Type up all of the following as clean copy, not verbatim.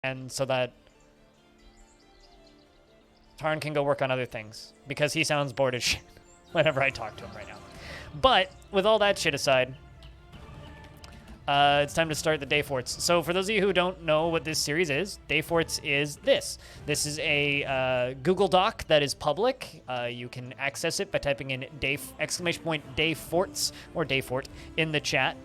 and so that Tarn can go work on other things, because he sounds bored as shit whenever I talk to him right now. But with all that shit aside, it's time to start the Day Forts. So for those of you who don't know what this series is, Day Forts is this. This is a Google Doc that is public. You can access it by typing in Day Forts or Day Fort in the chat.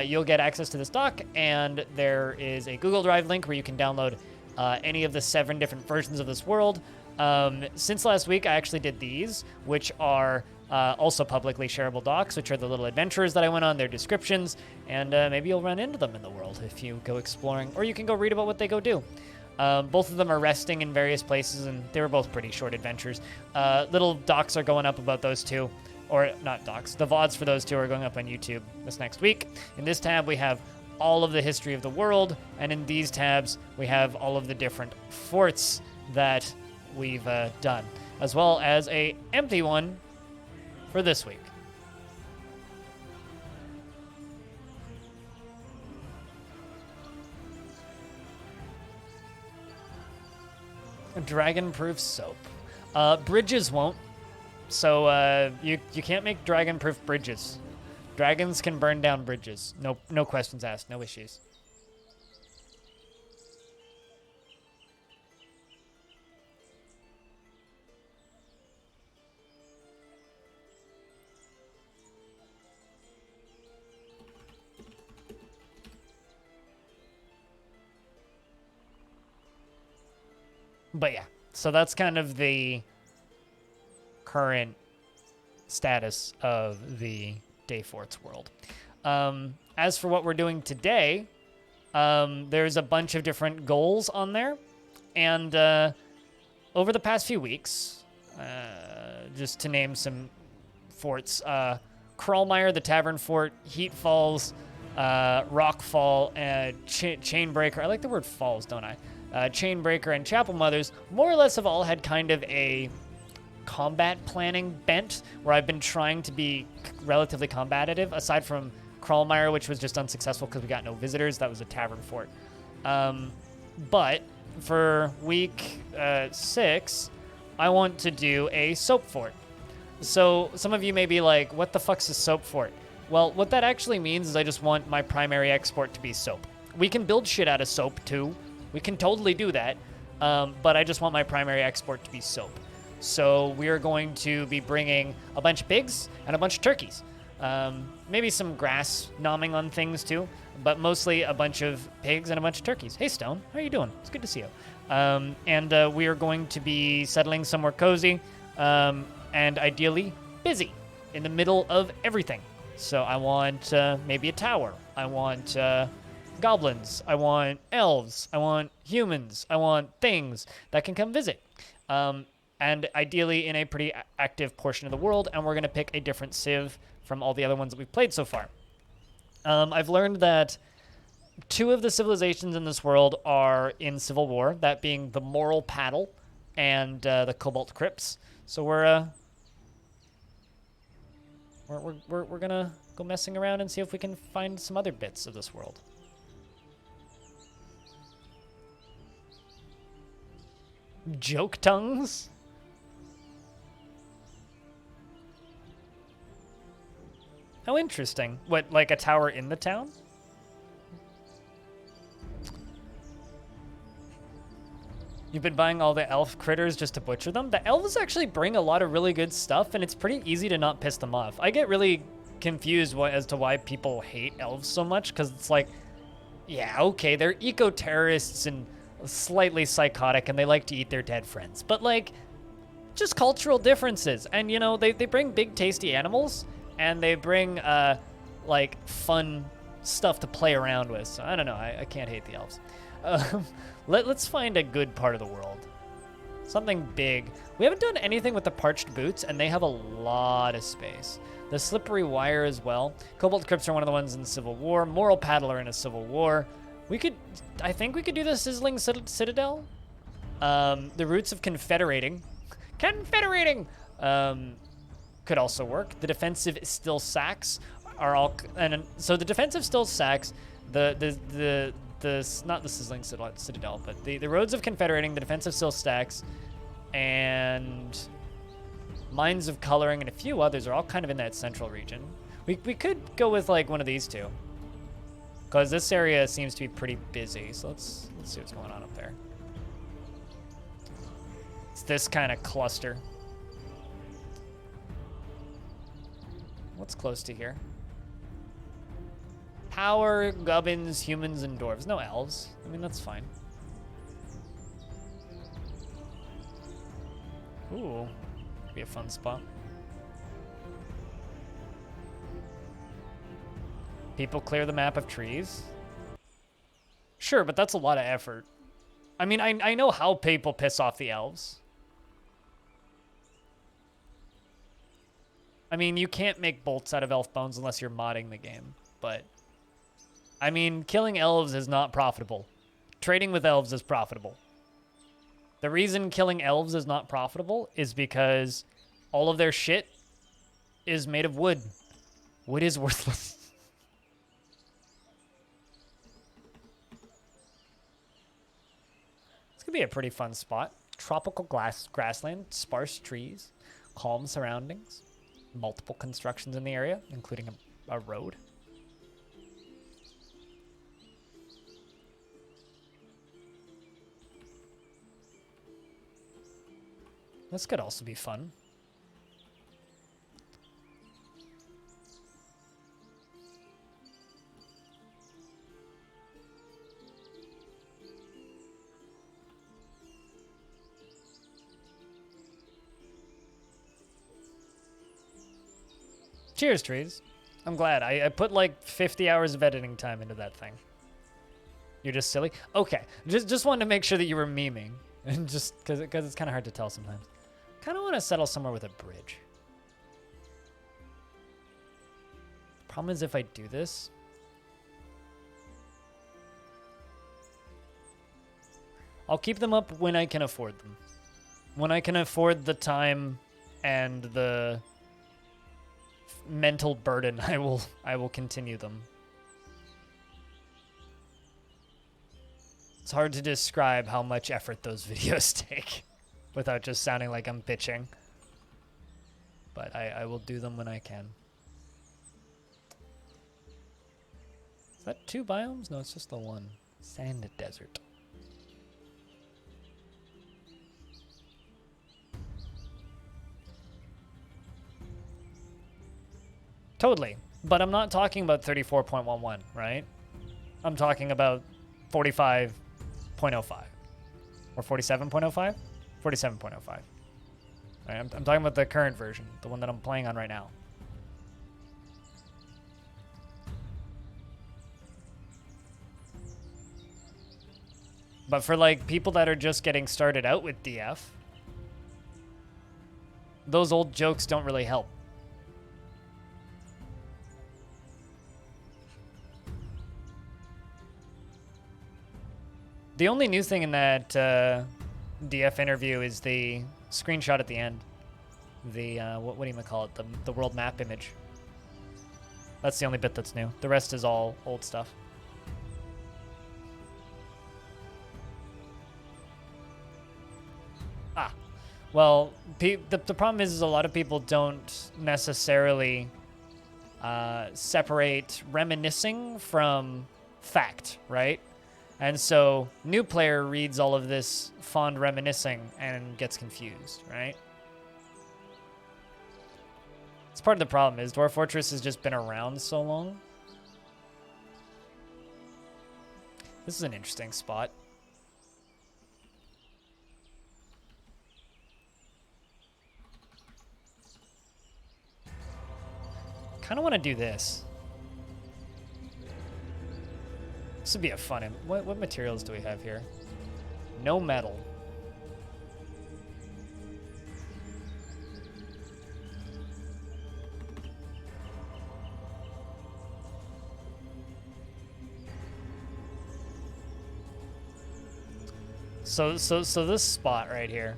You'll get access to this doc, and there is a Google Drive link where you can download any of the 7 different versions of this world. Since last week, I actually did these, which are also publicly shareable docs, which are the little adventures that I went on, their descriptions, and maybe you'll run into them in the world if you go exploring, or you can go read about what they go do. Both of them are resting in various places, and they were both pretty short adventures. Little docs are going up about those two, or not docs, the VODs for those two are going up on YouTube this next week. In this tab, we have all of the history of the world, and in these tabs, we have all of the different forts that we've done, as well as a empty one for this week. Dragon-proof soap. Bridges won't. So you can't make dragon-proof bridges. Dragons can burn down bridges. No questions asked. No issues. But yeah, so that's kind of the current status of the Day Forts world. As for what we're doing today, there's a bunch of different goals on there. And over the past few weeks, just to name some forts, Crawlmire, the Tavern Fort, Heat Falls, Rockfall, Chainbreaker. I like the word falls, don't I? Chainbreaker and Chapel Mothers more or less have all had kind of a combat planning bent, where I've been trying to be relatively combative, aside from Crawlmire, which was just unsuccessful because we got no visitors. That was a tavern fort. But for week 6, I want to do a soap fort. So some of you may be like, what the fuck's a soap fort? Well, what that actually means is I just want my primary export to be soap. We can build shit out of soap too. We can totally do that, but I just want my primary export to be soap. So we're going to be bringing a bunch of pigs and a bunch of turkeys. Maybe some grass nomming on things too, but mostly a bunch of pigs and a bunch of turkeys. Hey, Stone, how are you doing? It's good to see you. And we are going to be settling somewhere cozy and ideally busy in the middle of everything. So I want maybe a tower. I want goblins. I want elves. I want humans. I want things that can come visit. And ideally in a pretty active portion of the world, and we're going to pick a different civ from all the other ones that we've played so far. I've learned that 2 of the civilizations in this world are in civil war, that being the Moral Paddle and the Cobalt Crypts. So we're gonna go messing around and see if we can find some other bits of this world. Joke tongues? How interesting. What, like a tower in the town? You've been buying all the elf critters just to butcher them? The elves actually bring a lot of really good stuff, and it's pretty easy to not piss them off. I get really confused as to why people hate elves so much, because it's like, yeah, okay, they're eco-terrorists and slightly psychotic, and they like to eat their dead friends. But, like, just cultural differences. And, you know, they bring big, tasty animals, and they bring, like, fun stuff to play around with. So, I don't know. I can't hate the elves. Let's find a good part of the world. Something big. We haven't done anything with the Parched Boots, and they have a lot of space. The Slippery Wire as well. Cobalt Crypts are one of the ones in Civil War. Moral Paddler in a Civil War. I think we could do the Sizzling Citadel. The Roots of Confederating. Confederating! Could also work. The Defensive Still Sacks are all... And so the Defensive Still Sacks, the not the Sizzling Citadel, but the Roads of Confederating, the Defensive Sill Stacks, and Mines of Coloring, and a few others are all kind of in that central region. We could go with like one of these two, because this area seems to be pretty busy. So let's see what's going on up there. It's this kind of cluster. What's close to here? Power, gubbins, humans, and dwarves. No elves. I mean, that's fine. Ooh, be a fun spot. People clear the map of trees. Sure, but that's a lot of effort. I mean, I know how people piss off the elves. I mean, you can't make bolts out of elf bones unless you're modding the game, but I mean, killing elves is not profitable. Trading with elves is profitable. The reason killing elves is not profitable is because all of their shit is made of wood. Wood is worthless. This could be a pretty fun spot. Tropical grassland, sparse trees, calm surroundings, multiple constructions in the area, including a road. This could also be fun. Cheers, trees. I'm glad. I put like 50 hours of editing time into that thing. You're just silly? Okay. Just wanted to make sure that you were memeing. And just because it's kind of hard to tell sometimes. Kind of want to settle somewhere with a bridge. Problem is if I do this, I'll keep them up when I can afford them. When I can afford the time and the mental burden, I will continue them. It's hard to describe how much effort those videos take without just sounding like I'm bitching. But I will do them when I can. Is that 2 biomes? No, it's just the one. Sand desert. Totally. But I'm not talking about 34.11, right? I'm talking about 45.05. Or 47.05? 47.05. Right, I'm talking about the current version, the one that I'm playing on right now. But for like people that are just getting started out with DF, those old jokes don't really help. The only new thing in that DF interview is the screenshot at the end. The, what do you call it? The world map image. That's the only bit that's new. The rest is all old stuff. Ah, well, the problem is a lot of people don't necessarily separate reminiscing from fact, right? And so new player reads all of this fond reminiscing and gets confused, right? It's part of the problem is Dwarf Fortress has just been around so long. This is an interesting spot. Kind of want to do this. This would be a fun. What materials do we have here? No metal. So this spot right here.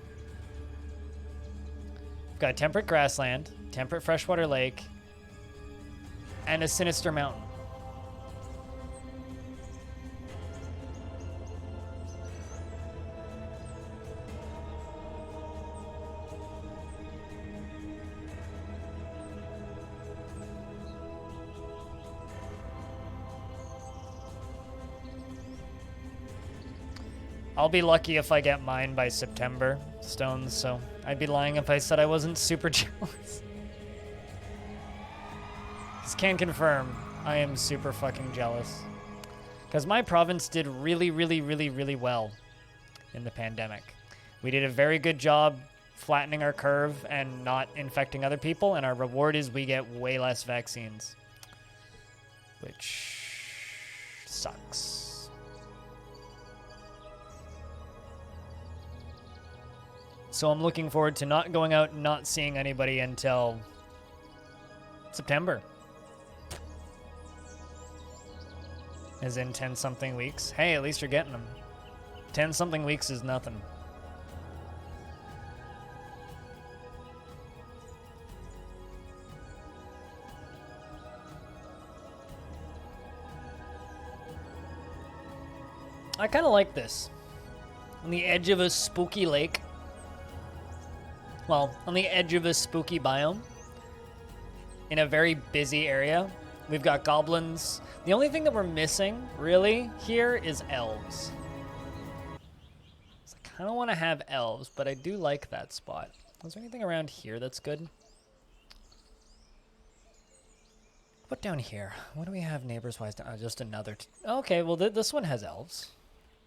We've got temperate grassland, temperate freshwater lake, and a sinister mountain. I'll be lucky if I get mine by September, stones, so I'd be lying if I said I wasn't super jealous. Just can't confirm. I am super fucking jealous. Because my province did really, really, really, really well in the pandemic. We did a very good job flattening our curve and not infecting other people, and our reward is we get way less vaccines. Which sucks. So I'm looking forward to not going out and not seeing anybody until September. As in 10-something weeks. Hey, at least you're getting them. 10-something weeks is nothing. I kind of like this. On the edge of a spooky lake. Well, on the edge of a spooky biome. In a very busy area. We've got goblins. The only thing that we're missing, really, here is elves. So I kind of want to have elves, but I do like that spot. Is there anything around here that's good? What down here? What do we have neighbors-wise? Just another... okay, well, this one has elves.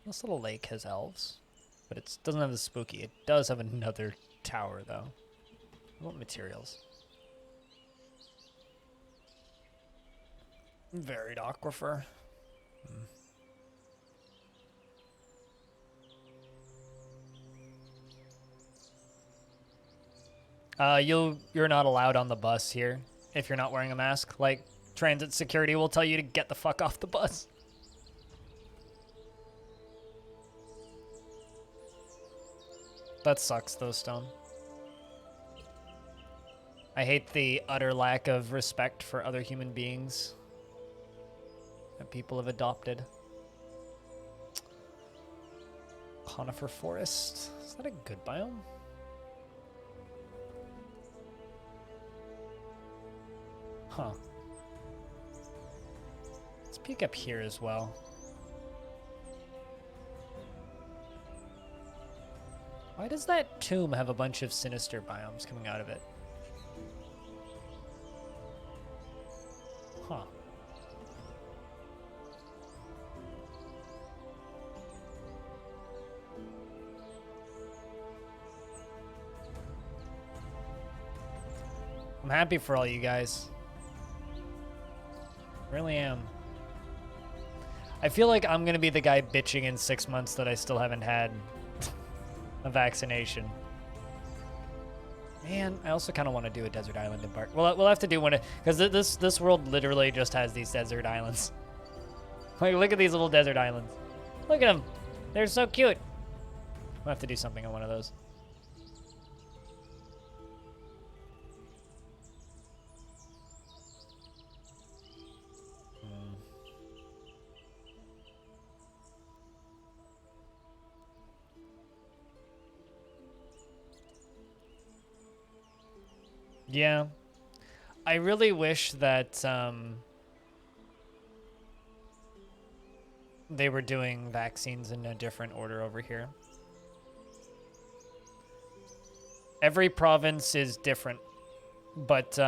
This little lake has elves. But it doesn't have the spooky. It does have another tower, though. What materials? Varied aquifer. You're not allowed on the bus here if you're not wearing a mask. Like, transit security will tell you to get the fuck off the bus. That sucks, though, Stone. I hate the utter lack of respect for other human beings that people have adopted. Conifer forest. Is that a good biome? Huh. Let's peek up here as well. Why does that tomb have a bunch of sinister biomes coming out of it? Huh. I'm happy for all you guys. Really am. I feel like I'm gonna be the guy bitching in 6 months that I still haven't had a vaccination. Man, I also kind of want to do a desert island embark. We'll have to do one because this world literally just has these desert islands. Like, look at these little desert islands. Look at them. They're so cute. We'll have to do something on one of those. Yeah. I really wish that they were doing vaccines in a different order over here. Every province is different, but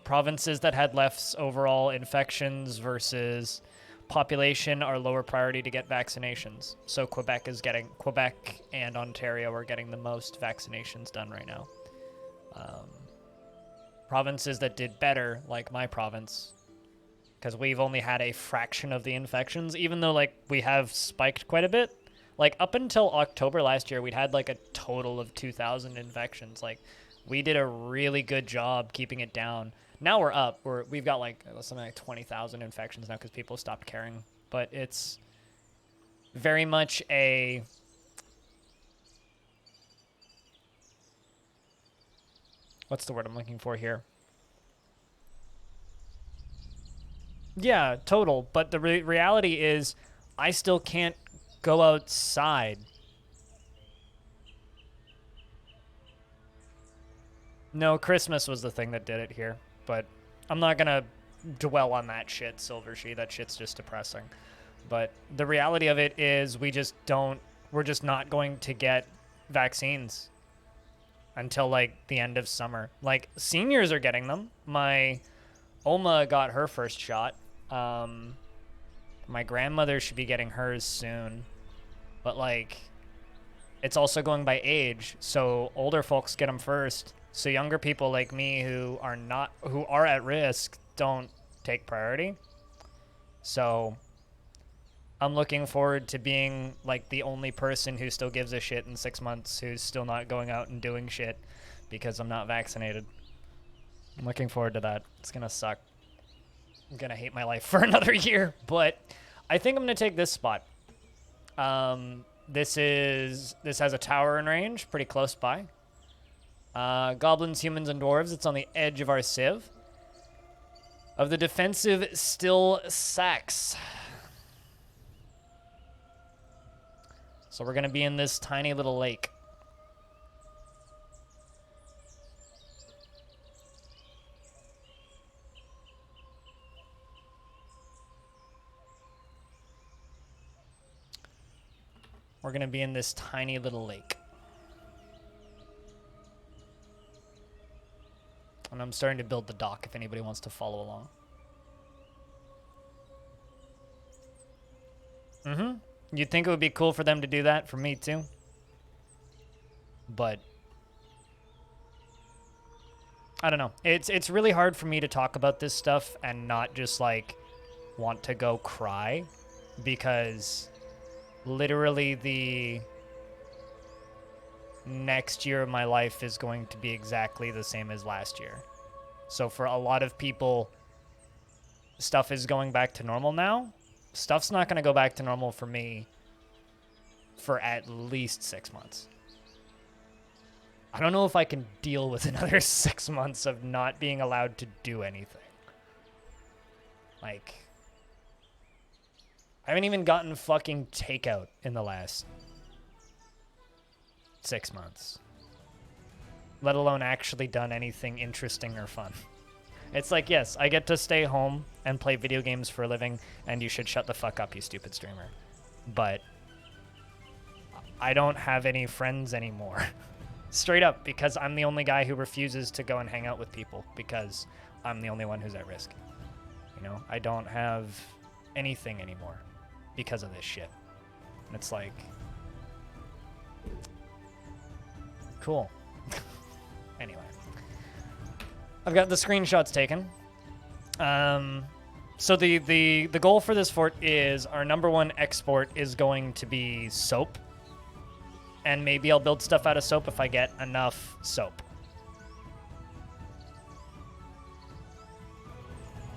provinces that had less overall infections versus population are lower priority to get vaccinations. So Quebec and Ontario are getting the most vaccinations done right now. Provinces that did better, like my province, because we've only had a fraction of the infections, even though, like, we have spiked quite a bit. Like, up until October last year, we'd had, like, a total of 2,000 infections. Like, we did a really good job keeping it down. Now we're up. We've got, like, something like 20,000 infections now because people stopped caring. But it's very much a... what's the word I'm looking for here? Yeah, total. But the reality is I still can't go outside. No, Christmas was the thing that did it here. But I'm not going to dwell on that shit, Silver She. That shit's just depressing. But the reality of it is we just don't we're just not going to get vaccines until like the end of summer. Like seniors are getting them. My Oma got her first shot. My grandmother should be getting hers soon. But like, it's also going by age. So older folks get them first. So younger people like me who are at risk don't take priority. So I'm looking forward to being like the only person who still gives a shit in 6 months, who's still not going out and doing shit because I'm not vaccinated. I'm looking forward to that. It's gonna suck. I'm gonna hate my life for another year, but I think I'm gonna take this spot. This has a tower in range, pretty close by. Goblins, humans, and dwarves. It's on the edge of our civ. Of the defensive still sacks. So we're gonna be in this tiny little lake. We're gonna be in this tiny little lake. And I'm starting to build the dock if anybody wants to follow along. Mm-hmm. You'd think it would be cool for them to do that, for me too. But I don't know. It's really hard for me to talk about this stuff and not just like want to go cry, because literally the next year of my life is going to be exactly the same as last year. So for a lot of people, stuff is going back to normal now. Stuff's not going to go back to normal for me for at least 6 months. I don't know if I can deal with another 6 months of not being allowed to do anything. Like, I haven't even gotten fucking takeout in the last 6 months, let alone actually done anything interesting or fun. It's like, yes, I get to stay home and play video games for a living, and you should shut the fuck up, you stupid streamer. But I don't have any friends anymore. Straight up, because I'm the only guy who refuses to go and hang out with people, because I'm the only one who's at risk. You know, I don't have anything anymore because of this shit. And it's like, cool. Anyway, I've got the screenshots taken. So the goal for this fort is our #1 export is going to be soap, and maybe I'll build stuff out of soap if I get enough soap.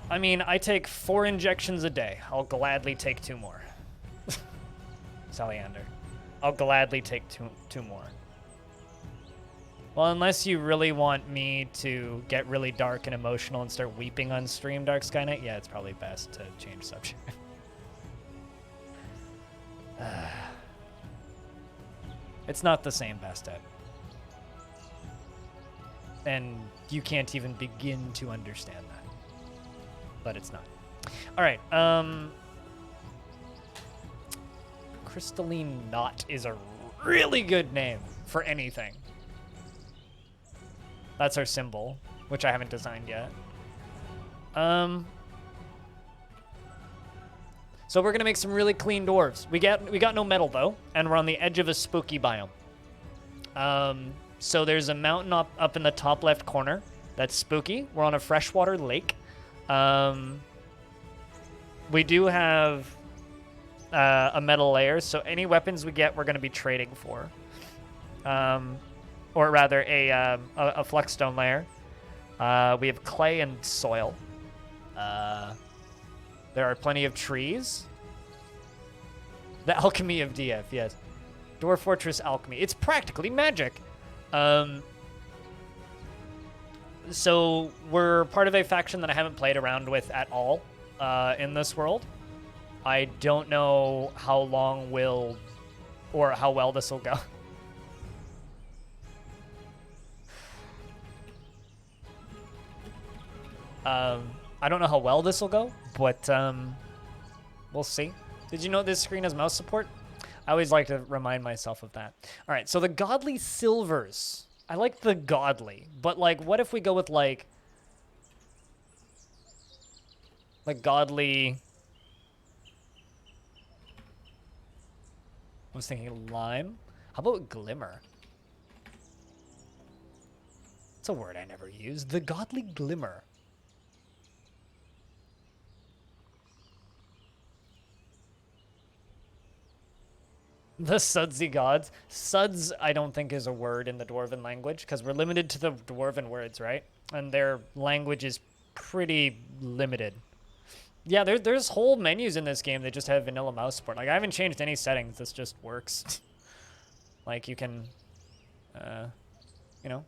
I mean, I take 4 injections a day. I'll gladly take 2 more. Salyander. I'll gladly take two more. Well, unless you really want me to get really dark and emotional and start weeping on stream, Dark Sky Knight, yeah, it's probably best to change subject. It's not the same, Bastet. And you can't even begin to understand that. But it's not. All right. Crystalline Knot is a really good name for anything. That's our symbol, which I haven't designed yet. So we're gonna make some really clean dwarves. We got no metal though, and we're on the edge of a spooky biome. So there's a mountain up in the top left corner that's spooky. We're on a freshwater lake. We do have a metal layer, so any weapons we get, we're gonna be trading for. Or rather, a flexstone layer. We have clay and soil. There are plenty of trees. The alchemy of DF, yes. Dwarf Fortress alchemy. It's practically magic. So we're part of a faction that I haven't played around with at all in this world. I don't know how long or how well this will go. I don't know how well this will go, but we'll see. Did you know this screen has mouse support? I always like to remind myself of that. All right, so the godly silvers. I like the godly, but like, what if we go with like godly? I was thinking lime. How about glimmer? It's a word I never use. The godly glimmer. The sudsy gods. Suds, I don't think, is a word in the Dwarven language because we're limited to the Dwarven words, right? And their language is pretty limited. Yeah, there's whole menus in this game that just have vanilla mouse support. Like, I haven't changed any settings. This just works. Like, you can, you know,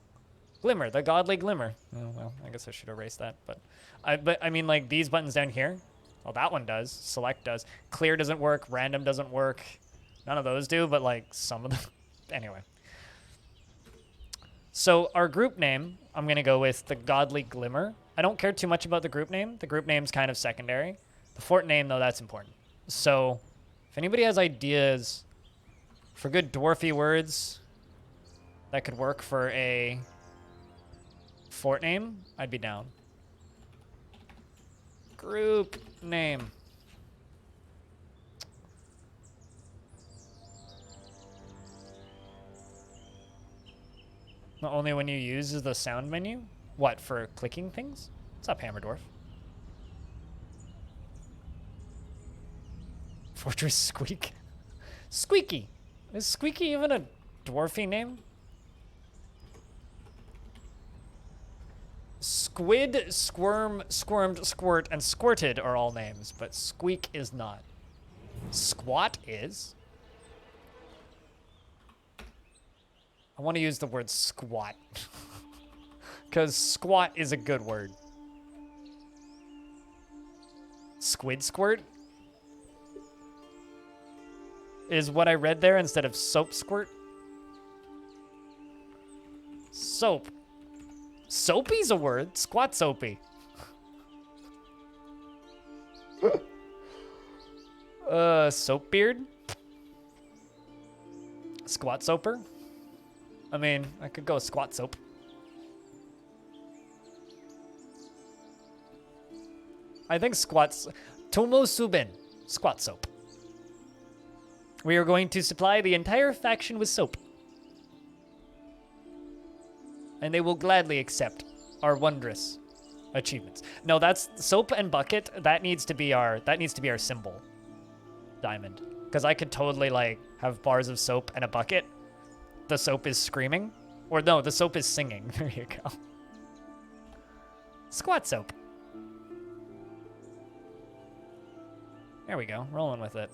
glimmer, the godly glimmer. Oh, well, I guess I should erase that. But I mean, like, these buttons down here. Well, that one does. Select does. Clear doesn't work. Random doesn't work. None of those do, but like some of them. Anyway. So our group name, I'm going to go with the Godly Glimmer. I don't care too much about the group name. The group name's kind of secondary. The fort name, though, that's important. So if anybody has ideas for good dwarfy words that could work for a fort name, I'd be down. Group name. The only one you use is the sound menu? What, for clicking things? What's up, Hammer Dwarf? Fortress Squeak? Squeaky! Is Squeaky even a dwarfy name? Squid, Squirm, Squirmed, Squirt, and Squirted are all names, but Squeak is not. Squat is. I want to use the word squat. Because squat is a good word. Squid squirt is what I read there instead of soap squirt. Soap. Soapy's a word. Squat soapy. Soap beard. Squat soaper. I mean, I could go squat soap. I think squats. Tomo Subin. Squat soap. We are going to supply the entire faction with soap. And they will gladly accept our wondrous achievements. No, that's soap and bucket. That needs to be our symbol. Diamond. Because I could totally like have bars of soap and a bucket. The soap is screaming. Or no, the soap is singing. There you go. Squat soap. There we go. Rolling with it.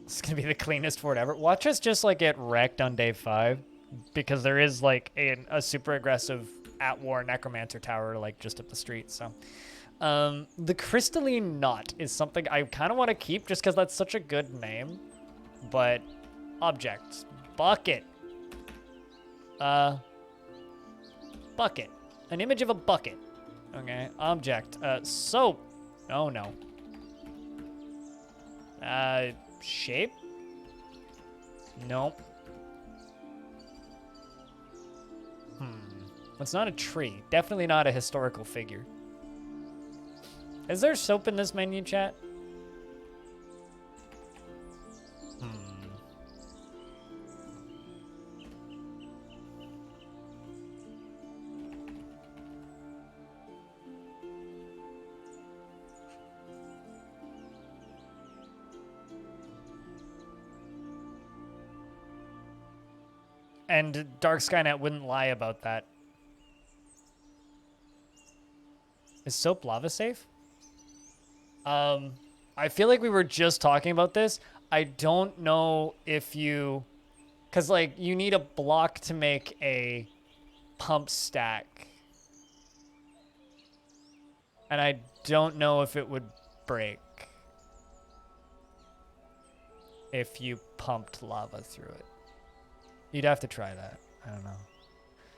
It's gonna be the cleanest fort ever. Watch us just like get wrecked on day 5. Because there is like a super aggressive at-war necromancer tower like just up the street. So the crystalline knot is something I kind of want to keep just because that's such a good name. But object, bucket, bucket, an image of a bucket. Okay, object, soap. Oh no. Shape. Nope. It's not a tree. Definitely not a historical figure. Is there soap in this menu, chat? And Dark Skynet wouldn't lie about that. Is soap lava safe? I feel like we were just talking about this. I don't know if you... Because, like, you need a block to make a pump stack. And I don't know if it would break if you pumped lava through it. You'd have to try that. I don't know.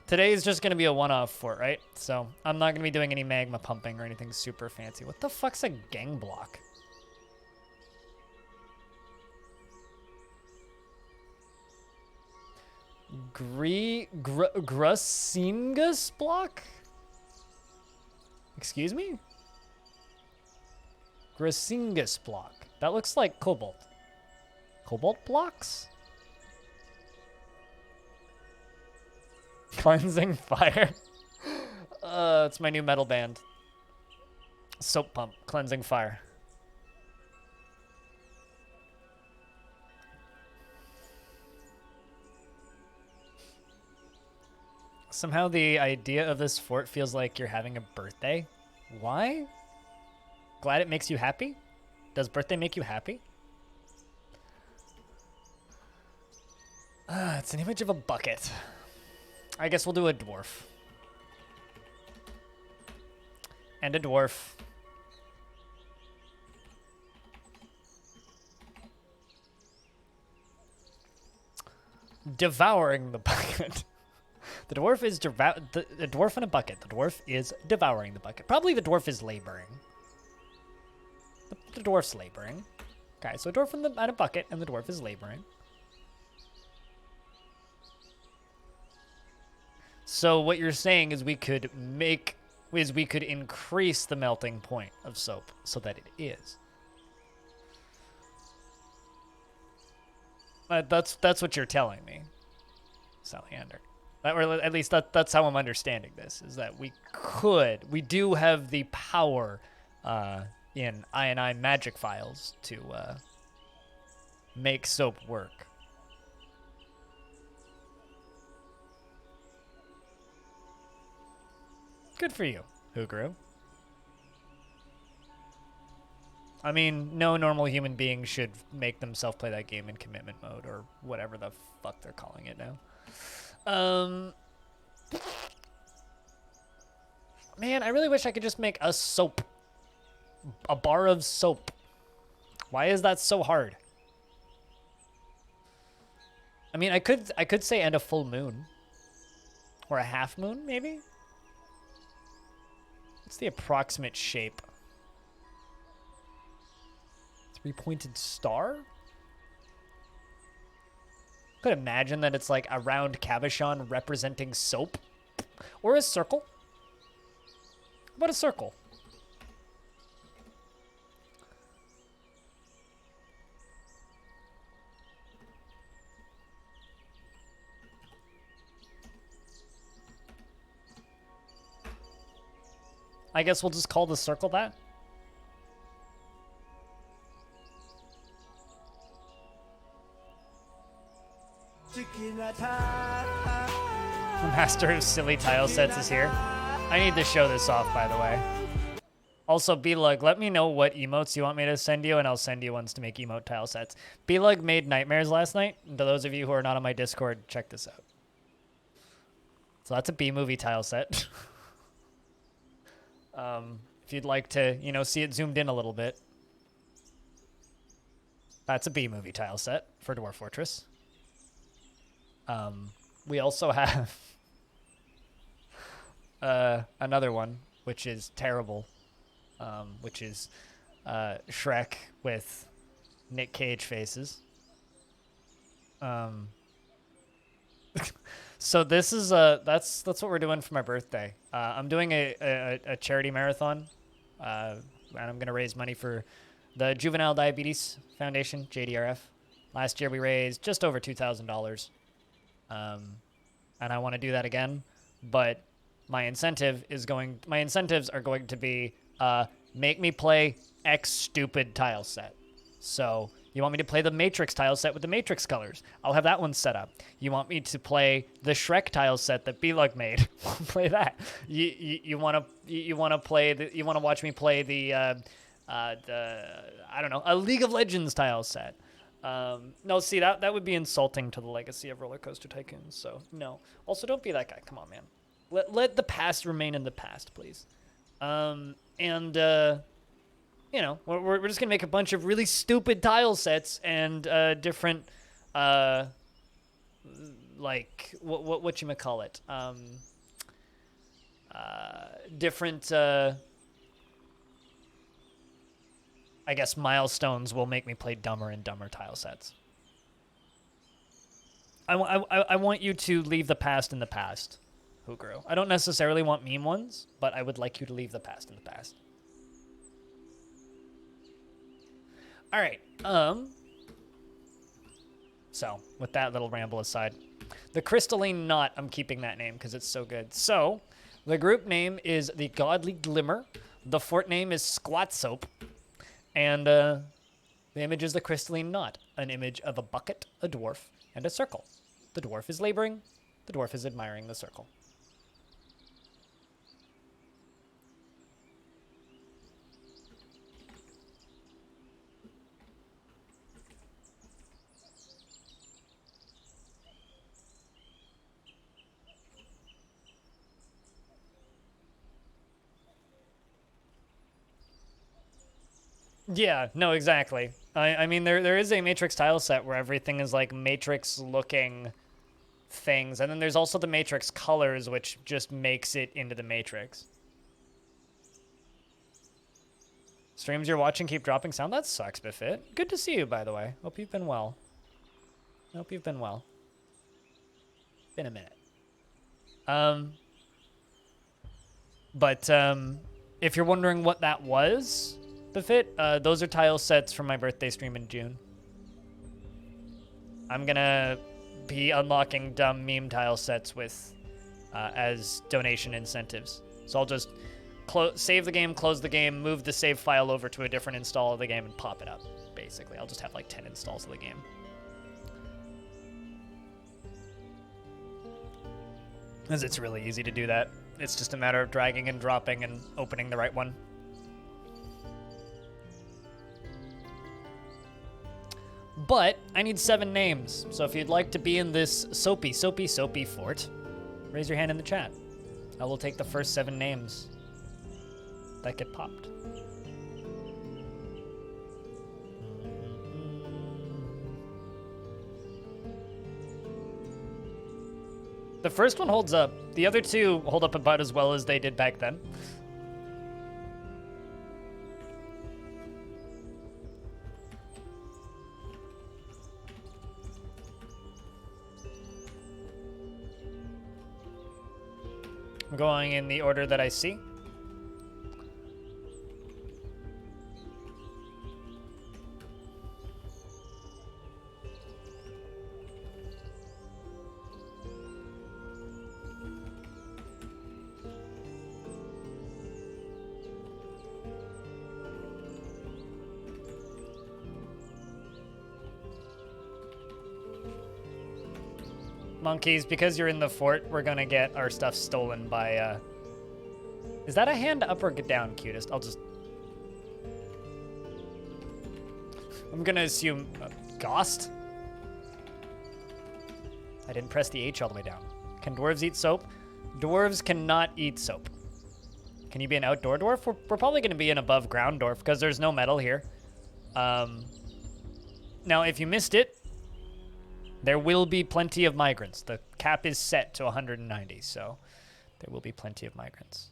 Today is just going to be a one-off fort, right? So I'm not going to be doing any magma pumping or anything super fancy. What the fuck's a gang block? Grasingus block? Excuse me? Grasingus block. That looks like cobalt. Cobalt blocks? Cleansing fire. It's my new metal band. Soap pump. Cleansing fire. Somehow the idea of this fort feels like you're having a birthday. Why? Glad it makes you happy? Does birthday make you happy? It's an image of a bucket. I guess we'll do a dwarf. And a dwarf. Devouring the bucket. The dwarf is the dwarf in a bucket. The dwarf is devouring the bucket. Probably the dwarf is laboring. The dwarf's laboring. Okay, so a dwarf in a bucket, and the dwarf is laboring. So what you're saying is we could increase the melting point of soap so that it is. That's what you're telling me, Salyander. Or at least that's how I'm understanding this, is that we do have the power in I magic files to make soap work. Good for you, Hugru. I mean, no normal human being should make themselves play that game in commitment mode or whatever the fuck they're calling it now. Man, I really wish I could just make a soap. A bar of soap. Why is that so hard? I mean, I could say and a full moon. Or a half moon, maybe? What's the approximate shape? Three-pointed star? Could imagine that it's like a round cabochon representing soap. Or a circle. How about a circle? I guess we'll just call the circle that. The master of silly tile sets is here. I need to show this off, by the way. Also, B-Lug, let me know what emotes you want me to send you, and I'll send you ones to make emote tile sets. B-Lug made nightmares last night. And to those of you who are not on my Discord, check this out. So that's a B-movie tile set. If you'd like to, see it zoomed in a little bit. That's a B-movie tile set for Dwarf Fortress. We also have another one, which is terrible, which is Shrek with Nick Cage faces. So this is that's what we're doing for my birthday. I'm doing a charity marathon, and I'm gonna raise money for the Juvenile Diabetes Foundation, JDRF. Last year we raised just over $2,000, and I want to do that again. But my incentives are going to be make me play X stupid tile set. So you want me to play the Matrix tile set with the Matrix colors? I'll have that one set up. You want me to play the Shrek tile set that B-Lug made? Play that. You want to watch me play the I don't know, a League of Legends tile set. No, see, that would be insulting to the legacy of Roller Coaster Tycoon. So no. Also, don't be that guy. Come on, man. Let the past remain in the past, please. We're just gonna make a bunch of really stupid tile sets and different like what you call it? Different I guess milestones will make me play dumber and dumber tile sets. I want you to leave the past in the past, Hugro. I don't necessarily want meme ones, but I would like you to leave the past in the past. All right. So, with that little ramble aside, the Crystalline Knot, I'm keeping that name because it's so good. So, the group name is the Godly Glimmer. The fort name is Squatsoap. And the image is the Crystalline Knot, an image of a bucket, a dwarf, and a circle. The dwarf is laboring. The dwarf is admiring the circle. Yeah, no, exactly. I mean, there is a Matrix tile set where everything is like Matrix-looking things, and then there's also the Matrix colors, which just makes it into the Matrix. Streams you're watching keep dropping sound? That sucks, Befit. Good to see you, by the way. Hope you've been well. Hope you've been well. Been a minute. But if you're wondering what that was, Befit, those are tile sets from my birthday stream in June. I'm gonna be unlocking dumb meme tile sets with as donation incentives. So I'll just save the game, close the game, move the save file over to a different install of the game, and pop it up, basically. I'll just have like 10 installs of the game. Because it's really easy to do that. It's just a matter of dragging and dropping and opening the right one. But I need 7 names, so if you'd like to be in this soapy fort, raise your hand in the chat. I will take the first 7 names that get popped. The first one holds up. The other 2 hold up about as well as they did back then. I'm going in the order that I see. Monkeys, because you're in the fort, we're gonna get our stuff stolen by, Is that a hand up or down, cutest? I'm gonna assume... Ghost? I didn't press the H all the way down. Can dwarves eat soap? Dwarves cannot eat soap. Can you be an outdoor dwarf? We're probably gonna be an above ground dwarf, because there's no metal here. Now, if you missed it, there will be plenty of migrants. The cap is set to 190, so there will be plenty of migrants.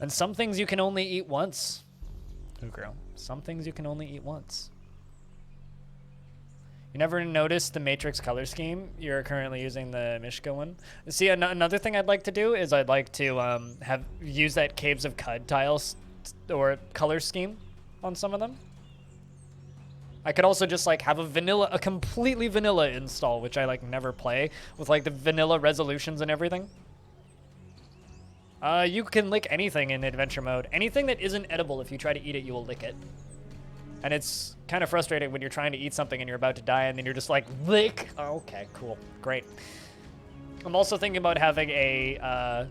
And some things you can only eat once. Ugro. Some things you can only eat once. You never noticed the Matrix color scheme? You're currently using the Mishka one. See, another thing I'd like to do is I'd like to use that Caves of Cud tiles or color scheme on some of them. I could also just like have a completely vanilla install, which I like never play, with like the vanilla resolutions and everything. You can lick anything in adventure mode. Anything that isn't edible, if you try to eat it, you will lick it. And it's kind of frustrating when you're trying to eat something and you're about to die and then you're just like, lick. Oh, okay, cool, great. I'm also thinking about having a,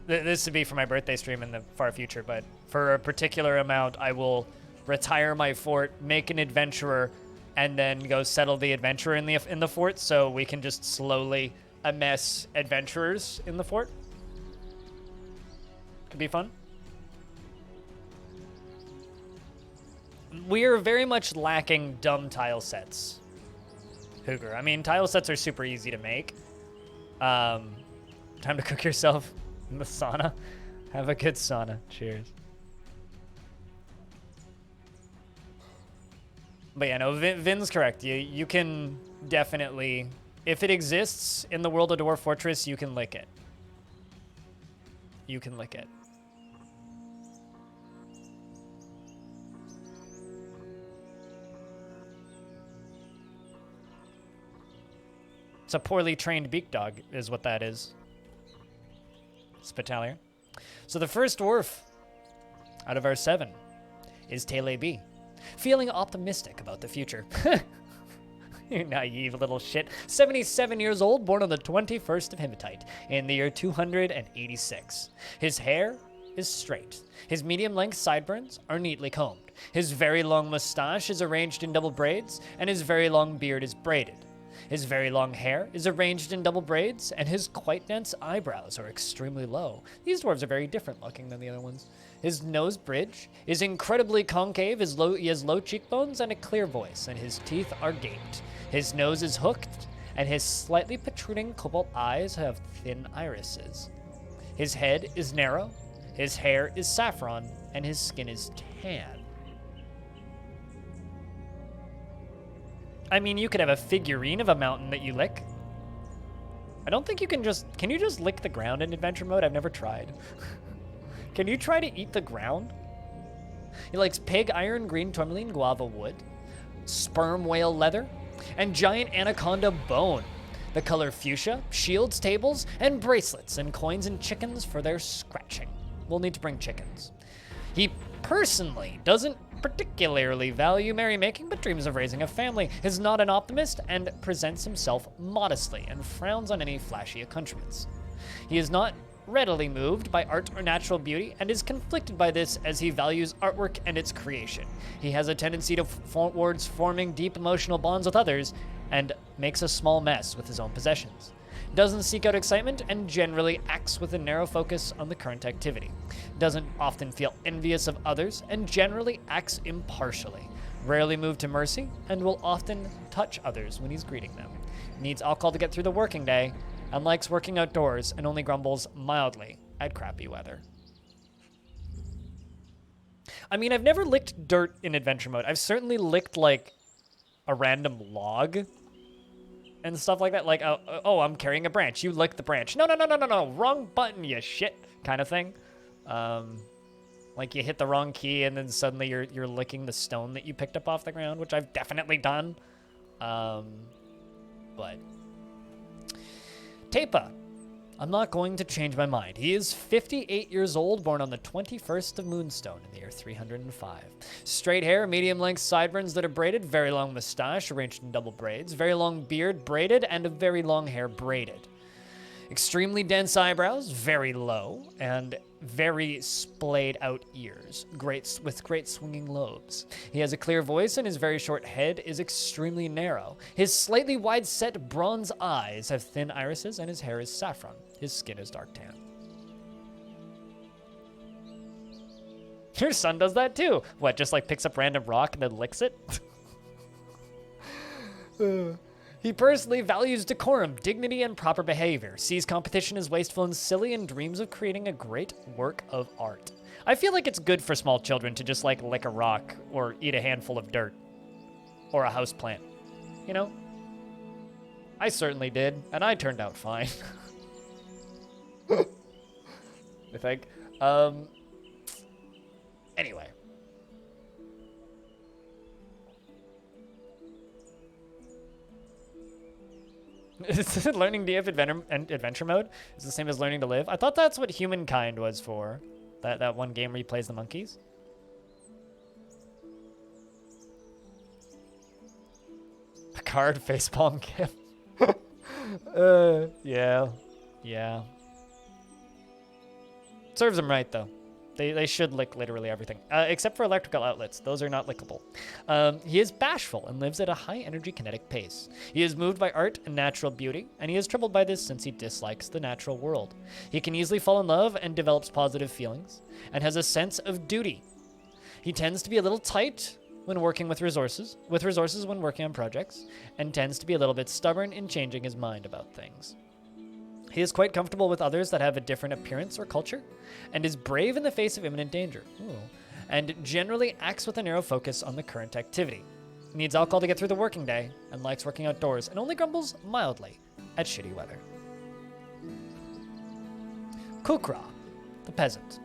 this would be for my birthday stream in the far future, but for a particular amount, I will retire my fort, make an adventurer, and then go settle the adventurer in the fort, so we can just slowly amass adventurers in the fort. Could be fun. We are very much lacking dumb tile sets, Hooger. I mean, tile sets are super easy to make. Time to cook yourself in the sauna. Have a good sauna. Cheers. But yeah, no, Vin's correct. You can definitely, if it exists in the world of Dwarf Fortress, you can lick it. You can lick it. It's a poorly trained beak dog, is what that is. Spitalier. So the first dwarf out of our 7 is Tele B, feeling optimistic about the future. You naive little shit. 77 years old, born on the 21st of Hematite in the year 286. His hair is straight. His medium-length sideburns are neatly combed. His very long mustache is arranged in double braids, and his very long beard is braided. His very long hair is arranged in double braids, and his quite dense eyebrows are extremely low. These dwarves are very different looking than the other ones. His nose bridge is incredibly concave, he has low cheekbones and a clear voice, and his teeth are gaped. His nose is hooked, and his slightly protruding cobalt eyes have thin irises. His head is narrow, his hair is saffron, and his skin is tan. I mean, you could have a figurine of a mountain that you lick. I don't think you can you just lick the ground in adventure mode? I've never tried. Can you try to eat the ground? He likes pig iron, green tourmaline, guava wood, sperm whale leather, and giant anaconda bone. The color fuchsia, shields, tables, and bracelets, and coins and chickens for their scratching. We'll need to bring chickens. He personally doesn't particularly value merrymaking, but dreams of raising a family, is not an optimist, and presents himself modestly, and frowns on any flashy accoutrements. He is not readily moved by art or natural beauty, and is conflicted by this as he values artwork and its creation. He has a tendency towards forming deep emotional bonds with others, and makes a small mess with his own possessions. Doesn't seek out excitement, and generally acts with a narrow focus on the current activity. Doesn't often feel envious of others, and generally acts impartially. Rarely moved to mercy, and will often touch others when he's greeting them. Needs alcohol to get through the working day, and likes working outdoors, and only grumbles mildly at crappy weather. I mean, I've never licked dirt in adventure mode. I've certainly licked, like, a random log and stuff like that. Like, oh, I'm carrying a branch. You lick the branch. No, wrong button, you shit, kind of thing. Like you hit the wrong key and then suddenly you're licking the stone that you picked up off the ground, which I've definitely done. But Tepa, I'm not going to change my mind. He is 58 years old, born on the 21st of Moonstone in the year 305. Straight hair, medium-length sideburns that are braided, very long mustache arranged in double braids, very long beard braided, and a very long hair braided. Extremely dense eyebrows, very low, and very splayed out ears, with great swinging lobes. He has a clear voice, and his very short head is extremely narrow. His slightly wide-set bronze eyes have thin irises, and his hair is saffron. His skin is dark tan. Your son does that too. What, just like picks up random rock and then licks it? He personally values decorum, dignity, and proper behavior, sees competition as wasteful and silly, and dreams of creating a great work of art. I feel like it's good for small children to just like lick a rock or eat a handful of dirt or a house plant, you know? I certainly did, and I turned out fine. I think. Anyway. Is learning DF adventure mode is the same as learning to live? I thought that's what Humankind was for. That one game where he plays the monkeys. Picard facepalm gift. Yeah. Serves him right though. They should lick literally everything, except for electrical outlets. Those are not lickable. He is bashful and lives at a high-energy kinetic pace. He is moved by art and natural beauty, and he is troubled by this since he dislikes the natural world. He can easily fall in love and develops positive feelings, and has a sense of duty. He tends to be a little tight when working with resources when working on projects, and tends to be a little bit stubborn in changing his mind about things. He is quite comfortable with others that have a different appearance or culture, and is brave in the face of imminent danger. Ooh. And generally acts with a narrow focus on the current activity. Needs alcohol to get through the working day, and likes working outdoors, and only grumbles mildly at shitty weather. Kukra, the peasant.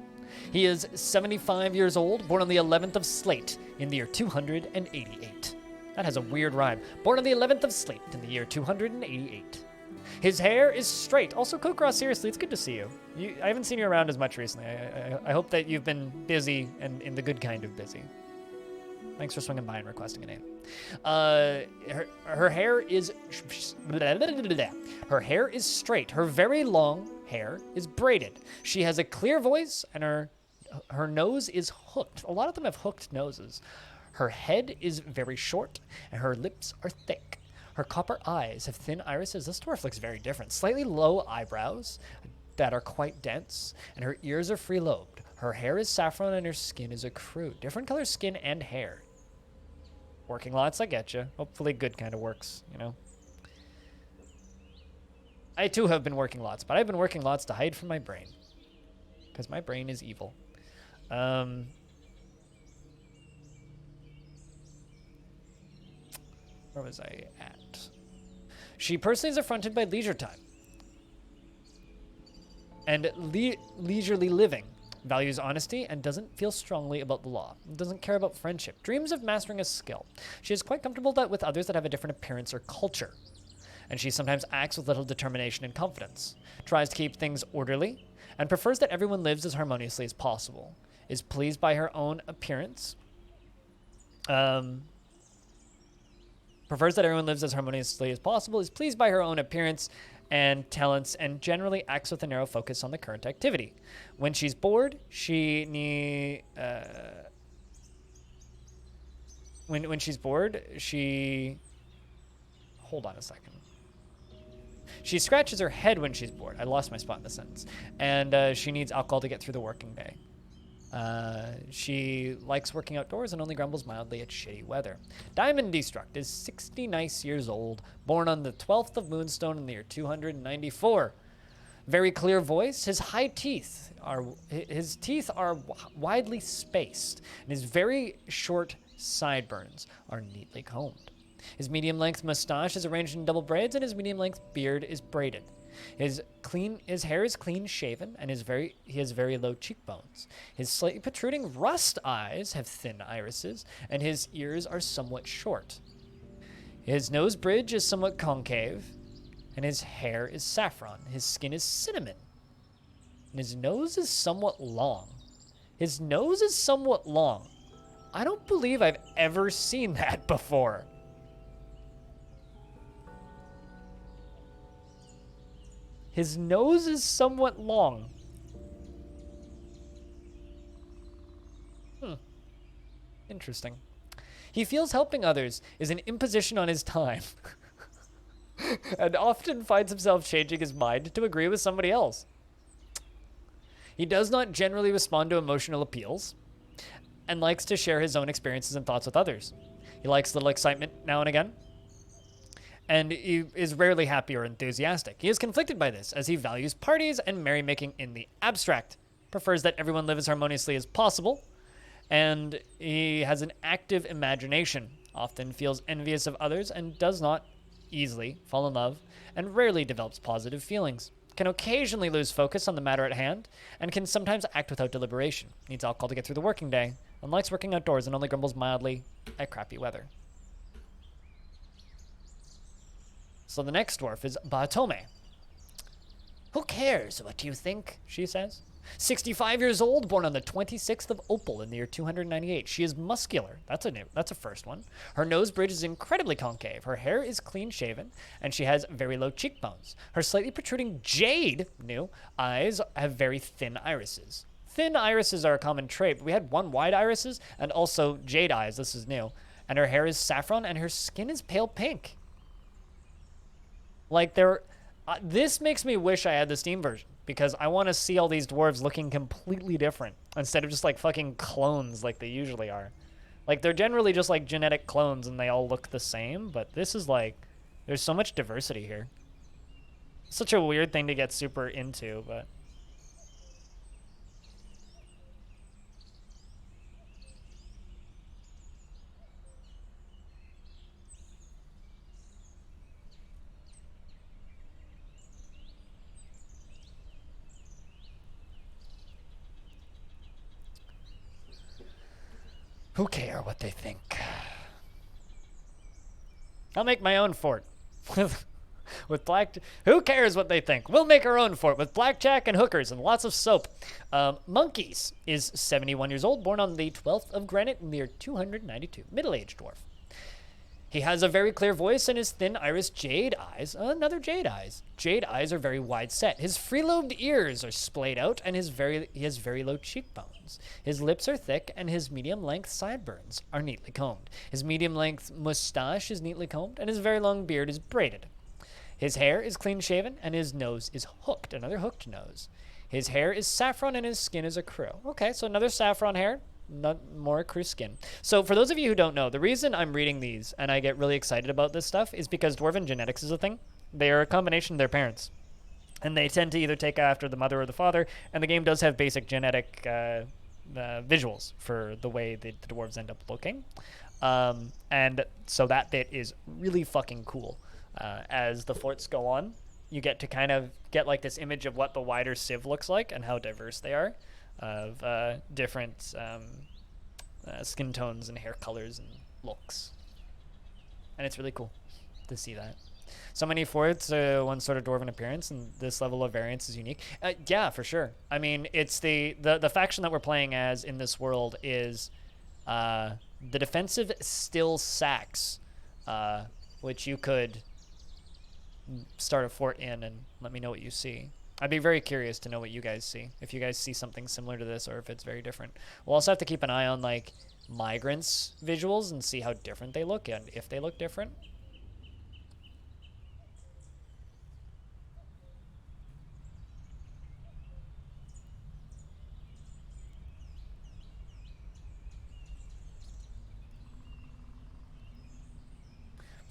He is 75 years old, born on the 11th of Slate in the year 288. That has a weird rhyme. Born on the 11th of Slate in the year 288. His hair is straight. Also, Kukra, seriously, it's good to see you. I haven't seen you around as much recently. I hope that you've been busy and in the good kind of busy. Thanks for swinging by and requesting a name. Her hair is straight. Her very long hair is braided. She has a clear voice, and her nose is hooked. A lot of them have hooked noses. Her head is very short, and her lips are thick. Her copper eyes have thin irises. This dwarf looks very different. Slightly low eyebrows that are quite dense, and her ears are free-lobed. Her hair is saffron, and her skin is a crude. Different color skin and hair. Working lots, I get you. Hopefully good kind of works, you know. I too have been working lots, but I've been working lots to hide from my brain. Because my brain is evil. Where was I at? She personally is affronted by leisure time. And leisurely living. Values honesty and doesn't feel strongly about the law. Doesn't care about friendship. Dreams of mastering a skill. She is quite comfortable with others that have a different appearance or culture. And she sometimes acts with little determination and confidence. Tries to keep things orderly and prefers that everyone lives as harmoniously as possible. Is pleased by her own appearance. Prefers that everyone lives as harmoniously as possible. Is pleased by her own appearance and talents, and generally acts with a narrow focus on the current activity. When she's bored, when she's bored, hold on a second. She scratches her head when she's bored. I lost my spot in the sentence. And she needs alcohol to get through the working day. She likes working outdoors and only grumbles mildly at shitty weather. Diamond Destruct is 60 nice years old, born on the 12th of Moonstone in the year 294. Very clear voice. His teeth are widely spaced, and his very short sideburns are neatly combed. His medium-length mustache is arranged in double braids, and his medium-length beard is braided. His hair is clean shaven, and he has very low cheekbones. His slightly protruding rust eyes have thin irises, and his ears are somewhat short. His nose bridge is somewhat concave, and his hair is saffron. His skin is cinnamon, and his nose is somewhat long. His nose is somewhat long. I don't believe I've ever seen that before. His nose is somewhat long. Interesting. He feels helping others is an imposition on his time. And often finds himself changing his mind to agree with somebody else. He does not generally respond to emotional appeals and likes to share his own experiences and thoughts with others. He likes little excitement now and again, and he is rarely happy or enthusiastic. He is conflicted by this, as he values parties and merrymaking in the abstract, prefers that everyone live as harmoniously as possible, and he has an active imagination, often feels envious of others, and does not easily fall in love, and rarely develops positive feelings. Can occasionally lose focus on the matter at hand, and can sometimes act without deliberation. Needs alcohol to get through the working day, and likes working outdoors and only grumbles mildly at crappy weather. So the next dwarf is Batome. Who cares what you think, she says. 65 years old, born on the 26th of Opal in the year 298. She is muscular. That's a first one. Her nose bridge is incredibly concave. Her hair is clean shaven, and she has very low cheekbones. Her slightly protruding jade eyes have very thin irises. Thin irises are a common trait, but we had one wide irises and also jade eyes. This is new. And her hair is saffron, and her skin is pale pink. Like, this makes me wish I had the Steam version, because I want to see all these dwarves looking completely different instead of just like fucking clones like they usually are. Like, they're generally just, like, genetic clones and they all look the same, but this is, like, there's so much diversity here. Such a weird thing to get super into, but... Who care what they think? I'll make my own fort. With black... Who cares what they think? We'll make our own fort with blackjack and hookers and lots of soap. Monkeys is 71 years old, born on the 12th of Granite in the year 292. Middle-aged dwarf. He has a very clear voice and his thin iris jade eyes. Another jade eyes. Jade eyes are very wide set. His free-lobed ears are splayed out and he has very low cheekbones. His lips are thick and his medium-length sideburns are neatly combed. His medium-length mustache is neatly combed and his very long beard is braided. His hair is clean-shaven and his nose is hooked. Another hooked nose. His hair is saffron and his skin is a crew. Okay, so another saffron hair. Not more crew skin. So for those of you who don't know, the reason I'm reading these and I get really excited about this stuff is because dwarven genetics is a thing. They are a combination of their parents. And they tend to either take after the mother or the father, and the game does have basic genetic visuals for the way the dwarves end up looking. And so that bit is really fucking cool. As the forts go on, you get to kind of get like this image of what the wider civ looks like and how diverse they are. Of different skin tones and hair colors and looks. And it's really cool to see that. So many forts, one sort of dwarven appearance, and this level of variance is unique. Yeah, for sure. I mean, it's the faction that we're playing as in this world is the defensive still sacks, which you could start a fort in and let me know what you see. I'd be very curious to know what you guys see. If you guys see something similar to this or if it's very different. We'll also have to keep an eye on like migrants visuals and see how different they look and if they look different.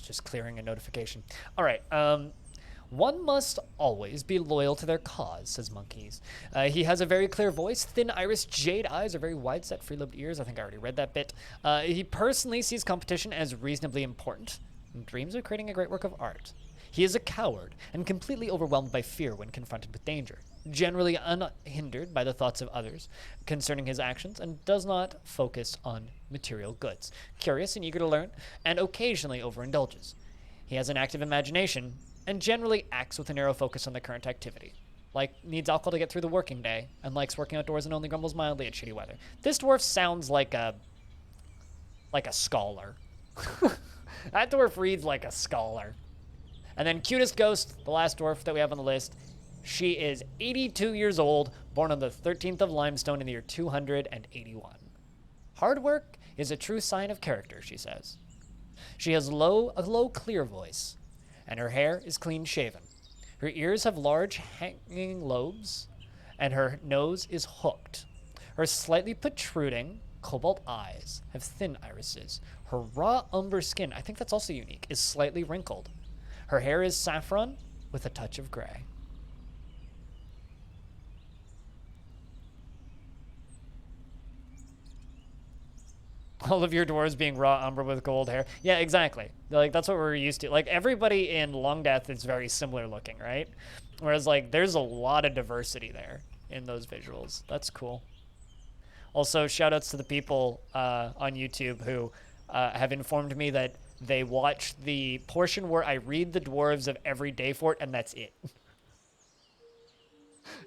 Just clearing a notification. All right. One must always be loyal to their cause, says Monkeys. He has a very clear voice, thin iris, jade eyes, are very wide-set, free-lobed ears. I think I already read that bit. He personally sees competition as reasonably important and dreams of creating a great work of art. He is a coward and completely overwhelmed by fear when confronted with danger, generally unhindered by the thoughts of others concerning his actions, and does not focus on material goods. Curious and eager to learn, and occasionally overindulges. He has an active imagination and generally acts with a narrow focus on the current activity. Like, needs alcohol to get through the working day, and likes working outdoors and only grumbles mildly at shitty weather. This dwarf sounds like a scholar. That dwarf reads like a scholar. And then cutest ghost, the last dwarf that we have on the list. She is 82 years old, born on the 13th of Limestone in the year 281. Hard work is a true sign of character, she says. She has a low, clear voice, and her hair is clean-shaven. Her ears have large hanging lobes, and her nose is hooked. Her slightly protruding cobalt eyes have thin irises. Her raw umber skin, I think that's also unique, is slightly wrinkled. Her hair is saffron with a touch of gray. All of your dwarves being raw umber with gold hair. Yeah, exactly. Like, that's what we're used to. Like, everybody in Long Death is very similar looking, right? Whereas, like, there's a lot of diversity there in those visuals. That's cool. Also, shout-outs to the people on YouTube who have informed me that they watch the portion where I read the dwarves of every day fort, and that's it.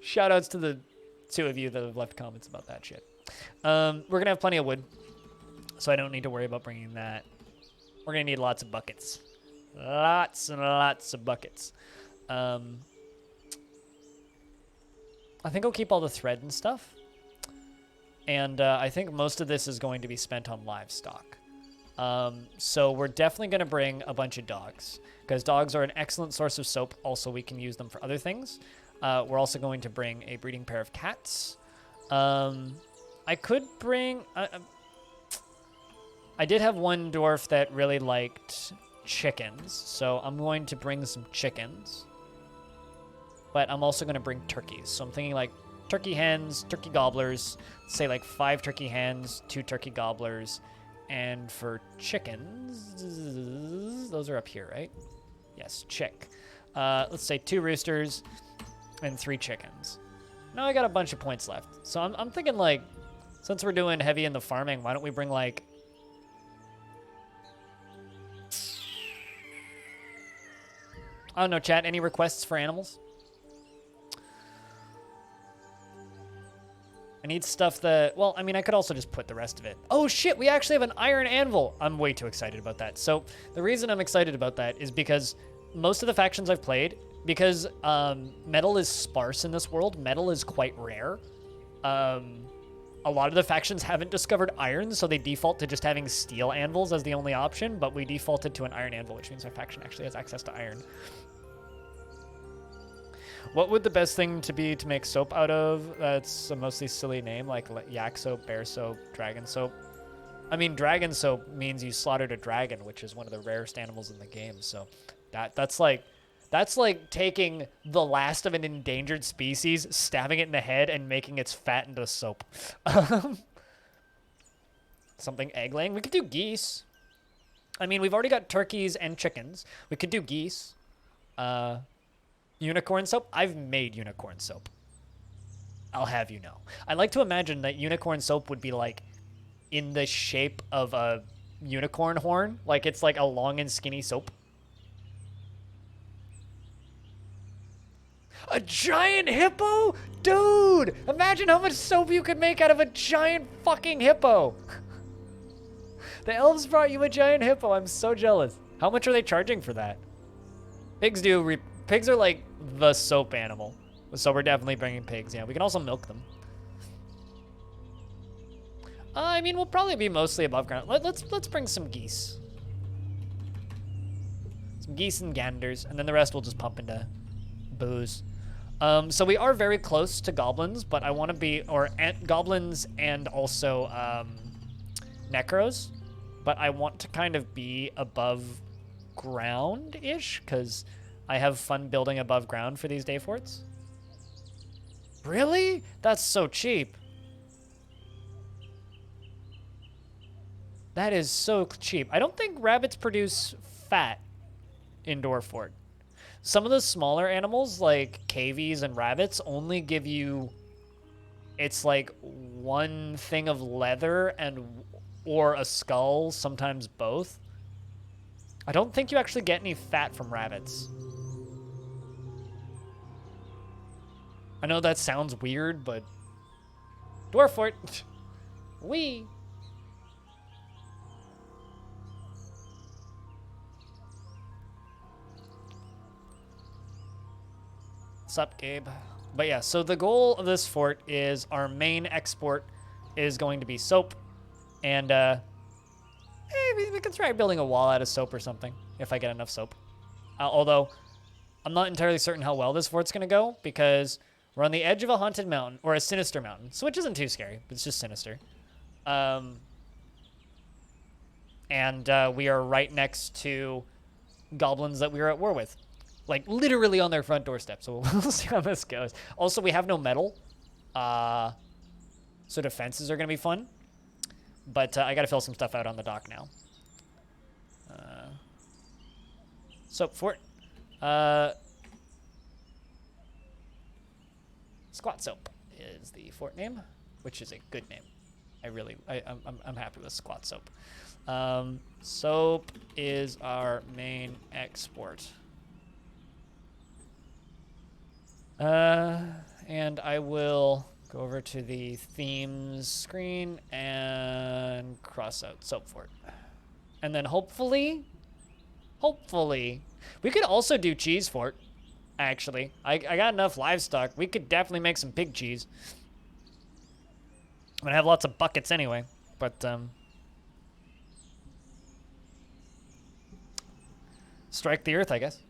Shout-outs to the two of you that have left comments about that shit. We're going to have plenty of wood, so I don't need to worry about bringing that. We're going to need lots of buckets. Lots and lots of buckets. I think I'll keep all the thread and stuff. And I think most of this is going to be spent on livestock. So we're definitely going to bring a bunch of dogs, because dogs are an excellent source of soap. Also, we can use them for other things. We're also going to bring a breeding pair of cats. I could bring... I did have one dwarf that really liked chickens, so I'm going to bring some chickens. But I'm also going to bring turkeys. So I'm thinking like turkey hens, turkey gobblers, say like 5 turkey hens, 2 turkey gobblers. And for chickens, those are up here, right? Yes, chick. Let's say 2 roosters and 3 chickens. Now I got a bunch of points left. So I'm thinking like, since we're doing heavy in the farming, why don't we bring like... I don't know, chat, any requests for animals? I need stuff that... Well, I mean, I could also just put the rest of it. Oh, shit, we actually have an iron anvil. I'm way too excited about that. So the reason I'm excited about that is because most of the factions I've played, because metal is sparse in this world, metal is quite rare. A lot of the factions haven't discovered iron, so they default to just having steel anvils as the only option, but we defaulted to an iron anvil, which means our faction actually has access to iron. What would the best thing to be to make soap out of? That's a mostly silly name, like yak soap, bear soap, dragon soap. I mean, dragon soap means you slaughtered a dragon, which is one of the rarest animals in the game. So that's like taking the last of an endangered species, stabbing it in the head, and making its fat into soap. Something egg laying. We could do geese. I mean, we've already got turkeys and chickens. We could do geese. Unicorn soap? I've made unicorn soap. I'll have you know. I like to imagine that unicorn soap would be like in the shape of a unicorn horn. Like it's like a long and skinny soap. A giant hippo? Dude! Imagine how much soap you could make out of a giant fucking hippo. The elves brought you a giant hippo. I'm so jealous. How much are they charging for that? Pigs are like the soap animal. So we're definitely bringing pigs. Yeah, we can also milk them. I mean, we'll probably be mostly above ground. Let's bring some geese. Some geese and ganders, and then the rest we'll just pump into booze. So we are very close to goblins, but I want to be, goblins and also necros, but I want to kind of be above ground-ish, because I have fun building above ground for these day forts. Really? That's so cheap. That is so cheap. I don't think rabbits produce fat in Dwarf Fort. Some of the smaller animals, like cavies and rabbits, only give you... It's like 1 thing of leather or a skull, sometimes both. I don't think you actually get any fat from rabbits. I know that sounds weird, but... Dwarf Fort! Wee! What's up, Gabe? But yeah, so the goal of this fort is our main export is going to be soap. And, we can try building a wall out of soap or something, if I get enough soap. Although, I'm not entirely certain how well this fort's going to go, because we're on the edge of a haunted mountain, or a sinister mountain, so which isn't too scary, but it's just sinister. And we are right next to goblins that we were at war with. Like, literally on their front doorstep, so we'll see how this goes. Also, we have no metal, so defenses are going to be fun. But I got to fill some stuff out on the dock now. Soap fort. Squatsoap is the fort name, which is a good name. I'm happy with Squatsoap. Soap is our main export. And I will go over to the themes screen and cross out soap fort. And then hopefully, we could also do cheese fort, actually. I got enough livestock. We could definitely make some pig cheese. I'm gonna have lots of buckets anyway, but, strike the earth, I guess.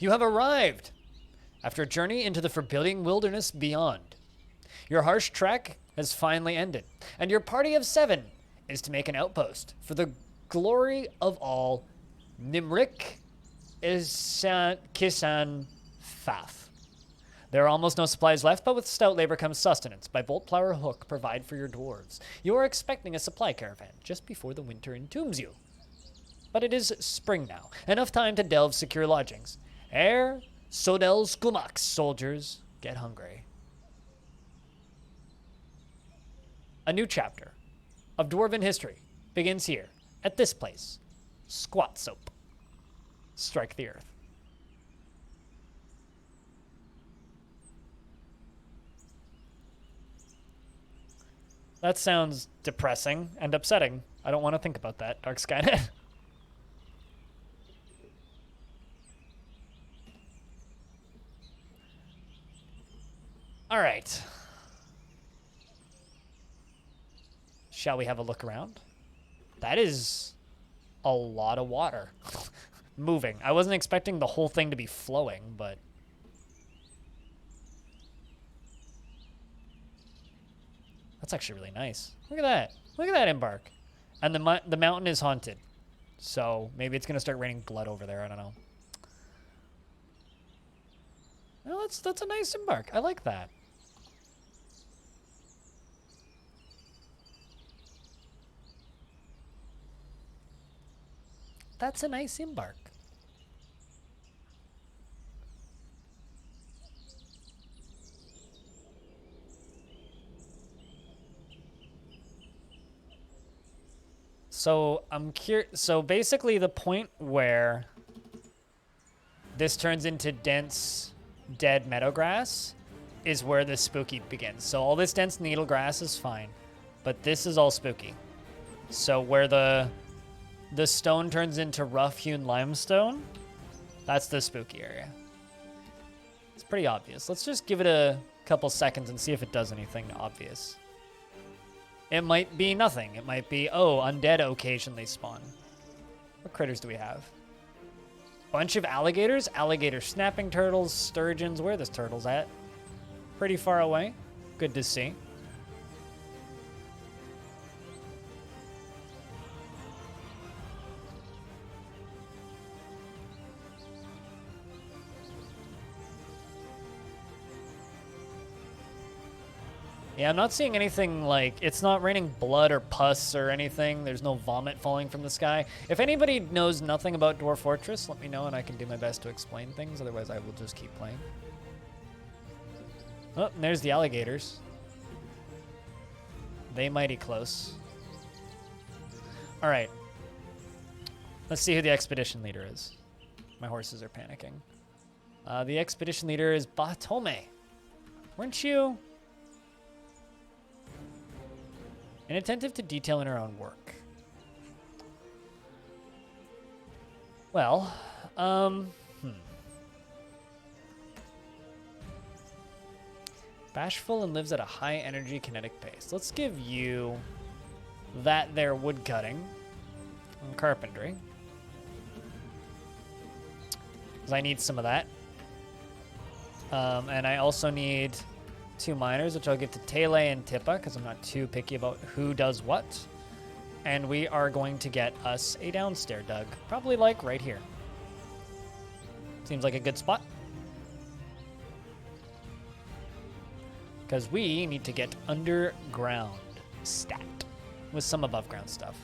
You have arrived after a journey into the forbidding wilderness beyond. Your harsh trek has finally ended, and your party of 7 is to make an outpost for the glory of all Nimrik Kisan Fath. There are almost no supplies left, but with stout labor comes sustenance. By bolt, plow, or hook, provide for your dwarves. You are expecting a supply caravan just before the winter entombs you. But it is spring now, enough time to delve secure lodgings. Ere Sodel's Kumaks soldiers get hungry. A new chapter of Dwarven history begins here, at this place, Squatsoap. Strike the earth. That sounds depressing and upsetting. I don't want to think about that, Dark Skynet. All right. Shall we have a look around? That is a lot of water moving. I wasn't expecting the whole thing to be flowing, but that's actually really nice. Look at that. Look at that embark. And the mountain is haunted. So maybe it's going to start raining blood over there. I don't know. Well, that's a nice embark. I like that. That's a nice embark. So I'm curious. So basically, the point where this turns into dense, dead meadow grass is where the spooky begins. So all this dense needle grass is fine, but this is all spooky. So where the stone turns into rough-hewn limestone, that's the spooky area. It's pretty obvious. Let's just give it a couple seconds and see if it does anything obvious. It might be nothing. It might be, oh, undead occasionally spawn. What critters do we have? Bunch of alligators, alligator snapping turtles, sturgeons. Where are those turtles at? Pretty far away. Good to see. Yeah, I'm not seeing anything like, it's not raining blood or pus or anything. There's no vomit falling from the sky. If anybody knows nothing about Dwarf Fortress, let me know and I can do my best to explain things. Otherwise, I will just keep playing. Oh, and there's the alligators. They mighty close. All right. Let's see who the expedition leader is. My horses are panicking. The expedition leader is Batome. Weren't you inattentive to detail in her own work? Well, Bashful and lives at a high energy kinetic pace. Let's give you that there woodcutting and carpentry. Because I need some of that. And I also need 2 miners, which I'll give to Tele and Tippa, because I'm not too picky about who does what. And we are going to get us a downstair dug. Probably like right here. Seems like a good spot. Because we need to get underground stat with some above ground stuff.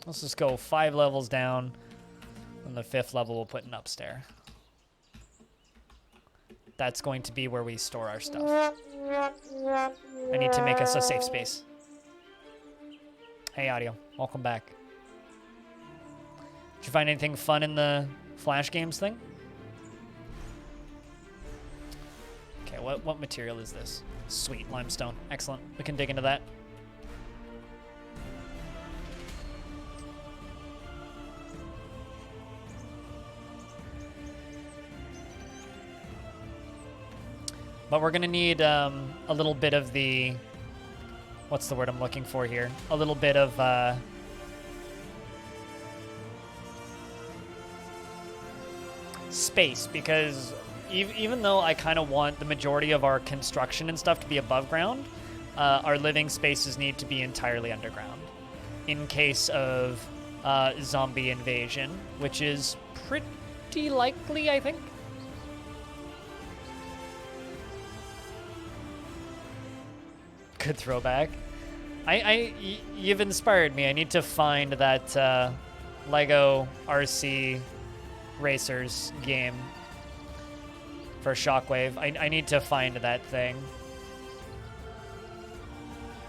Let's just go 5 levels down. On the 5th level, we'll put an upstair. That's going to be where we store our stuff. I need to make us a safe space. Hey, audio. Welcome back. Did you find anything fun in the Flash Games thing? Okay, what material is this? Sweet, limestone. Excellent. We can dig into that. But we're going to need a little bit of the... What's the word I'm looking for here? A little bit of space, because even though I kind of want the majority of our construction and stuff to be above ground, our living spaces need to be entirely underground in case of zombie invasion, which is pretty likely, I think. Good throwback. You've inspired me. I need to find that Lego RC Racers game for Shockwave. I need to find that thing,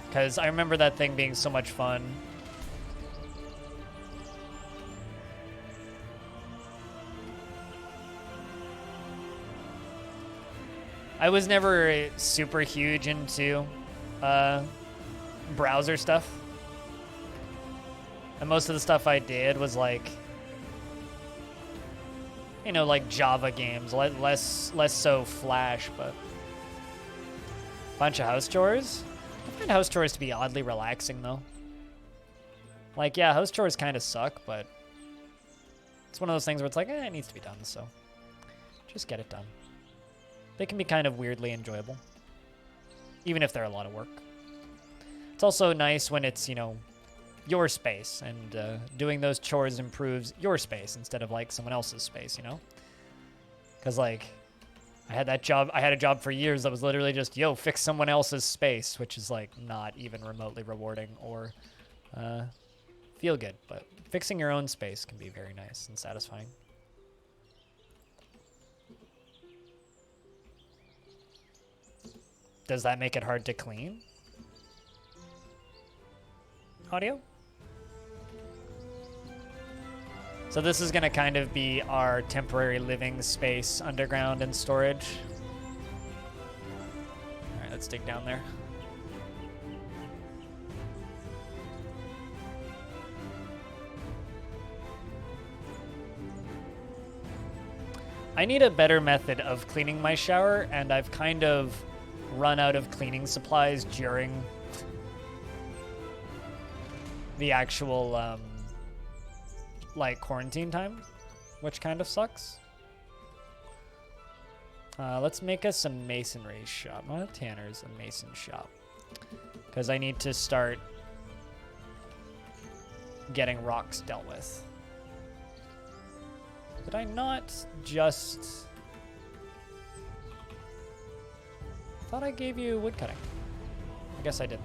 because I remember that thing being so much fun. I was never super huge into browser stuff, and most of the stuff I did was like, you know, like Java games, less so Flash. But bunch of house chores. I find house chores to be oddly relaxing though. Like, yeah, house chores kind of suck, but it's one of those things where it's like, it needs to be done, so just get it done. They can be kind of weirdly enjoyable, even if they're a lot of work. It's also nice when it's, you know, your space, and doing those chores improves your space instead of like someone else's space, you know? Because like, I had a job for years that was literally just, yo, fix someone else's space, which is like not even remotely rewarding or feel good, but fixing your own space can be very nice and satisfying. Does that make it hard to clean? Audio? So this is gonna kind of be our temporary living space underground and storage. All right, let's dig down there. I need a better method of cleaning my shower, and I've kind of run out of cleaning supplies during the actual like quarantine time, which kind of sucks. Let's make us a masonry shop. Not a tanner's, a mason shop, because I need to start getting rocks dealt with. Did I not just... I thought I gave you wood cutting. I guess I did.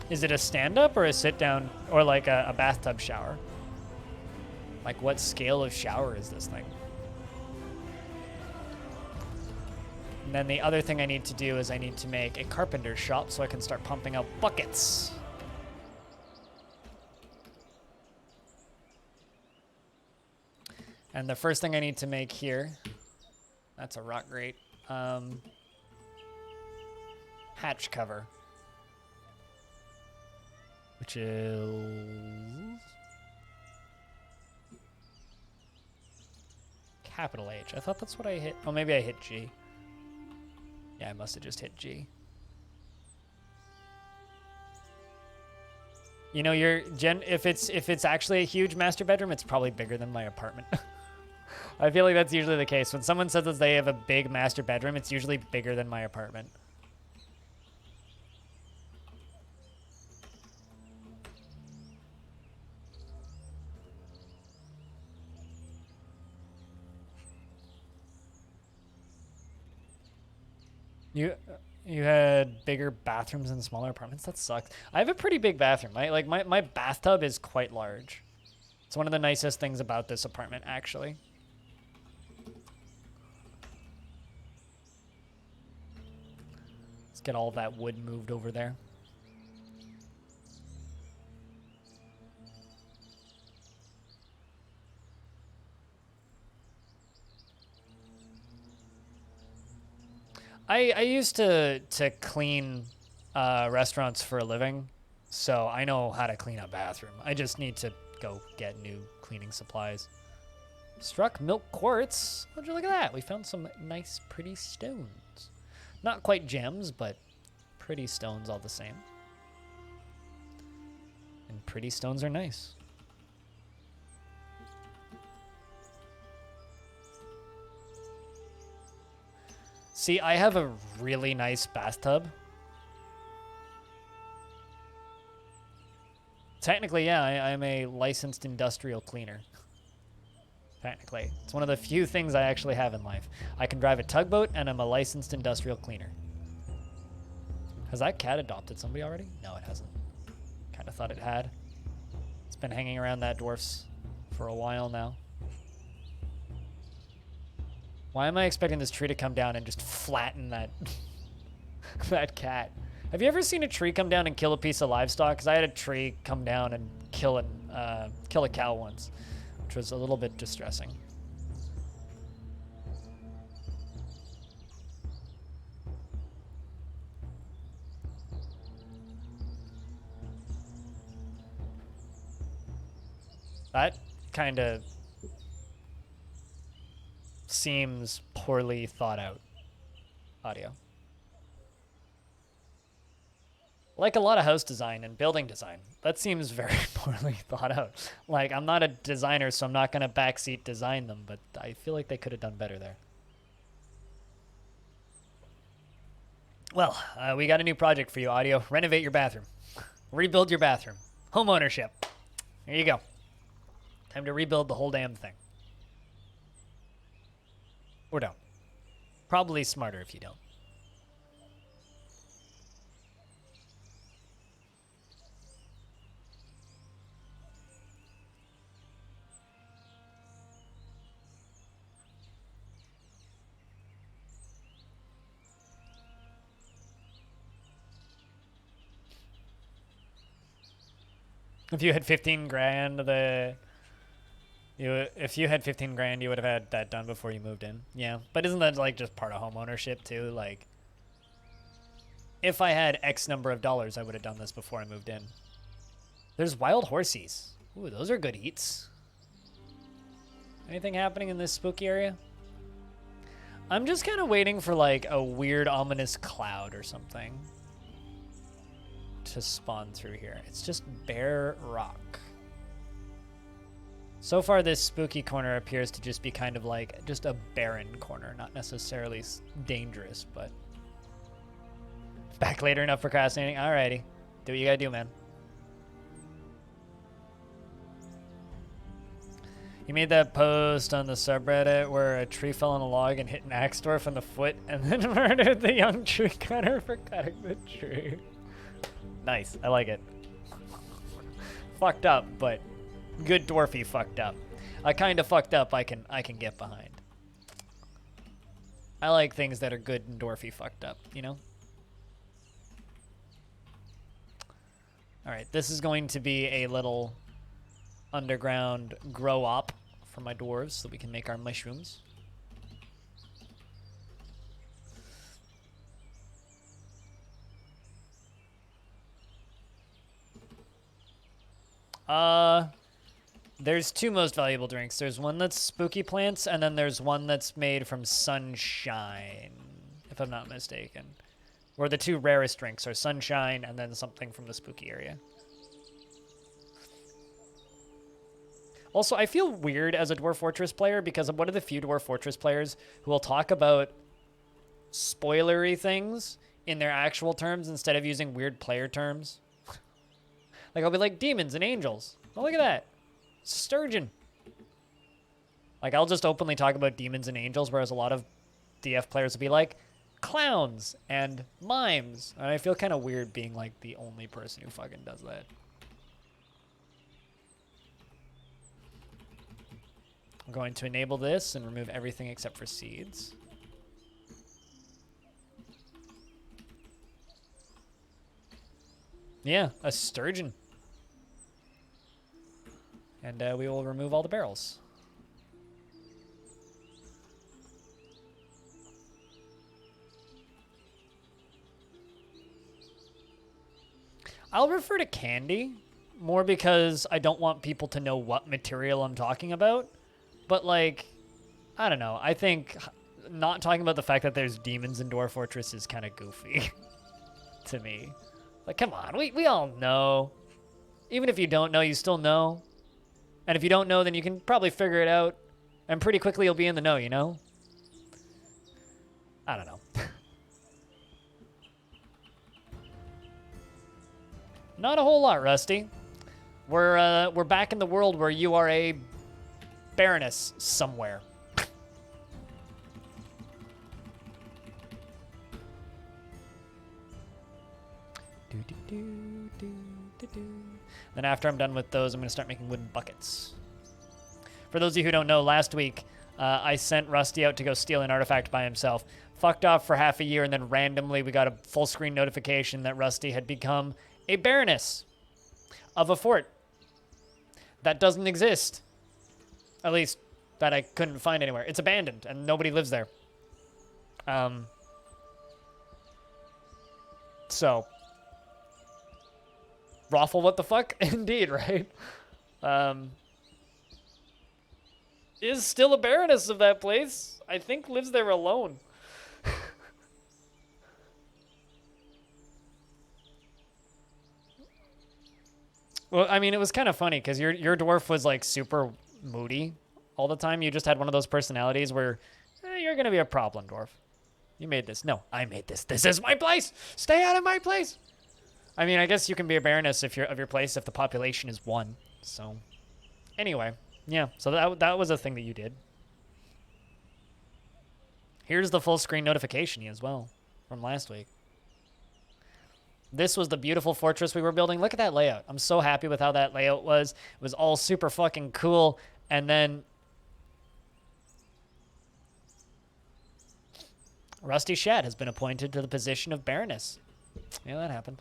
Is it a stand-up or a sit-down, or like a bathtub shower? Like, what scale of shower is this thing? And then the other thing I need to do is I need to make a carpenter shop so I can start pumping out buckets. And the first thing I need to make here, that's a rock grate, hatch cover, which is capital H. I thought that's what I hit. Oh, maybe I hit G. Yeah, I must have just hit G. You know, if it's actually a huge master bedroom, it's probably bigger than my apartment. I feel like that's usually the case. When someone says that they have a big master bedroom, it's usually bigger than my apartment. You had bigger bathrooms and smaller apartments? That sucks. I have a pretty big bathroom. My bathtub is quite large. It's one of the nicest things about this apartment, actually. Let's get all that wood moved over there. I used to clean restaurants for a living, so I know how to clean a bathroom. I just need to go get new cleaning supplies. Struck milk quartz. Would you look at that? We found some nice, pretty stones. Not quite gems, but pretty stones all the same. pretty stones are nice. See, I have a really nice bathtub. Technically, yeah, I'm a licensed industrial cleaner. Technically. It's one of the few things I actually have in life. I can drive a tugboat, and I'm a licensed industrial cleaner. Has that cat adopted somebody already? No, it hasn't. Kind of thought it had. It's been hanging around that dwarf's for a while now. Why am I expecting this tree to come down and just flatten that that cat? Have you ever seen a tree come down and kill a piece of livestock? Because I had a tree come down and kill a cow once, which was a little bit distressing. That kind of seems poorly thought out audio. Like a lot of house design and building design, that seems very poorly thought out. Like, I'm not a designer, so I'm not going to backseat design them, but I feel like they could have done better there. Well, we got a new project for you, audio. Renovate your bathroom. Rebuild your bathroom. Home ownership. There you go. Time to rebuild the whole damn thing. Or don't. Probably smarter if you don't. If you had 15 grand, if you had 15 grand, you would have had that done before you moved in. Yeah, but isn't that like just part of home ownership too? Like, if I had X number of dollars, I would have done this before I moved in. There's wild horsies. Ooh, those are good eats. Anything happening in this spooky area? I'm just kind of waiting for like a weird ominous cloud or something to spawn through here. It's just bare rock. So far, this spooky corner appears to just be kind of like just a barren corner, not necessarily dangerous, but back later enough procrastinating. Alrighty, do what you gotta do, man. You made that post on the subreddit where a tree fell on a log and hit an axe dwarf in the foot and then murdered the young tree cutter for cutting the tree. Nice, I like it. Fucked up, but good dwarfy fucked up. A kind of fucked up I can get behind. I like things that are good and dwarfy fucked up, you know? Alright, this is going to be a little underground grow up for my dwarves so we can make our mushrooms. There's two most valuable drinks. There's one that's spooky plants, and then there's one that's made from sunshine, if I'm not mistaken. Or the two rarest drinks are sunshine and then something from the spooky area. Also, I feel weird as a Dwarf Fortress player because I'm one of the few Dwarf Fortress players who will talk about spoilery things in their actual terms instead of using weird player terms. Like, I'll be like, demons and angels. Oh, look at that. Sturgeon. Like, I'll just openly talk about demons and angels, whereas a lot of DF players will be like, clowns and mimes. And I feel kind of weird being, like, the only person who fucking does that. I'm going to enable this and remove everything except for seeds. Yeah, a sturgeon. And we will remove all the barrels. I'll refer to candy more because I don't want people to know what material I'm talking about. But, like, I don't know. I think not talking about the fact that there's demons in Dwarf Fortress is kind of goofy to me. Like, come on. We all know. Even if you don't know, you still know. And if you don't know, then you can probably figure it out. And pretty quickly you'll be in the know, you know? I don't know. Not a whole lot, Rusty. We're back in the world where you are a baroness somewhere. Then after I'm done with those, I'm going to start making wooden buckets. For those of you who don't know, last week I sent Rusty out to go steal an artifact by himself. Fucked off for half a year, and then randomly we got a full screen notification that Rusty had become a baroness of a fort that doesn't exist. At least that I couldn't find anywhere. It's abandoned and nobody lives there. So Raffle, what the fuck? Indeed, right? Is still a baroness of that place. I think lives there alone. Well, I mean, it was kind of funny because your dwarf was like super moody all the time. You just had one of those personalities where you're gonna be a problem, dwarf. You made this. No, I made this. This is my place. Stay out of my place. I mean, I guess you can be a baroness if you're of your place if the population is 1. So, anyway, yeah. So that was a thing that you did. Here's the full screen notification as well from last week. This was the beautiful fortress we were building. Look at that layout. I'm so happy with how that layout was. It was all super fucking cool. And then Rusty Shat has been appointed to the position of baroness. Yeah, that happened.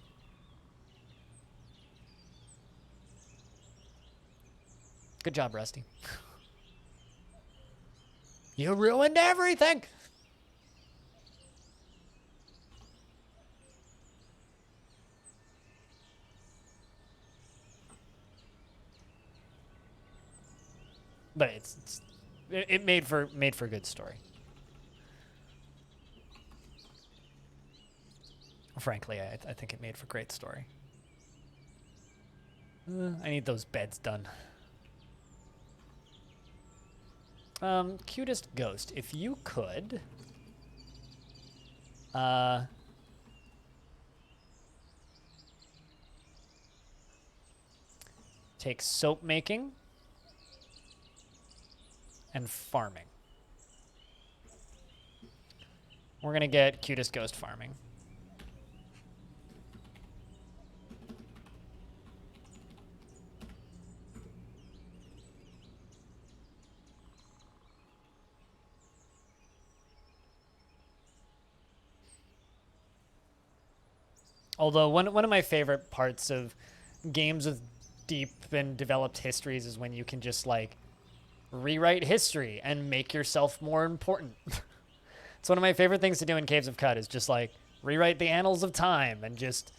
Good job, Rusty. You ruined everything. But it made for a good story. Frankly, I think it made for a great story. I need those beds done. Cutest ghost, if you could take soap making and farming. We're gonna get cutest ghost farming. Although one of my favorite parts of games with deep and developed histories is when you can just like rewrite history and make yourself more important. It's one of my favorite things to do in Caves of Cut is just like rewrite the annals of time and just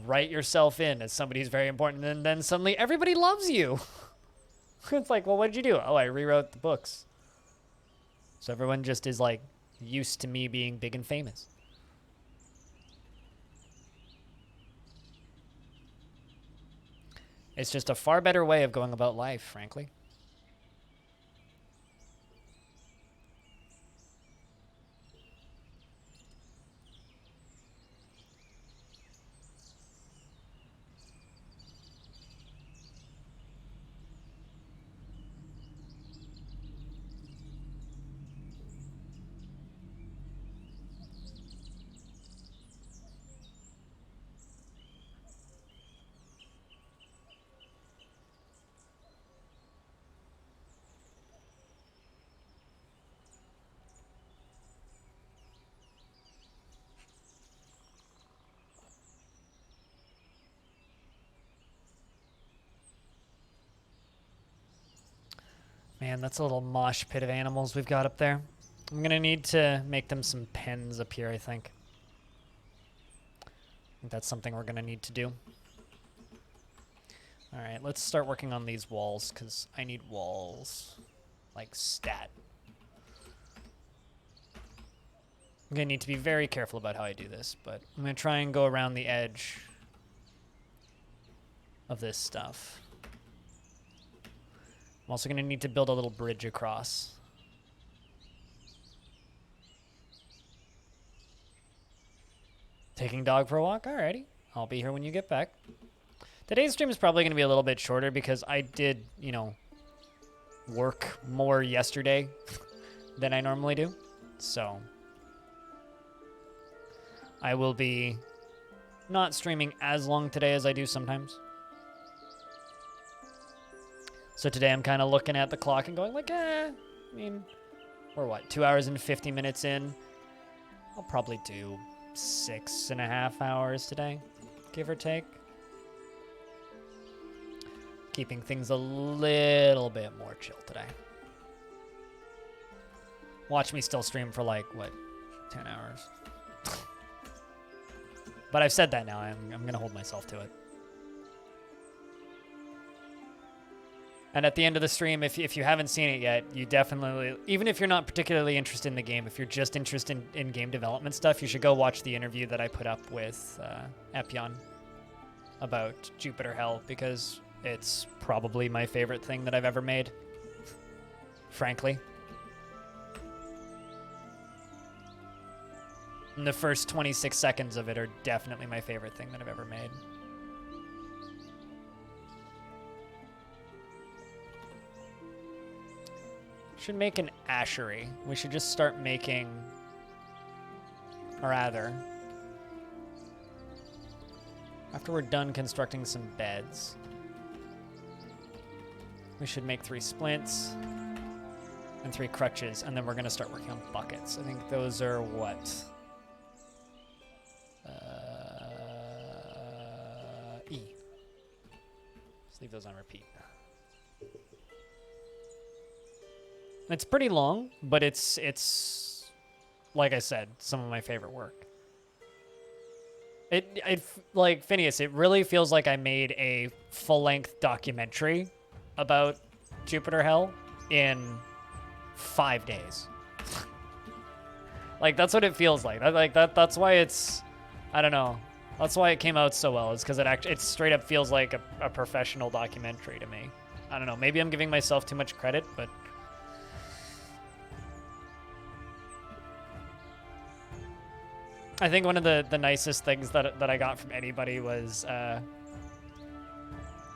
write yourself in as somebody who's very important, and then suddenly everybody loves you. It's like, well, what did you do? Oh, I rewrote the books. So everyone just is like used to me being big and famous. It's just a far better way of going about life, frankly. Man, that's a little mosh pit of animals we've got up there. I'm going to need to make them some pens up here, I think. That's something we're going to need to do. All right, let's start working on these walls, because I need walls. Like, stat. I'm going to need to be very careful about how I do this, but I'm going to try and go around the edge of this stuff. I'm also going to need to build a little bridge across. Taking dog for a walk? Alrighty. I'll be here when you get back. Today's stream is probably going to be a little bit shorter because I did, you know, work more yesterday than I normally do. So I will be not streaming as long today as I do sometimes. So today I'm kind of looking at the clock and going like, I mean, we're what, 2 hours and 50 minutes in? I'll probably do 6.5 hours today, give or take. Keeping things a little bit more chill today. Watch me still stream for like, what, 10 hours? But I've said that now. I'm going to hold myself to it. And at the end of the stream, if you haven't seen it yet, you definitely, even if you're not particularly interested in the game, if you're just interested in game development stuff, you should go watch the interview that I put up with Epion about Jupiter Hell, because it's probably my favorite thing that I've ever made, frankly. And the first 26 seconds of it are definitely my favorite thing that I've ever made. Should make an ashery. We should just start making, or rather, after we're done constructing some beds, we should make 3 splints and 3 crutches, and then we're going to start working on buckets. I think those are what? E. Let's leave those on repeat. It's pretty long, but it's like I said, some of my favorite work. It like Phineas, it really feels like I made a full-length documentary about Jupiter Hell in 5 days. Like that's what it feels like. That's why it's, I don't know. That's why it came out so well. Is because it straight up feels like a professional documentary to me. I don't know. Maybe I'm giving myself too much credit, but I think one of the nicest things that I got from anybody was a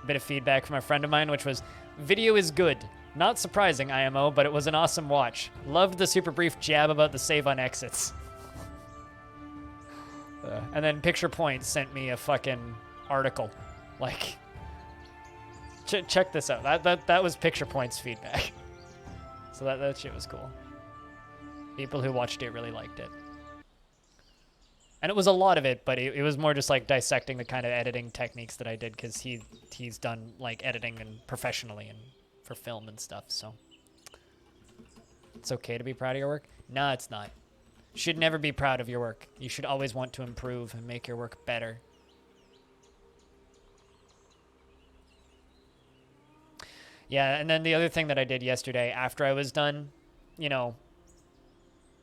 bit of feedback from a friend of mine, which was, video is good. Not surprising, IMO, but it was an awesome watch. Loved the super brief jab about the save on exits. And then Picture Point sent me a fucking article. Like, check this out. That was Picture Point's feedback. So that shit was cool. People who watched it really liked it. And it was a lot of it, but it was more just like dissecting the kind of editing techniques that I did, because he's done like editing and professionally and for film and stuff. So it's okay to be proud of your work. No, it's not. You should never be proud of your work. You should always want to improve and make your work better. Yeah, and then the other thing that I did yesterday after I was done, you know,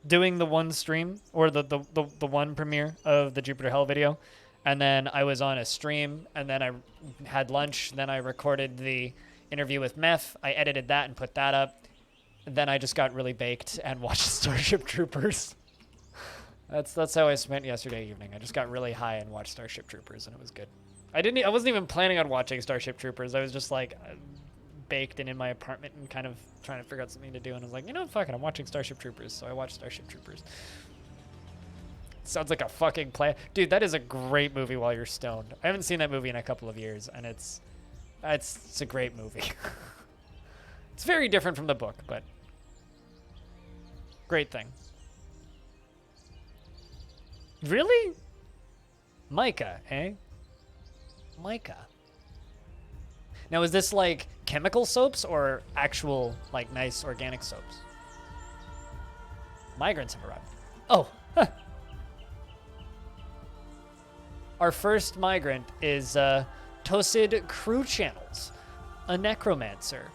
doing the one stream, or the one premiere of the Jupiter Hell video, and then I was on a stream, and then I had lunch, then I recorded the interview with Meth, I edited that and put that up, then I just got really baked and watched Starship Troopers. That's how I spent yesterday evening. I just got really high and watched Starship Troopers, and it was good. I wasn't even planning on watching Starship Troopers. I was just like baked and in my apartment and kind of trying to figure out something to do, and I was like, you know, fuck it, I'm watching Starship Troopers. So I watched Starship Troopers. Sounds like a fucking plan. Dude, that is a great movie while you're stoned. I haven't seen that movie in a couple of years, and it's a great movie. It's very different from the book, but great thing. Really? Mica, eh? Mica. Now, is this like chemical soaps or actual, like, nice organic soaps? Migrants have arrived. Oh, huh. Our first migrant is Tosid Crew Channels, a necromancer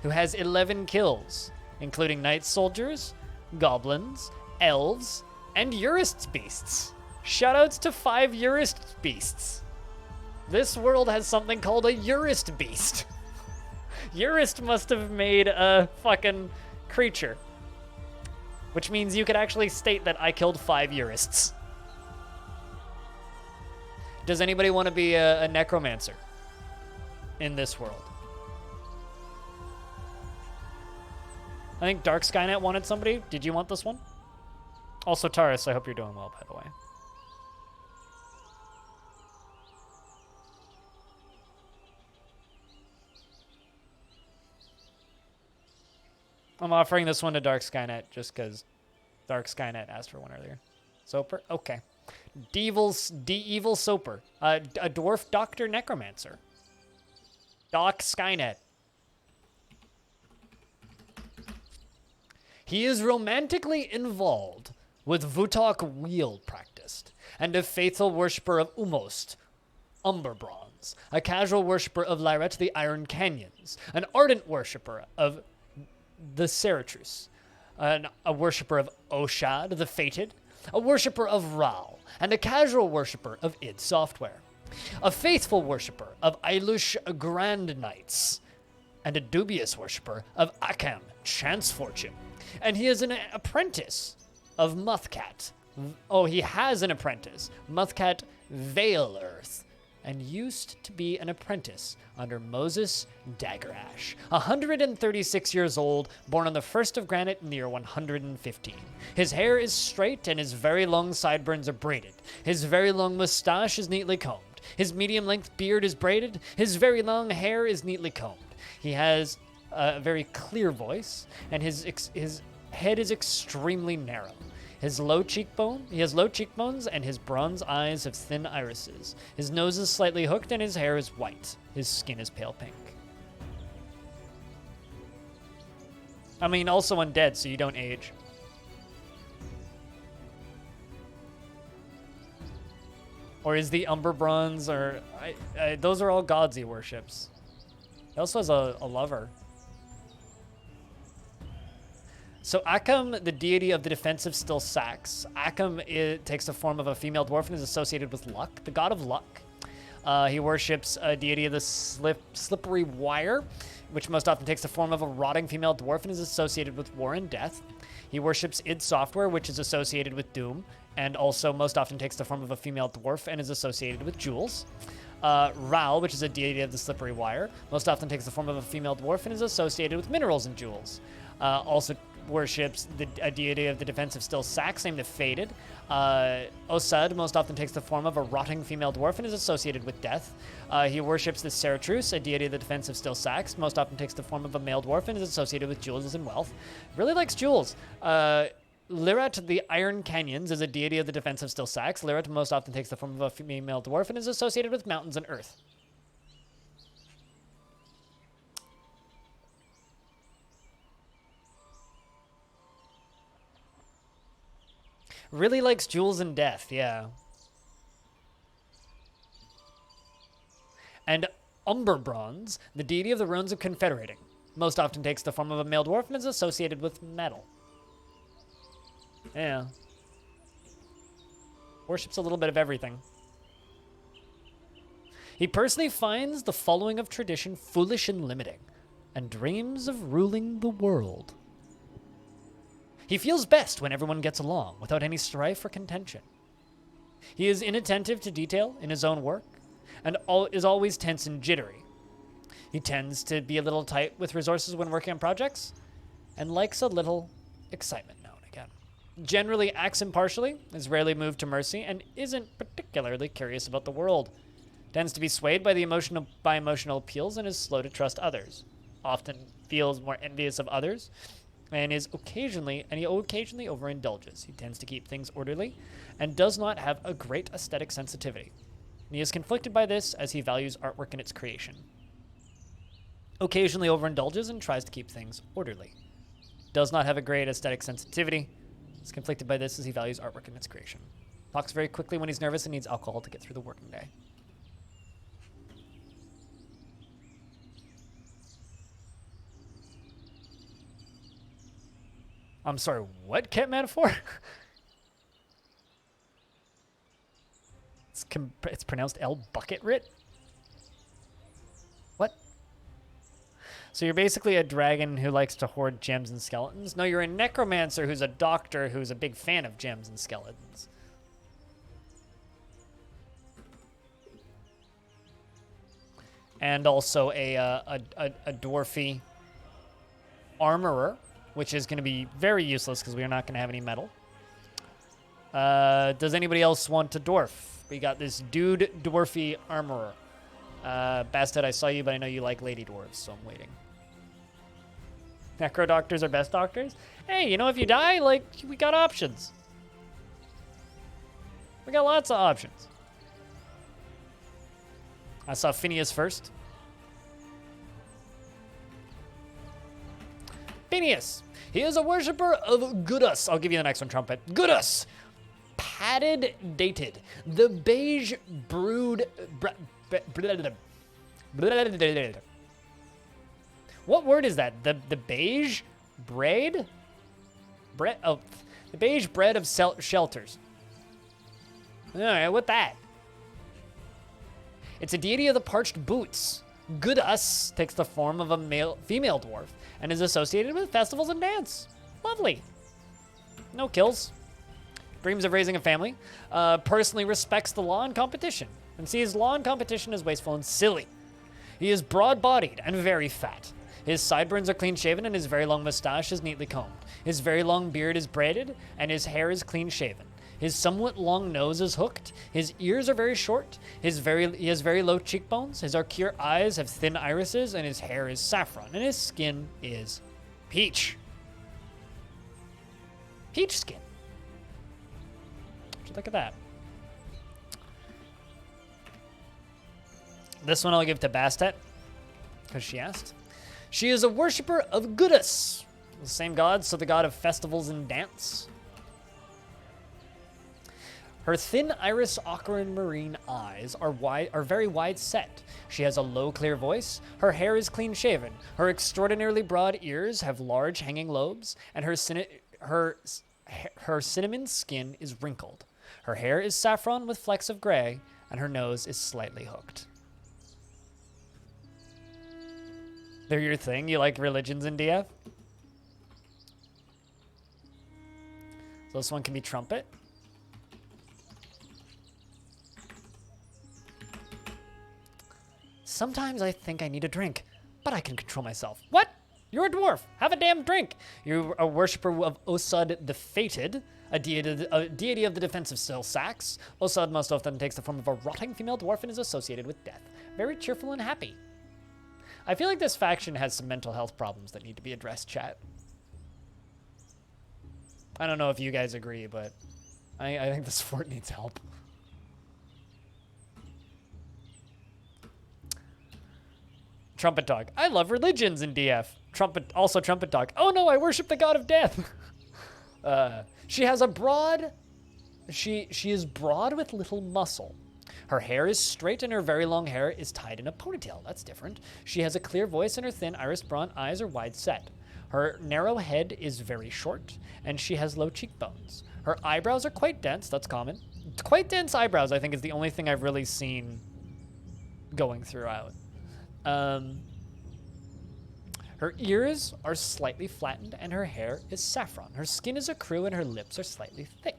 who has 11 kills, including night soldiers, goblins, elves, and Urist beasts. Shoutouts to 5 Urist beasts. This world has something called a Urist beast. Urist must have made a fucking creature. Which means you could actually state that I killed 5 Urists. Does anybody want to be a necromancer in this world? I think Dark Skynet wanted somebody. Did you want this one? Also, Taurus, I hope you're doing well, by the way. I'm offering this one to Dark Skynet just because Dark Skynet asked for one earlier. Soper? Okay. Devil Soper. A dwarf doctor necromancer. Doc Skynet. He is romantically involved with Vutok wheel practiced, and a faithful worshipper of Umost, Umber Bronze, a casual worshipper of Lyret the Iron Canyons, an ardent worshipper of the Ceretrus, a worshipper of Oshad the Fated, a worshipper of Ral, and a casual worshipper of id Software, a faithful worshipper of Ailush Grand Knights, and a dubious worshipper of Akam Chance Fortune. And he is an apprentice of Muthcat. Oh, he has an apprentice, Muthcat Veil Earth, and used to be an apprentice under Moses Daggerash, 136 years old, born on the 1st of Granite in the year 115. His hair is straight and his very long sideburns are braided. His very long mustache is neatly combed. His medium-length beard is braided. His very long hair is neatly combed. He has a very clear voice, and his head is extremely narrow. He has low cheekbones, and his bronze eyes have thin irises. His nose is slightly hooked, and his hair is white. His skin is pale pink. I mean, also undead, so you don't age. Or is the Umber Bronze, or... those are all gods he worships. He also has a lover. So Akam, the deity of the defensive still Sax. Akam takes the form of a female dwarf and is associated with luck, the god of luck. He worships a deity of the slippery wire, which most often takes the form of a rotting female dwarf and is associated with war and death. He worships id Software, which is associated with doom, and also most often takes the form of a female dwarf and is associated with jewels. Ral, which is a deity of the slippery wire, most often takes the form of a female dwarf and is associated with minerals and jewels. Also worships a deity of the defensive still Sax named the Fated. Osud most often takes the form of a rotting female dwarf and is associated with death. He worships the Ceretrus, a deity of the defensive still Sax, most often takes the form of a male dwarf and is associated with jewels and wealth. Really likes jewels. Lyrat, the Iron Canyons, is a deity of the defensive still Sax. Lyrat most often takes the form of a female dwarf and is associated with mountains and earth. Really likes jewels and death, yeah. And Umber Bronze, the deity of the runes of confederating, most often takes the form of a male dwarf and is associated with metal. Yeah. Worships a little bit of everything. He personally finds the following of tradition foolish and limiting, and dreams of ruling the world. He feels best when everyone gets along, without any strife or contention. He is inattentive to detail in his own work, and is always tense and jittery. He tends to be a little tight with resources when working on projects, and likes a little excitement now and again. Generally acts impartially, is rarely moved to mercy, and isn't particularly curious about the world. Tends to be swayed by emotional appeals and is slow to trust others. Often feels more envious of others, and he occasionally overindulges. He tends to keep things orderly and does not have a great aesthetic sensitivity. And he is conflicted by this as he values artwork and its creation. Occasionally overindulges and tries to keep things orderly. Does not have a great aesthetic sensitivity. Is conflicted by this as he values artwork and its creation. Talks very quickly when he's nervous and needs alcohol to get through the working day. I'm sorry, what cat metaphor? It's pronounced El Bucket Rit? So you're basically a dragon who likes to hoard gems and skeletons. No, you're a necromancer who's a doctor who's a big fan of gems and skeletons. And also a dwarfy armorer, which is going to be very useless because we are not going to have any metal. Does anybody else want a dwarf? We got this dude dwarfy armorer. Bastet, I saw you, but I know you like lady dwarves, so I'm waiting. Necro doctors are best doctors? Hey, you know, if you die, like, we got options. We got lots of options. I saw Phineas first. Phineas. He is a worshiper of Goodus. I'll give you the next one, Trumpet. Goodus. Padded dated. The beige brood... What word is that? The beige braid? Bread? Oh, the beige bread of shelters. All right, what that? It's a deity of the parched boots. Goodus takes the form of a female dwarf and is associated with festivals and dance. Lovely. No kills. Dreams of raising a family. Personally respects the law and competition and sees law and competition as wasteful and silly. He is broad-bodied and very fat. His sideburns are clean-shaven and his very long mustache is neatly combed. His very long beard is braided and his hair is clean-shaven. His somewhat long nose is hooked. His ears are very short. He has very low cheekbones. His arcuate eyes have thin irises, and his hair is saffron, and his skin is peach. Peach skin. Just look at that. This one I'll give to Bastet, because she asked. She is a worshiper of Goodus, the same god, so the god of festivals and dance. Her thin iris aquamarine eyes are very wide set. She has a low, clear voice. Her hair is clean shaven. Her extraordinarily broad ears have large hanging lobes, and her cinnamon skin is wrinkled. Her hair is saffron with flecks of gray, and her nose is slightly hooked. They're your thing? You like religions in DF? So this one can be Trumpet. Sometimes I think I need a drink, but I can control myself. What? You're a dwarf. Have a damn drink. You're a worshiper of Osud the Fated, a deity of the defensive Silsax. Osud most often takes the form of a rotting female dwarf and is associated with death. Very cheerful and happy. I feel like this faction has some mental health problems that need to be addressed, chat. I don't know if you guys agree, but I think this fort needs help. Trumpet Dog. I love religions in DF. Trumpet Dog. Oh no, I worship the god of death. She has a broad... She is broad with little muscle. Her hair is straight and her very long hair is tied in a ponytail. That's different. She has a clear voice and her thin iris brown eyes are wide set. Her narrow head is very short and she has low cheekbones. Her eyebrows are quite dense. That's common. Quite dense eyebrows, I think, is the only thing I've really seen going throughout. Her ears are slightly flattened and her hair is saffron. Her skin is ecru and her lips are slightly thick.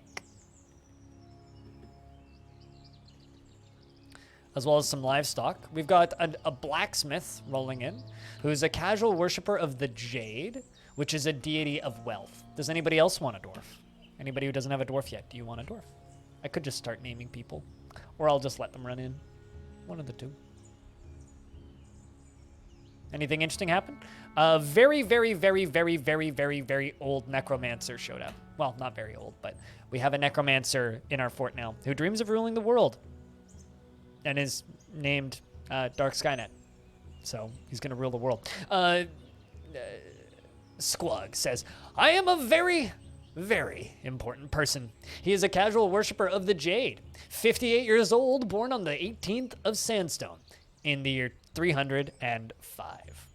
As well as some livestock. We've got a blacksmith rolling in, who's a casual worshiper of the Jade, which is a deity of wealth. Does anybody else want a dwarf? Anybody who doesn't have a dwarf yet, do you want a dwarf? I could just start naming people, or I'll just let them run in. One of the two. Anything interesting happen? A very, very, very, very, very, very, very old necromancer showed up. Well, not very old, but we have a necromancer in our fort now who dreams of ruling the world and is named Dark Skynet. So he's going to rule the world. Squug says, I am a very, very important person. He is a casual worshiper of the Jade. 58 years old, born on the 18th of Sandstone in the year 305.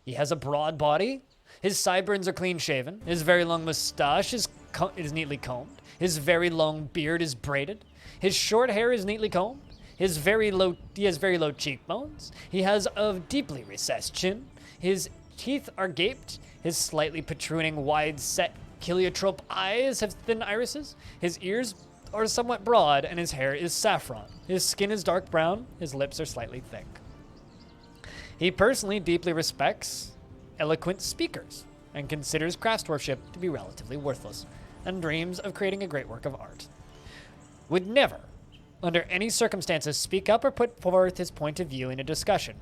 He has a broad body. His sideburns are clean shaven. His very long mustache is neatly combed. His very long beard is braided. His short hair is neatly combed. He has very low cheekbones. He has a deeply recessed chin. His teeth are gaped. His slightly protruding, wide-set heliotrope eyes have thin irises. His ears are somewhat broad, and his hair is saffron. His skin is dark brown. His lips are slightly thick. He personally deeply respects eloquent speakers and considers craftsmanship to be relatively worthless, and dreams of creating a great work of art. Would never, under any circumstances, speak up or put forth his point of view in a discussion.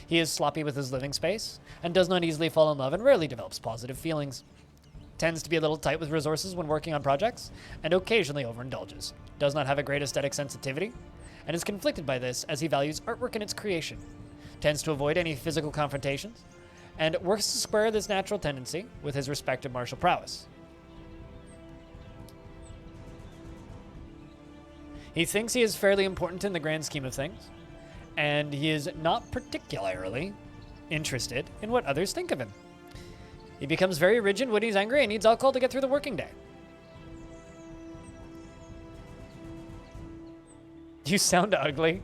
He is sloppy with his living space and does not easily fall in love and rarely develops positive feelings. Tends to be a little tight with resources when working on projects and occasionally overindulges. Does not have a great aesthetic sensitivity and is conflicted by this as he values artwork and its creation. Tends to avoid any physical confrontations and works to square this natural tendency with his respective martial prowess. He thinks he is fairly important in the grand scheme of things, and he is not particularly interested in what others think of him. He becomes very rigid when he's angry and needs alcohol to get through the working day. You sound ugly.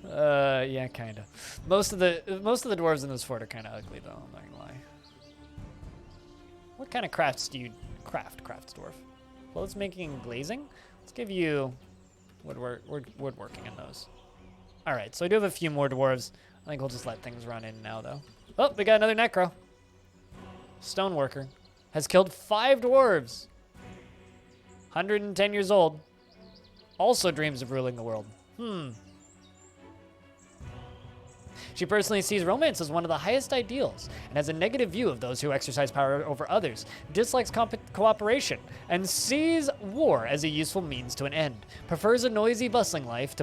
Yeah, kind of. Most of the dwarves in this fort are kind of ugly, though. I'm not gonna lie. What kind of crafts do you craft, dwarf? Clothes making and glazing. Let's give you woodworking in those. All right, so I do have a few more dwarves. I think we'll just let things run in now, though. Oh, we got another necro. Stoneworker has killed 5 dwarves. 110 years old. Also dreams of ruling the world. She personally sees romance as one of the highest ideals and has a negative view of those who exercise power over others, dislikes cooperation, and sees war as a useful means to an end. Prefers a noisy, bustling life to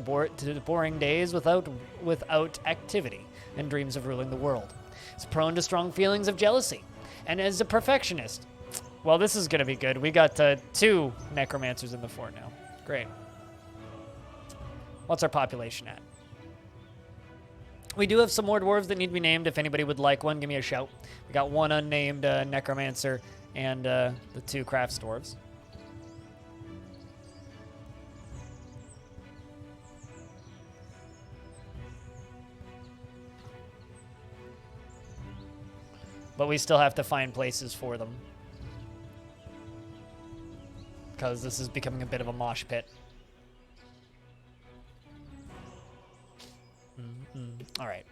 boring days without activity, and dreams of ruling the world. Is prone to strong feelings of jealousy and is a perfectionist. Well, this is going to be good. We got 2 necromancers in the fort now. Great. What's our population at? We do have some more dwarves that need to be named. If anybody would like one, give me a shout. We got 1 unnamed necromancer and the 2 crafts dwarves. But we still have to find places for them, because this is becoming a bit of a mosh pit. All right.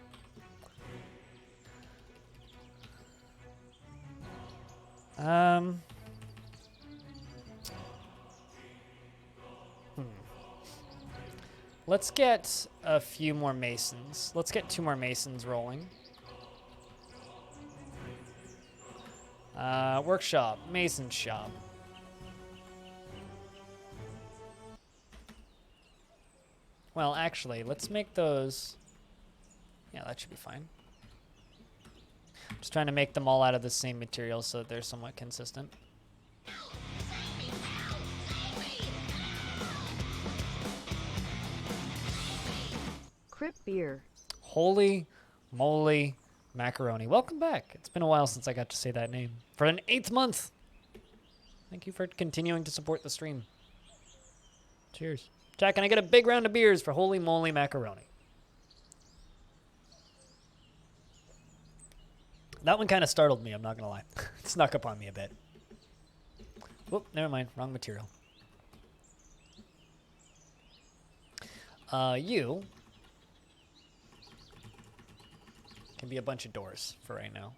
Let's get a few more masons. Let's get 2 more masons rolling. Workshop, mason shop. Well, actually, let's make those. Yeah, that should be fine. Just trying to make them all out of the same material so that they're somewhat consistent. Crip beer. Holy moly macaroni. Welcome back. It's been a while since I got to say that name. For an 8th month. Thank you for continuing to support the stream. Cheers. Jack, can I get a big round of beers for holy moly macaroni? That one kind of startled me, I'm not going to lie. It snuck up on me a bit. Whoop, never mind. Wrong material. You can be a bunch of doors for right now.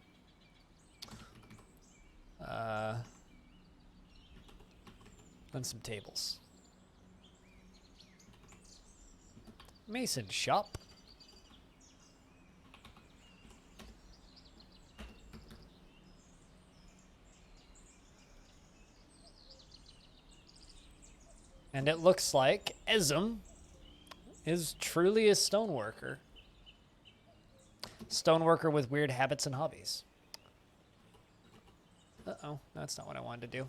Then some tables. Mason Shop. And it looks like Ezum is truly a stoneworker. Stoneworker with weird habits and hobbies. Uh-oh, that's not what I wanted to do.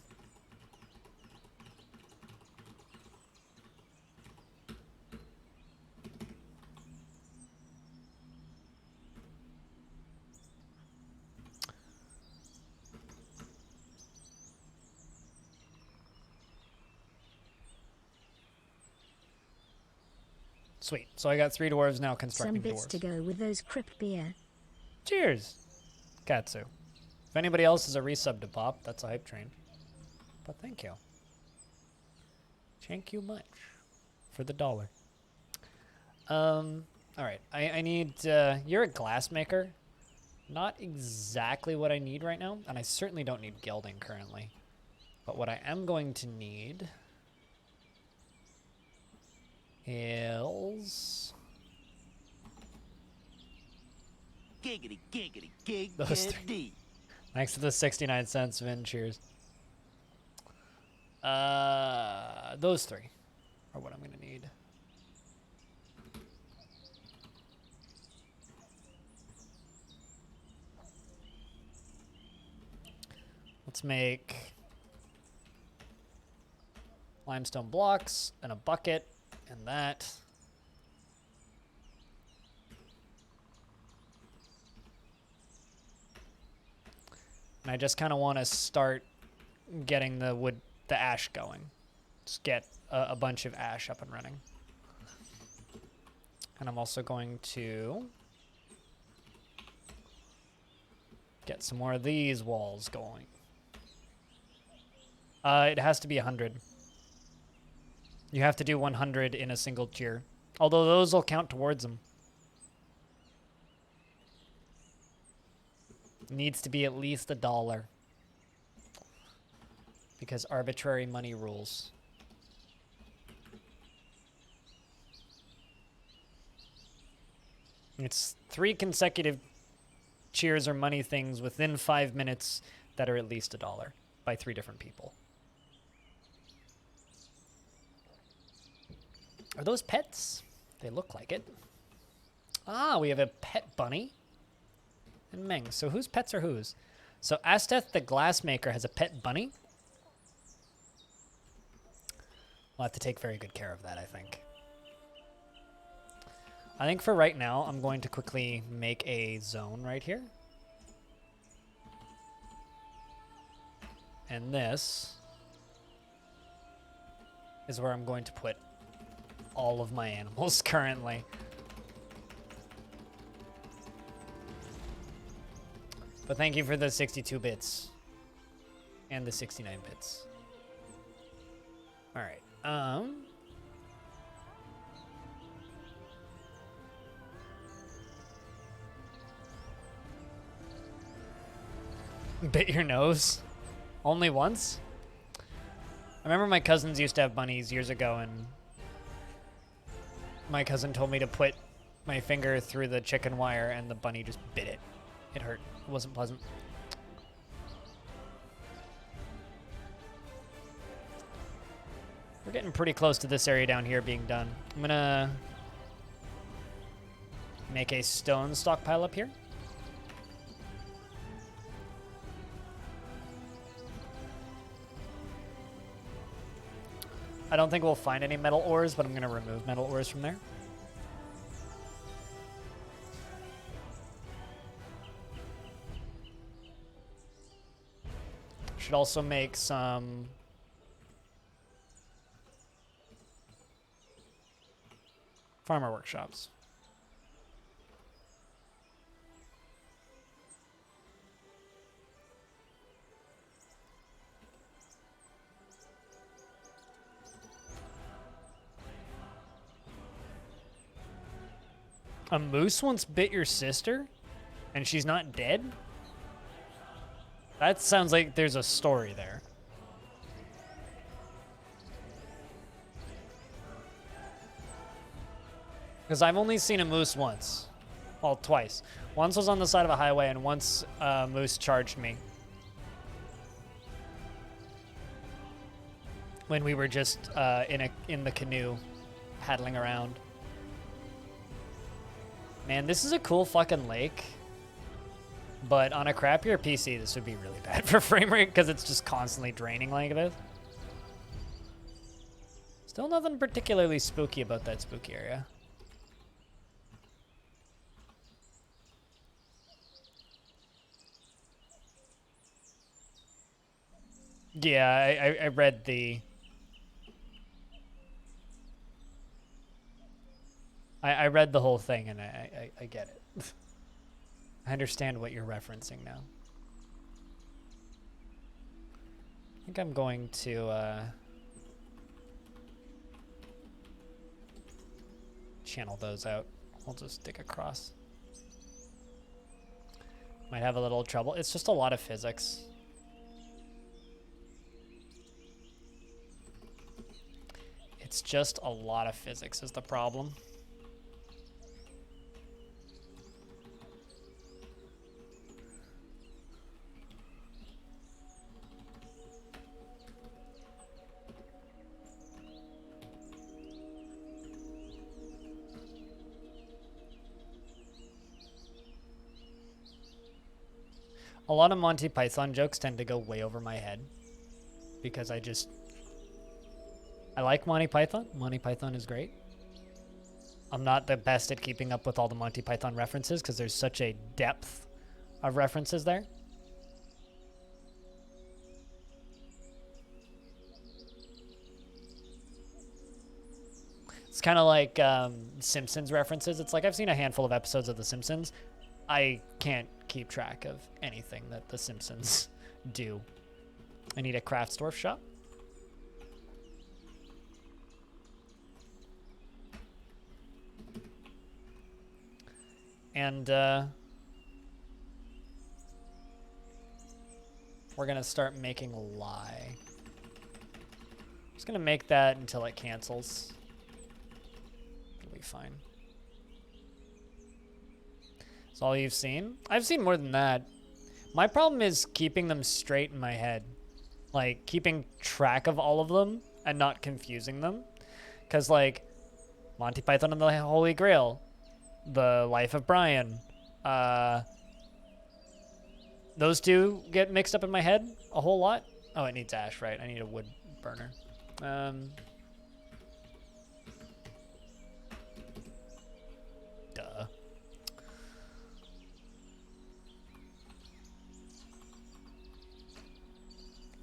Sweet. So I got 3 dwarves now Some constructing bits dwarves. to go with those crypt beer. Cheers, Katsu. If anybody else is a resub to pop, that's a hype train. But thank you. Thank you much for the $1. All right. I need, you're a glassmaker. Not exactly what I need right now, and I certainly don't need gilding currently. But what I am going to need is Giggity, giggity, giggity. those 3. Thanks to the 69 cents, Vin. Cheers. Those 3 are what I'm going to need. Let's make limestone blocks and a bucket and that. And I just kind of want to start getting the ash going. Just get a bunch of ash up and running. And I'm also going to get some more of these walls going. It has to be 100. You have to do 100 in a single tier. Although those will count towards them. Needs to be at least $1. Because arbitrary money rules. It's 3 consecutive cheers or money things within 5 minutes that are at least $1 by 3 different people. Are those pets? They look like it. Ah, we have a pet bunny. And Meng. So whose pets are whose? So Asteth the glassmaker has a pet bunny. We'll have to take very good care of that, I think. I think for right now, I'm going to quickly make a zone right here. And this is where I'm going to put all of my animals currently. But thank you for the 62 bits. And the 69 bits. Alright. Bit your nose? Only once? I remember my cousins used to have bunnies years ago, and my cousin told me to put my finger through the chicken wire, and the bunny just bit it. It hurt. It wasn't pleasant. We're getting pretty close to this area down here being done. I'm gonna make a stone stockpile up here. I don't think we'll find any metal ores, but I'm gonna remove metal ores from there. Should also make some farmer workshops. A moose once bit your sister, and she's not dead? That sounds like there's a story there. Because I've only seen a moose once. Well, twice. Once was on the side of a highway, and once a moose charged me. When we were just in the canoe, paddling around. Man, this is a cool fucking lake. But on a crappier PC, this would be really bad for frame rate because it's just constantly draining like this. Still nothing particularly spooky about that spooky area. Yeah, I read the I read the whole thing, and I get it. I understand what you're referencing now. I think I'm going to channel those out. We'll just dig across. Might have a little trouble. It's just a lot of physics. It's just a lot of physics is the problem. A lot of Monty Python jokes tend to go way over my head because I like Monty Python. Monty Python is great. I'm not the best at keeping up with all the Monty Python references because there's such a depth of references there. It's kind of like Simpsons references. It's like I've seen a handful of episodes of The Simpsons. I can't keep track of anything that The Simpsons do. I need a Dwarf shop. And we're going to start making a lie. Just going to make that until it cancels. It'll be fine. That's all you've seen? I've seen more than that. My problem is keeping them straight in my head. Like, keeping track of all of them and not confusing them. Because, like, Monty Python and the Holy Grail, The Life of Brian, those two get mixed up in my head a whole lot. Oh, it needs ash, right? I need a wood burner. Duh.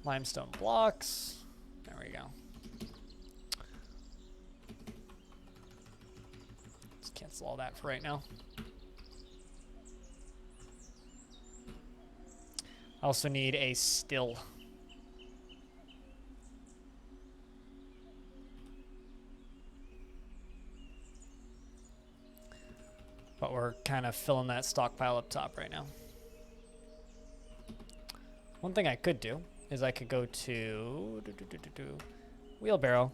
Limestone blocks. There we go. Let's cancel all that for right now. I also need a still. But we're kind of filling that stockpile up top right now. One thing I could do is I could go to wheelbarrow.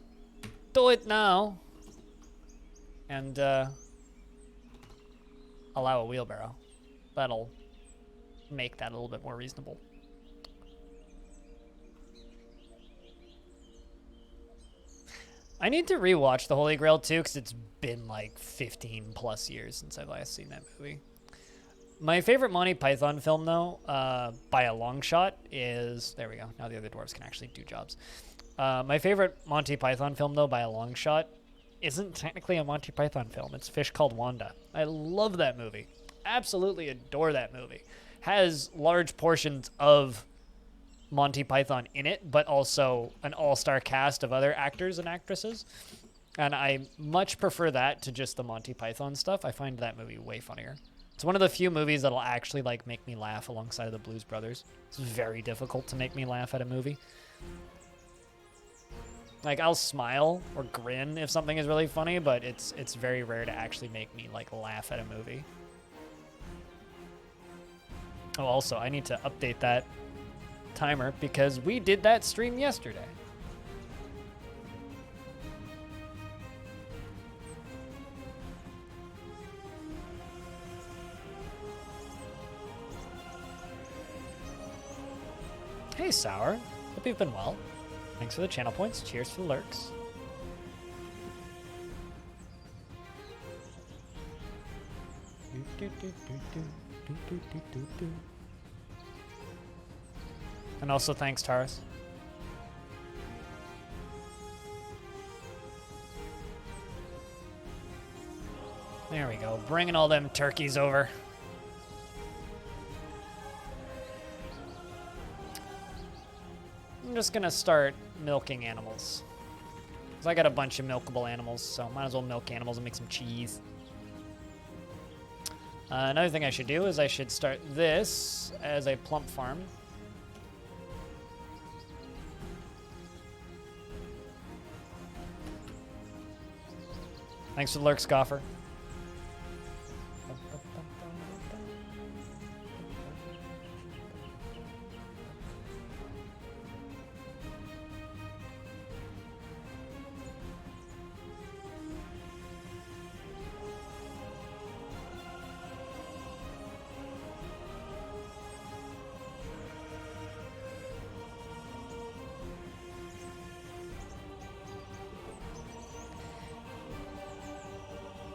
Do it now. And allow a wheelbarrow. That'll make that a little bit more reasonable. I need to rewatch The Holy Grail too, because it's been like 15 plus years since I've last seen that movie. My favorite Monty Python film, though, by a long shot, is... There we go. Now the other dwarves can actually do jobs. My favorite Monty Python film, though, by a long shot, isn't technically a Monty Python film. It's Fish Called Wanda. I love that movie. Absolutely adore that movie. Has large portions of Monty Python in it, but also an all-star cast of other actors and actresses. And I much prefer that to just the Monty Python stuff. I find that movie way funnier. It's one of the few movies that'll actually like make me laugh alongside of the Blues Brothers. It's very difficult to make me laugh at a movie. Like, I'll smile or grin if something is really funny, but it's very rare to actually make me like laugh at a movie. Oh, also, I need to update that timer because we did that stream yesterday. Hey, Sour. Hope you've been well. Thanks for the channel points. Cheers for the lurks. And also thanks, Taurus. There we go. Bringing all them turkeys over. I'm just gonna start milking animals. Because I got a bunch of milkable animals, so might as well milk animals and make some cheese. Another thing I should do is I should start this as a plump farm. Thanks for the lurk, Scoffer.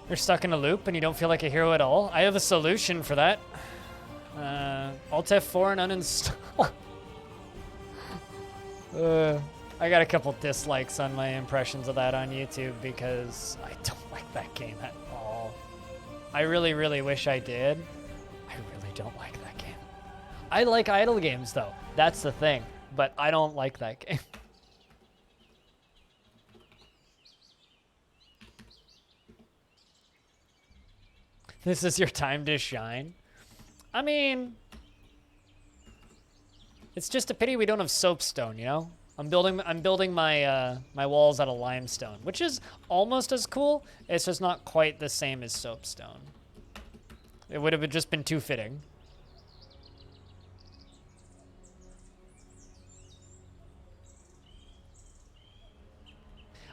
You're stuck in a loop and you don't feel like a hero at all? I have a solution for that. Alt F4 and uninstall. I got a couple dislikes on my impressions of that on YouTube because I don't like that game at all. I really, really wish I did. I really don't like that game. I like idle games though. That's the thing. But I don't like that game. This is your time to shine. I mean, it's just a pity we don't have soapstone, you know? I'm building my my walls out of limestone, which is almost as cool. It's just not quite the same as soapstone. It would have just been too fitting.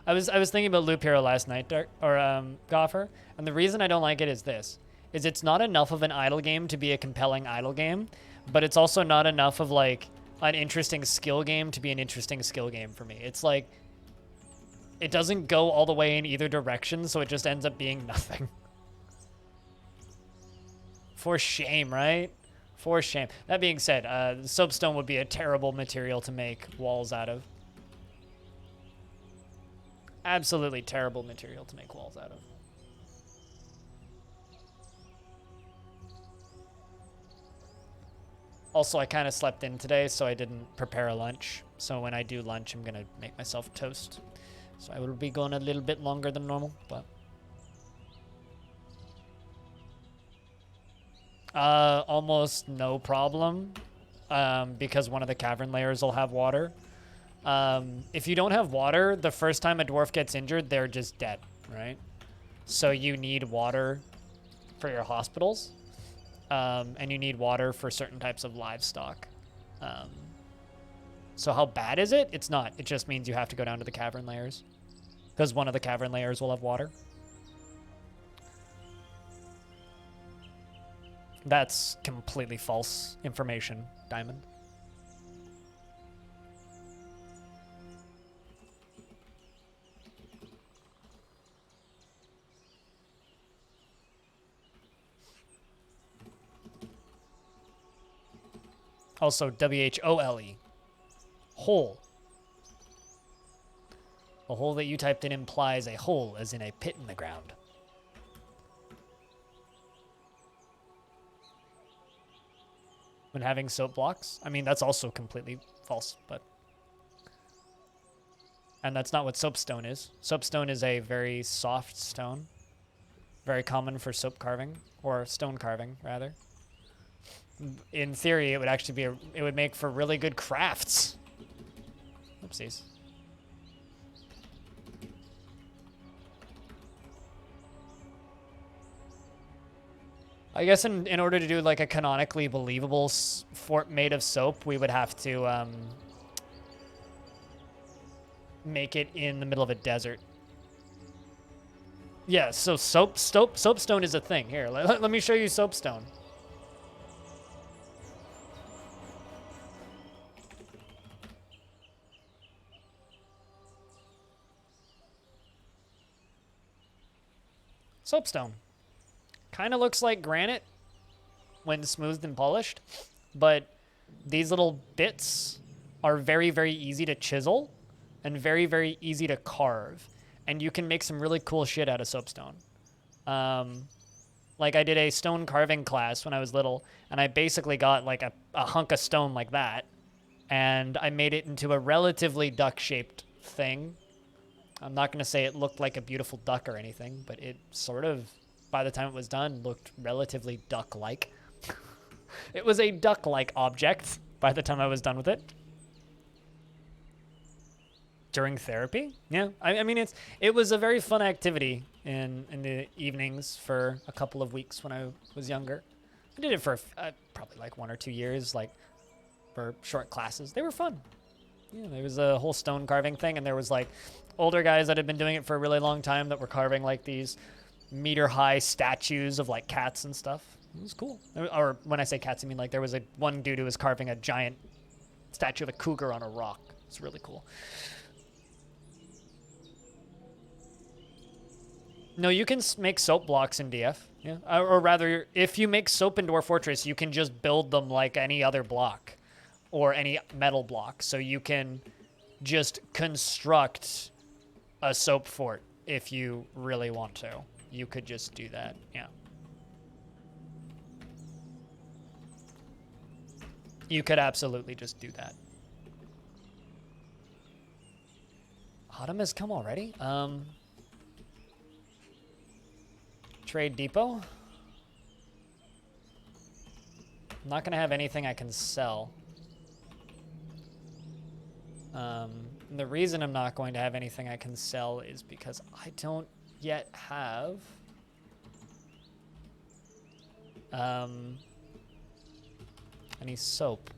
I was thinking about Loop Hero last night, Goffer, and the reason I don't like it is this: is it's not enough of an idle game to be a compelling idle game, but it's also not enough of like an interesting skill game to be an interesting skill game for me. It's like it doesn't go all the way in either direction, so it just ends up being nothing. For shame, right? For shame. That being said, soapstone would be a terrible material to make walls out of. Absolutely terrible material to make walls out of. Also, I kind of slept in today, so I didn't prepare a lunch. So when I do lunch, I'm going to make myself toast. So I will be going a little bit longer than normal, but... almost no problem, because one of the cavern layers will have water. If you don't have water, the first time a dwarf gets injured, they're just dead, right? So you need water for your hospitals, and you need water for certain types of livestock. So how bad is it? It's not. It just means you have to go down to the cavern layers, because one of the cavern layers will have water. That's completely false information, Diamond. Also, W-H-O-L-E. Hole. The hole that you typed in implies a hole, as in a pit in the ground. When having soap blocks? I mean, that's also completely false, but... And that's not what soapstone is. Soapstone is a very soft stone. Very common for soap carving, or stone carving, rather. In theory, it would actually be it would make for really good crafts. Oopsies. I guess in order to do like a canonically believable fort made of soap, we would have to make it in the middle of a desert. Yeah, so soapstone is a thing. Here, let me show you soapstone. Soapstone. Kind of looks like granite when smoothed and polished, but these little bits are very, very easy to chisel and very, very easy to carve. And you can make some really cool shit out of soapstone. Like I did a stone carving class when I was little, and I basically got like a hunk of stone like that, and I made it into a relatively duck-shaped thing. I'm not going to say it looked like a beautiful duck or anything, but it sort of, by the time it was done, looked relatively duck-like. It was a duck-like object by the time I was done with it. During therapy? Yeah. I mean, it was a very fun activity in the evenings for a couple of weeks when I was younger. I did it for probably like 1 or 2 years, like for short classes. They were fun. Yeah, there was a whole stone carving thing, and there was like older guys that had been doing it for a really long time that were carving like these meter-high statues of like cats and stuff. It was cool. Or when I say cats, I mean like there was one dude who was carving a giant statue of a cougar on a rock. It's really cool. No, you can make soap blocks in DF. Yeah, or rather, if you make soap in Dwarf Fortress, you can just build them like any other block or any metal block. So you can just construct a soap fort if you really want to. You could just do that. Yeah. You could absolutely just do that. Autumn has come already? Trade depot. I'm not going to have anything I can sell. And the reason I'm not going to have anything I can sell is because I don't yet have any soap.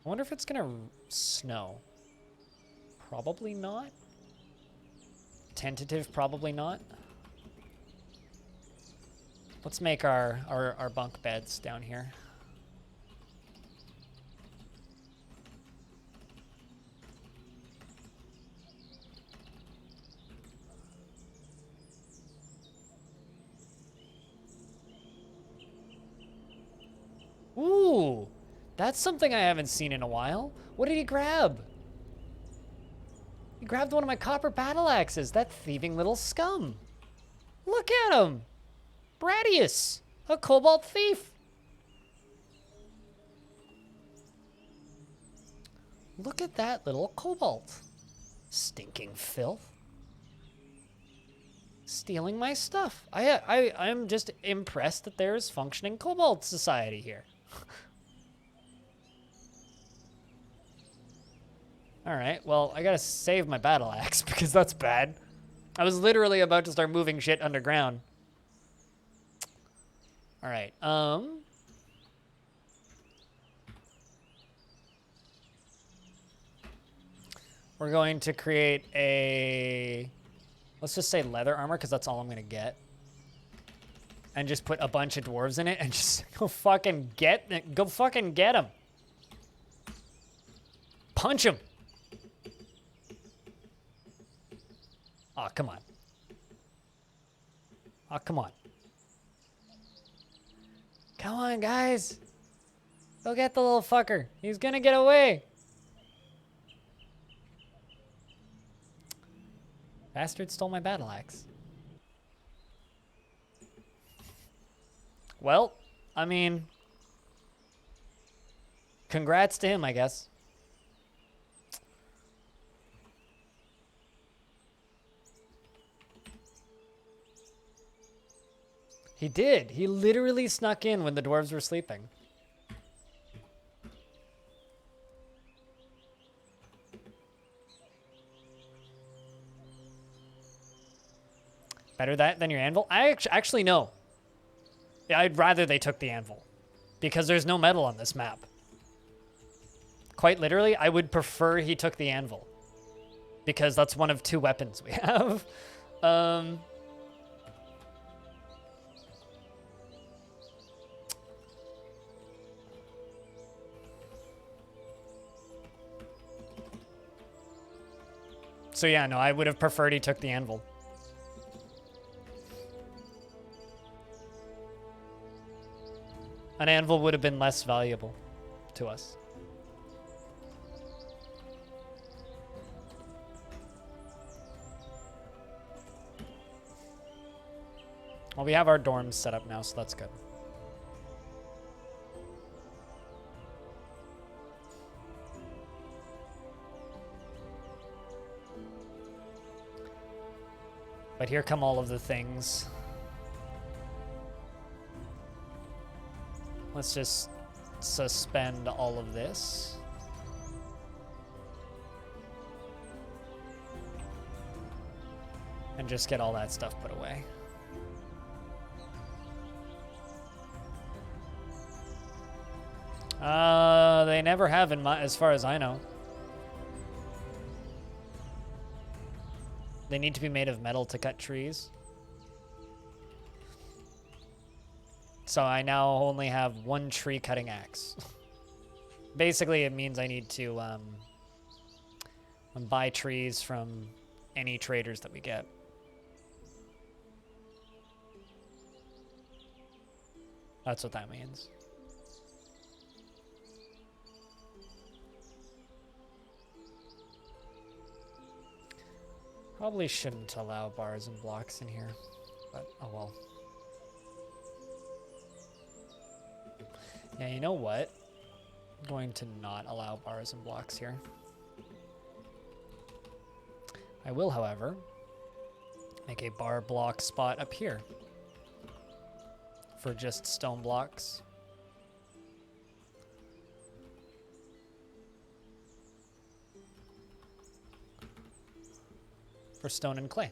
I wonder if it's going to snow. Probably not. Tentative, probably not. Let's make our bunk beds down here. Ooh, that's something I haven't seen in a while. What did he grab? He grabbed one of my copper battle axes, that thieving little scum. Look at him. Bradius, a cobalt thief. Look at that little cobalt. Stinking filth. Stealing my stuff. I'm just impressed that there is functioning cobalt society here. Alright, well, I gotta save my battle axe because that's bad. I was literally about to start moving shit underground. Alright, we're going to create a, let's just say leather armor, because that's all I'm gonna get. And just put a bunch of dwarves in it and just go fucking get him. Punch him. Oh, come on. Oh, come on. Come on, guys. Go get the little fucker. He's gonna get away. Bastard stole my battle axe. Well, I mean, congrats to him, I guess. He did. He literally snuck in when the dwarves were sleeping. Better that than your anvil? I actually no. I'd rather they took the anvil because there's no metal on this map. Quite literally, I would prefer he took the anvil because that's one of 2 weapons we have. So yeah, no, I would have preferred he took the anvil. An anvil would have been less valuable to us. Well, we have our dorms set up now, so that's good. But here come all of the things. Let's just suspend all of this. And just get all that stuff put away. They never have as far as I know. They need to be made of metal to cut trees. So I now only have one tree cutting axe. Basically, it means I need to buy trees from any traders that we get. That's what that means. Probably shouldn't allow bars and blocks in here, but oh well. Yeah, you know what? I'm going to not allow bars and blocks here. I will, however, make a bar block spot up here for just stone blocks. For stone and clay.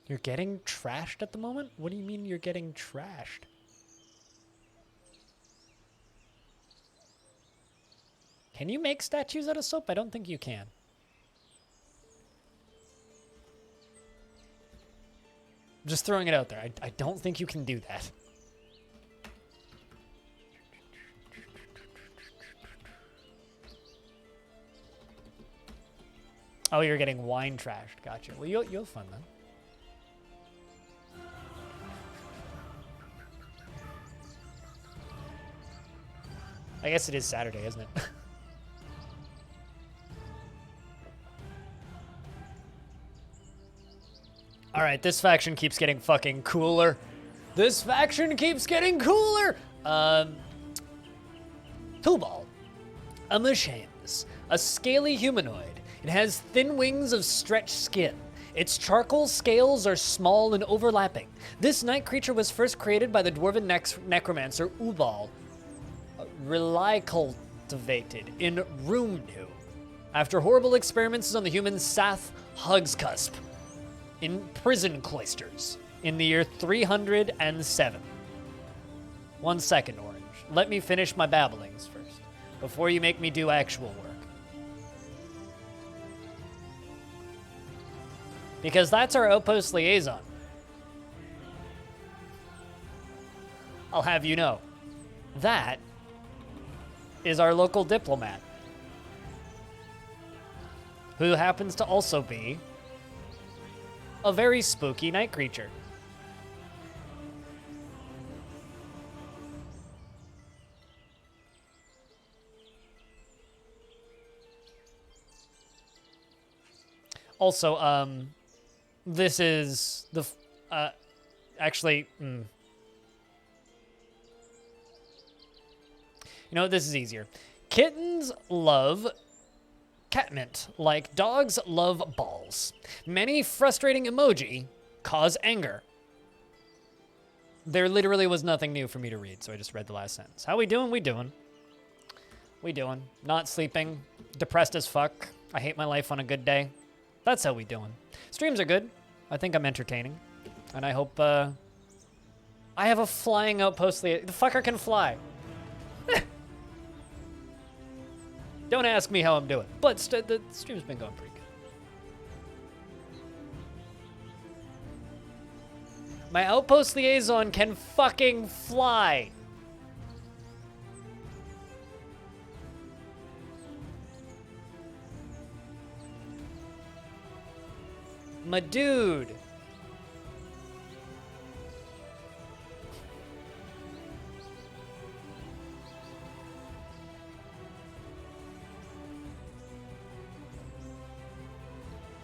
You're getting trashed at the moment? What do you mean you're getting trashed? Can you make statues out of soap? I don't think you can. Just throwing it out there. I don't think you can do that. Oh, you're getting wine trashed. Gotcha. Well, you'll have fun then. I guess it is Saturday, isn't it? All right, this faction keeps getting fucking cooler. This faction keeps getting cooler. Tubal, a Mushamus, a scaly humanoid. It has thin wings of stretched skin. Its charcoal scales are small and overlapping. This night creature was first created by the dwarven necromancer Ubal, cultivated in Rumnu, after horrible experiments on the human Sath Hugscusp in prison cloisters in the year 307. 1 second, Orange. Let me finish my babblings first, before you make me do actual work. Because that's our outpost liaison. I'll have you know. That is our local diplomat, who happens to also be a very spooky night creature. Also, this is the, actually, you know what, this is easier. Kittens love catmint like dogs love balls. Many frustrating emoji cause anger. There literally was nothing new for me to read, so I just read the last sentence. How we doing? We doing. We doing. Not sleeping. Depressed as fuck. I hate my life on a good day. That's how we doing. Streams are good. I think I'm entertaining. And I hope, I have a flying outpost. The fucker can fly. Don't ask me how I'm doing. But the stream's been going pretty good. My outpost liaison can fucking fly. My dude.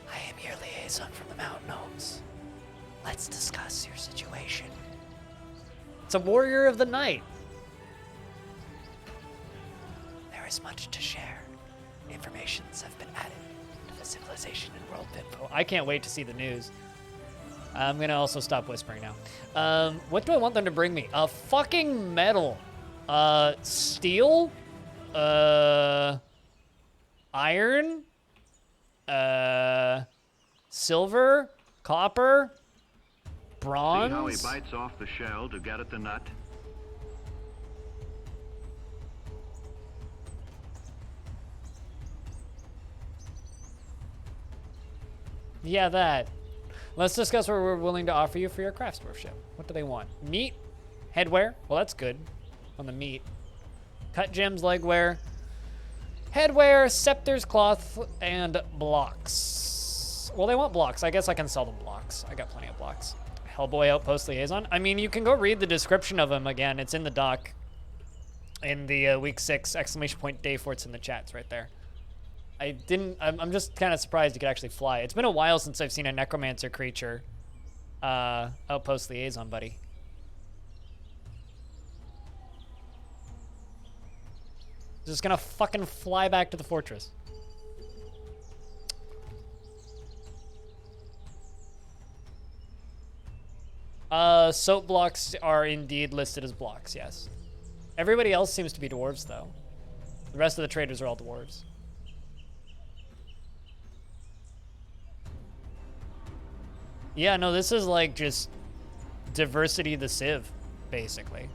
I am your liaison from the Mountain Homes. Let's discuss your situation. It's a warrior of the night. There is much to share. Informations have been added to the civilization and world info. I can't wait to see the news. I'm gonna also stop whispering now. What do I want them to bring me? A fucking medal. Steel? Iron? Silver? Copper? Bronze? See how he bites off the shell to get at the nut? Yeah, that. Let's discuss what we're willing to offer you for your craftsmanship. What do they want? Meat? Headwear? Well, that's good. On the meat. Cut gems, legwear. Headwear, scepters, cloth, and blocks. Well, they want blocks. I guess I can sell them blocks. I got plenty of blocks. Hellboy Outpost Liaison. I mean, you can go read the description of him again. It's in the doc. In the week 6 ! Day forts in the chats right there. I'm just kind of surprised he could actually fly. It's been a while since I've seen a necromancer creature. Outpost Liaison, buddy. Just gonna fucking fly back to the fortress. Soap blocks are indeed listed as blocks, yes. Everybody else seems to be dwarves, though. The rest of the traders are all dwarves. Yeah, no, this is like just diversity the Civ, basically.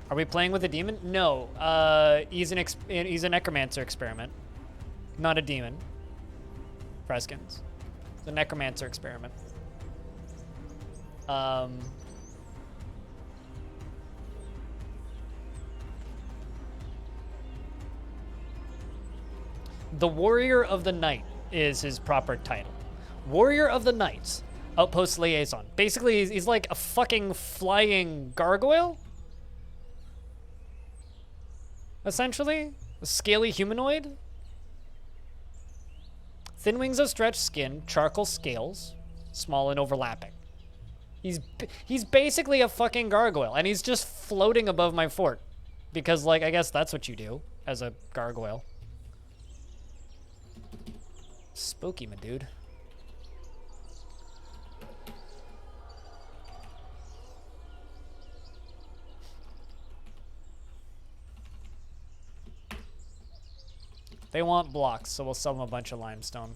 Are we playing with a demon? No. He's a necromancer experiment, not a demon. Freskins. It's a necromancer experiment. The Warrior of the Night is his proper title. Warrior of the Night, Outpost Liaison. Basically, he's like a fucking flying gargoyle? Essentially? A scaly humanoid? Thin wings of stretched skin, charcoal scales, small and overlapping. He's basically a fucking gargoyle, and he's just floating above my fort. Because, like, I guess that's what you do as a gargoyle. Spooky, my dude. They want blocks, so we'll sell them a bunch of limestone.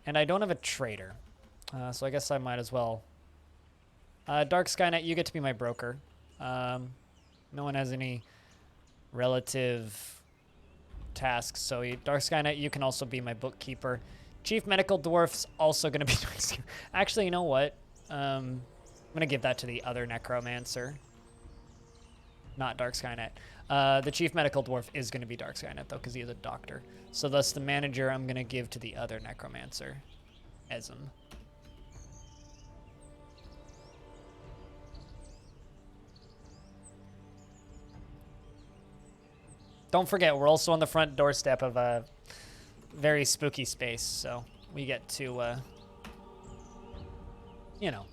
And I don't have a trader, so I guess I might as well. Dark Skynet, you get to be my broker. No one has any relative tasks, so Dark Skynet, you can also be my bookkeeper. Chief Medical Dwarf's also going to be... Actually, you know what? I'm going to give that to the other Necromancer. Not Dark Skynet. The Chief Medical Dwarf is going to be Dark Skynet, though, because he is a doctor. So thus the manager I'm going to give to the other Necromancer, Esm. Don't forget, we're also on the front doorstep of a very spooky space, so we get to, you know,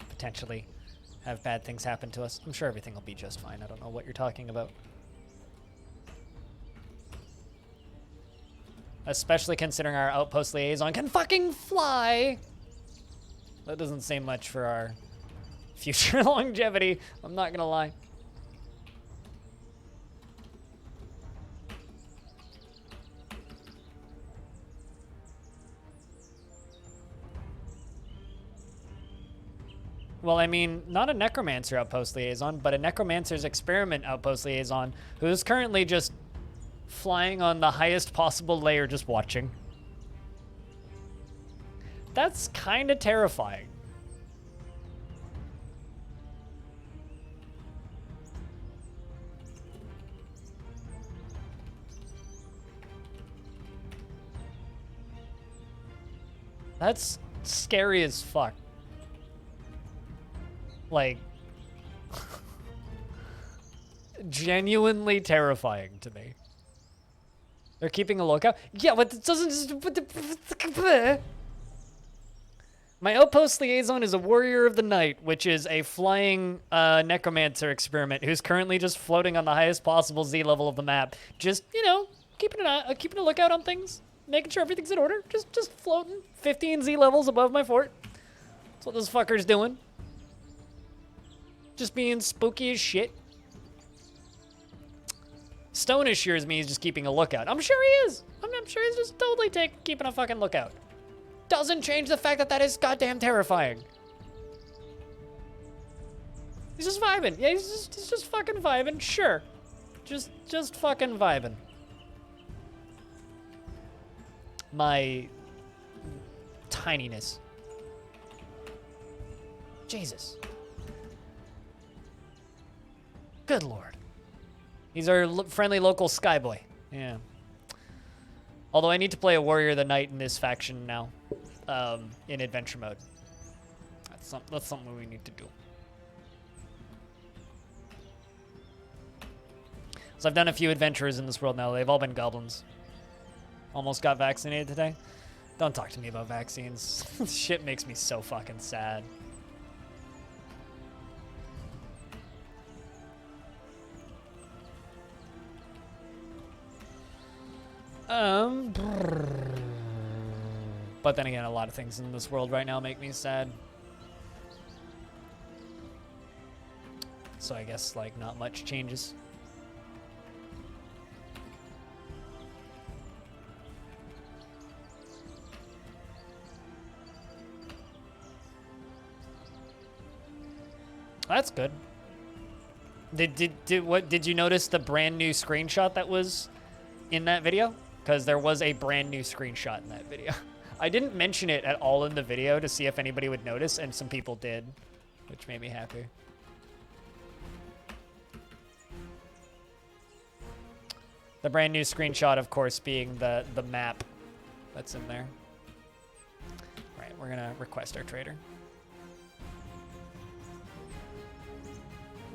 potentially have bad things happen to us. I'm sure everything will be just fine. I don't know what you're talking about. Especially considering our outpost liaison can fucking fly. That doesn't say much for our future longevity. I'm not gonna lie. Well, I mean, not a Necromancer outpost liaison, but a Necromancer's experiment outpost liaison who's currently just flying on the highest possible layer just watching. That's kind of terrifying. That's scary as fuck. Like, genuinely terrifying to me. They're keeping a lookout. Yeah, but it doesn't. My outpost liaison is a warrior of the night, which is a flying necromancer experiment who's currently just floating on the highest possible Z level of the map. Just, you know, keeping a lookout on things, making sure everything's in order. Just floating 15 Z levels above my fort. That's what this fucker's doing. Just being spooky as shit. Stone assures me he's just keeping a lookout. I'm sure he is. I'm sure he's just totally keeping a fucking lookout. Doesn't change the fact that that is goddamn terrifying. He's just vibing. Yeah, he's just fucking vibing. Sure. Just fucking vibing. My tininess. Jesus. Good lord. He's our friendly local skyboy. Yeah. Although I need to play a warrior of the night in this faction now. In adventure mode. That's something we need to do. So I've done a few adventurers in this world now. They've all been goblins. Almost got vaccinated today. Don't talk to me about vaccines. Shit makes me so fucking sad. But then again, a lot of things in this world right now make me sad. So I guess, like, not much changes. That's good. Did you notice the brand new screenshot that was in that video? Because there was a brand new screenshot in that video. I didn't mention it at all in the video to see if anybody would notice, and some people did, which made me happy. The brand new screenshot, of course, being the map that's in there. All right, we're gonna request our trader.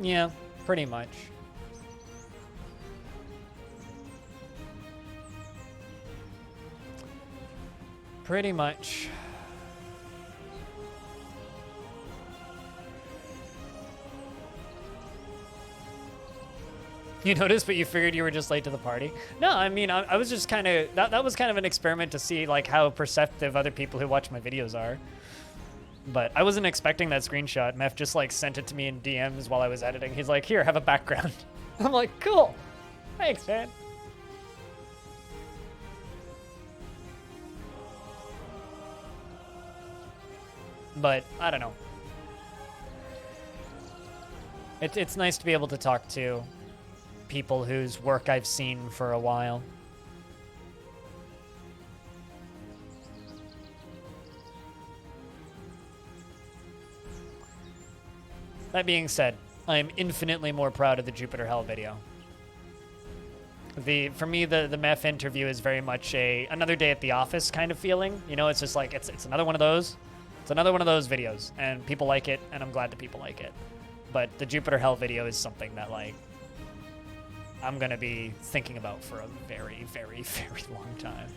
Yeah, pretty much. Pretty much. You noticed, but you figured you were just late to the party? No, I mean, I was just kind of... That was kind of an experiment to see, like, how perceptive other people who watch my videos are. But I wasn't expecting that screenshot. Meph just, like, sent it to me in DMs while I was editing. He's like, here, have a background. I'm like, cool. Thanks, man. But I don't know. It's nice to be able to talk to people whose work I've seen for a while. That being said, I am infinitely more proud of the Jupiter Hell video. For me, the Meph interview is very much another day at the office kind of feeling. You know, it's just like, it's another one of those. It's another one of those videos, and people like it, and I'm glad that people like it. But the Jupiter Hell video is something that, like, I'm gonna be thinking about for a very, very, very long time.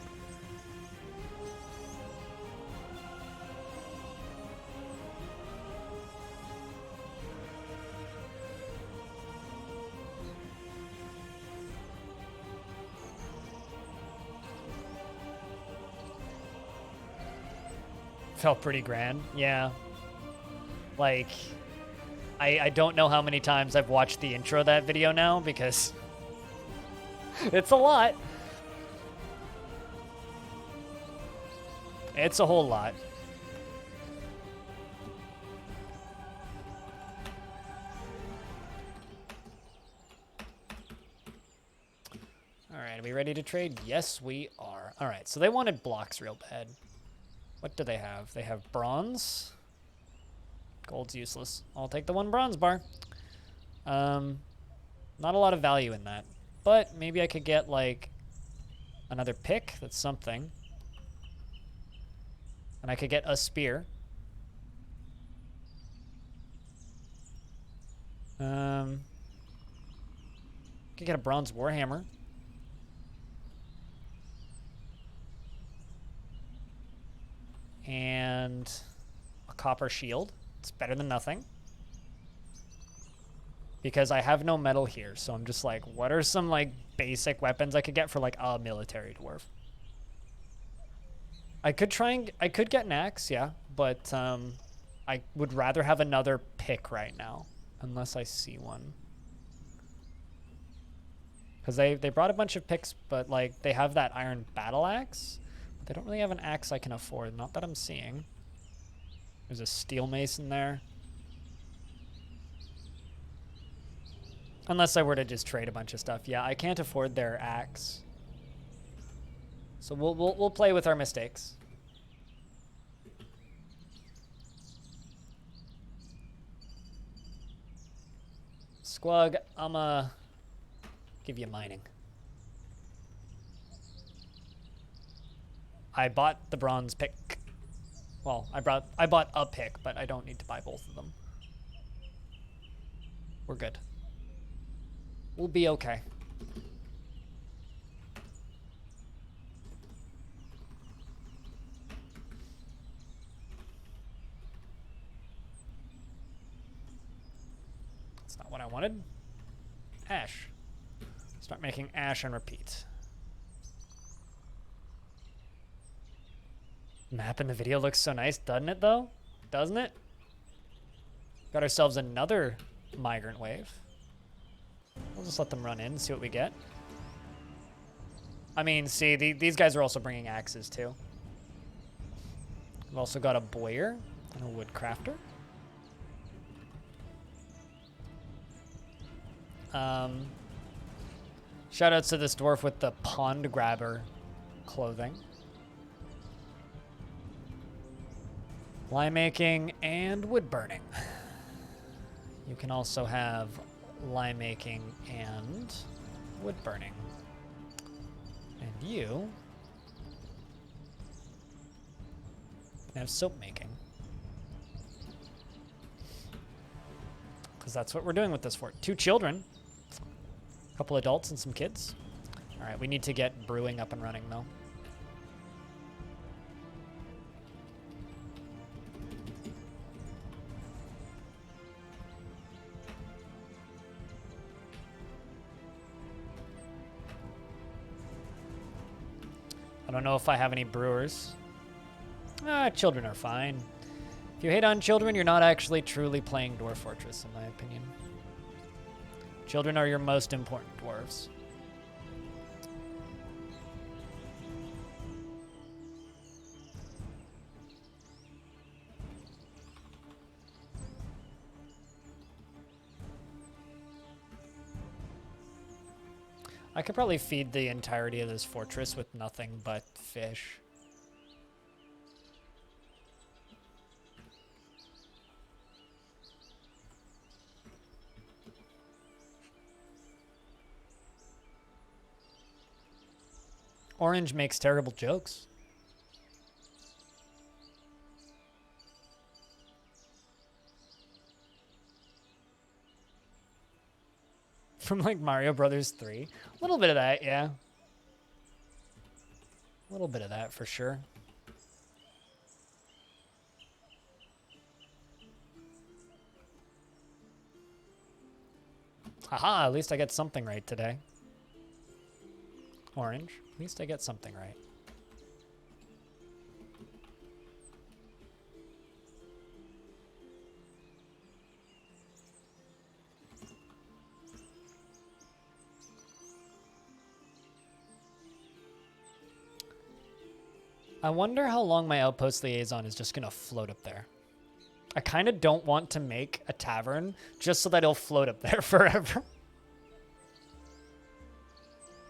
Felt pretty grand, yeah. Like, I don't know how many times I've watched the intro of that video now, because it's a lot. It's a whole lot. All right, are we ready to trade? Yes, we are. All right, so they wanted blocks real bad. What do they have? They have bronze. Gold's useless. I'll take the 1 bronze bar. Not a lot of value in that. But maybe I could get, like, another pick. That's something. And I could get a spear. Could get a bronze warhammer. And copper shield. It's better than nothing. Because I have no metal here, so I'm just like, what are some like basic weapons I could get for like a military dwarf? I could get an axe, yeah, but I would rather have another pick right now, unless I see one. Because they brought a bunch of picks, but like they have that iron battle axe. But they don't really have an axe I can afford, not that I'm seeing. There's a steel mason there. Unless I were to just trade a bunch of stuff. Yeah, I can't afford their axe. So we'll play with our mistakes. Squug, I'ma give you mining. I bought the bronze pick. Well, I bought a pick, but I don't need to buy both of them. We're good. We'll be okay. That's not what I wanted. Ash. Start making ash and repeat. Map in the video looks so nice, doesn't it though? Doesn't it? Got ourselves another migrant wave. We'll just let them run in and see what we get. I mean, see, these guys are also bringing axes too. We've also got a bowyer and a wood crafter. Shout outs to this dwarf with the pond grabber clothing. Lime making and wood burning. You can also have lime making and wood burning. And you can have soap making. Because that's what we're doing with this fort. 2 children. A couple adults and some kids. All right, we need to get brewing up and running though. I don't know if I have any brewers. Children are fine. If you hate on children, you're not actually truly playing Dwarf Fortress, in my opinion. Children are your most important dwarves. I could probably feed the entirety of this fortress with nothing but fish. Orange makes terrible jokes. From like Mario Brothers 3. A little bit of that, yeah. A little bit of that for sure. Haha, at least I get something right today. Orange, at least I get something right. I wonder how long my outpost liaison is just gonna float up there. I kind of don't want to make a tavern just so that it'll float up there forever.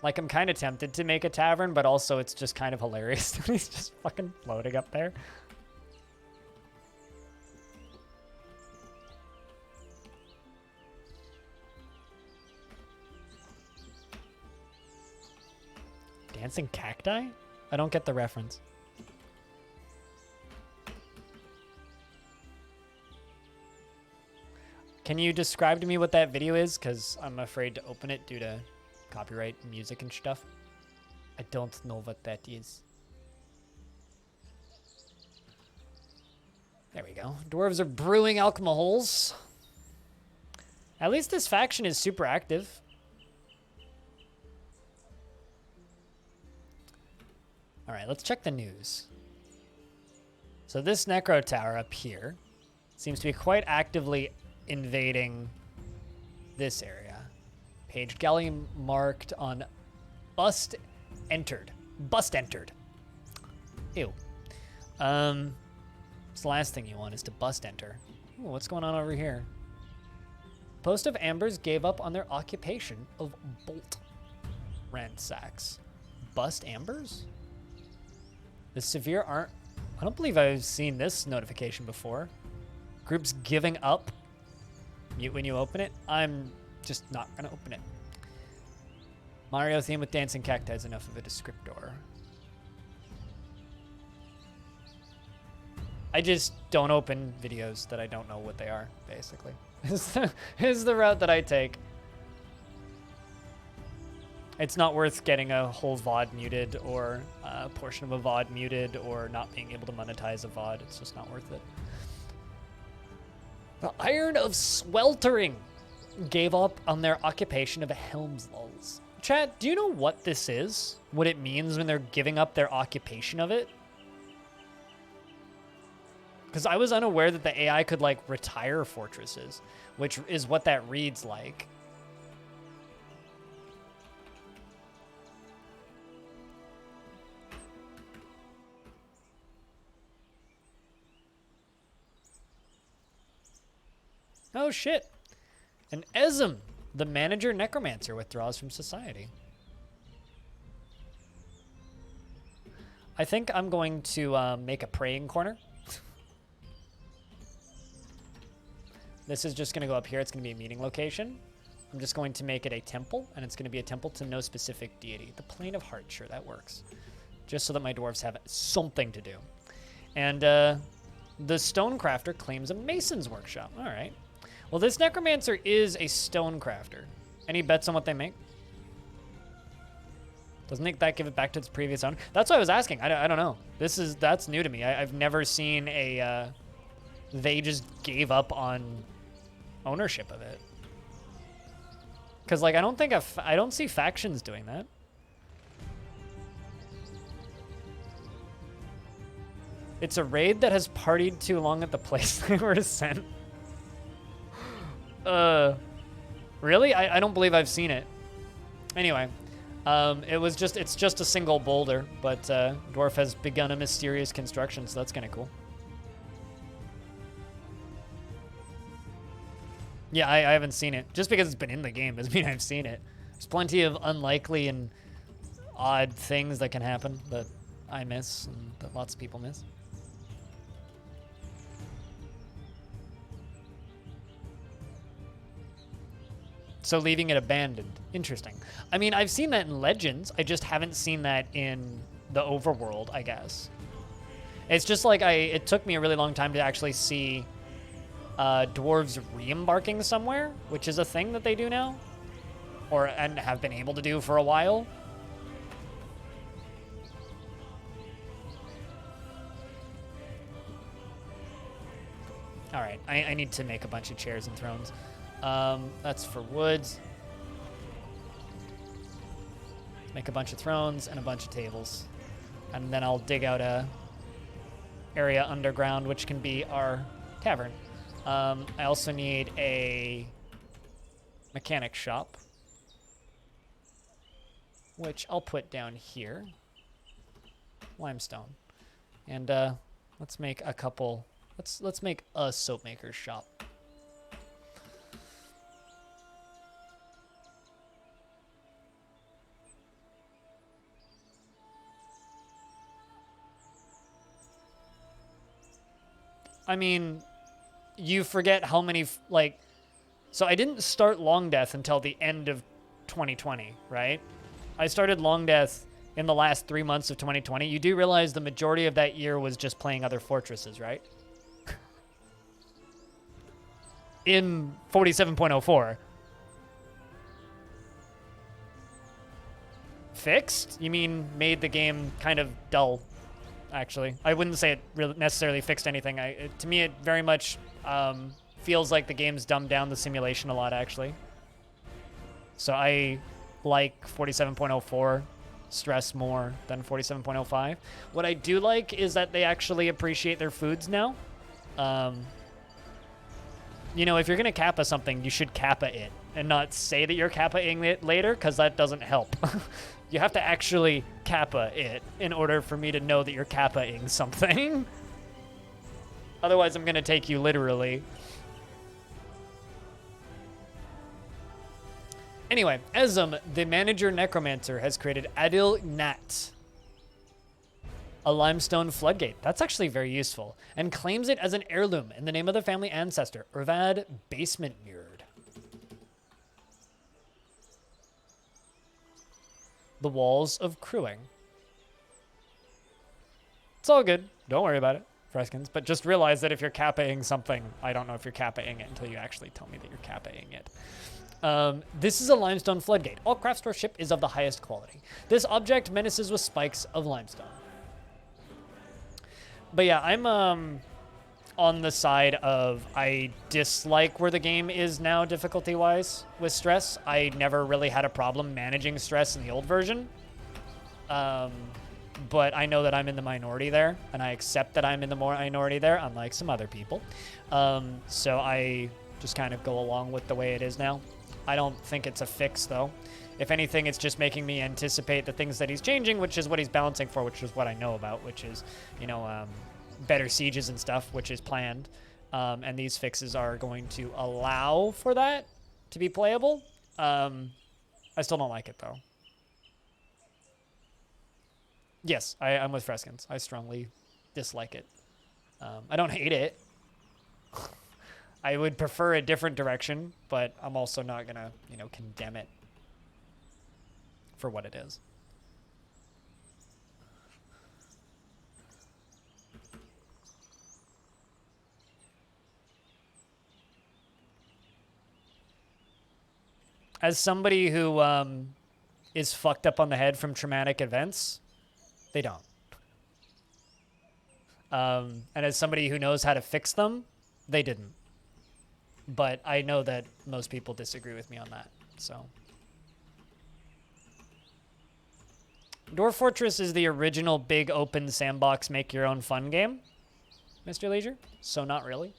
Like, I'm kind of tempted to make a tavern, but also it's just kind of hilarious that he's just fucking floating up there. Dancing cacti? I don't get the reference. Can you describe to me what that video is? Because I'm afraid to open it due to copyright music and stuff. I don't know what that is. There we go. Dwarves are brewing alcohols. At least this faction is super active. All right, let's check the news. So this Necro Tower up here seems to be quite actively invading this area. Page galley marked on bust entered. Bust entered. Ew. It's the last thing you want is to bust enter. Ooh, what's going on over here? Post of Ambers gave up on their occupation of bolt ransacks. Bust Ambers? The severe aren't... I don't believe I've seen this notification before. Groups giving up. Mute when you open it. I'm just not going to open it. Mario theme with dancing cacti is enough of a descriptor. I just don't open videos that I don't know what they are, basically. is the route that I take. It's not worth getting a whole VOD muted or a portion of a VOD muted or not being able to monetize a VOD. It's just not worth it. The Iron of Sweltering gave up on their occupation of Helmslulls. Chat, do you know what this is? What it means when they're giving up their occupation of it? Because I was unaware that the AI could, like, retire fortresses, which is what that reads like. Oh, shit. An Esm, the manager necromancer, withdraws from society. I think I'm going to make a praying corner. This is just going to go up here. It's going to be a meeting location. I'm just going to make it a temple, and it's going to be a temple to no specific deity. The Plane of Heart, sure, that works. Just so that my dwarves have something to do. And the Stonecrafter claims a Mason's Workshop. All right. Well, this Necromancer is a Stonecrafter. Any bets on what they make? Doesn't that give it back to its previous owner? That's what I was asking. I don't know. That's new to me. I've never seen a... they just gave up on ownership of it. Because, like, I don't see factions doing that. It's a raid that has partied too long at the place they were sent. Really? I don't believe I've seen it. Anyway, it's just a single boulder, but Dwarf has begun a mysterious construction, so that's kind of cool. Yeah, I haven't seen it. Just because it's been in the game doesn't mean I've seen it. There's plenty of unlikely and odd things that can happen that I miss and that lots of people miss. So leaving it abandoned. Interesting. I mean, I've seen that in Legends. I just haven't seen that in the overworld, I guess. It's just like it took me a really long time to actually see dwarves re-embarking somewhere, which is a thing that they do now, and have been able to do for a while. All right, I need to make a bunch of chairs and thrones. That's for woods. Make a bunch of thrones and a bunch of tables, and then I'll dig out a area underground, which can be our tavern. I also need a mechanic shop, which I'll put down here. Limestone. And let's make a couple. Let's make a soap maker's shop. I mean, you forget how many, like, so I didn't start Long Death until the end of 2020, right? I started Long Death in the last 3 months of 2020. You do realize the majority of that year was just playing other fortresses, right? In 47.04. Fixed? You mean made the game kind of dull? actually. I wouldn't say it really necessarily fixed anything. To me, it very much feels like the game's dumbed down the simulation a lot, actually. So I like 47.04 stress more than 47.05. What I do like is that they actually appreciate their foods now. You know, if you're going to kappa something, you should kappa it and not say that you're kappa-ing it later, because that doesn't help. You have to actually kappa it in order for me to know that you're kappa-ing something. Otherwise, I'm going to take you literally. Anyway, Ezum, the manager necromancer, has created Adil Nat, a limestone floodgate. That's actually very useful, and claims it as an heirloom in the name of the family ancestor, Urvad Basement Mirrored. The walls of crewing. It's all good. Don't worry about it, Freskins. But just realize that if you're kappa-ing something, I don't know if you're kappa-ing it until you actually tell me that you're kappa-ing it. This is a limestone floodgate. All craftsmanship is of the highest quality. This object menaces with spikes of limestone. But yeah, I'm on the side of I dislike where the game is now difficulty-wise with stress. I never really had a problem managing stress in the old version. But I know that I'm in the minority there, and I accept that I'm in the minority there, unlike some other people. So I just kind of go along with the way it is now. I don't think it's a fix, though. If anything, it's just making me anticipate the things that he's changing, which is what he's balancing for, which is what I know about, which is, you know, better sieges and stuff, which is planned. And these fixes are going to allow for that to be playable. I still don't like it, though. Yes, I'm with Freskins. I strongly dislike it. I don't hate it. I would prefer a different direction, but I'm also not gonna, you know, condemn it for what it is. As somebody who is fucked up on the head from traumatic events, they don't. And as somebody who knows how to fix them, they didn't. But I know that most people disagree with me on that, so. Dwarf Fortress is the original big open sandbox make your own fun game, Mr. Leisure, so not really.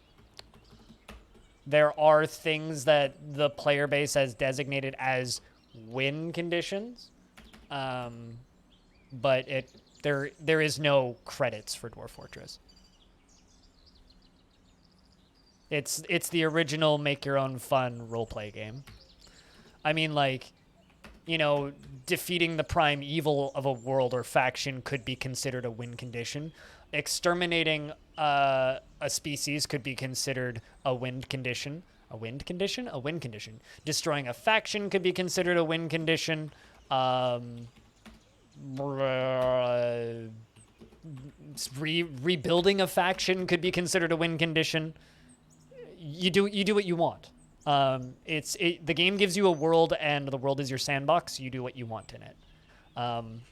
There are things that the player base has designated as win conditions, but there is no credits for Dwarf Fortress. It's the original make your own fun roleplay game. I mean, like, you know, defeating the prime evil of a world or faction could be considered a win condition. Exterminating a species could be considered a win condition. A win condition? A win condition. Destroying a faction could be considered a win condition. Rebuilding a faction could be considered a win condition. You do what you want. The game gives you a world, and the world is your sandbox. You do what you want in it.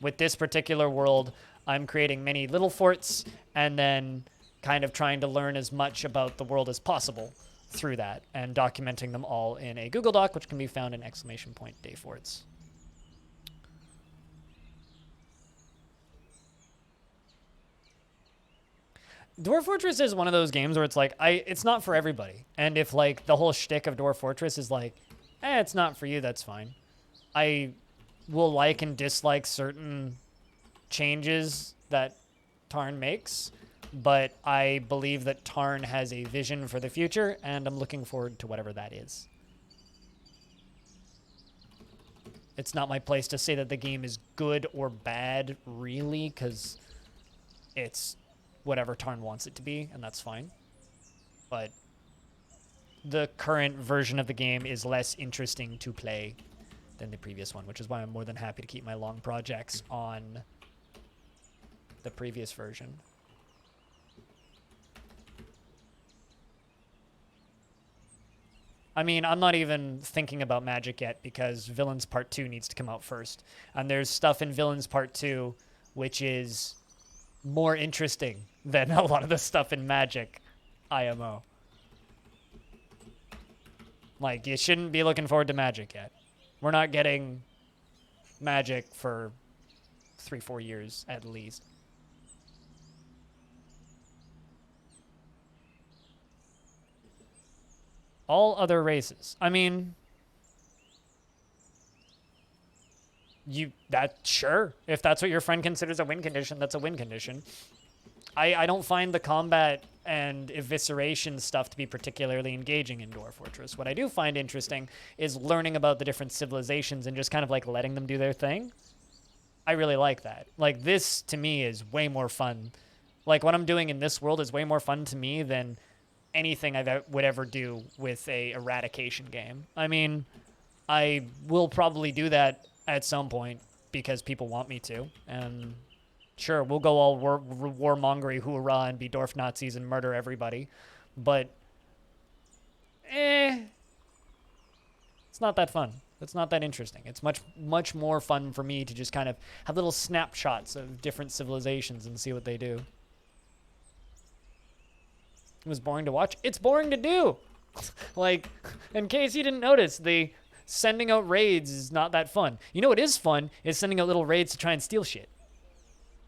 With this particular world, I'm creating many little forts, and then kind of trying to learn as much about the world as possible through that, and documenting them all in a Google Doc, which can be found in !Dayforts. Dwarf Fortress is one of those games where it's like, it's not for everybody. And if, like, the whole shtick of Dwarf Fortress is like, it's not for you, that's fine. I will like and dislike certain changes that Tarn makes, but I believe that Tarn has a vision for the future, and I'm looking forward to whatever that is. It's not my place to say that the game is good or bad, really, because it's whatever Tarn wants it to be, and that's fine. But the current version of the game is less interesting to play than the previous one, which is why I'm more than happy to keep my long projects on the previous version. I mean, I'm not even thinking about Magic yet, because Villains Part 2 needs to come out first. And there's stuff in Villains Part 2 which is more interesting than a lot of the stuff in Magic IMO. Like, you shouldn't be looking forward to Magic yet. We're not getting Magic for 3-4 years at least. All other races. I mean, sure. If that's what your friend considers a win condition, that's a win condition. I don't find the combat and evisceration stuff to be particularly engaging in Dwarf Fortress. What I do find interesting is learning about the different civilizations and just kind of like letting them do their thing. I really like that. Like, this to me is way more fun. Like, what I'm doing in this world is way more fun to me than anything I would ever do with a eradication game. I mean, I will probably do that at some point because people want me to, and sure, we'll go all warmongery hoorah and be dwarf Nazis and murder everybody, but it's not that fun. It's not that interesting. It's much more fun for me to just kind of have little snapshots of different civilizations and see what they do. It was boring to watch. It's boring to do. Like, in case you didn't notice, the sending out raids is not that fun. You know what is fun is sending out little raids to try and steal shit.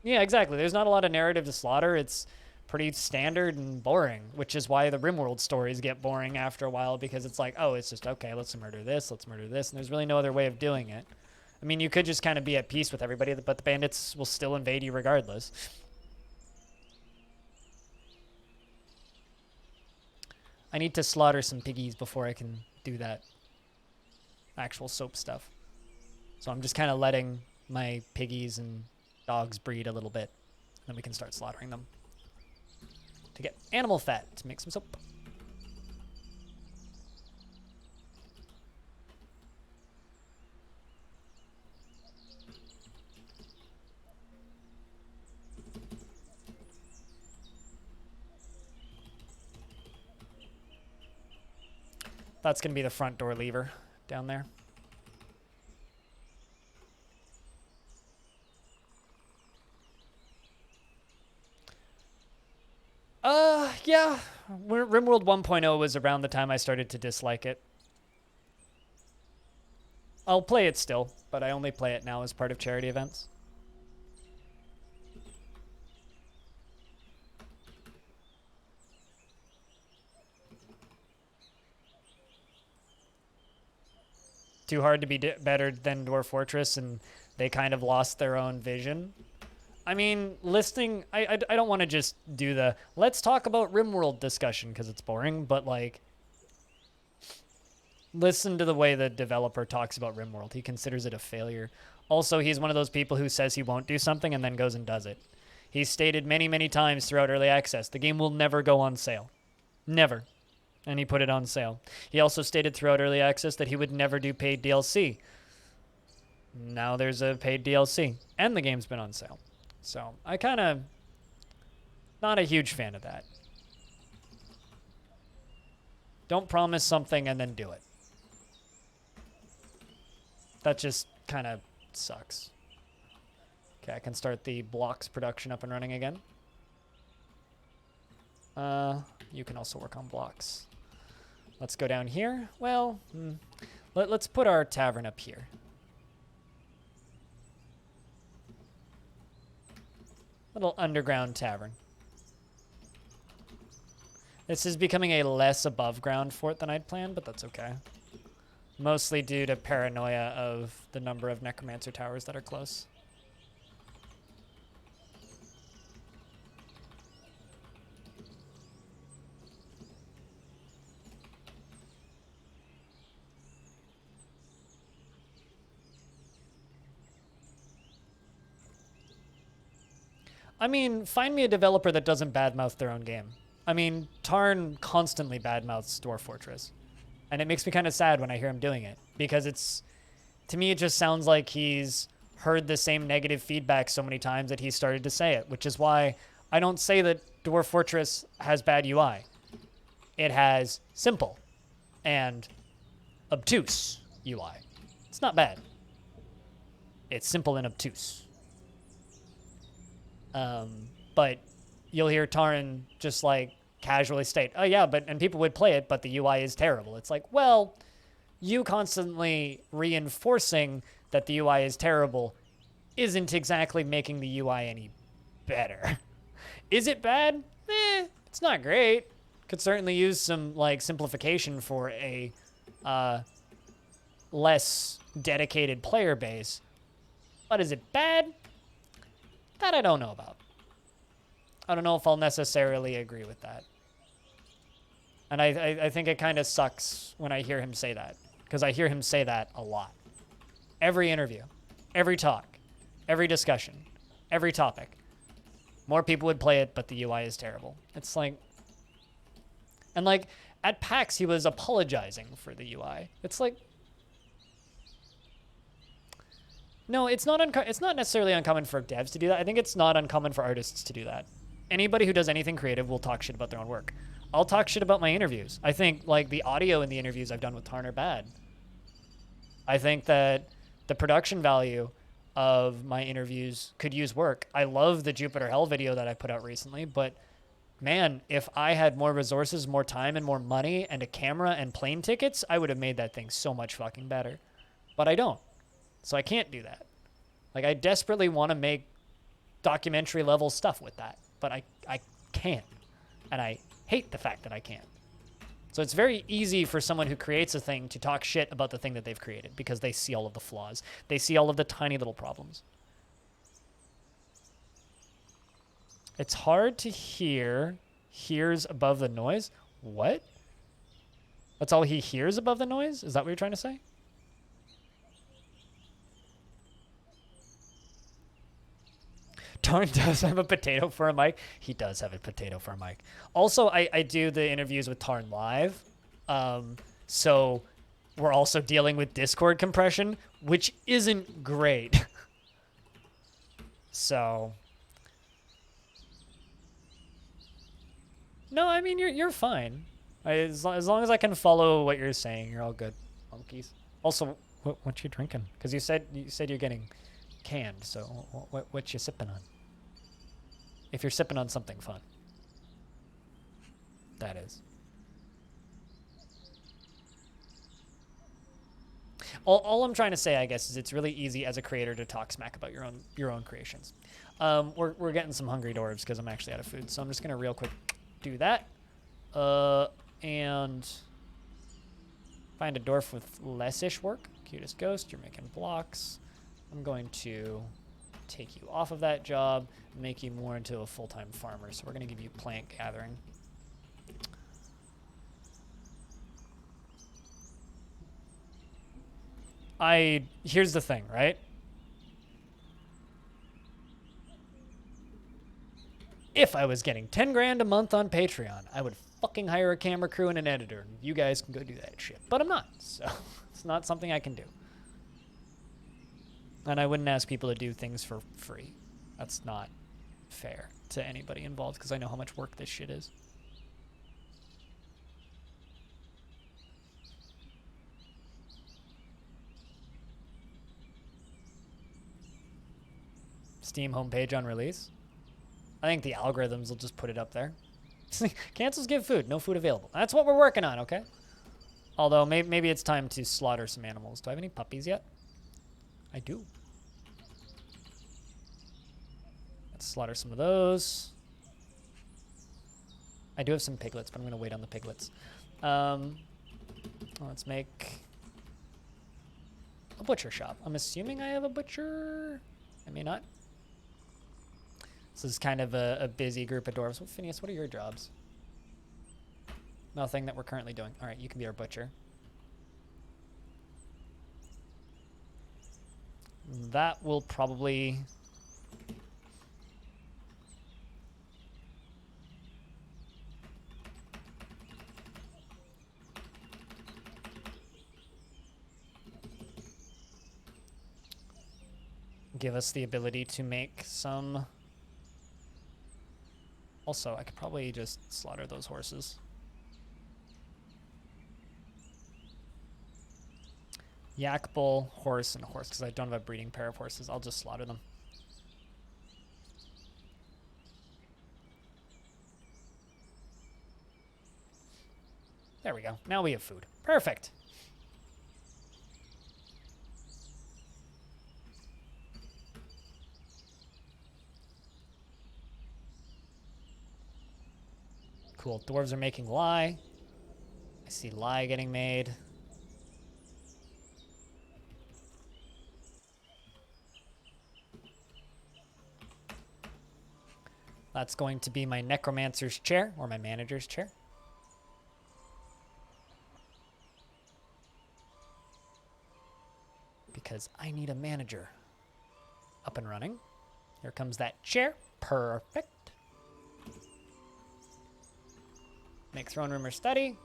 Yeah, exactly. There's not a lot of narrative to slaughter. It's pretty standard and boring, which is why the RimWorld stories get boring after a while, because it's like, oh, it's just, okay, let's murder this, and there's really no other way of doing it. I mean, you could just kind of be at peace with everybody, but the bandits will still invade you regardless. I need to slaughter some piggies before I can do that actual soap stuff. So I'm just kind of letting my piggies and dogs breed a little bit. Then we can start slaughtering them to get animal fat to make some soap. That's going to be the front door lever down there. Yeah. RimWorld 1.0 was around the time I started to dislike it. I'll play it still, but I only play it now as part of charity events. Too hard to be better than Dwarf Fortress, and they kind of lost their own vision. I mean, I don't want to just do the let's talk about RimWorld discussion because it's boring, but like, listen to the way the developer talks about RimWorld. He considers it a failure. Also, he's one of those people who says he won't do something and then goes and does it. He's stated many, many times throughout early access, the game will never go on sale. Never. And he put it on sale. He also stated throughout early access that he would never do paid DLC. Now there's a paid DLC, and the game's been on sale. So I kind of not a huge fan of that. Don't promise something and then do it. That just kind of sucks. Okay, I can start the blocks production up and running again. You can also work on blocks. Let's go down here. Well, let's put our tavern up here. Little underground tavern. This is becoming a less above ground fort than I'd planned, but that's okay. Mostly due to paranoia of the number of necromancer towers that are close. I mean, find me a developer that doesn't badmouth their own game. I mean, Tarn constantly badmouths Dwarf Fortress. And it makes me kind of sad when I hear him doing it. Because to me, it just sounds like he's heard the same negative feedback so many times that he started to say it. Which is why I don't say that Dwarf Fortress has bad UI. It has simple and obtuse UI. It's not bad. It's simple and obtuse. But you'll hear Tarn just like casually state, oh yeah, and people would play it, but the UI is terrible. It's like, well, you constantly reinforcing that the UI is terrible isn't exactly making the UI any better. Is it bad? It's not great. Could certainly use some like simplification for a less dedicated player base. But is it bad? That I don't know about. I don't know if I'll necessarily agree with that. And I think it kind of sucks when I hear him say that, because I hear him say that a lot. Every interview, every talk, every discussion, every topic. More people would play it, but the UI is terrible. It's like... And like, at PAX, he was apologizing for the UI. It's like... No, it's not necessarily uncommon for devs to do that. I think it's not uncommon for artists to do that. Anybody who does anything creative will talk shit about their own work. I'll talk shit about my interviews. I think, like, the audio in the interviews I've done with Tarn are bad. I think that the production value of my interviews could use work. I love the Jupiter Hell video that I put out recently, but man, if I had more resources, more time, and more money, and a camera and plane tickets, I would have made that thing so much fucking better. But I don't. So I can't do that. Like, I desperately want to make documentary level stuff with that, but I can't. And I hate the fact that I can't. So it's very easy for someone who creates a thing to talk shit about the thing that they've created because they see all of the flaws. They see all of the tiny little problems. It's hard to hears above the noise. What? That's all he hears above the noise? Is that what you're trying to say? Tarn does have a potato for a mic. He does have a potato for a mic. Also, I do the interviews with Tarn live. So we're also dealing with Discord compression, which isn't great. So... No, I mean, you're fine. As long as I can follow what you're saying, you're all good, monkeys. Also, what you drinking? Because you said you're getting canned. So what you sipping on? If you're sipping on something fun, that is. All I'm trying to say, I guess, is it's really easy as a creator to talk smack about your own creations. We're getting some hungry dwarves because I'm actually out of food, so I'm just gonna real quick do that, and find a dwarf with less-ish work. Cutest ghost, you're making blocks. I'm going to take you off of that job and make you more into a full-time farmer. So we're going to give you plant gathering. Here's the thing, right? If I was getting 10 grand a month on Patreon, I would fucking hire a camera crew and an editor, and you guys can go do that shit. But I'm not, so it's not something I can do. And I wouldn't ask people to do things for free. That's not fair to anybody involved, because I know how much work this shit is. Steam homepage on release. I think the algorithms will just put it up there. Cancels give food, no food available. That's what we're working on, okay? Although maybe it's time to slaughter some animals. Do I have any puppies yet? I do. Let's slaughter some of those. I do have some piglets, but I'm gonna wait on the piglets. Let's make a butcher shop. I'm assuming I have a butcher. I may not. This is kind of a busy group of dwarves. Well, Phineas, what are your jobs? Nothing that we're currently doing. All right, you can be our butcher. That will probably... give us the ability to make some... Also, I could probably just slaughter those horses. Yak, bull, horse, and horse, because I don't have a breeding pair of horses. I'll just slaughter them. There we go. Now we have food. Perfect. Cool. Dwarves are making lye. I see lye getting made. That's going to be my necromancer's chair, or my manager's chair. Because I need a manager up and running. Here comes that chair. Perfect. Make throne room or study.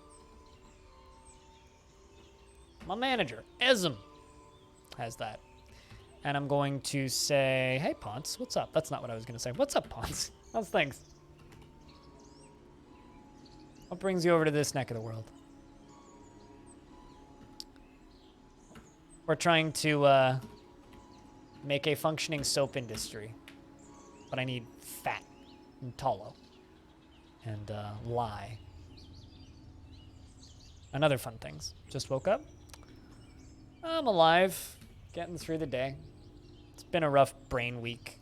My manager, Esm, has that. And I'm going to say, hey, Ponce, what's up? That's not what I was going to say. What's up, Ponce? How's things? What brings you over to this neck of the world? We're trying to make a functioning soap industry. But I need fat and tallow and lye. And other fun things. Just woke up. I'm alive. Getting through the day. It's been a rough brain week.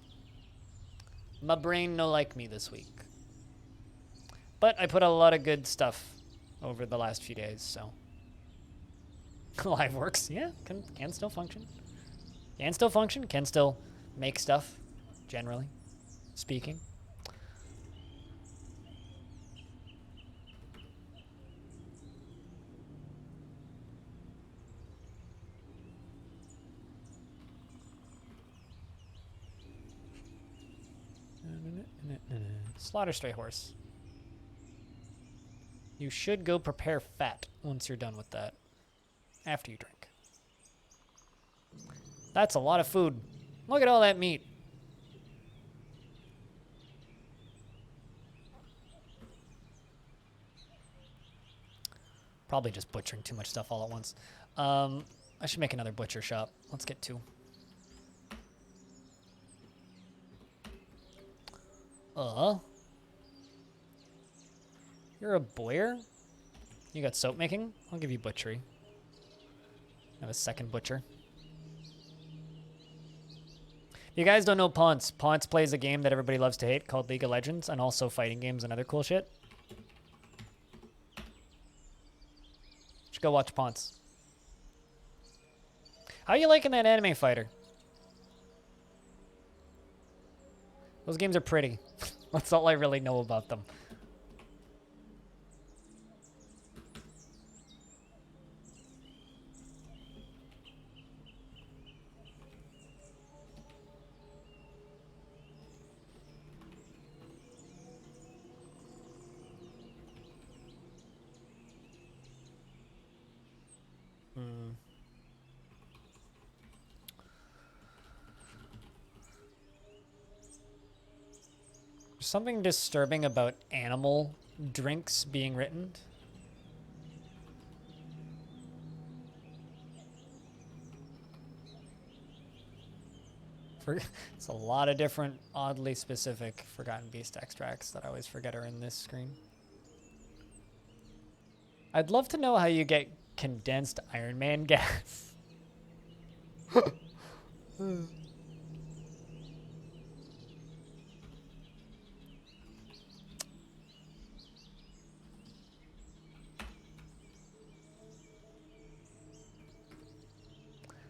My brain no like me this week. But I put a lot of good stuff over the last few days, so. Live works, yeah, can still function. Can still function, can still make stuff, generally speaking. Slaughter stray horse. You should go prepare fat once you're done with that. After you drink. That's a lot of food. Look at all that meat. Probably just butchering too much stuff all at once. I should make another butcher shop. Let's get two. You're a boyer? You got soap making? I'll give you butchery. I have a second butcher. If you guys don't know Ponce, Ponce plays a game that everybody loves to hate called League of Legends, and also fighting games and other cool shit. Should go watch Ponce. How you liking that anime fighter? Those games are pretty. That's all I really know about them. There's something disturbing about animal drinks being written. It's a lot of different, oddly specific Forgotten Beast extracts that I always forget are in this screen. I'd love to know how you get condensed Iron Man gas.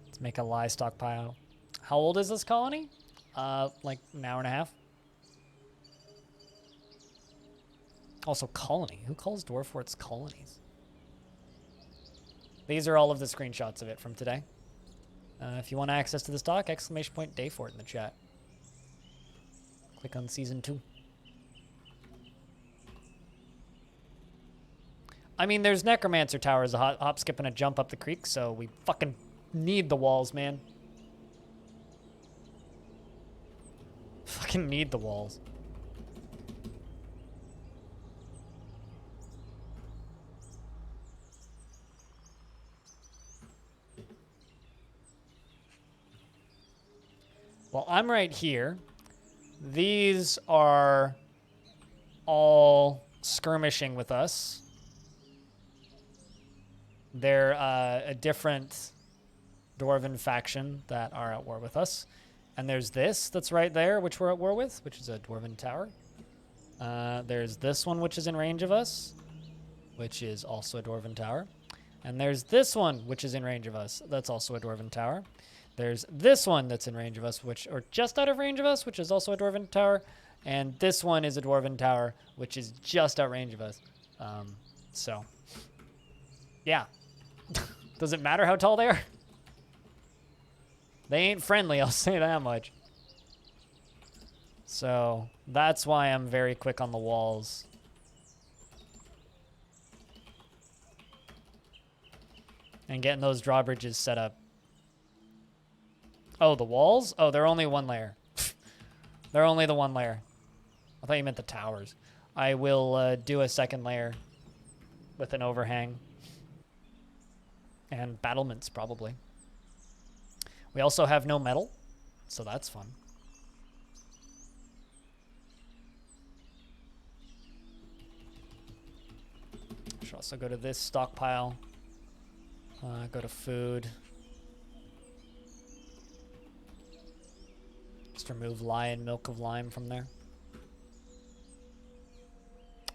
Let's make a lye stockpile. How old is this colony? Like an hour and a half. Also, colony. Who calls dwarf forts colonies? These are all of the screenshots of it from today. If you want access to the stock, !Dayfort in the chat. Click on season 2. I mean, there's necromancer towers, a hop, skip, and a jump up the creek, so we fucking need the walls, man. Fucking need the walls. Well, I'm right here. These are all skirmishing with us. They're a different dwarven faction that are at war with us. And there's this that's right there, which we're at war with, which is a dwarven tower. There's this one, which is in range of us, which is also a dwarven tower. And there's this one, which is in range of us. That's also a dwarven tower. There's this one that's in range of us, or just out of range of us, which is also a dwarven tower. And this one is a dwarven tower, which is just out range of us. So, yeah. Does it matter how tall they are? They ain't friendly, I'll say that much. So, that's why I'm very quick on the walls. And getting those drawbridges set up. Oh, the walls? Oh, they're only one layer. They're only the one layer. I thought you meant the towers. I will do a second layer with an overhang. And battlements, probably. We also have no metal, so that's fun. Should also go to this stockpile. Go to food. Just remove lion milk of lime from there.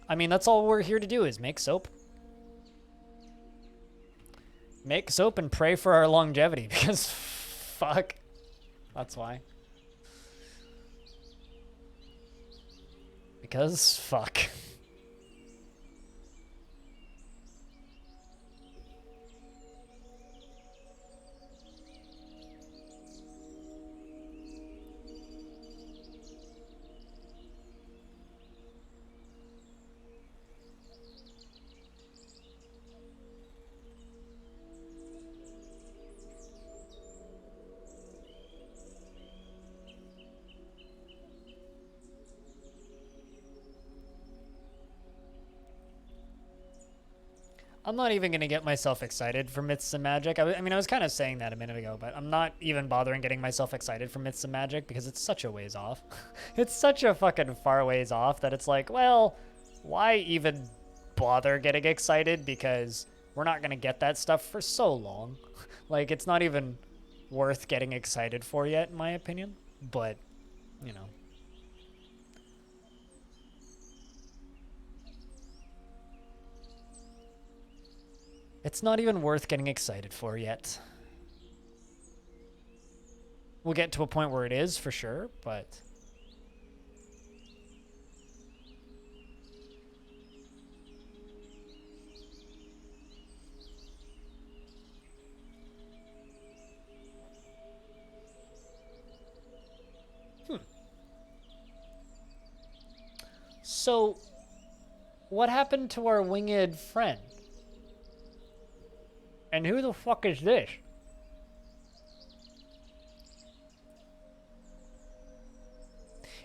I mean, that's all we're here to do is make soap. Make soap and pray for our longevity, because fuck. That's why. Because fuck. I'm not even going to get myself excited for Myths and Magic. I mean, I was kind of saying that a minute ago, but I'm not even bothering getting myself excited for Myths and Magic because it's such a ways off. It's such a fucking far ways off that it's like, well, why even bother getting excited? Because we're not going to get that stuff for so long. Like, it's not even worth getting excited for yet, in my opinion. But, you know. It's not even worth getting excited for yet. We'll get to a point where it is, for sure, but... So, what happened to our winged friend? And who the fuck is this?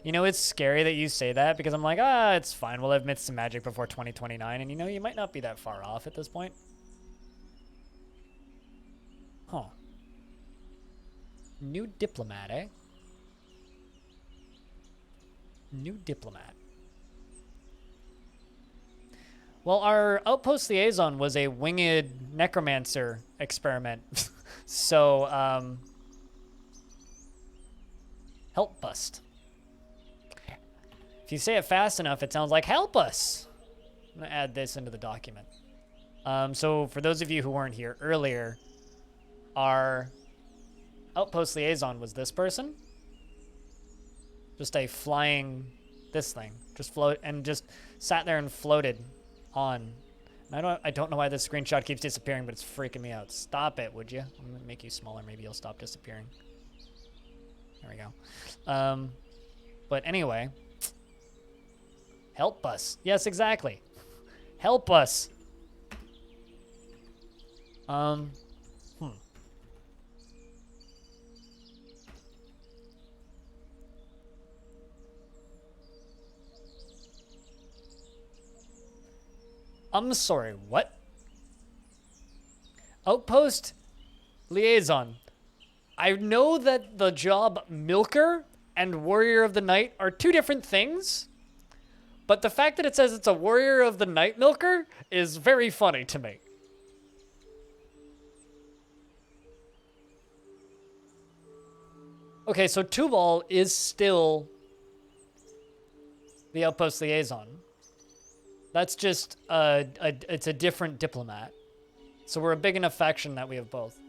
You know, it's scary that you say that because I'm like, it's fine. We'll have Myths and Magic before 2029. And you know, you might not be that far off at this point. Huh. New diplomat, eh? New diplomat. Well, our outpost liaison was a winged necromancer experiment. So, help bust. If you say it fast enough, it sounds like help us. I'm gonna add this into the document. So for those of you who weren't here earlier, our outpost liaison was this person. Just a flying, this thing, just float and just sat there and floated on. And I don't know why this screenshot keeps disappearing, but it's freaking me out. Stop it, would you? I'm gonna make you smaller. Maybe you'll stop disappearing. There we go. But anyway, help us. Yes, exactly. Help us. I'm sorry, what? Outpost liaison. I know that the job milker and warrior of the night are two different things, but the fact that it says it's a warrior of the night milker is very funny to me. Okay, so Tubal is still the outpost liaison. That's just it's a different diplomat. So we're a big enough faction that we have both.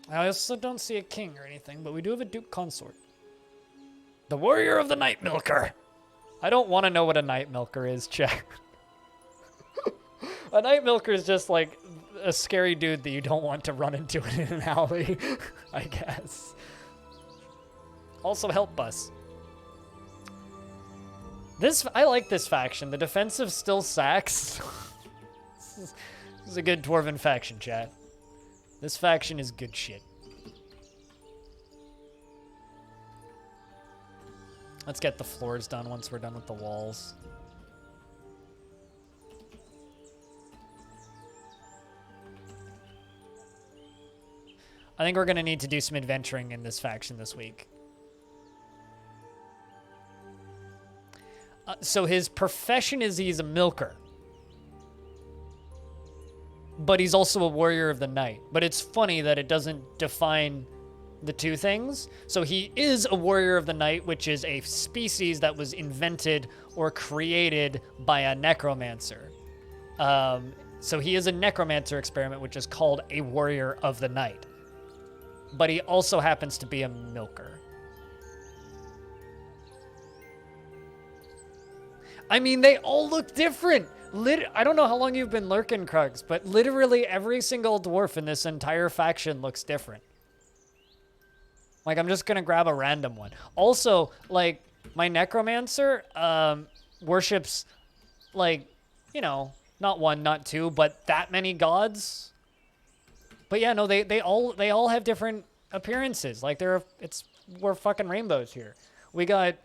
I also don't see a king or anything, but we do have a duke consort. The warrior of the night milker. I don't want to know what a night milker is, chat. A night milker is just like a scary dude that you don't want to run into in an alley, I guess. Also help us. I like this faction. The defensive still sacks. This is a good dwarven faction, chat. This faction is good shit. Let's get the floors done once we're done with the walls. I think we're going to need to do some adventuring in this faction this week. So his profession is he's a milker. But he's also a warrior of the night. But it's funny that it doesn't define the two things. So he is a warrior of the night, which is a species that was invented or created by a necromancer. So he is a necromancer experiment, which is called a warrior of the night. But he also happens to be a milker. I mean, they all look different. I don't know how long you've been lurking, Krugs, but literally every single dwarf in this entire faction looks different. Like, I'm just going to grab a random one. Also, like, my necromancer worships, like, you know, not one, not two, but that many gods. But yeah, no, they all have different appearances. Like, we're fucking rainbows here. We got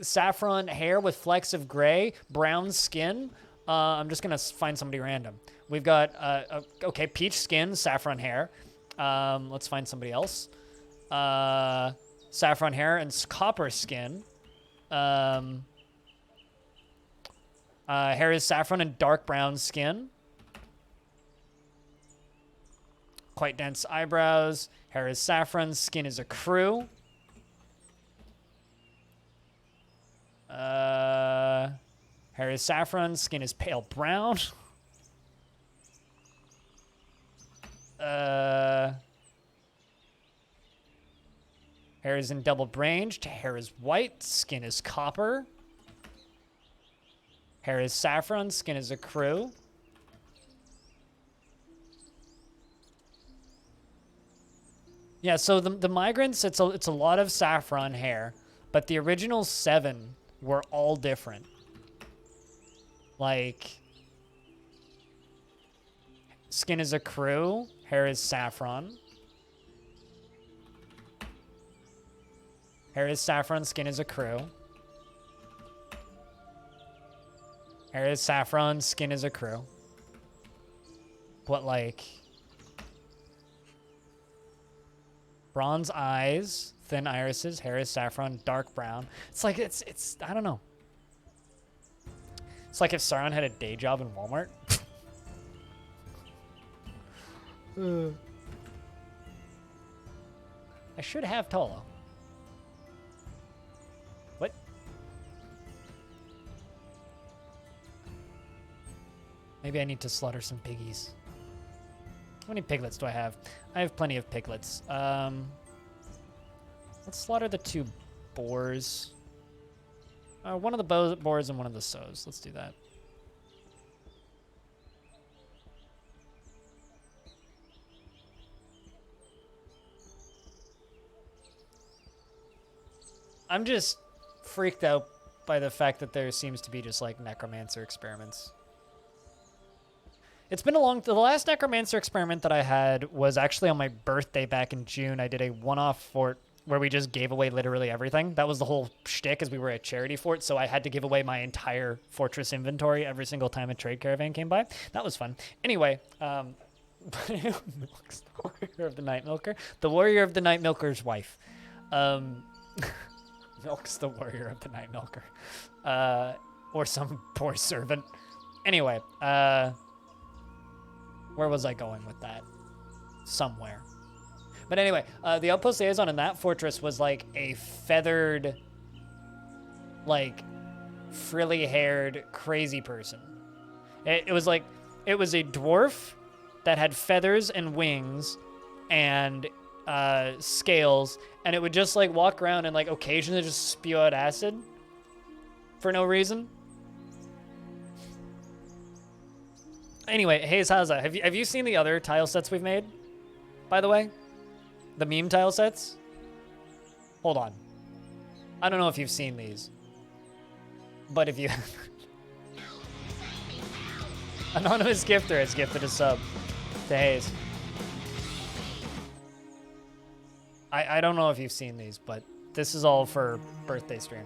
saffron hair with flecks of gray, brown skin. I'm just gonna find somebody random. We've got okay, peach skin, saffron hair. Let's find somebody else. Saffron hair and copper skin. Hair is saffron and dark brown skin. Quite dense eyebrows. Hair is saffron. Skin is a crew. Hair is saffron. Skin is pale brown. Hair is in double ranged. Hair is white. Skin is copper. Hair is saffron. Skin is a crew. Yeah, so the migrants, it's a lot of saffron hair, but the original 7 were all different. Like, skin is a crew, hair is saffron. Hair is saffron, skin is a crew. Hair is saffron, skin is a crew. But like, bronze eyes, thin irises, hair is saffron, dark brown. It's like, it's I don't know. It's like if Sauron had a day job in Walmart. I should have Tolo. What? Maybe I need to slaughter some piggies. How many piglets do I have? I have plenty of piglets. Let's slaughter the 2 boars. One of the boars and one of the sows. Let's do that. I'm just freaked out by the fact that there seems to be just like necromancer experiments. It's been the last necromancer experiment that I had was actually on my birthday back in June. I did a one-off fort where we just gave away literally everything. That was the whole shtick, as we were a charity fort, so I had to give away my entire fortress inventory every single time a trade caravan came by. That was fun. Anyway, Milk's the warrior of the night milker. The warrior of the night milker's wife. Milk's the warrior of the night milker. Or some poor servant. Anyway, where was I going with that? Somewhere. But anyway, the outpost liaison in that fortress was like a feathered, like frilly-haired, crazy person. It was like, it was a dwarf that had feathers and wings and scales, and it would just like walk around and like occasionally just spew out acid for no reason. Anyway, Hayes, how's that? Have you seen the other tile sets we've made, by the way? The meme tile sets? Hold on. I don't know if you've seen these, but if you... Anonymous Gifter has gifted a sub to Hayes. I don't know if you've seen these, but this is all for birthday stream.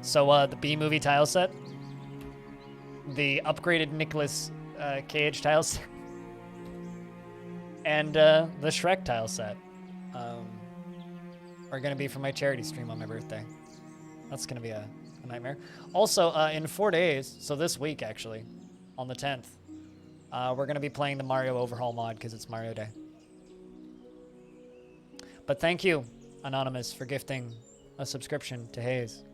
So the B-movie tile set, the upgraded Nicolas Cage tile set, and the Shrek tile set are going to be for my charity stream on my birthday. That's going to be a nightmare. Also, in 4 days, so this week actually, on the 10th, we're going to be playing the Mario Overhaul mod because it's Mario Day. But thank you, Anonymous, for gifting a subscription to Hayes.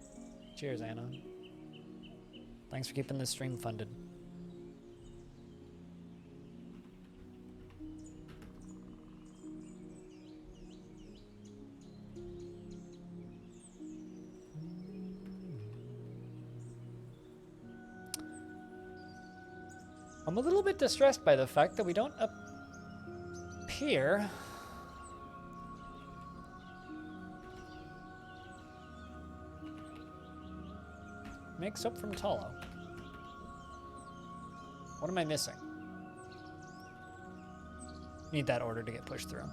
Cheers, Anna. Thanks for keeping this stream funded. I'm a little bit distressed by the fact that we don't appear. Make soap from tallow. What am I missing? Need that order to get pushed through.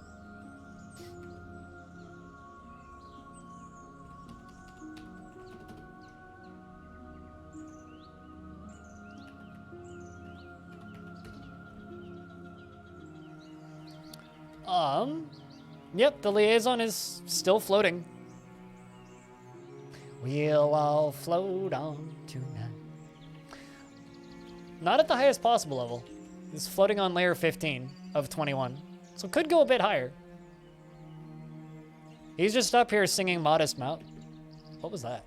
Yep, the liaison is still floating. We'll all float on tonight. Not at the highest possible level. It's floating on layer 15 of 21, so could go a bit higher. He's just up here singing Modest Mountain. What was that?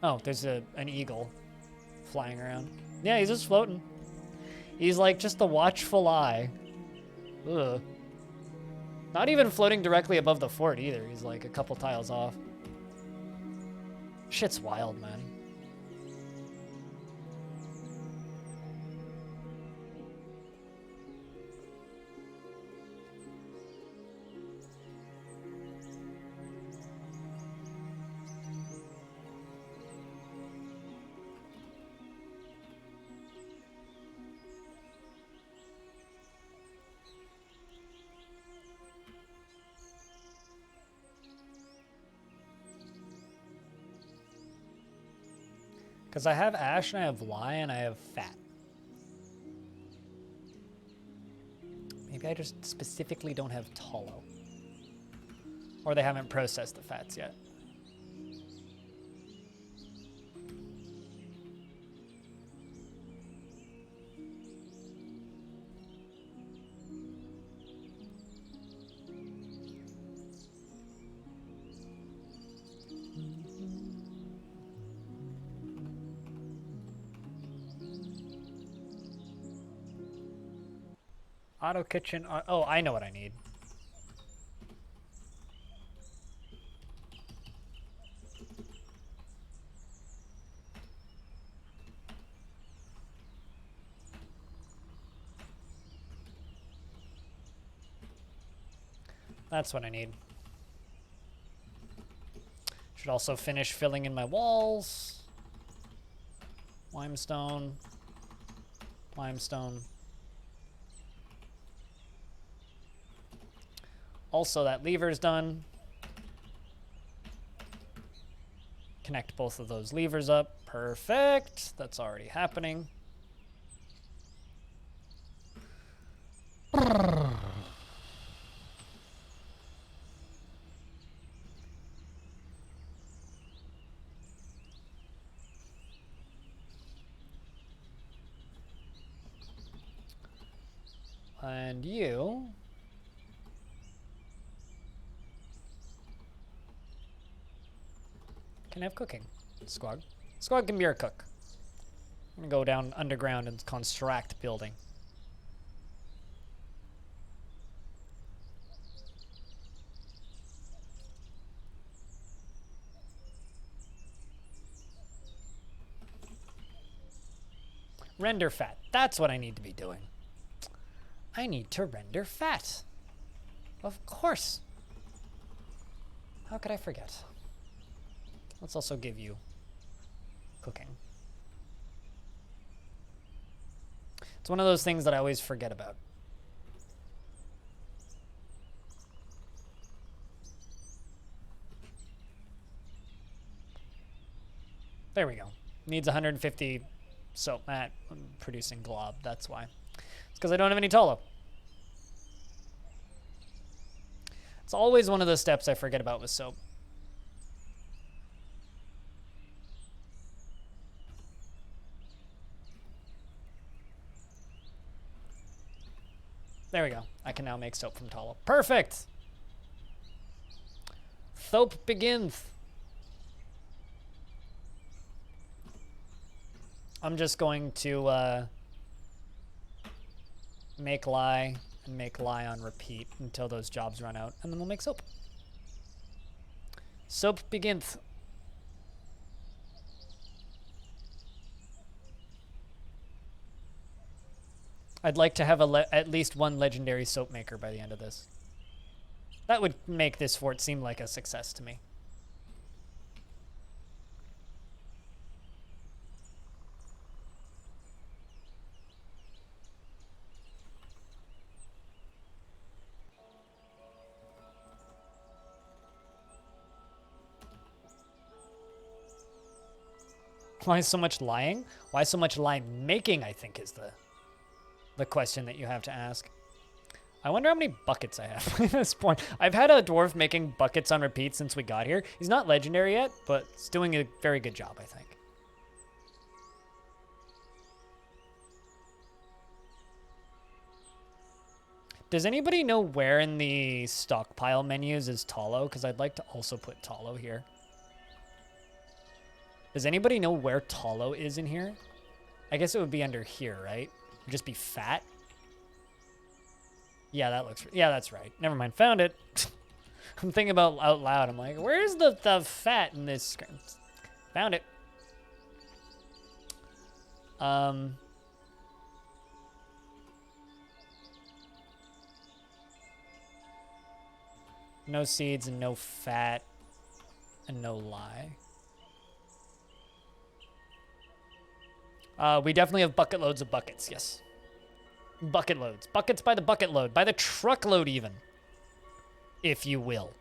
Oh, there's an eagle flying around. Yeah, he's just floating. He's like just a watchful eye. Ugh. Not even floating directly above the fort either. He's like a couple tiles off. Shit's wild, man. Because I have ash and I have lye and I have fat. Maybe I just specifically don't have tallow. Or they haven't processed the fats yet. Auto kitchen. Oh, I know what I need. That's what I need. Should also finish filling in my walls. Limestone. Limestone. Also, that lever's done. Connect both of those levers up. Perfect. That's already happening. And you... can have cooking. Squad. Squad can be our cook. I'm gonna go down underground and construct building. Render fat. That's what I need to be doing. I need to render fat. Of course. How could I forget? Let's also give you cooking. It's one of those things that I always forget about. There we go. Needs 150 soap mat. I'm producing glob, that's why. It's because I don't have any tolo. It's always one of those steps I forget about with soap. There we go. I can now make soap from tolo. Perfect! Soap begins. I'm just going to make lye and make lye on repeat until those jobs run out, and then we'll make soap. Soap begins. I'd like to have at least one legendary soap maker by the end of this. That would make this fort seem like a success to me. Why so much lying? Why so much lie making, I think, is the question that you have to ask. I wonder how many buckets I have at this point. I've had a dwarf making buckets on repeat since we got here. He's not legendary yet, but he's doing a very good job, I think. Does anybody know where in the stockpile menus is talo? Because I'd like to also put talo here. Does anybody know where talo is in here? I guess it would be under here, right? It would just be fat. Yeah, that looks... yeah, that's right. Never mind. Found it. I'm thinking about out loud. I'm like, where's the fat in this script? Found it. No seeds and no fat and no lye. We definitely have bucket loads of buckets, yes. Bucket loads. Buckets by the bucket load. By the truckload even. If you will.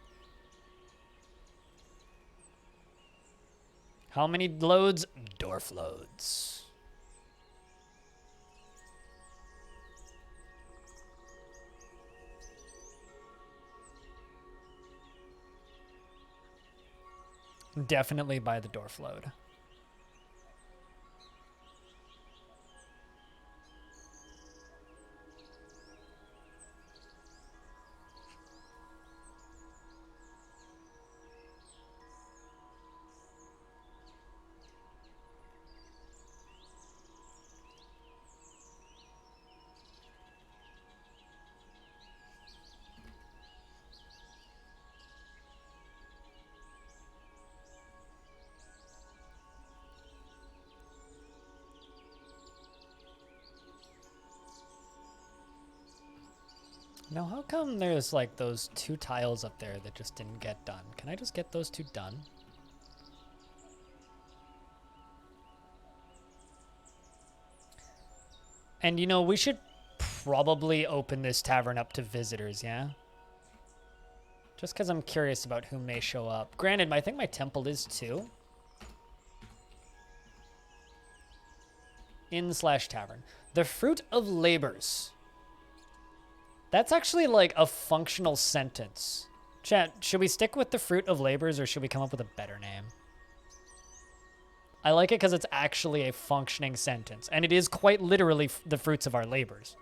How many loads? Dwarf loads. Definitely by the dwarf load. Now, how come there's like those 2 tiles up there that just didn't get done? Can I just get those 2 done? And you know, we should probably open this tavern up to visitors, yeah? Just because I'm curious about who may show up. Granted, I think my temple is too. Inn/tavern. The fruit of labors. That's actually like a functional sentence. Chat, should we stick with the fruit of labors or should we come up with a better name? I like it because it's actually a functioning sentence. And it is quite literally the fruits of our labors.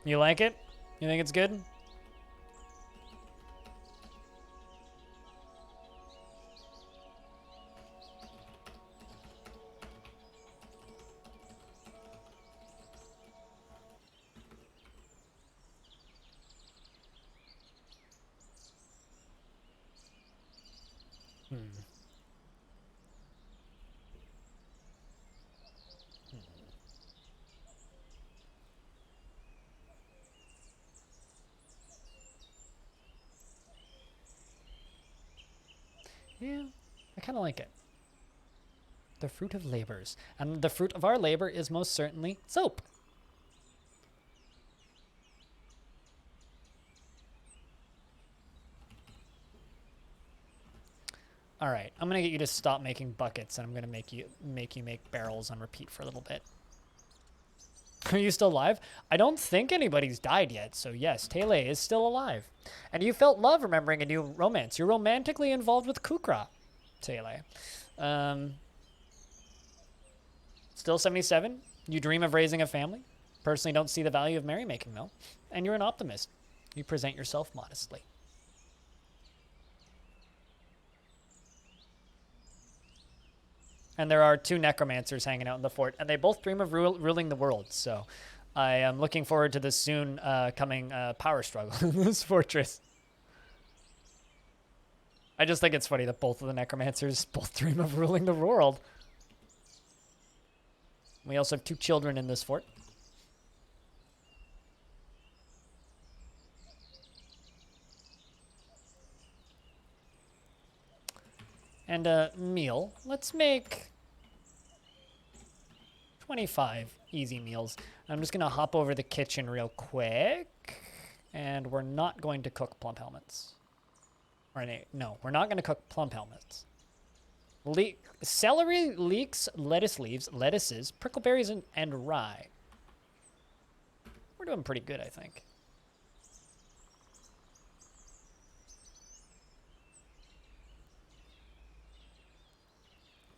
You like it? You think it's good? Yeah, I kind of like it. The fruit of labors. And the fruit of our labor is most certainly soap. All right, I'm gonna get you to stop making buckets, and I'm gonna make you make barrels on repeat for a little bit. Are you still alive? I don't think anybody's died yet, so yes, Tele is still alive. And you felt love remembering a new romance. You're romantically involved with Kukra, Tele. Still 77. You dream of raising a family. Personally don't see the value of merrymaking, though. And you're an optimist. You present yourself modestly. And there are 2 necromancers hanging out in the fort, and they both dream of ruling the world. So I am looking forward to the soon coming power struggle in this fortress. I just think it's funny that both of the necromancers both dream of ruling the world. We also have 2 children in this fort. And a meal. Let's make 25 easy meals. I'm just going to hop over the kitchen real quick. And we're not going to cook plump helmets. Or no, we're not going to cook plump helmets. Celery, leeks, lettuce leaves, lettuces, prickleberries, and rye. We're doing pretty good, I think.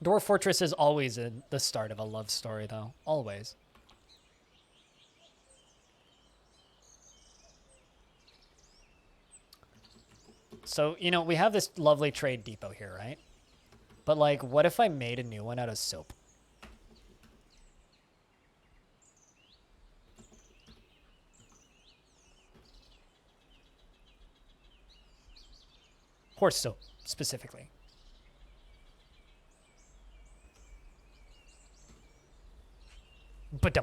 Dwarf Fortress is always the start of a love story, though. Always. So, you know, we have this lovely trade depot here, right? But, like, what if I made a new one out of soap? Horse soap, specifically. But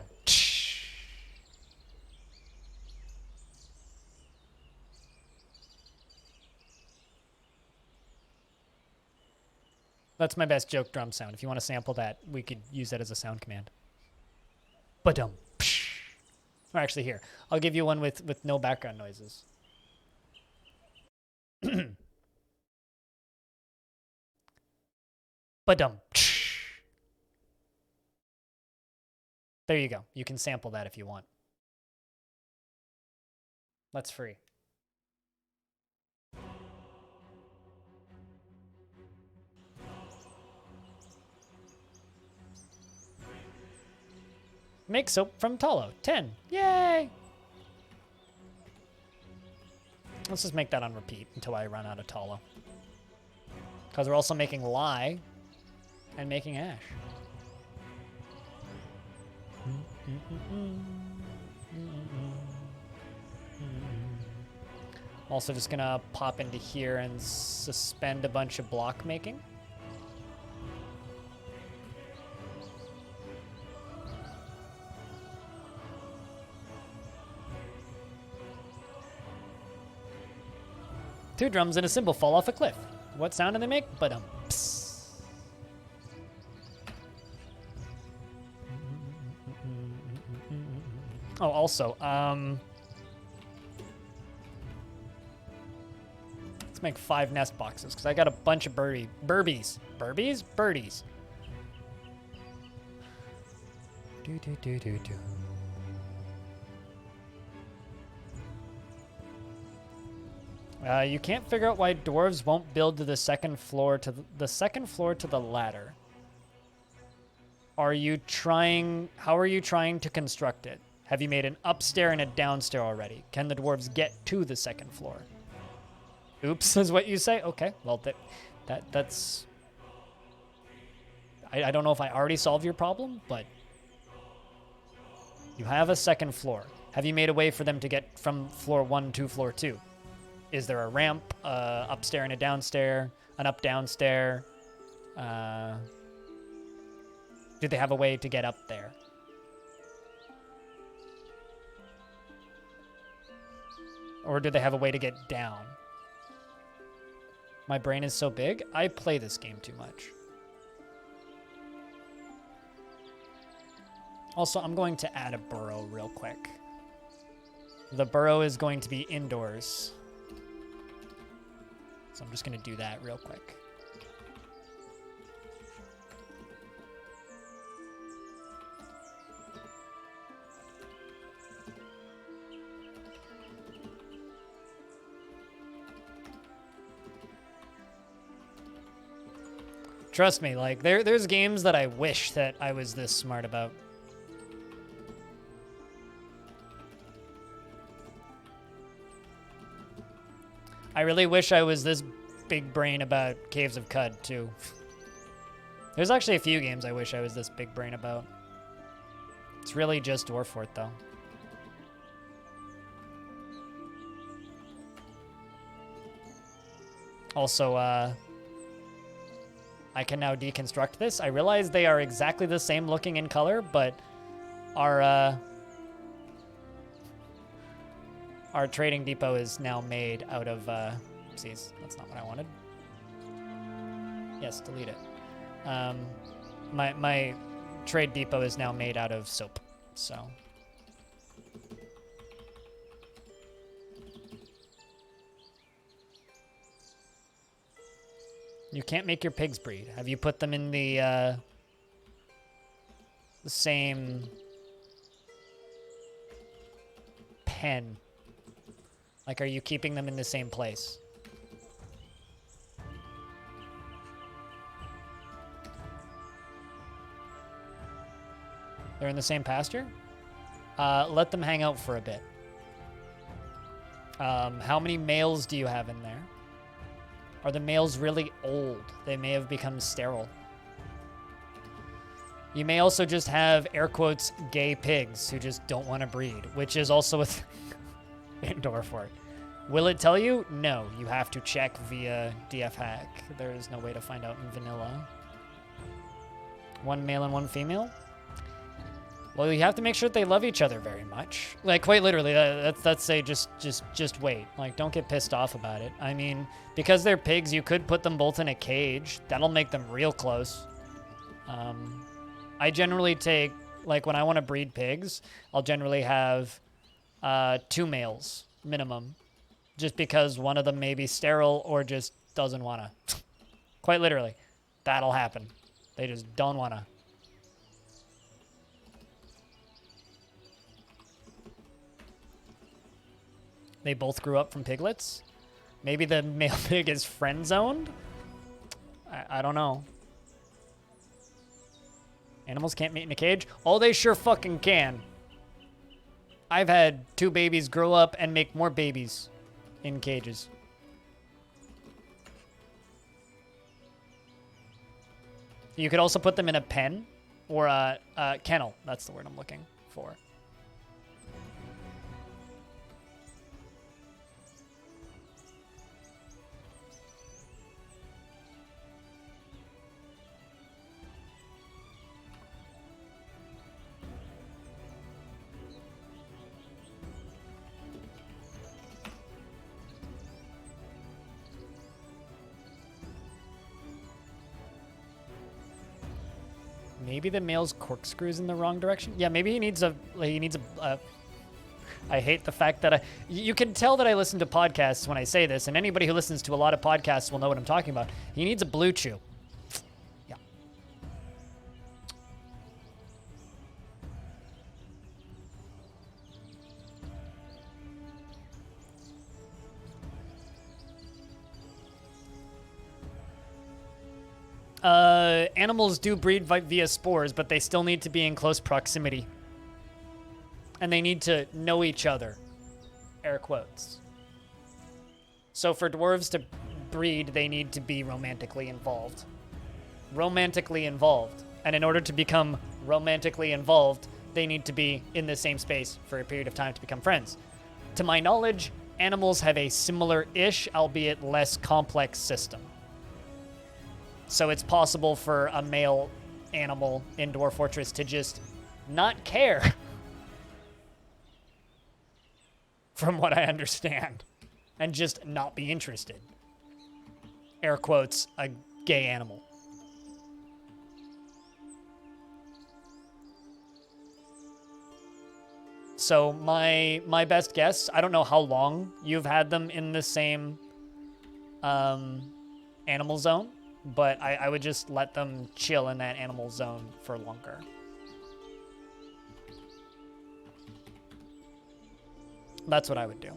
that's my best joke drum sound. If you want to sample that, we could use that as a sound command. Ba-dum. Or actually, here. I'll give you one with no background noises. Ba-dum. There you go. You can sample that if you want. That's free. Make soap from tallow. 10. Yay! Let's just make that on repeat until I run out of tallow. Because we're also making lye and making ash. Also just gonna pop into here and suspend a bunch of block making. Two drums and a cymbal fall off a cliff. What sound do they make? Ba-dum. Oh, also, let's make 5 nest boxes, because I got a bunch of birdies. Birdies. You can't figure out why dwarves won't build to the second floor to the ladder. How are you trying to construct it? Have you made an upstair and a downstair already? Can the dwarves get to the second floor? Oops, is what you say? Okay, well, that's... I don't know if I already solved your problem, but you have a second floor. Have you made a way for them to get from floor 1 to floor 2? Is there a ramp, upstair and a downstair, an up-downstair? Do they have a way to get up there? Or do they have a way to get down? My brain is so big, I play this game too much. Also, I'm going to add a burrow real quick. The burrow is going to be indoors. So I'm just going to do that real quick. Trust me, like, there's games that I wish that I was this smart about. I really wish I was this big brain about Caves of Cud, too. There's actually a few games I wish I was this big brain about. It's really just Dwarf Fort, though. Also, I can now deconstruct this. I realize they are exactly the same looking in color, but our trading depot is now made out of, oopsies, that's not what I wanted. Yes, delete it. My trade depot is now made out of soap, so. You can't make your pigs breed. Have you put them in the same pen? Like, are you keeping them in the same place? They're in the same pasture? Let them hang out for a bit. How many males do you have in there? Are the males really old? They may have become sterile. You may also just have, air quotes, gay pigs who just don't want to breed, which is also a thing. Indoor fort. Will it tell you? No, you have to check via DF hack. There is no way to find out in vanilla. One male and one female? Well, you have to make sure that they love each other very much. Like, quite literally, that's say just wait. Like, don't get pissed off about it. I mean, because they're pigs, you could put them both in a cage. That'll make them real close. I generally take, like, when I want to breed pigs, I'll generally have 2 males minimum, just because one of them may be sterile or just doesn't want to. Quite literally, that'll happen. They just don't want to. They both grew up from piglets. Maybe the male pig is friend zoned. I don't know. Animals can't mate in a cage. Oh, they sure fucking can. I've had 2 babies grow up and make more babies in cages. You could also put them in a pen or a kennel. That's the word I'm looking for. Maybe the male's corkscrews in the wrong direction. Yeah, maybe he needs a. I hate the fact that you can tell that I listen to podcasts when I say this, and anybody who listens to a lot of podcasts will know what I'm talking about. He needs a blue chew. Yeah. Animals do breed via spores, but they still need to be in close proximity. and they need to know each other, air quotes. So for dwarves to breed, they need to be romantically involved. Romantically involved. And in order to become romantically involved, they need to be in the same space for a period of time to become friends. To my knowledge, animals have a similar-ish, albeit less complex system. So it's possible for a male animal in Dwarf Fortress to just not care, from what I understand, and just not be interested. Air quotes, a gay animal. So my best guess, I don't know how long you've had them in the same animal zone, but I would just let them chill in that animal zone for longer. That's what I would do.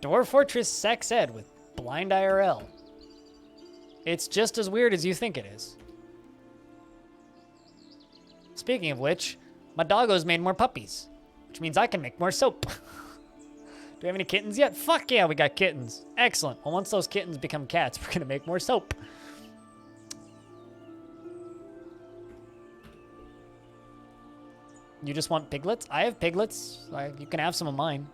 Dwarf Fortress Sex Ed with Blind IRL. It's just as weird as you think it is. Speaking of which, my doggo's made more puppies, which means I can make more soap. Do we have any kittens yet? Fuck yeah, we got kittens. Excellent. Well, once those kittens become cats, we're gonna make more soap. You just want piglets? I have piglets. You can have some of mine.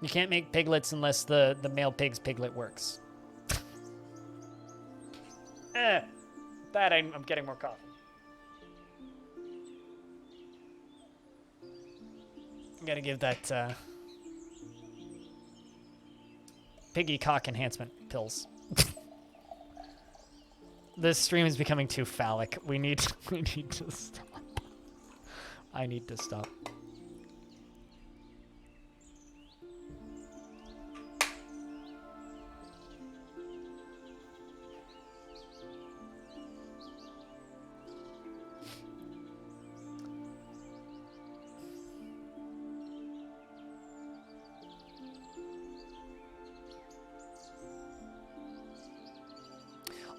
You can't make piglets unless the male pig's piglet works. That I'm getting more coffee. Gotta give that piggy cock enhancement pills. This stream is becoming too phallic. We need to stop. I need to stop.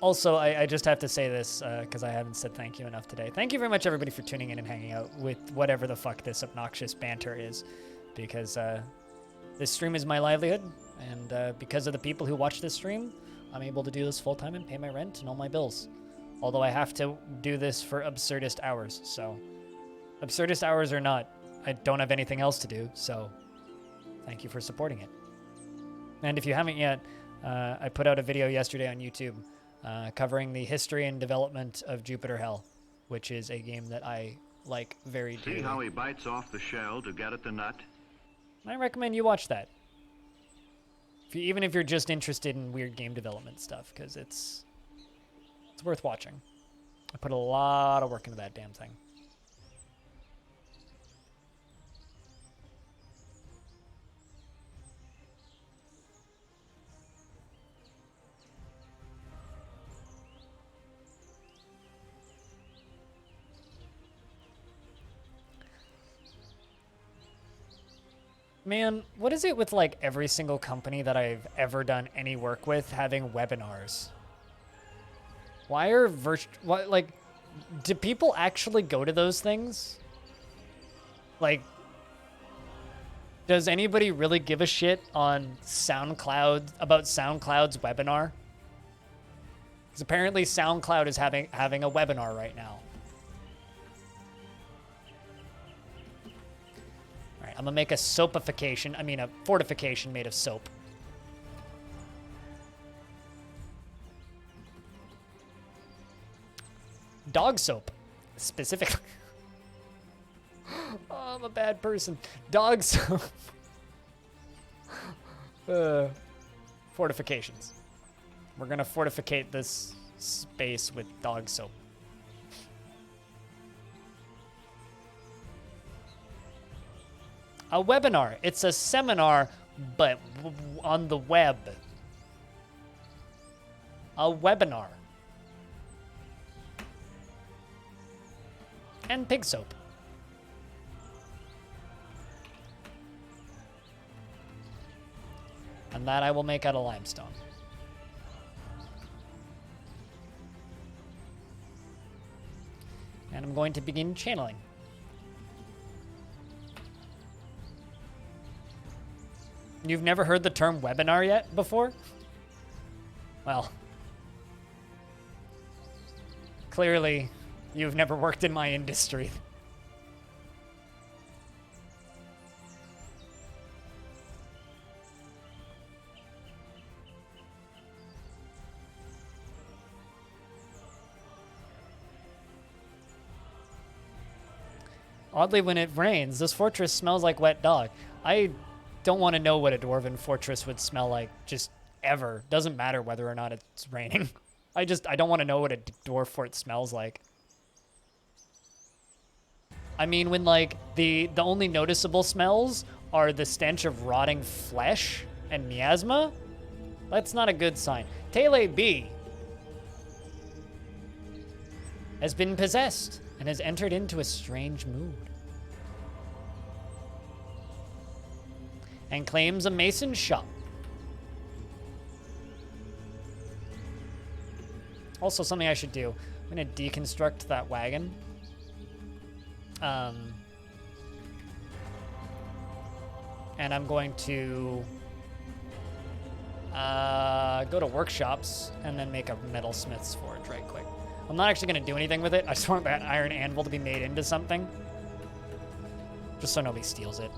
Also, I just have to say this, because I haven't said thank you enough today. Thank you very much, everybody, for tuning in and hanging out with whatever the fuck this obnoxious banter is. Because this stream is my livelihood, and because of the people who watch this stream, I'm able to do this full-time and pay my rent and all my bills. Although I have to do this for absurdist hours, so... Absurdist hours or not, I don't have anything else to do, so... Thank you for supporting it. And if you haven't yet, I put out a video yesterday on YouTube covering the history and development of Jupiter Hell, which is a game that I like very dearly. See how he bites off the shell to get at the nut? I recommend you watch that. Even if you're just interested in weird game development stuff, because it's worth watching. I put a lot of work into that damn thing. Man, what is it with like every single company that I've ever done any work with having webinars? Why are do people actually go to those things? Like, does anybody really give a shit on SoundCloud about SoundCloud's webinar? Because apparently SoundCloud is having a webinar right now. I'm gonna make a a fortification made of soap. Dog soap, specifically. Oh, I'm a bad person. Dog soap. Fortifications. We're gonna fortificate this space with dog soap. A webinar. It's a seminar, but on the web. A webinar. And pig soap. And that I will make out of limestone. And I'm going to begin channeling. You've never heard the term webinar yet before? Well, clearly you've never worked in my industry. Oddly, when it rains, this fortress smells like wet dog. I don't want to know what a dwarven fortress would smell like, just ever. Doesn't matter whether or not it's raining. I don't want to know what a dwarf fort smells like. I mean, when, like, the only noticeable smells are the stench of rotting flesh and miasma, that's not a good sign. Tele B has been possessed and has entered into a strange mood. And claims a Mason Shop. Also, something I should do. I'm going to deconstruct that wagon. And I'm going to go to workshops and then make a metalsmith's forge right quick. I'm not actually going to do anything with it. I just want that iron anvil to be made into something. Just so nobody steals it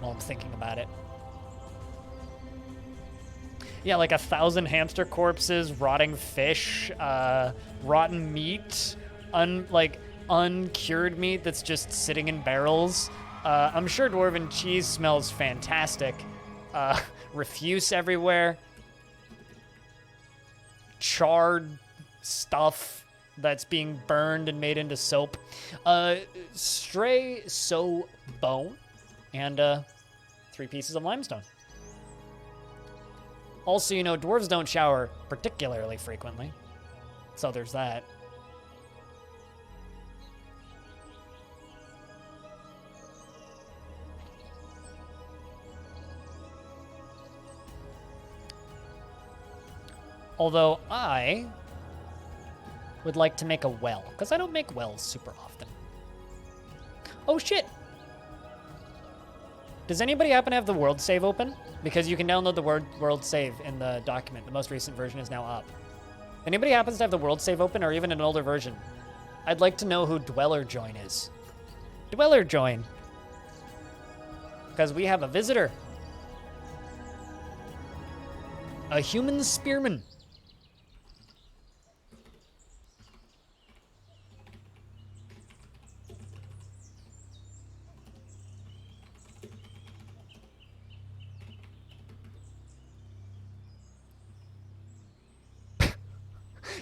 while I'm thinking about it. Yeah, like 1,000 hamster corpses, rotting fish, rotten meat, uncured meat that's just sitting in barrels. I'm sure dwarven cheese smells fantastic. Refuse everywhere. Charred stuff that's being burned and made into soap. Stray sew bone and 3 pieces of limestone. Also, you know, dwarves don't shower particularly frequently. So there's that. Although I would like to make a well, because I don't make wells super often. Oh shit! Does anybody happen to have the world save open? Because you can download the world save in the document. The most recent version is now up. Anybody happens to have the world save open, or even an older version? I'd like to know who Dweller Join is. Dweller Join. Because we have a visitor. A human spearman.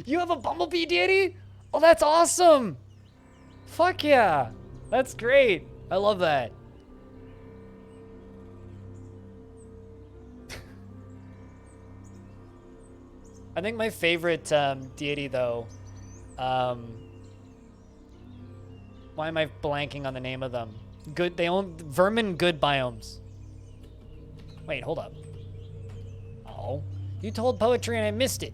You have a bumblebee deity? Oh, that's awesome. Fuck yeah. That's great. I love that. I think my favorite deity, though, why am I blanking on the name of them? They own vermin good biomes. Wait, hold up. Oh, you told poetry and I missed it.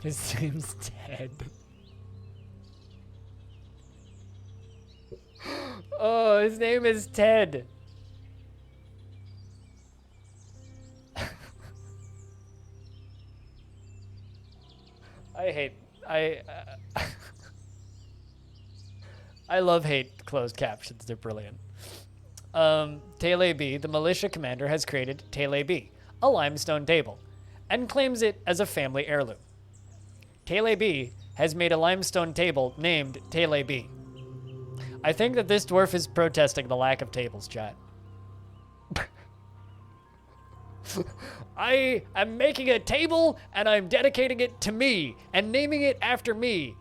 His name's Ted. Oh, his name is Ted. I love hate closed captions. They're brilliant. Tele B, the militia commander, has created Tele B, a limestone table, and claims it as a family heirloom. Tele B has made a limestone table named Tele B. I think that this dwarf is protesting the lack of tables, chat. I am making a table and I'm dedicating it to me and naming it after me.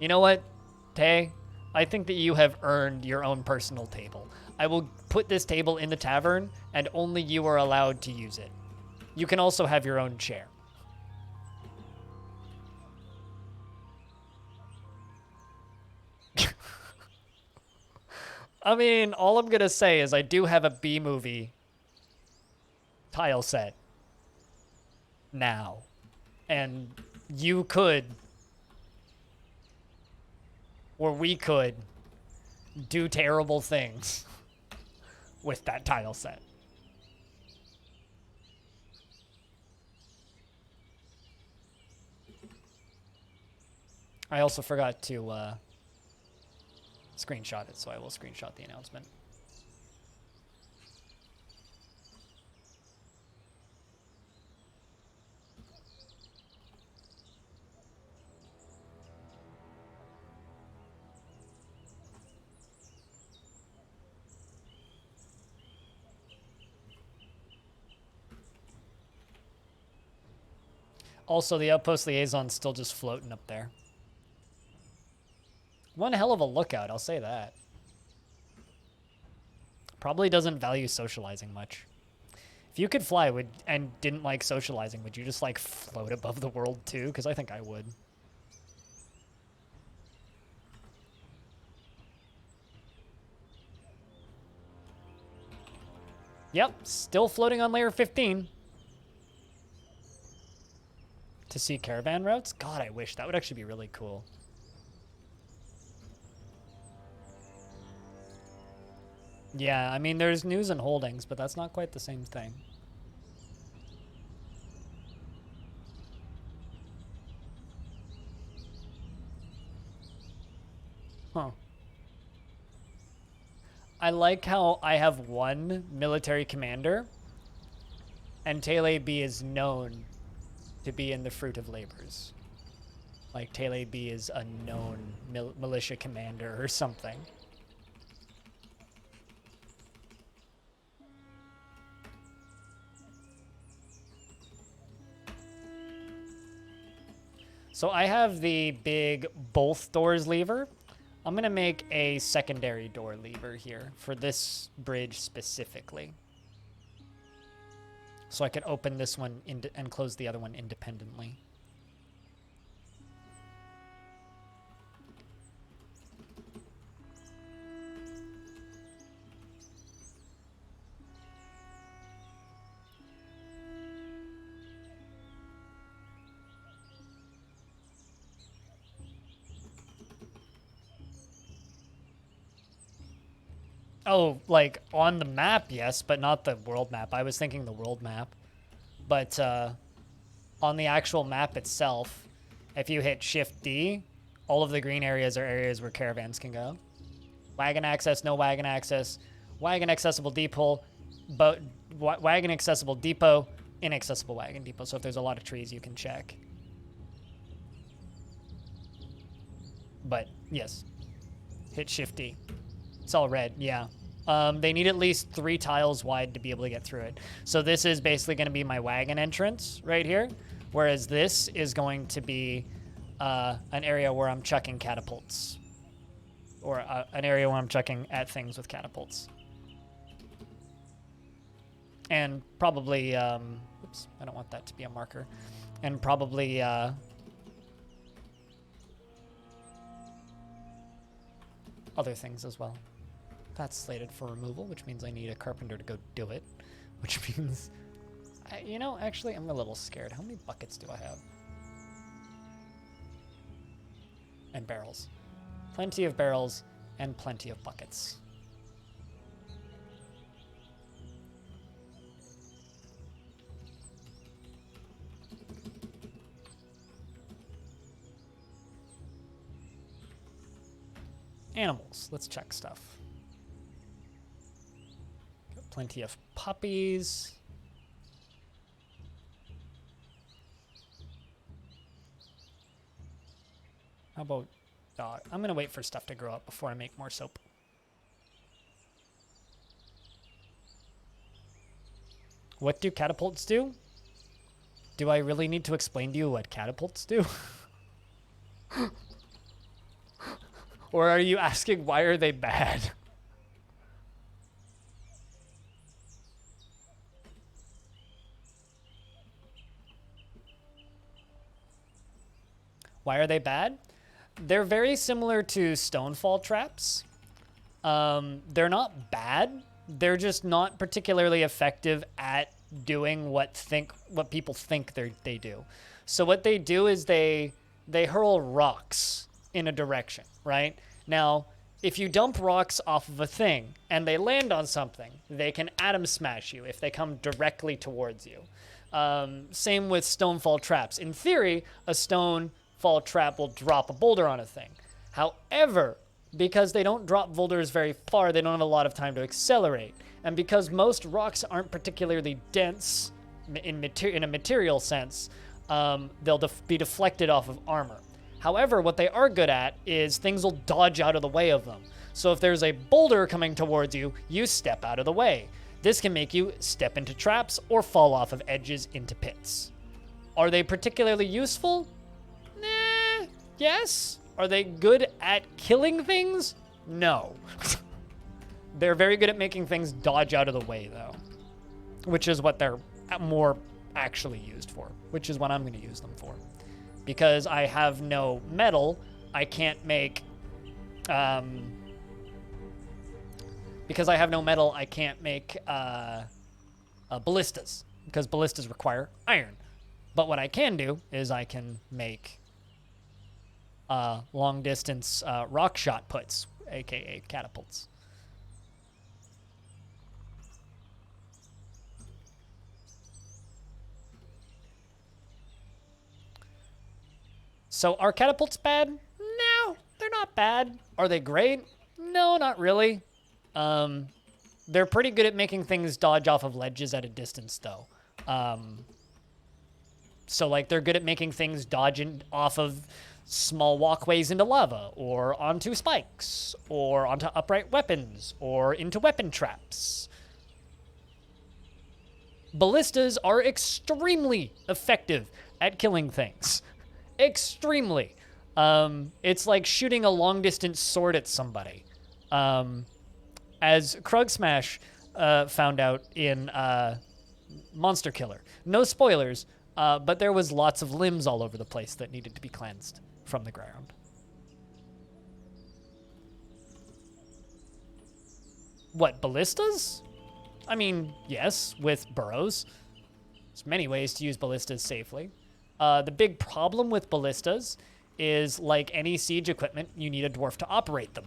You know what, Tay? I think that you have earned your own personal table. I will put this table in the tavern and only you are allowed to use it. You can also have your own chair. I mean, all I'm going to say is I do have a B-movie tile set now. And you could, or we could, do terrible things with that tile set. I also forgot to screenshot it, so I will screenshot the announcement. Also, the Outpost Liaison's still just floating up there. One hell of a lookout, I'll say that. Probably doesn't value socializing much. If you could fly and didn't like socializing, would you just like float above the world too? Because I think I would. Yep, still floating on layer 15. To see caravan routes? God, I wish. That would actually be really cool. Yeah, I mean, there's news and holdings, but that's not quite the same thing. Huh. I like how I have one military commander, and Tele B is known to be in the Fruit of Labors. Like, Tele B is a known militia commander or something. So I have the big both doors lever. I'm going to make a secondary door lever here for this bridge specifically. So I can open this one and close the other one independently. Oh, like on the map, yes, but not the world map. I was thinking the world map. But on the actual map itself, if you hit Shift D, all of the green areas are areas where caravans can go. Wagon access, no wagon access, wagon accessible depot, but wagon accessible depot, inaccessible wagon depot. So if there's a lot of trees, you can check. But yes, hit Shift D. It's all red, yeah. They need at least 3 tiles wide to be able to get through it. So this is basically going to be my wagon entrance right here, whereas this is going to be an area where I'm chucking catapults, or an area where I'm chucking at things with catapults. And probably, oops, I don't want that to be a marker. And probably, other things as well. That's slated for removal, which means I need a carpenter to go do it. Which means, you know, actually, I'm a little scared. How many buckets do I have? And barrels. Plenty of barrels and plenty of buckets. Animals. Let's check stuff. Got plenty of puppies. How about dog? I'm going to wait for stuff to grow up before I make more soap. What do catapults do? Do I really need to explain to you what catapults do? Or are you asking why are they bad? Why are they bad? They're very similar to stonefall traps. They're not bad. They're just not particularly effective at doing what people think they do. So what they do is they hurl rocks in a direction, right? Now, if you dump rocks off of a thing and they land on something, they can atom smash you if they come directly towards you. Same with stonefall traps. In theory, a stonefall trap will drop a boulder on a thing. However, because they don't drop boulders very far, they don't have a lot of time to accelerate. And because most rocks aren't particularly dense in a material sense, they'll be deflected off of armor. However, what they are good at is things will dodge out of the way of them. So if there's a boulder coming towards you, you step out of the way. This can make you step into traps or fall off of edges into pits. Are they particularly useful? Nah, yes. Are they good at killing things? No. They're very good at making things dodge out of the way, though, which is what they're more actually used for, which is what I'm going to use them for. Because I have no metal, I can't make... because I have no metal, I can't make ballistas, because ballistas require iron. But what I can do is I can make long-distance rock shot puts, aka catapults. So are catapults bad? No, they're not bad. Are they great? No, not really. They're pretty good at making things dodge off of ledges at a distance, though. So, like, they're good at making things dodge off of small walkways into lava, or onto spikes, or onto upright weapons, or into weapon traps. Ballistas are extremely effective at killing things. Extremely. It's like shooting a long-distance sword at somebody. As Krug Smash found out in Monster Killer. No spoilers, but there was lots of limbs all over the place that needed to be cleansed from the ground. What, ballistas? I mean, yes, with burrows. There's many ways to use ballistas safely. The big problem with ballistas is, like any siege equipment, you need a dwarf to operate them.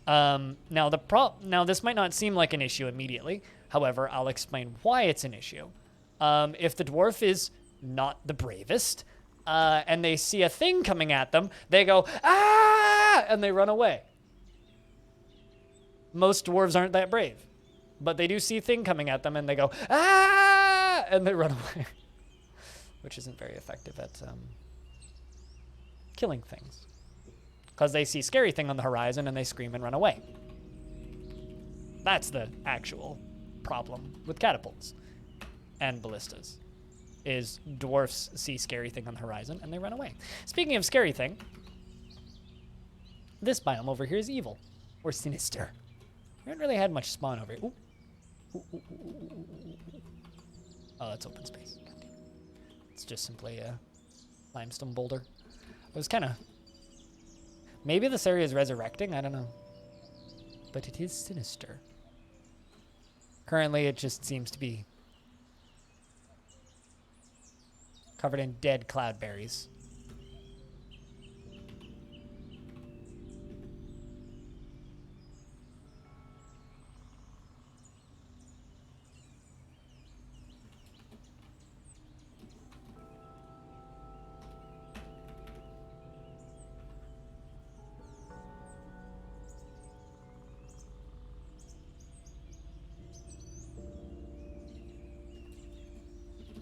Now this might not seem like an issue immediately. However, I'll explain why it's an issue. If the dwarf is not the bravest, and they see a thing coming at them, they go, ah, and they run away. Most dwarves aren't that brave, but they do see a thing coming at them and they go, ah, and they run away. Which isn't very effective at killing things. Because they see scary thing on the horizon and they scream and run away. That's the actual problem with catapults and ballistas, is dwarfs see scary thing on the horizon and they run away. Speaking of scary thing, this biome over here is evil, or sinister. We haven't really had much spawn over here. Ooh. Ooh. Oh, that's open space. It's just simply a limestone boulder. It was kind of... Maybe this area is resurrecting, I don't know. But it is sinister. Currently, it just seems to be covered in dead cloudberries.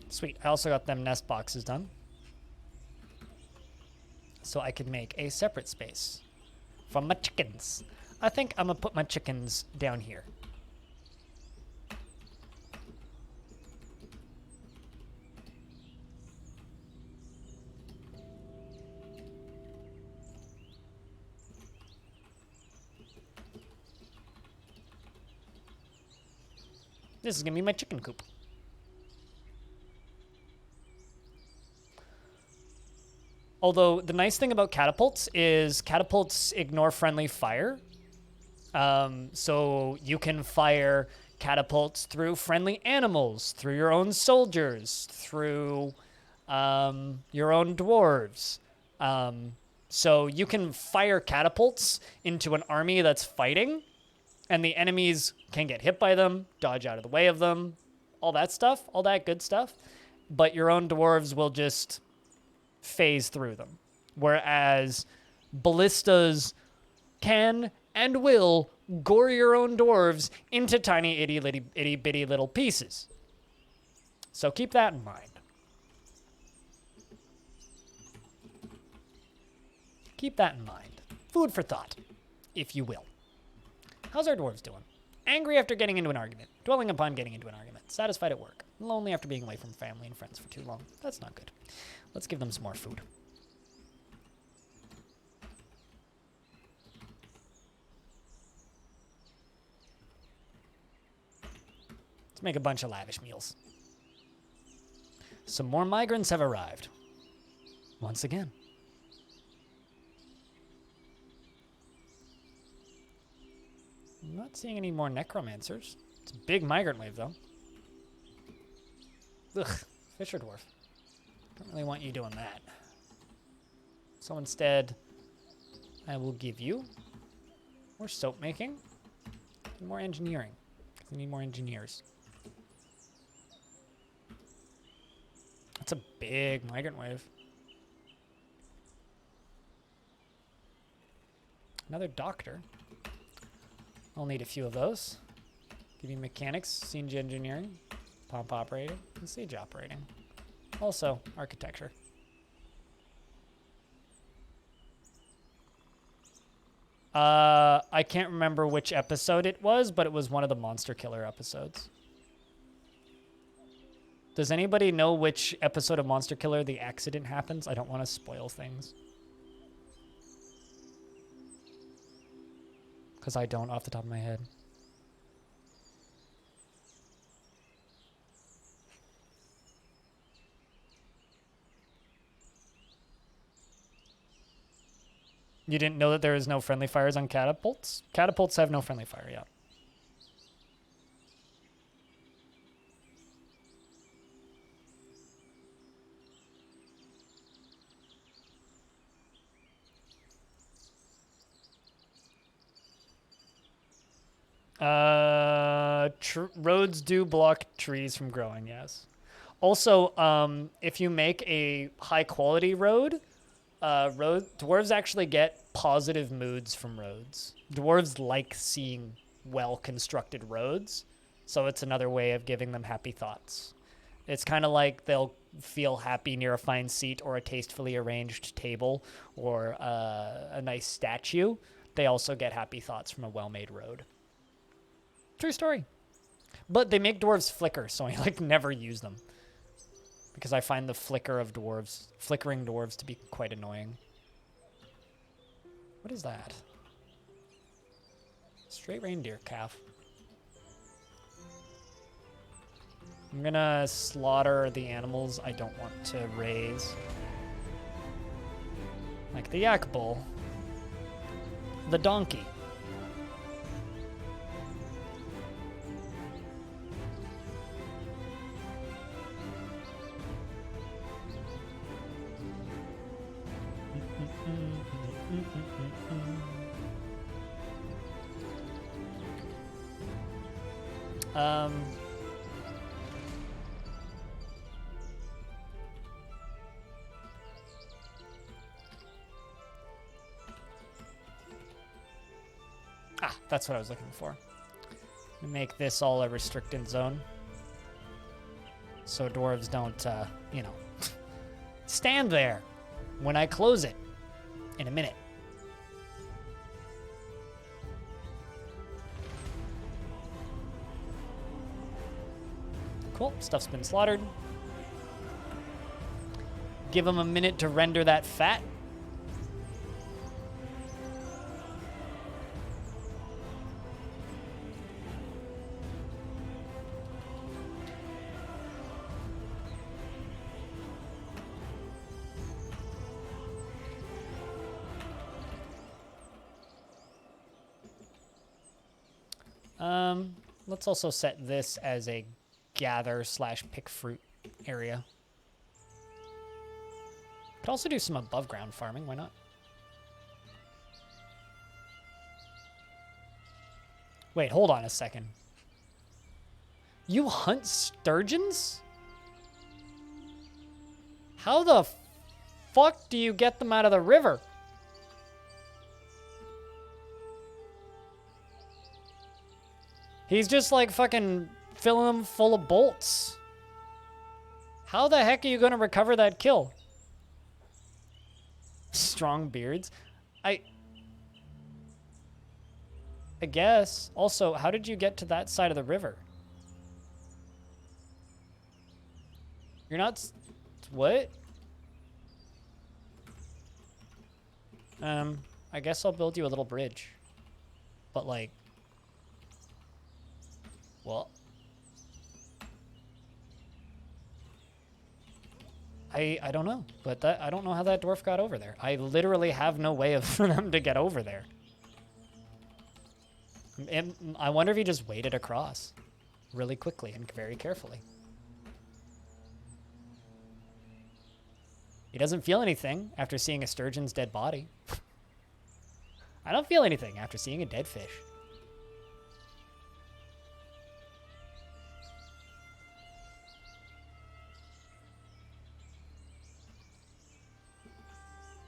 Sweet, I also got them nest boxes done. So I can make a separate space for my chickens. I think I'm gonna put my chickens down here. This is gonna be my chicken coop. Although the nice thing about catapults is catapults ignore friendly fire. So you can fire catapults through friendly animals, through your own soldiers, through your own dwarves. So you can fire catapults into an army that's fighting, and the enemies can get hit by them, dodge out of the way of them, all that stuff, all that good stuff. But your own dwarves will just phase through them. Whereas ballistas can and will gore your own dwarves into tiny itty bitty little pieces. So keep that in mind. Keep that in mind. Food for thought, if you will. How's our dwarves doing? Angry after getting into an argument. Dwelling upon getting into an argument. Satisfied at work. Lonely after being away from family and friends for too long. That's not good. Let's give them some more food. Let's make a bunch of lavish meals. Some more migrants have arrived. Once again. I'm not seeing any more necromancers. It's a big migrant wave, though. Ugh, Fisher Dwarf. Don't really want you doing that. So instead, I will give you more soap making and more engineering. Because we need more engineers. That's a big migrant wave. Another doctor. I'll need a few of those. Give you mechanics, siege engineering, pump operating, and siege operating. Also, architecture. I can't remember which episode it was, but it was one of the Monster Killer episodes. Does anybody know which episode of Monster Killer the accident happens? I don't want to spoil things. Because I don't off the top of my head. You didn't know that there is no friendly fires on catapults? Catapults have no friendly fire yet. Roads do block trees from growing, yes. Also, if you make a high quality road, dwarves actually get positive moods from roads. Dwarves like seeing well-constructed roads, so it's another way of giving them happy thoughts. It's kind of like they'll feel happy near a fine seat or a tastefully arranged table or a nice statue. They also get happy thoughts from a well-made road. True story. But they make dwarves flicker, so I never use them. Because I find the flickering dwarves to be quite annoying. What is that? Straight reindeer calf. I'm gonna slaughter the animals I don't want to raise. Like the yak bull. The donkey. That's what I was looking for. Make this all a restricted zone. So dwarves don't, stand there when I close it in a minute. Cool, stuff's been slaughtered. Give them a minute to render that fat. Let's also set this as a gather slash pick fruit area. Could also do some above ground farming, why not? Wait, hold on a second. You hunt sturgeons? How the fuck do you get them out of the river? He's just like fucking filling them full of bolts. How the heck are you going to recover that kill? Strong beards? I guess. Also, how did you get to that side of the river? You're not... What? I guess I'll build you a little bridge. But like... Well... I don't know, but I don't know how that dwarf got over there. I literally have no way for them to get over there. And I wonder if he just waded across really quickly and very carefully. He doesn't feel anything after seeing a sturgeon's dead body. I don't feel anything after seeing a dead fish.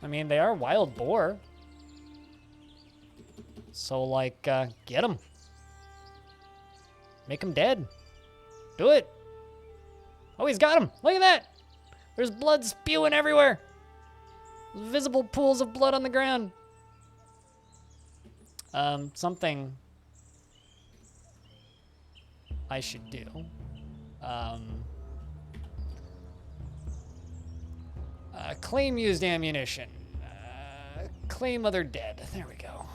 I mean, they are wild boar. So, like, get them. Make them dead. Do it. Oh, he's got him. Look at that. There's blood spewing everywhere. Visible pools of blood on the ground. Something I should do. Claim used ammunition. Claim other dead. There we go.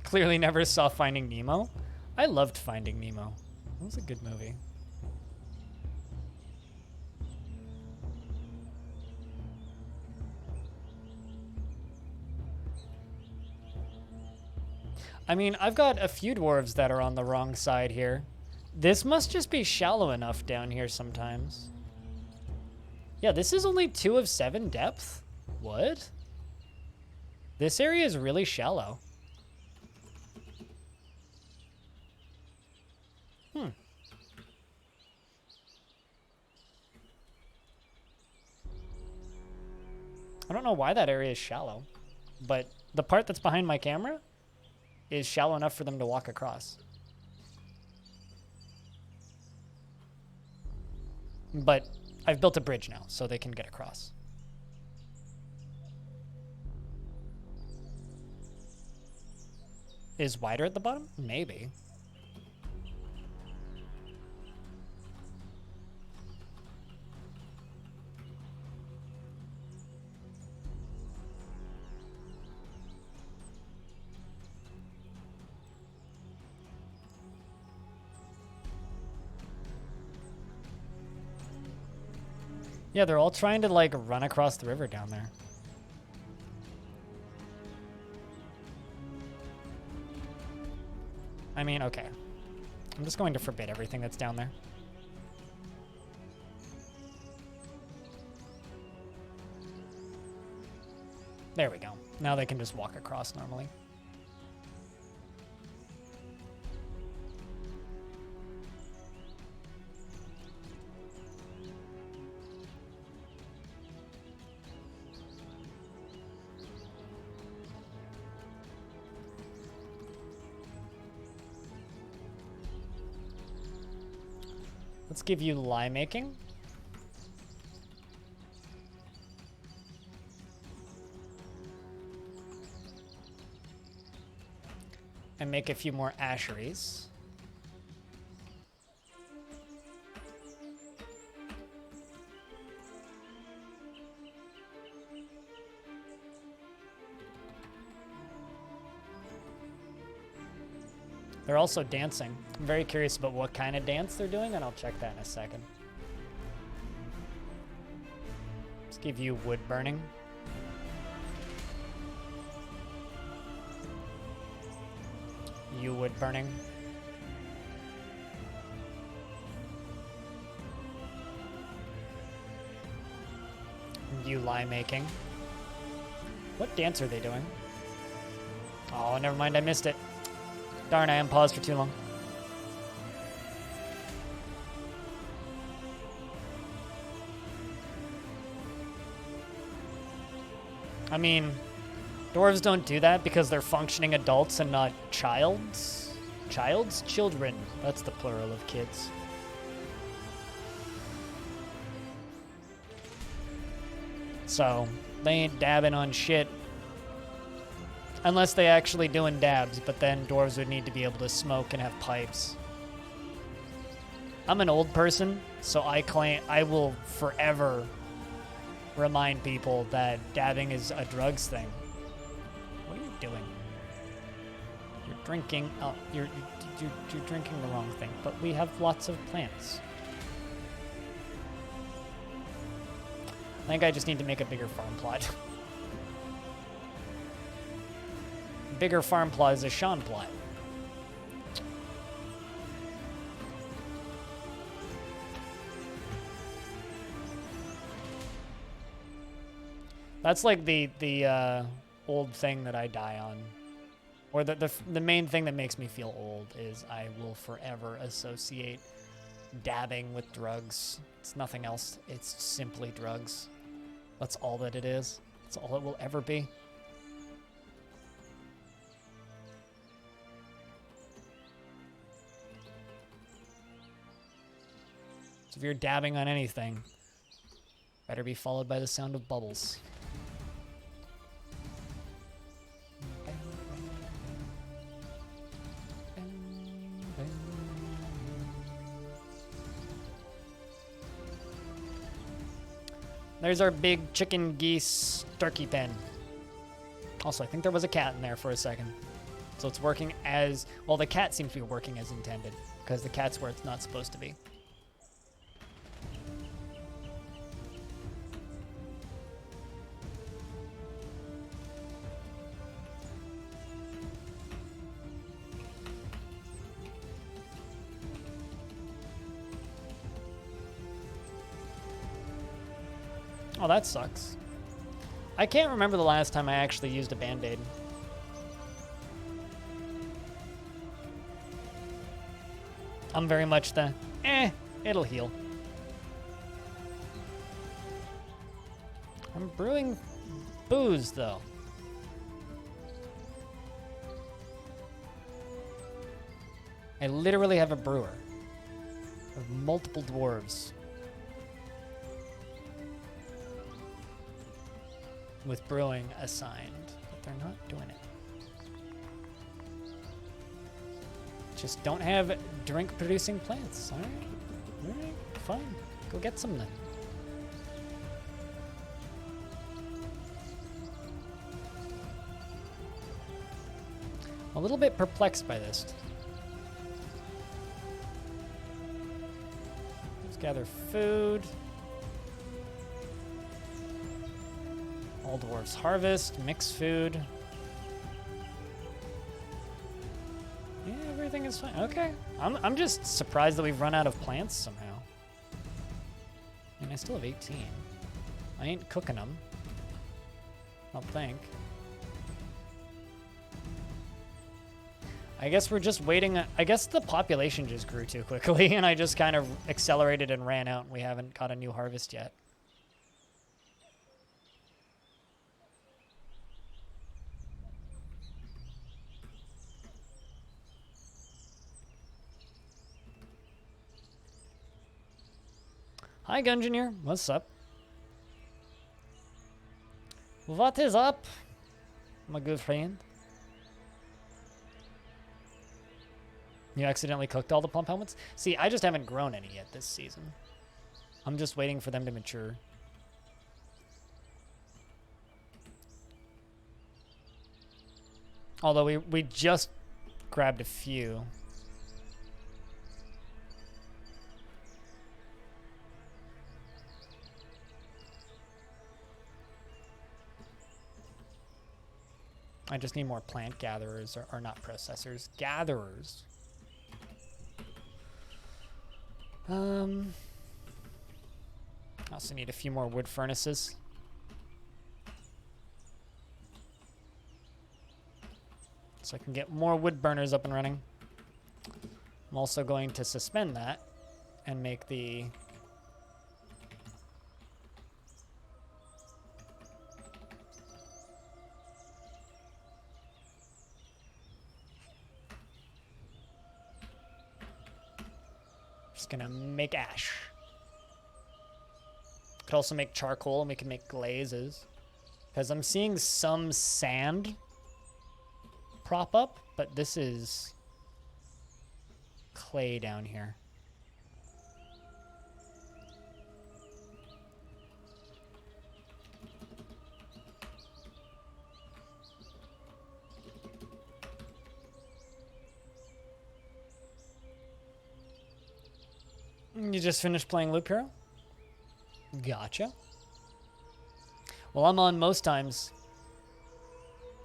Clearly never saw Finding Nemo. I loved Finding Nemo. It was a good movie. I mean, I've got a few dwarves that are on the wrong side here. This must just be shallow enough down here sometimes. Yeah, this is only 2 of 7 depth. What? This area is really shallow. I don't know why that area is shallow, but the part that's behind my camera is shallow enough for them to walk across. But I've built a bridge now, so they can get across. Is wider at the bottom? Maybe. Yeah, they're all trying to, like, run across the river down there. I mean, okay. I'm just going to forbid everything that's down there. There we go. Now they can just walk across normally. Let's give you lye making. And make a few more asheries. They're also dancing. I'm very curious about what kind of dance they're doing, and I'll check that in a second. Let's give you wood burning. wood burning. You lie making. What dance are they doing? Oh, never mind, I missed it. Darn, I unpaused for too long. I mean, dwarves don't do that because they're functioning adults and not childs. Childs? Children. That's the plural of kids. So, they ain't dabbing on shit. Unless they actually doing dabs, but then dwarves would need to be able to smoke and have pipes. I'm an old person, so I will forever remind people that dabbing is a drugs thing. What are you doing? You're drinking. Oh, you're drinking the wrong thing. But we have lots of plants. I think I just need to make a bigger farm plot. Bigger farm plot is a Sean plot. That's like the old thing that I die on. Or the main thing that makes me feel old is I will forever associate dabbing with drugs. It's nothing else. It's simply drugs. That's all that it is. That's all it will ever be. So if you're dabbing on anything, better be followed by the sound of bubbles. There's our big chicken, geese, turkey pen. Also, I think there was a cat in there for a second. So it's working as... Well, the cat seems to be working as intended, because the cat's where it's not supposed to be. Oh, that sucks. I can't remember the last time I actually used a Band-Aid. I'm very much the, it'll heal. I'm brewing booze, though. I literally have a brewer of multiple dwarves. With brewing assigned, but they're not doing it. Just don't have drink-producing plants. All right, fine. Go get some then. I'm a little bit perplexed by this. Let's gather food. All dwarves harvest, mix food. Yeah, everything is fine. Okay. I'm just surprised that we've run out of plants somehow. I mean, I still have 18. I ain't cooking them. I don't think. I guess we're just waiting. I guess the population just grew too quickly, and I just kind of accelerated and ran out, and we haven't got a new harvest yet. Hi, Gungeoneer. What's up? What is up, my good friend? You accidentally cooked all the plump helmets? See, I just haven't grown any yet this season. I'm just waiting for them to mature. Although we just grabbed a few. I just need more plant gatherers, or not processors, gatherers. I also need a few more wood furnaces. So I can get more wood burners up and running. I'm also going to suspend that and make the just gonna make ash. Could also make charcoal and we can make glazes. Because I'm seeing some sand prop up, but this is clay down here. You just finished playing Loop Hero? Gotcha. Well, I'm on most times.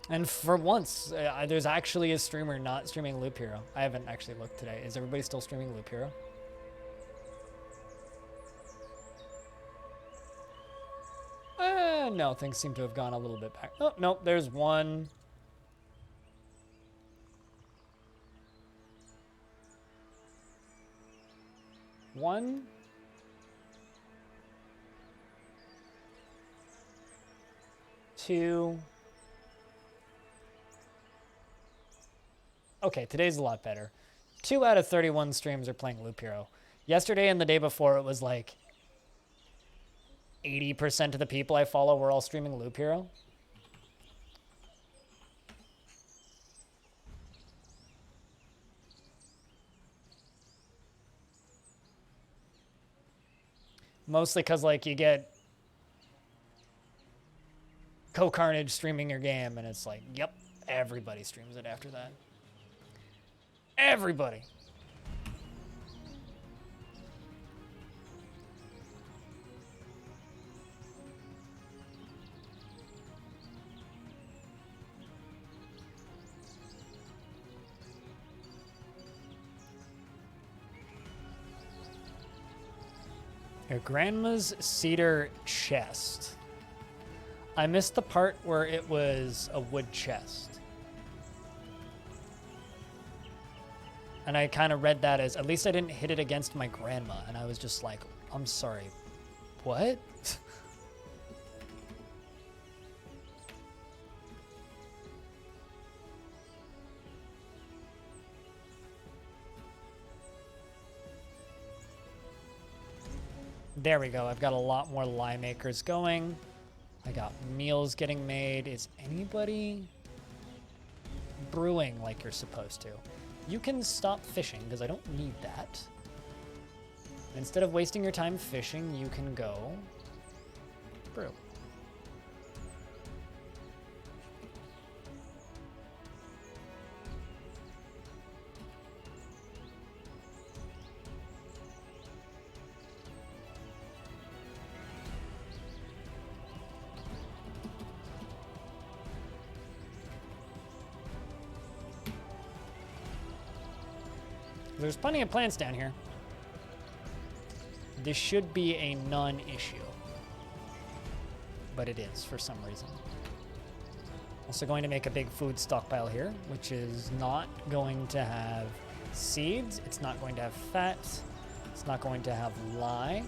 And for once, there's actually a streamer not streaming Loop Hero. I haven't actually looked today. Is everybody still streaming Loop Hero? No, things seem to have gone a little bit back. Oh, no, there's one. One. Two. Okay, today's a lot better. 2 out of 31 streams are playing Loop Hero. Yesterday and the day before, it was like 80% of the people I follow were all streaming Loop Hero. Mostly because, like, you get Co-Carnage streaming your game, and it's like, yep, everybody streams it after that. Everybody. Your grandma's cedar chest. I missed the part where it was a wood chest. And I kind of read that as, at least I didn't hit it against my grandma. And I was just like, I'm sorry, what? There we go. I've got a lot more lye makers going. I got meals getting made. Is anybody brewing like you're supposed to? You can stop fishing because I don't need that. Instead of wasting your time fishing, you can go brew. There's plenty of plants down here. This should be a non-issue. But it is, for some reason. Also going to make a big food stockpile here, which is not going to have seeds. It's not going to have fat. It's not going to have lye.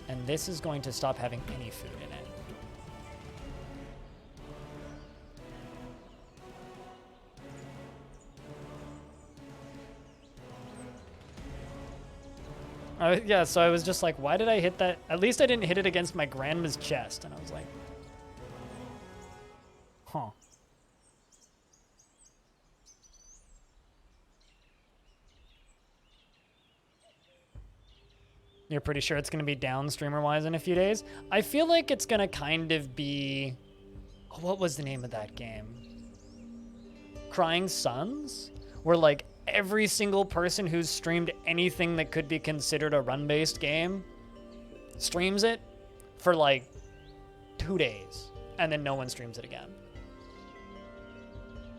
And this is going to stop having any food in it. Yeah, so I was just like, why did I hit that? At least I didn't hit it against my grandma's chest. And I was like, huh. You're pretty sure it's going to be down streamer-wise in a few days? I feel like it's going to kind of be... Oh, what was the name of that game? Crying Suns? Where, like, every single person who's streamed anything that could be considered a run-based game streams it for like 2 days, and then no one streams it again.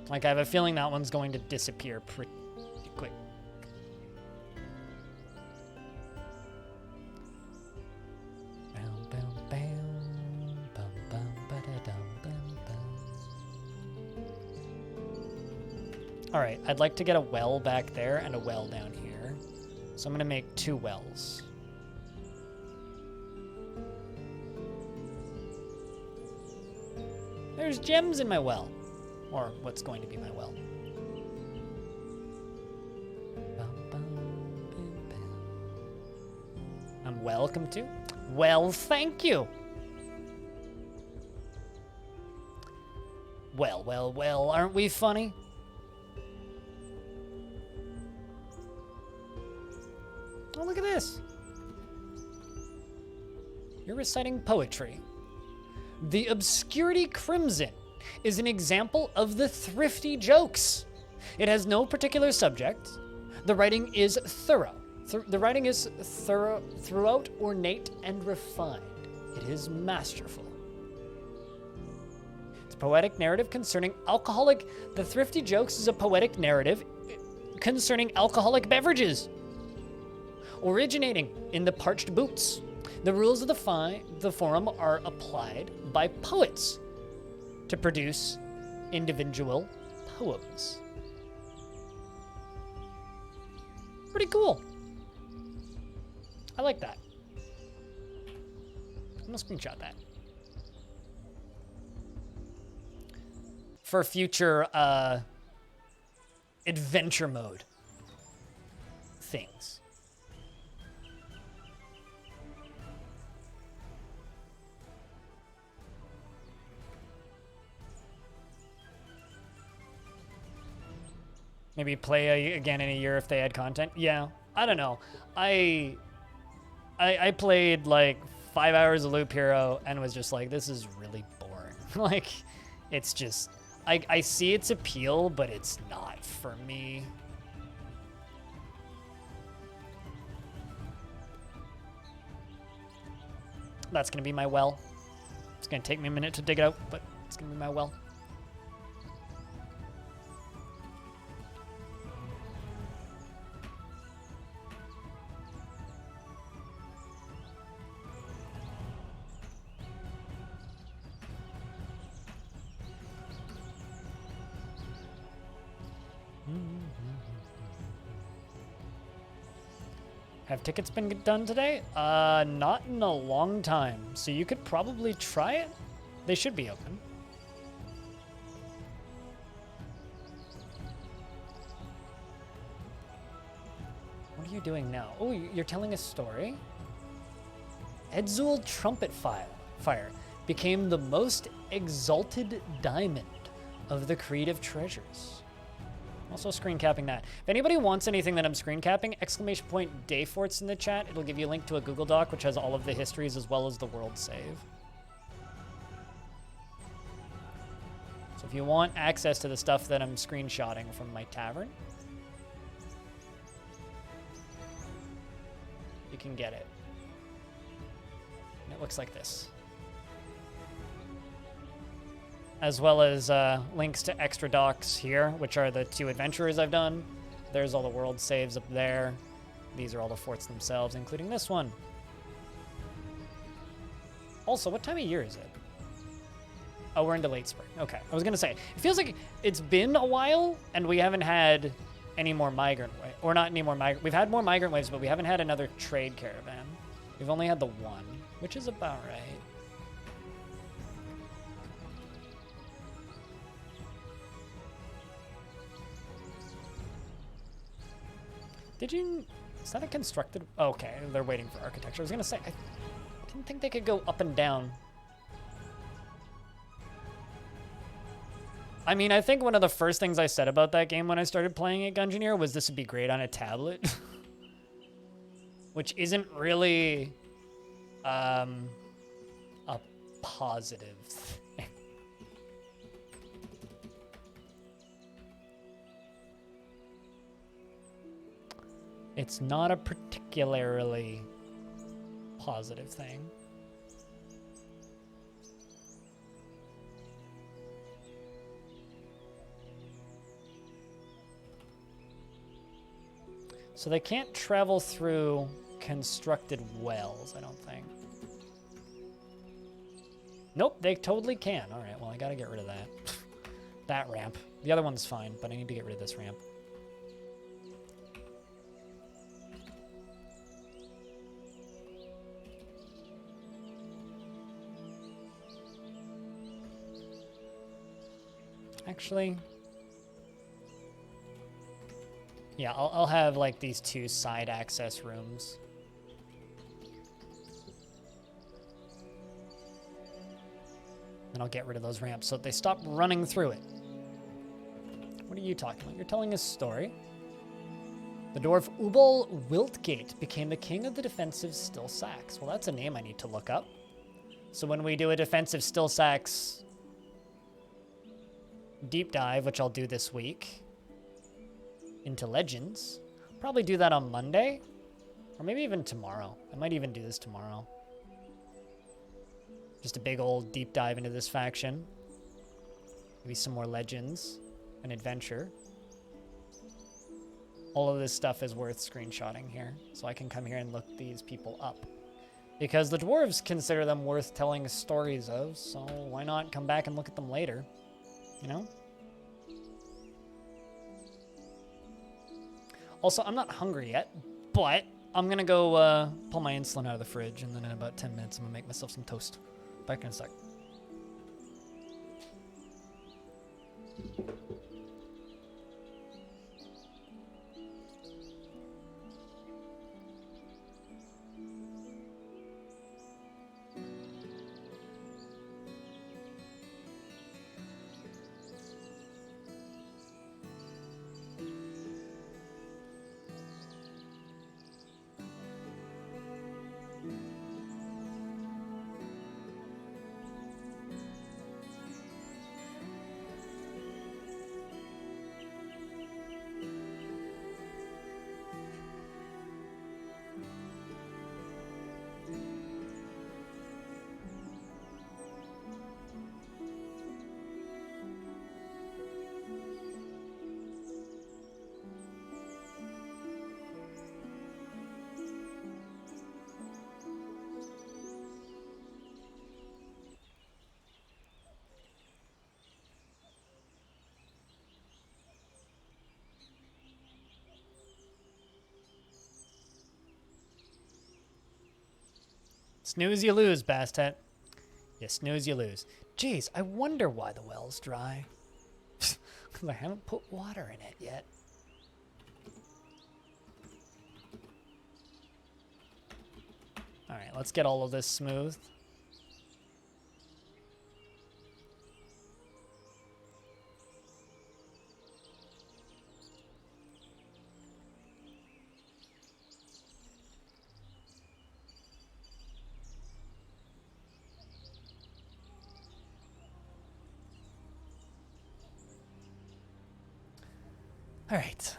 Like, I have a feeling that one's going to disappear pretty quick. All right, I'd like to get a well back there and a well down here. So I'm going to make 2 wells. There's gems in my well. Or what's going to be my well. I'm welcome to. Well, thank you. Well, aren't we funny? Oh, look at this. You're reciting poetry. The Obscurity Crimson is an example of the thrifty jokes. It has no particular subject. The writing is thorough. The writing is throughout ornate and refined. It is masterful. It's a poetic narrative concerning The Thrifty Jokes is a poetic narrative concerning alcoholic beverages, originating in the Parched Boots. The rules of the forum are applied by poets to produce individual poems. Pretty cool. I like that. I'm gonna screenshot that. For future adventure mode things. Maybe play again in a year if they add content. Yeah, I don't know. I played like 5 hours of Loop Hero and was just like, this is really boring. Like, it's just, I see its appeal, but it's not for me. That's gonna be my well. It's gonna take me a minute to dig it out, but it's gonna be my well. Have tickets been done today? Not in a long time. So you could probably try it. They should be open. What are you doing now? Oh, you're telling a story? Edzul Trumpet Fire became the most exalted diamond of the creative treasures. Also screen capping that. If anybody wants anything that I'm screen capping, ! Dayforts in the chat. It'll give you a link to a Google Doc which has all of the histories as well as the world save. So if you want access to the stuff that I'm screenshotting from my tavern, you can get it. And it looks like this. As well as links to extra docs here, which are the 2 adventurers I've done. There's all the world saves up there. These are all the forts themselves, including this one. Also, what time of year is it? Oh, we're into late spring. Okay, I was gonna say, it feels like it's been a while and we haven't had any more migrant waves. Or not any more migrant, we've had more migrant waves, but we haven't had another trade caravan. We've only had the 1, which is about right. Is that a constructed? Oh, okay, they're waiting for architecture. I was gonna say, I didn't think they could go up and down. I mean, I think one of the first things I said about that game when I started playing it, Gungeoneer, was this would be great on a tablet. Which isn't really a positive thing. It's not a particularly positive thing. So they can't travel through constructed wells, I don't think. Nope, they totally can. All right, well, I gotta get rid of that. That ramp. The other one's fine, but I need to get rid of this ramp. Actually, yeah, I'll have like these 2 side access rooms. And I'll get rid of those ramps so that they stop running through it. What are you talking about? You're telling a story. The dwarf Ubal Wiltgate became the king of the defensive Still Sax. Well, that's a name I need to look up. So when we do a defensive Still Sax deep dive, which I'll do this week, into Legends, probably do that on Monday, or maybe even tomorrow. I might even do this tomorrow. Just a big old deep dive into this faction. Maybe some more Legends and adventure. All of this stuff is worth screenshotting here, so I can come here and look these people up. Because the dwarves consider them worth telling stories of, so why not come back and look at them later? You know? Also, I'm not hungry yet, but I'm gonna go pull my insulin out of the fridge, and then in about 10 minutes, I'm gonna make myself some toast. Back in a sec. Snooze, you lose, Bastet. You snooze, you lose. Jeez, I wonder why the well's dry. Because I haven't put water in it yet. Alright, let's get all of this smoothed. All right.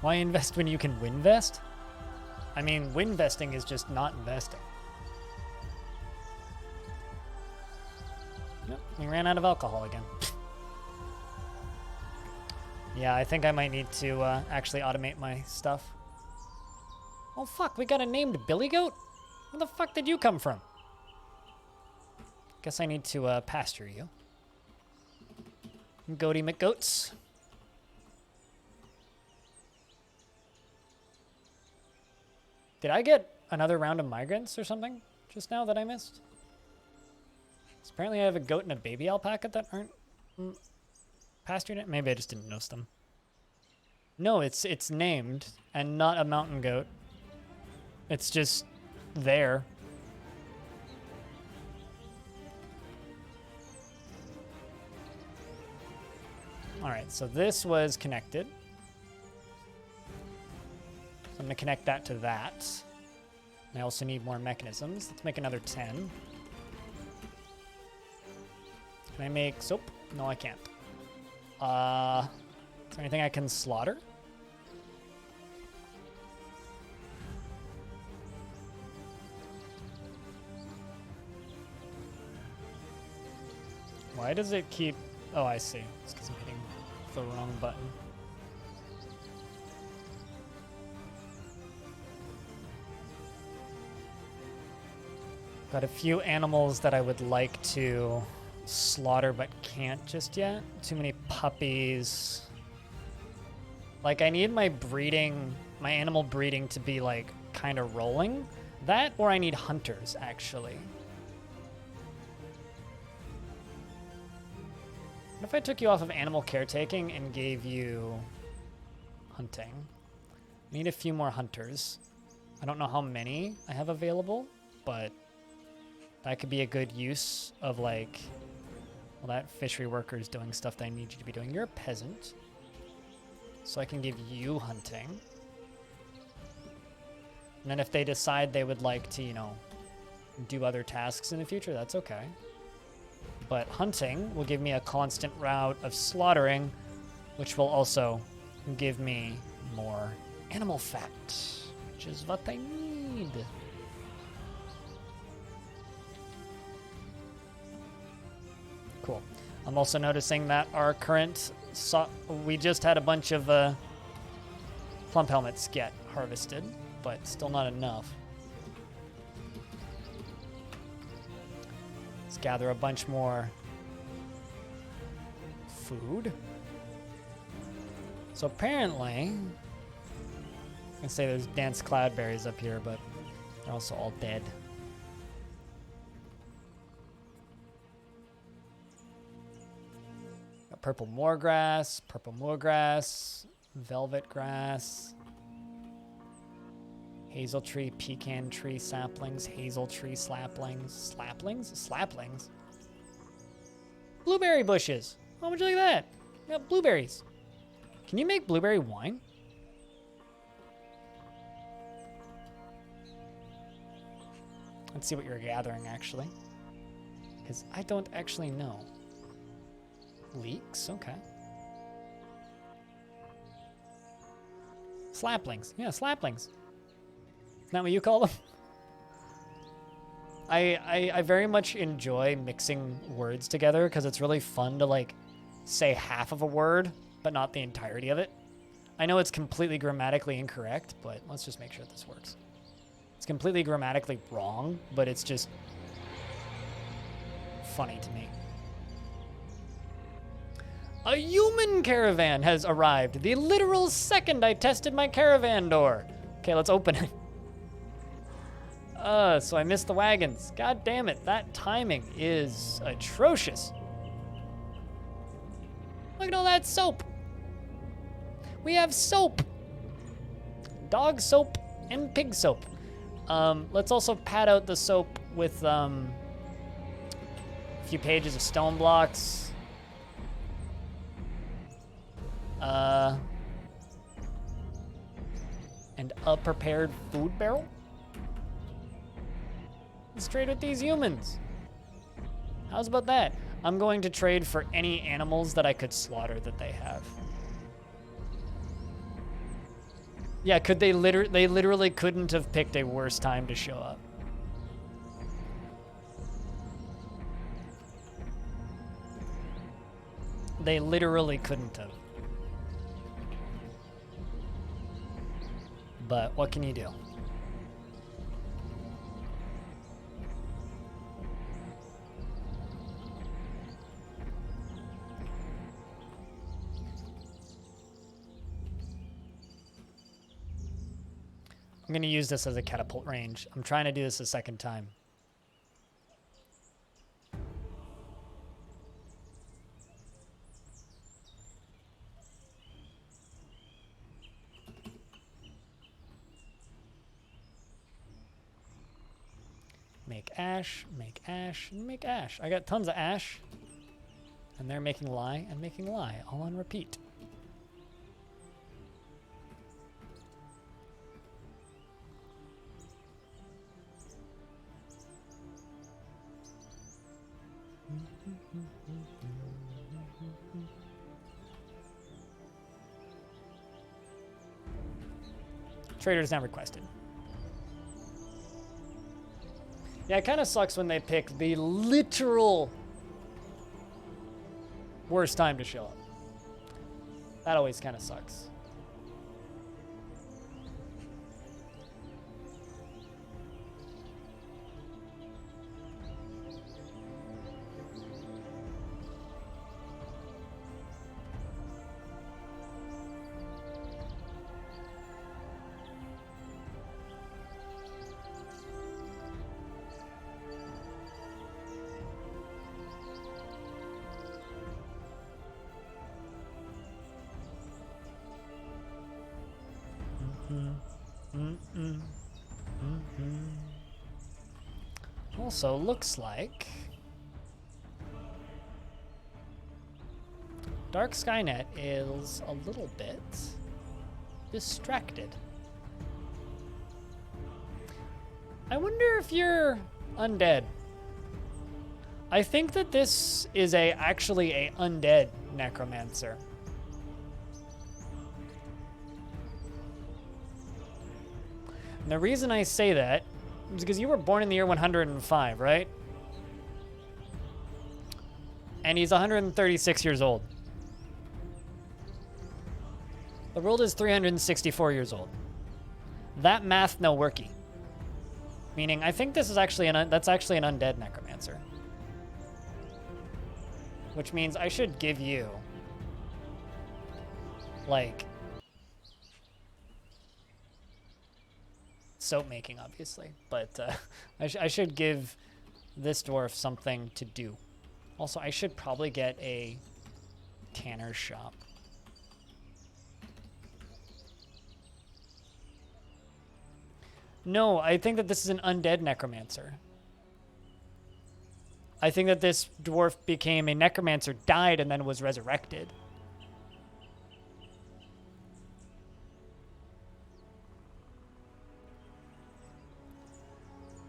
Why invest when you can win-vest? I mean, win-vesting is just not investing. Yep, we ran out of alcohol again. Yeah, I think I might need to actually automate my stuff. Oh fuck, we got a named Billy Goat? Where the fuck did you come from? Guess I need to pasture you. Goaty McGoats. Did I get another round of migrants or something just now that I missed? 'Cause apparently I have a goat and a baby alpaca that aren't pastured yet. Maybe I just didn't notice them. No, it's named and not a mountain goat. It's just there. All right, so this was connected. So I'm gonna connect that to that. I also need more mechanisms. Let's make another 10. Can I make soap? No, I can't. Is there anything I can slaughter? Why does it keep... Oh, I see. It's because I'm hitting the wrong button. Got a few animals that I would like to slaughter but can't just yet. Too many puppies. Like, I need my breeding, my animal breeding to be, like, kind of rolling. That, or I need hunters, actually. What if I took you off of animal caretaking and gave you hunting? I need a few more hunters. I don't know how many I have available, but that could be a good use of, like, well, that fishery worker is doing stuff that I need you to be doing. You're a peasant, so I can give you hunting. And then if they decide they would like to, you know, do other tasks in the future, that's okay. But hunting will give me a constant route of slaughtering, which will also give me more animal fat, which is what I need. Cool. I'm also noticing that our current... we just had a bunch of plump helmets get harvested, but still not enough. Let's gather a bunch more food. So apparently... I can say there's dense cloudberries up here, but they're also all dead. Purple moorgrass, velvet grass, hazel tree, pecan tree saplings, hazel tree slaplings, blueberry bushes. How would you like that? You got blueberries. Can you make blueberry wine? Let's see what you're gathering, actually, because I don't actually know. Leeks, okay. Slaplings, yeah, slaplings. Isn't that what you call them? I very much enjoy mixing words together because it's really fun to, like, say half of a word, but not the entirety of it. I know it's completely grammatically incorrect, but let's just make sure this works. It's completely grammatically wrong, but it's just funny to me. A human caravan has arrived. The literal second I tested my caravan door. Okay, let's open it. So I missed the wagons. God damn it, that timing is atrocious. Look at all that soap. We have soap. Dog soap and pig soap. Let's also pad out the soap with a few pages of stone blocks. And a prepared food barrel? Let's trade with these humans. How's about that? I'm going to trade for any animals that I could slaughter that they have. Yeah, could they literally couldn't have picked a worse time to show up. They literally couldn't have. But what can you do? I'm going to use this as a catapult range. I'm trying to do this a second time. Make ash, make ash, and make ash. I got tons of ash. And they're making lye and making lye, all on repeat. Traders not requested. Yeah, it kind of sucks when they pick the literal worst time to show up. That always kind of sucks. Also, looks like Dark Skynet is a little bit distracted. I wonder if you're undead. I think that this is actually a undead necromancer. And the reason I say that is because you were born in the year 105, right? And he's 136 years old. The world is 364 years old. That math no worky. Meaning, I think this is actually that's actually an undead necromancer. Which means I should give you, like, soap making, obviously, but I should give this dwarf something to do. Also, I should probably get a tanner's shop. No, I think that this is an undead necromancer. I think that this dwarf became a necromancer, died, and then was resurrected.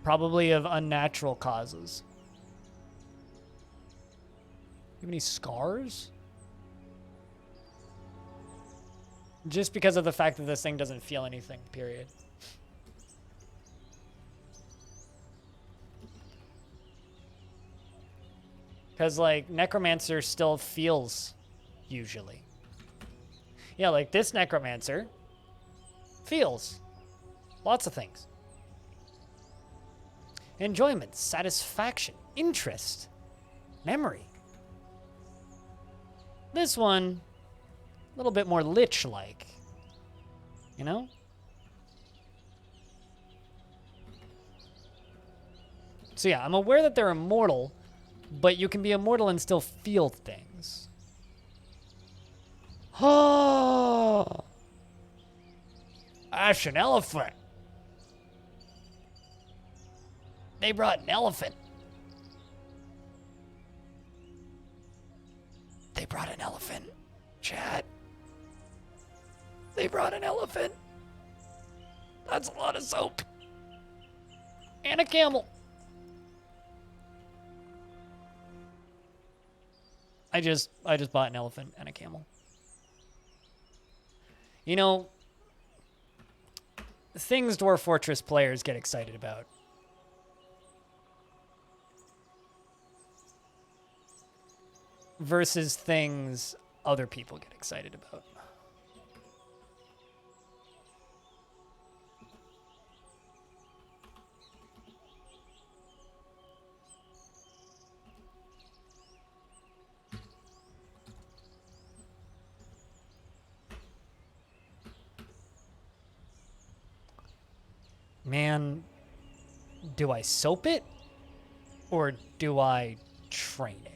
Probably of unnatural causes. You have any scars? Just because of the fact that this thing doesn't feel anything, period. Because, like, necromancer still feels, usually. Yeah, like this necromancer feels lots of things. Enjoyment, satisfaction, interest, memory. This one, a little bit more lich-like, you know? So yeah, I'm aware that they're immortal, but you can be immortal and still feel things. Oh! Ash, an elephant. They brought an elephant. They brought an elephant. Chat. They brought an elephant. That's a lot of soap. And a camel. I just bought an elephant and a camel. You know, things Dwarf Fortress players get excited about. Versus things other people get excited about. man, do I soap it or do I train it?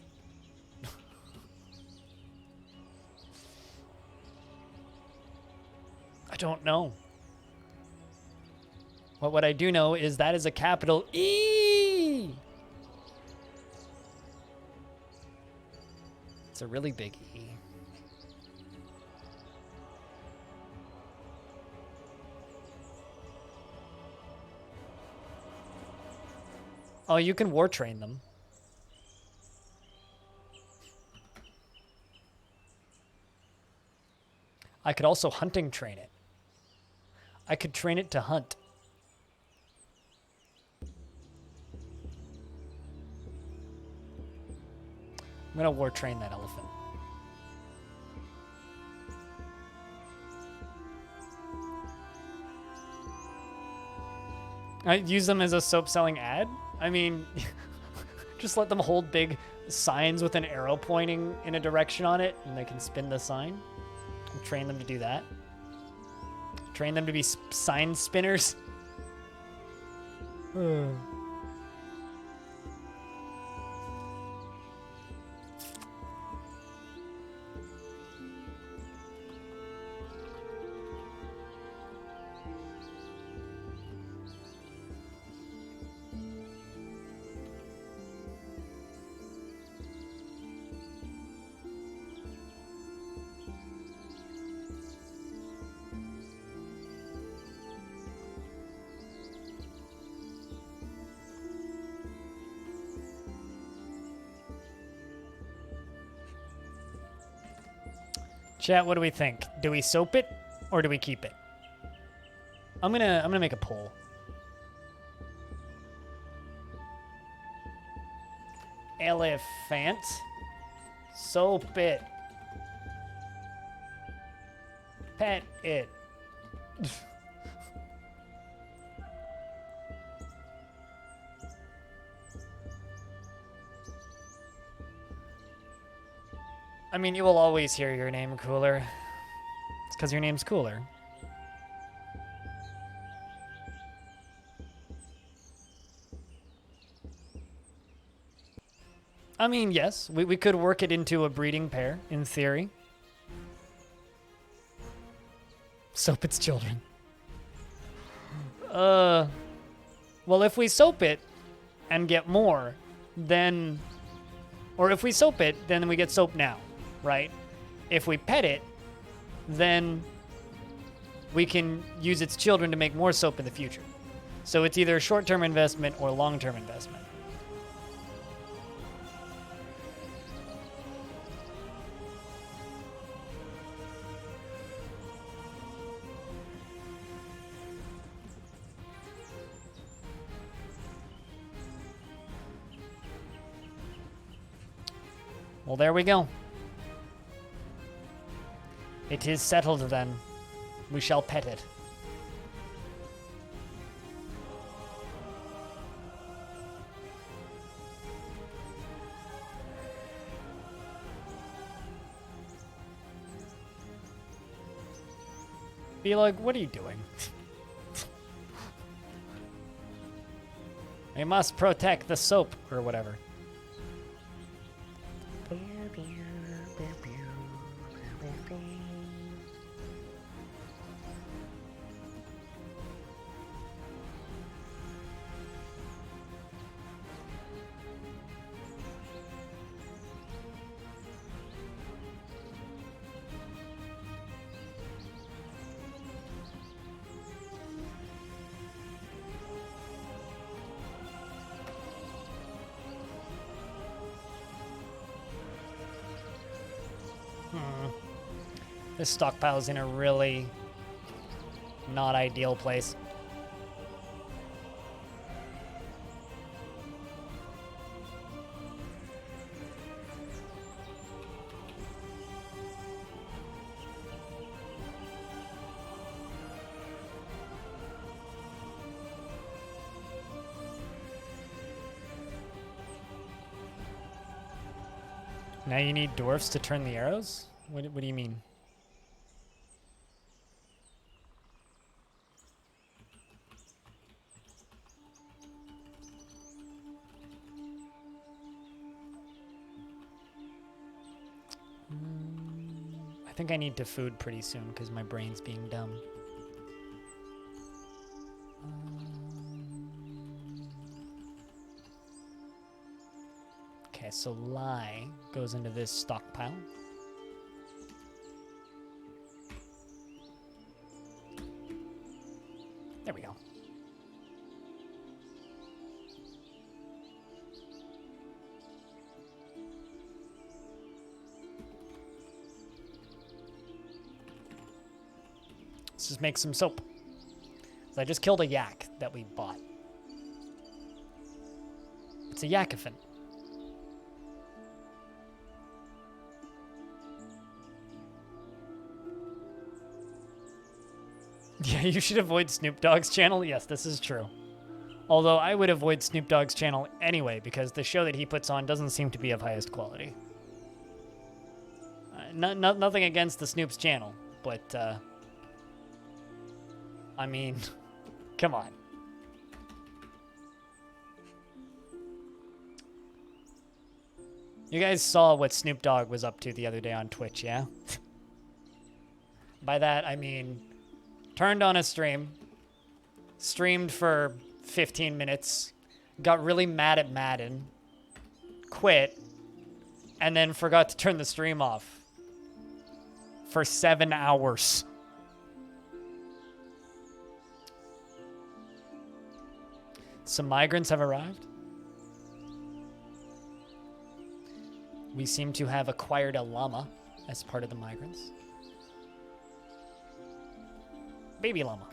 I don't know. But what I do know is that is a capital E. It's a really big E. Oh, you can war train them. I could also hunting train it. I could train it to hunt. I'm gonna war train that elephant. I use them as a soap selling ad. I mean, just let them hold big signs with an arrow pointing in a direction on it, and they can spin the sign. I'll train them to do that. Train them to be sign spinners. Chat, what do we think? Do we soap it or do we keep it? I'm gonna make a poll. Elephant. Soap it. Pet it. I mean, you will always hear your name cooler. It's because your name's cooler. I mean, yes, we could work it into a breeding pair, in theory. Soap its children. Well, if we soap it and get more, then... Or if we soap it, then we get soap now, right? If we pet it, then we can use its children to make more soap in the future. So it's either a short-term investment or long-term investment. Well, there we go. It is settled then. We shall pet it. Be like, what are you doing? We must protect the soap, or whatever. This stockpile's in a really not ideal place. Now you need dwarfs to turn the arrows? What do you mean? think I need to food pretty soon because my brain's being dumb. Okay, so lye goes into this stockpile. There we go. Let's just make some soap. So I just killed a yak that we bought. It's a yakifin. Yeah, you should avoid Snoop Dogg's channel. Yes, this is true. Although I would avoid Snoop Dogg's channel anyway because the show that he puts on doesn't seem to be of highest quality. Nothing against the Snoop's channel, but I mean, come on. You guys saw what Snoop Dogg was up to the other day on Twitch, yeah? By that, I mean, turned on a stream, streamed for 15 minutes, got really mad at Madden, quit, and then forgot to turn the stream off for 7 hours. Some migrants have arrived. We seem to have acquired a llama as part of the migrants. Baby llama.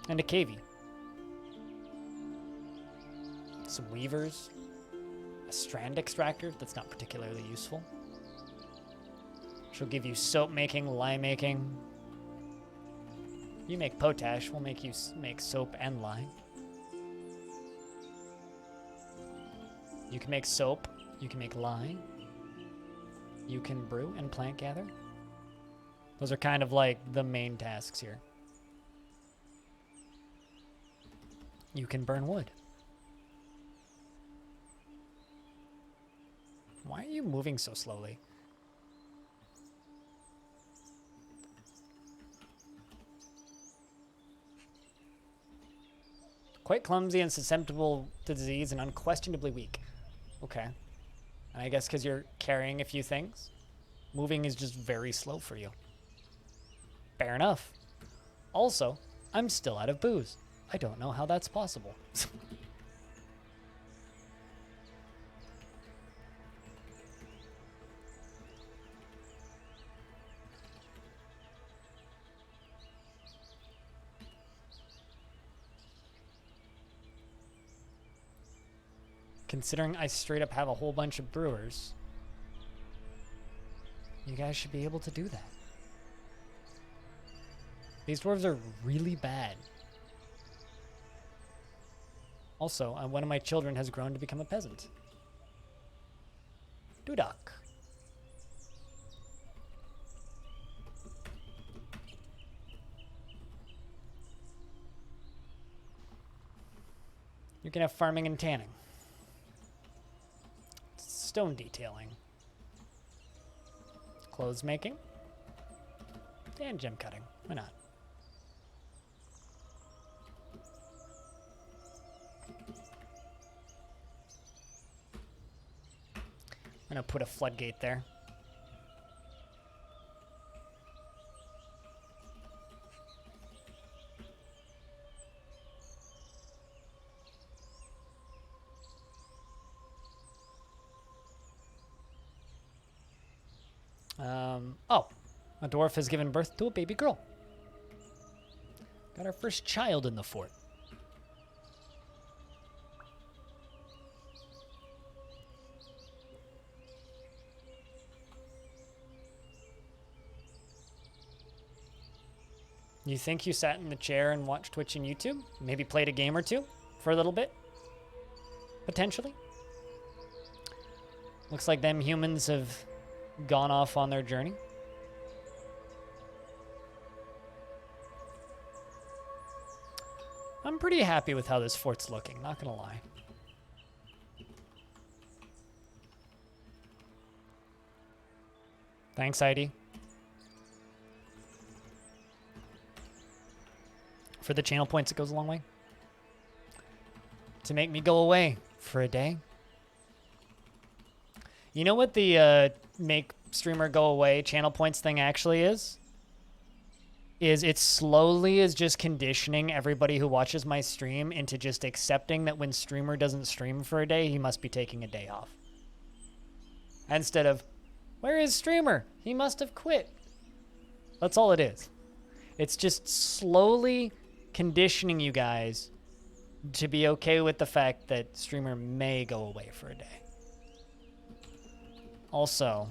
And a cavy. Some weavers. A strand extractor that's not particularly useful. She'll give you soap making, lye making. You make potash, we'll make you make soap and lye. You can make soap, you can make lye. You can brew and plant gather. Those are kind of like the main tasks here. You can burn wood. Why are you moving so slowly? Quite clumsy and susceptible to disease and unquestionably weak. Okay. And I guess because you're carrying a few things, moving is just very slow for you. Fair enough. Also, I'm still out of booze. I don't know how that's possible. Considering I straight up have a whole bunch of brewers, you guys should be able to do that. These dwarves are really bad. Also, one of my children has grown to become a peasant. Dudak. You can have farming and tanning. Stone detailing. Clothes making. And gem cutting. Why not? I'm gonna put a floodgate there. Oh, a dwarf has given birth to a baby girl. Got our first child in the fort. You think you sat in the chair and watched Twitch and YouTube? Maybe played a game or two for a little bit? Potentially? Looks like them humans have gone off on their journey. I'm pretty happy with how this fort's looking, not gonna lie. Thanks, Heidi. For the channel points, it goes a long way. To make me go away for a day. You know what the make streamer go away channel points thing actually is? Is it slowly is just conditioning everybody who watches my stream into just accepting that when streamer doesn't stream for a day, he must be taking a day off. Instead of, where is streamer? He must have quit. That's all it is. It's just slowly conditioning you guys to be okay with the fact that streamer may go away for a day. Also,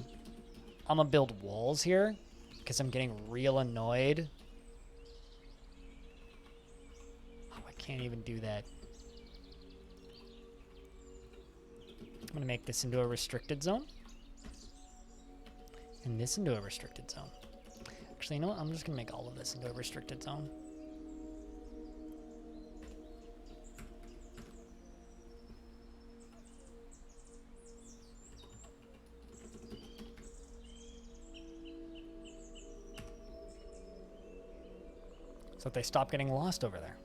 I'm gonna build walls here because I'm getting real annoyed. Oh, I can't even do that. I'm gonna make this into a restricted zone. And this into a restricted zone. Actually, you know what? I'm just gonna make all of this into a restricted zone. So that they stop getting lost over there.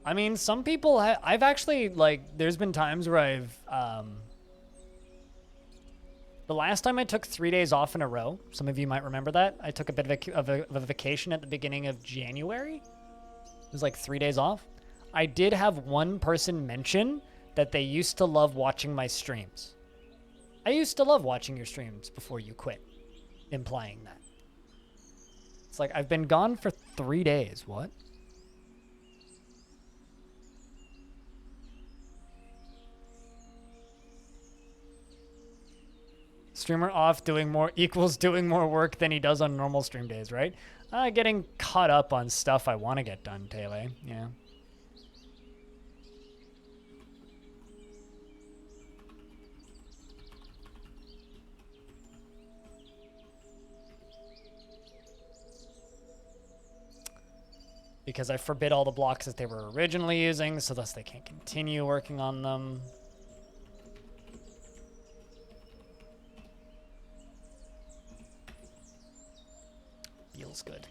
I mean, some people, I've actually, like, there's been times where I've, the last time I took 3 days off in a row, some of you might remember that. I took a bit of a vacation at the beginning of January. It was like 3 days off. I did have one person mention that they used to love watching my streams. I used to love watching your streams before you quit, implying that. It's like, I've been gone for 3 days. What? Streamer off doing more equals doing more work than he does on normal stream days, right? Getting caught up on stuff I want to get done, Taylor. Yeah. Because I forbid all the blocks that they were originally using, so thus they can't continue working on them. Feels good.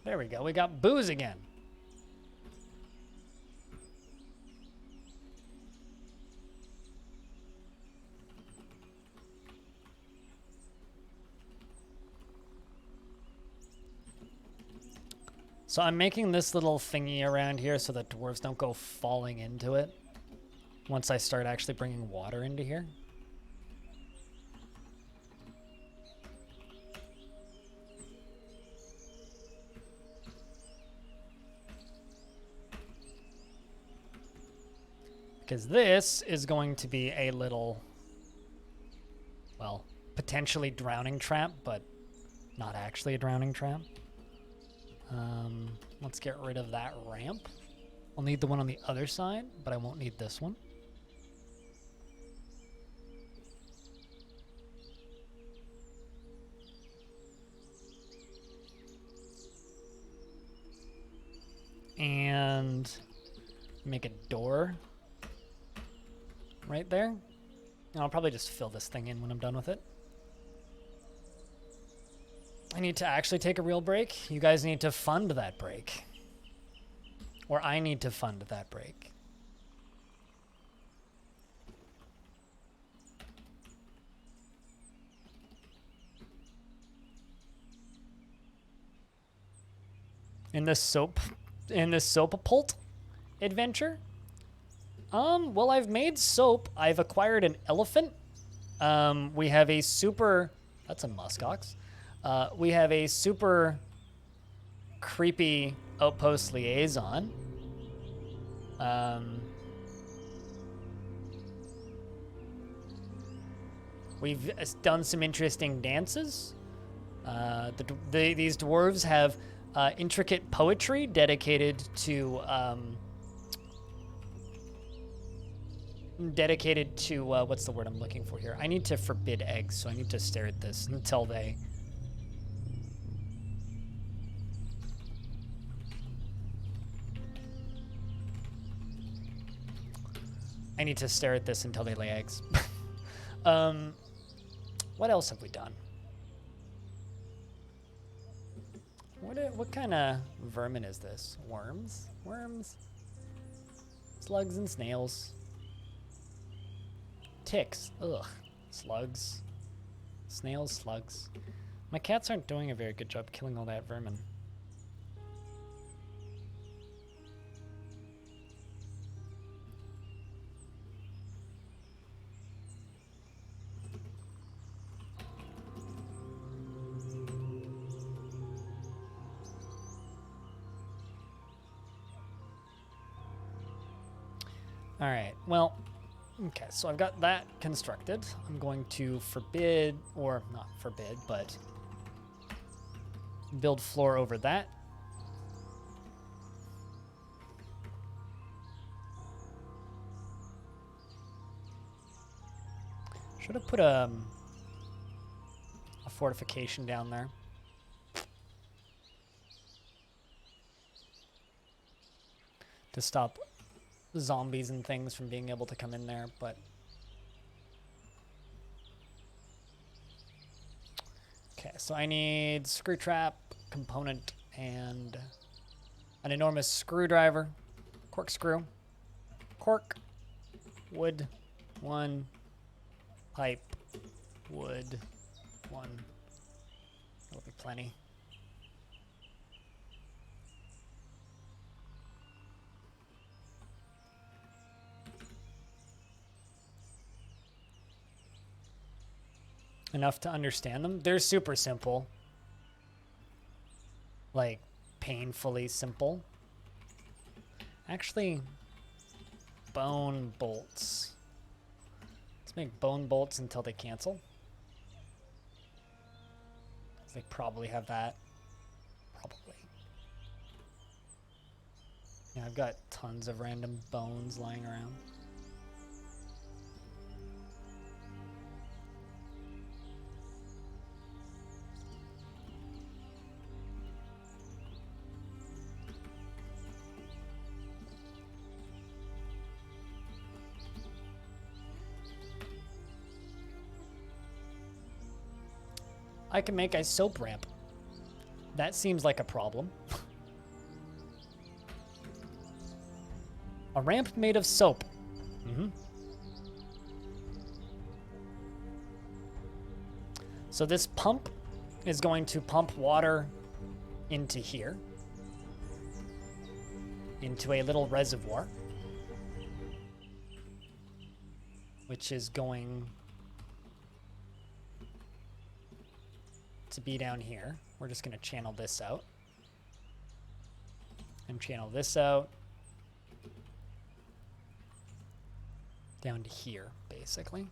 There we go. We got booze again. So I'm making this little thingy around here so that dwarves don't go falling into it once I start actually bringing water into here. Because this is going to be a little, well, potentially drowning trap, but not actually a drowning trap. Let's get rid of that ramp. I'll need the one on the other side, but I won't need this one. And make a door right there. And I'll probably just fill this thing in when I'm done with it. I need to actually take a real break. You guys need to fund that break. Or I need to fund that break. In this soap-a-pult adventure? Well, I've made soap. I've acquired an elephant. We have a super, that's a muskox. We have a super creepy outpost liaison. We've done some interesting dances. These dwarves have intricate poetry dedicated to what's the word I'm looking for here? I need to forbid eggs, so I need to stare at this until they. I need to stare at this until they lay eggs. What else have we done? What kind of vermin is this? Worms? Worms? Slugs and snails. Ticks. Ugh. Slugs. Snails, slugs. My cats aren't doing a very good job killing all that vermin. All right, well, okay, so I've got that constructed. I'm going to forbid, or not forbid, but build floor over that. Should have put a fortification down there. To stop zombies and things from being able to come in there, but okay, so I need screw trap, component, and an enormous screwdriver, corkscrew, cork, wood, 1, pipe, wood, 1. That'll be plenty. Enough to understand them. They're super simple. Like, painfully simple. Actually, bone bolts. Let's make bone bolts until they cancel. They probably have that. Probably. Yeah, I've got tons of random bones lying around. I can make a soap ramp. That seems like a problem. A ramp made of soap. So this pump is going to pump water into here, into a little reservoir, which is going to be down here. We're just going to channel this out and channel this out down to here, basically.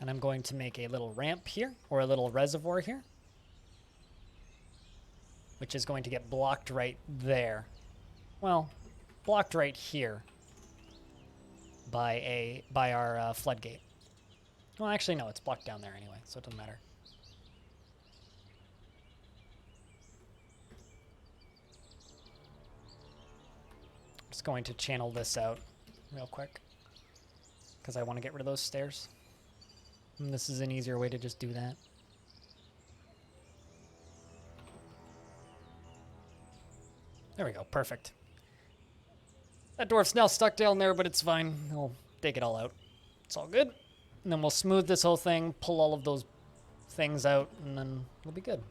And I'm going to make a little ramp here, or a little reservoir here, which is going to get blocked right there. Well, blocked right here by our floodgate. Well, actually, no, it's blocked down there anyway, so it doesn't matter. Just going to channel this out real quick because I want to get rid of those stairs. And this is an easier way to just do that. There we go, perfect. That dwarf's now stuck down there, but it's fine. We'll take it all out. It's all good. And then we'll smooth this whole thing, pull all of those things out, and then we'll be good.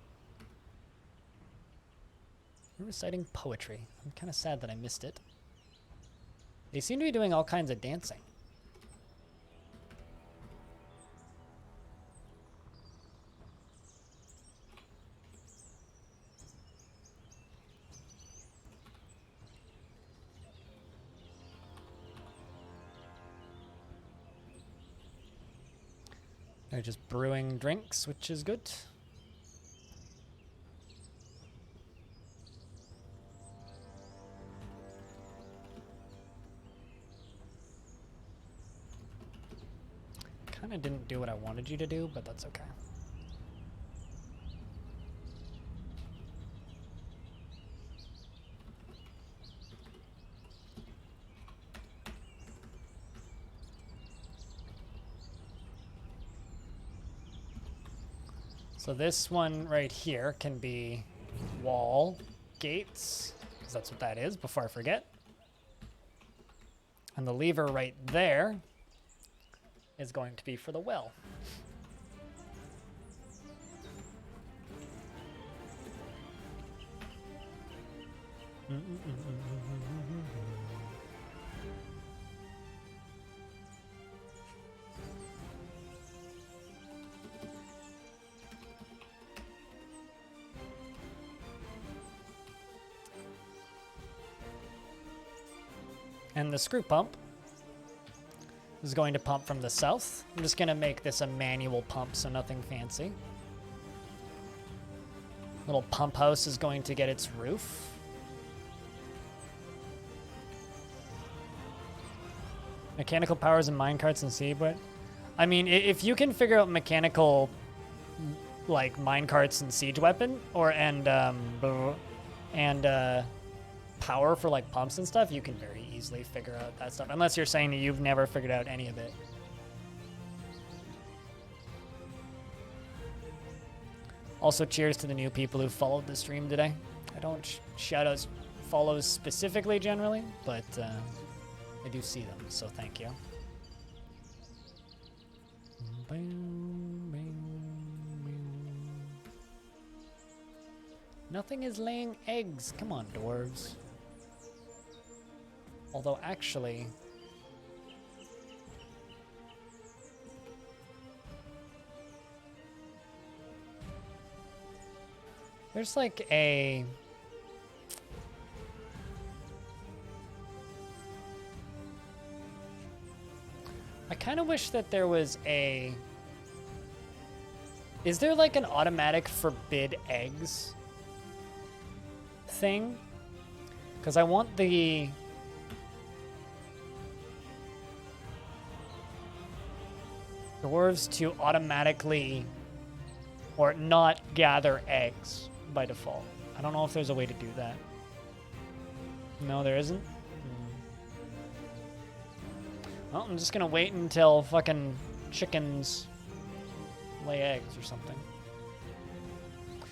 You're reciting poetry. I'm kind of sad that I missed it. They seem to be doing all kinds of dancing. They're just brewing drinks, which is good. Kind of didn't do what I wanted you to do, but that's okay. So this one right here can be wall gates, because that's what that is, before I forget. And the lever right there is going to be for the well. And the screw pump is going to pump from the south. I'm just going to make this a manual pump, so nothing fancy. Little pump house is going to get its roof. Mechanical powers and minecarts and sea, but I mean, if you can figure out mechanical, like minecarts and siege weapon, or power for like pumps and stuff, you can very easily figure out that stuff. Unless you're saying that you've never figured out any of it. Also, cheers to the new people who followed the stream today. I don't shout out follows specifically generally, but I do see them, so thank you. Nothing is laying eggs. Come on, dwarves. Although, actually... there's like a... I kind of wish that there was a... Is there like an automatic forbid eggs thing? Because I want the... dwarves to automatically or not gather eggs by default. I don't know if there's a way to do that. No, there isn't? Well, I'm just gonna wait until fucking chickens lay eggs or something.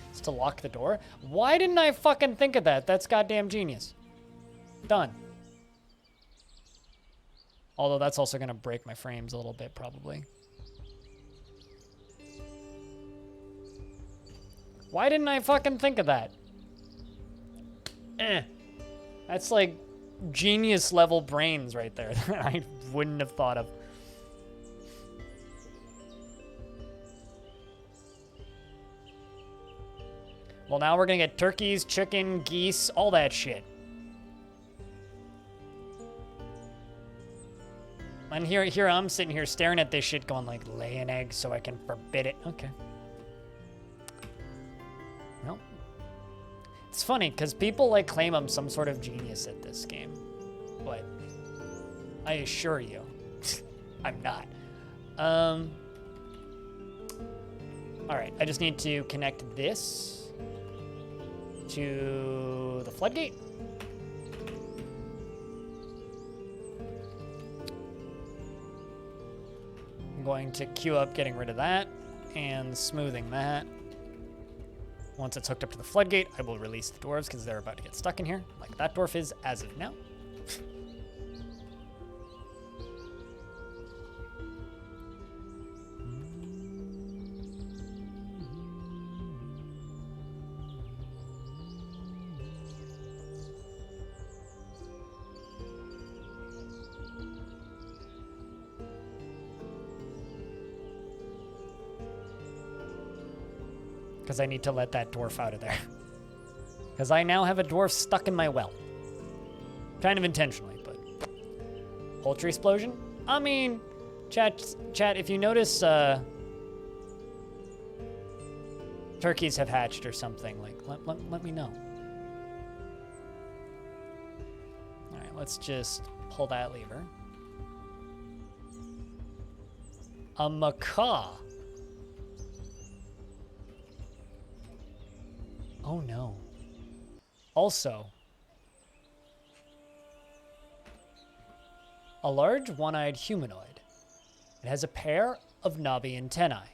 It's to lock the door? Why didn't I fucking think of that? That's goddamn genius. Done. Although that's also gonna break my frames a little bit, probably. Why didn't I fucking think of that? That's like genius level brains right there that I wouldn't have thought of. Well, now we're gonna get turkeys, chicken, geese, all that shit. And here I'm sitting here staring at this shit going like, lay an egg so I can forbid it. Okay. Well, it's funny because people like claim I'm some sort of genius at this game, but I assure you, I'm not. All right, I just need to connect this to the floodgate. I'm going to queue up getting rid of that and smoothing that. Once it's hooked up to the floodgate, I will release the dwarves because they're about to get stuck in here, like that dwarf is as of now. Because I need to let that dwarf out of there. Because I now have a dwarf stuck in my well. Kind of intentionally, but... Poultry explosion? I mean, chat, if you notice, turkeys have hatched or something, like, let me know. Alright, let's just pull that lever. A macaw. Oh no. Also, a large one-eyed humanoid. It has a pair of knobby antennae.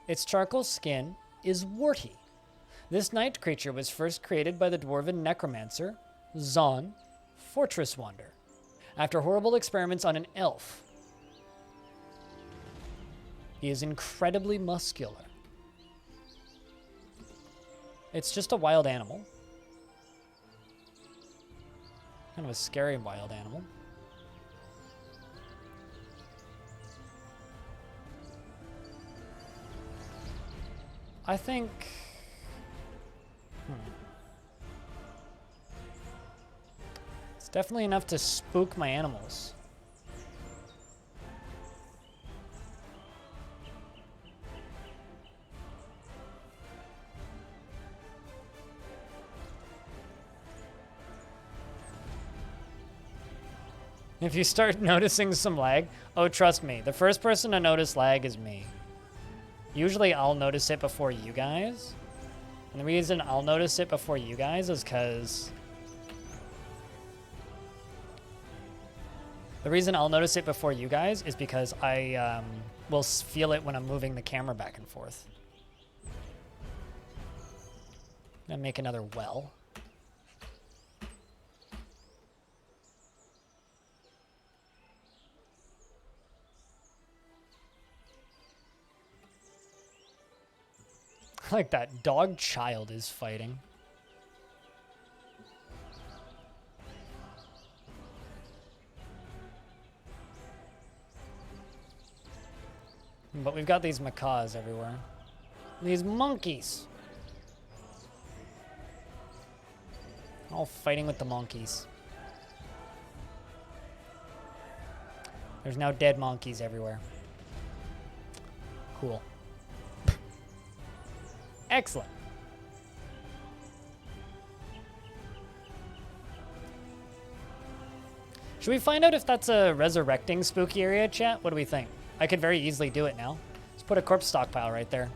Its charcoal skin is warty. This night creature was first created by the dwarven necromancer, Zon, Fortress Wander, after horrible experiments on an elf. He is incredibly muscular. It's just a wild animal. Kind of a scary wild animal. I think... It's definitely enough to spook my animals. If you start noticing some lag, oh, trust me, the first person to notice lag is me. Usually I'll notice it before you guys. And the reason I'll notice it before you guys is because... The reason I'll notice it before you guys is because I will feel it when I'm moving the camera back and forth. I'm gonna make another well. Like that dog child is fighting. But we've got these macaws everywhere. These monkeys. All fighting with the monkeys. There's now dead monkeys everywhere. Cool. Excellent. Should we find out if that's a resurrecting spooky area, chat? What do we think? I could very easily do it now. Let's put a corpse stockpile right there.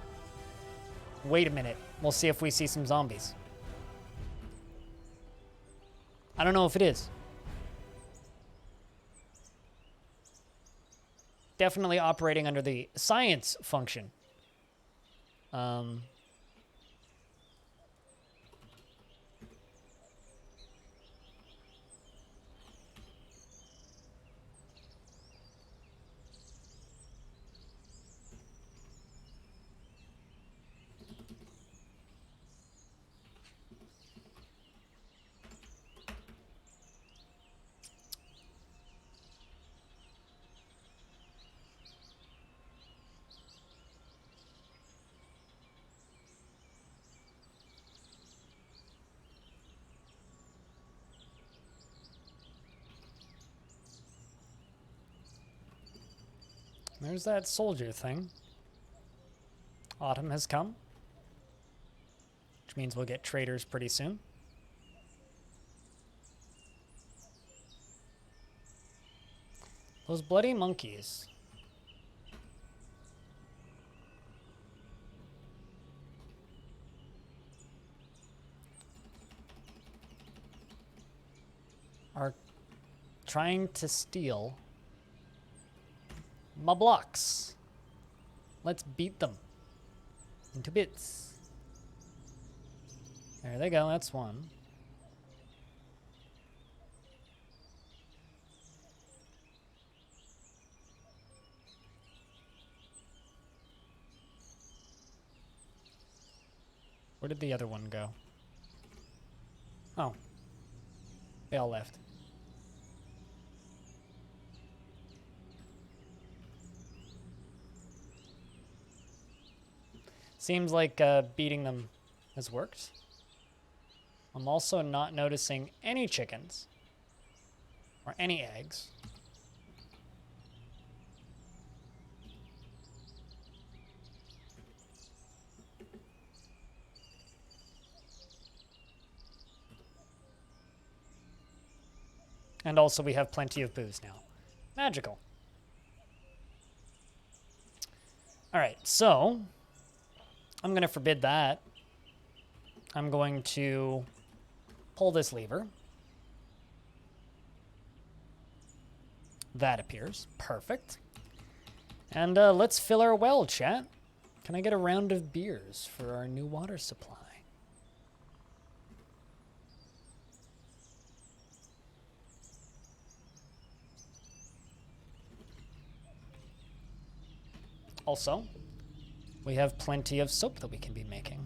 Wait a minute. We'll see if we see some zombies. I don't know if it is. Definitely operating under the science function. There's that soldier thing. Autumn has come, which means we'll get traders pretty soon. Those bloody monkeys. Are trying to steal my blocks. Let's beat them into bits. There they go, that's one. Where did the other one go? Oh. They all left. Seems like beating them has worked. I'm also not noticing any chickens or any eggs. And also we have plenty of booze now. Magical. All right, so I'm going to forbid that. I'm going to pull this lever. That appears. Perfect. And let's fill our well, chat. Can I get a round of beers for our new water supply? Also, we have plenty of soap that we can be making.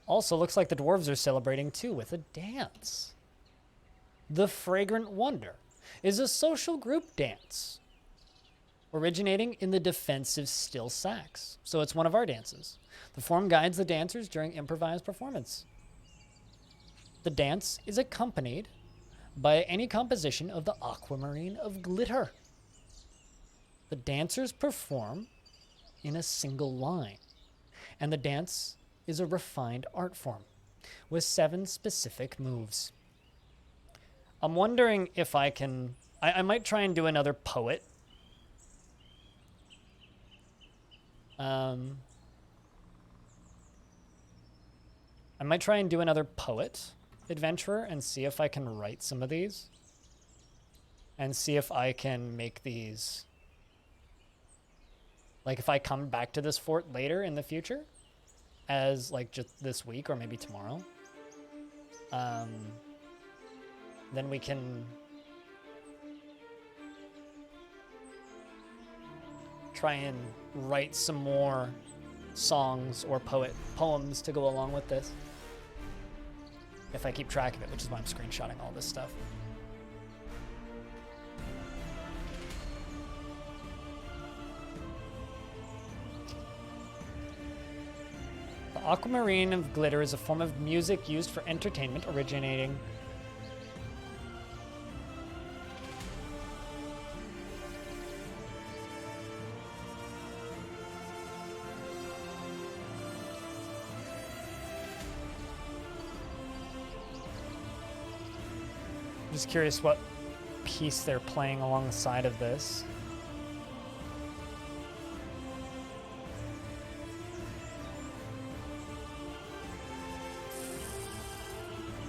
Also, looks like the dwarves are celebrating too with a dance. The Fragrant Wonder is a social group dance originating in the defensive still sax. So it's one of our dances. The form guides the dancers during improvised performance. The dance is accompanied by any composition of the aquamarine of glitter. The dancers perform in a single line, and the dance is a refined art form with 7 specific moves. I'm wondering if I can... I might try and do another poet. I might try and do another poet adventurer and see if I can write some of these. And see if I can make these... Like, if I come back to this fort later in the future, as, like, just this week or maybe tomorrow, then we can try and write some more songs or poems to go along with this. If I keep track of it, which is why I'm screenshotting all this stuff. The aquamarine of glitter is a form of music used for entertainment originating just curious what piece they're playing alongside of this.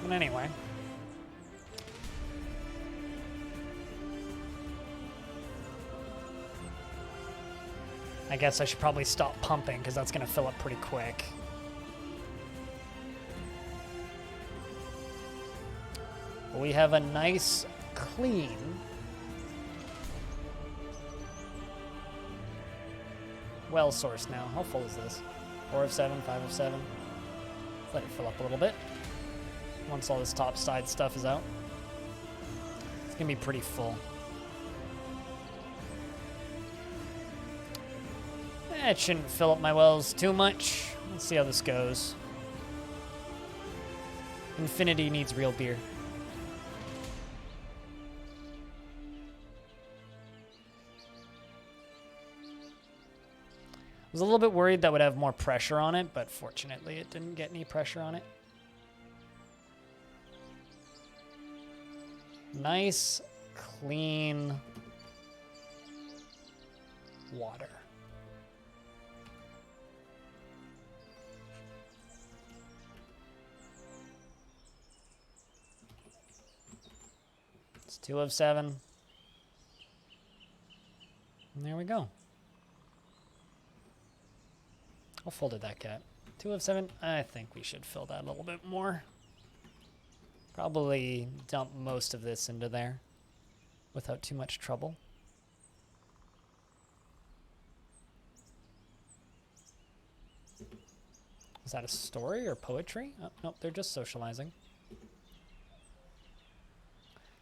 But anyway. I guess I should probably stop pumping because that's going to fill up pretty quick. We have a nice, clean well source now. How full is this? 4 of 7, 5 of 7. Let it fill up a little bit. Once all this top side stuff is out, it's gonna be pretty full. It shouldn't fill up my wells too much. Let's see how this goes. Infinity needs real beer. I was a little bit worried that would have more pressure on it, but fortunately it didn't get any pressure on it. Nice, clean water. It's 2 of 7. And there we go. How full did that get? 2 of 7? I think we should fill that a little bit more. Probably dump most of this into there without too much trouble. Is that a story or poetry? Oh, nope, they're just socializing.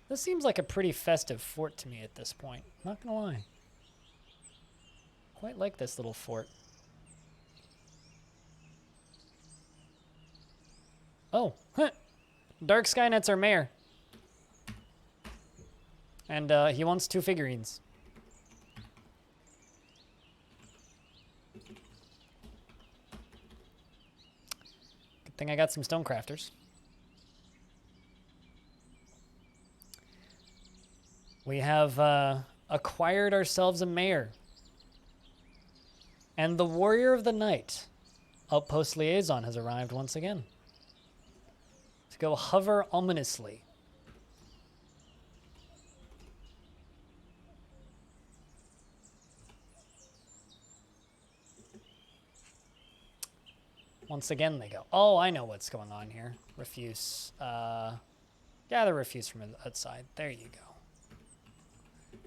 This seems like a pretty festive fort to me at this point. Not gonna lie. Quite like this little fort. Oh, huh. Dark Skynet's our mayor. And he wants 2 figurines. Get thing I got some stone crafters. We have acquired ourselves a mayor. And the warrior of the night, outpost liaison, has arrived once again. To go hover ominously. Once again they go. Oh, I know what's going on here. Refuse. Gather refuse from outside. There you go.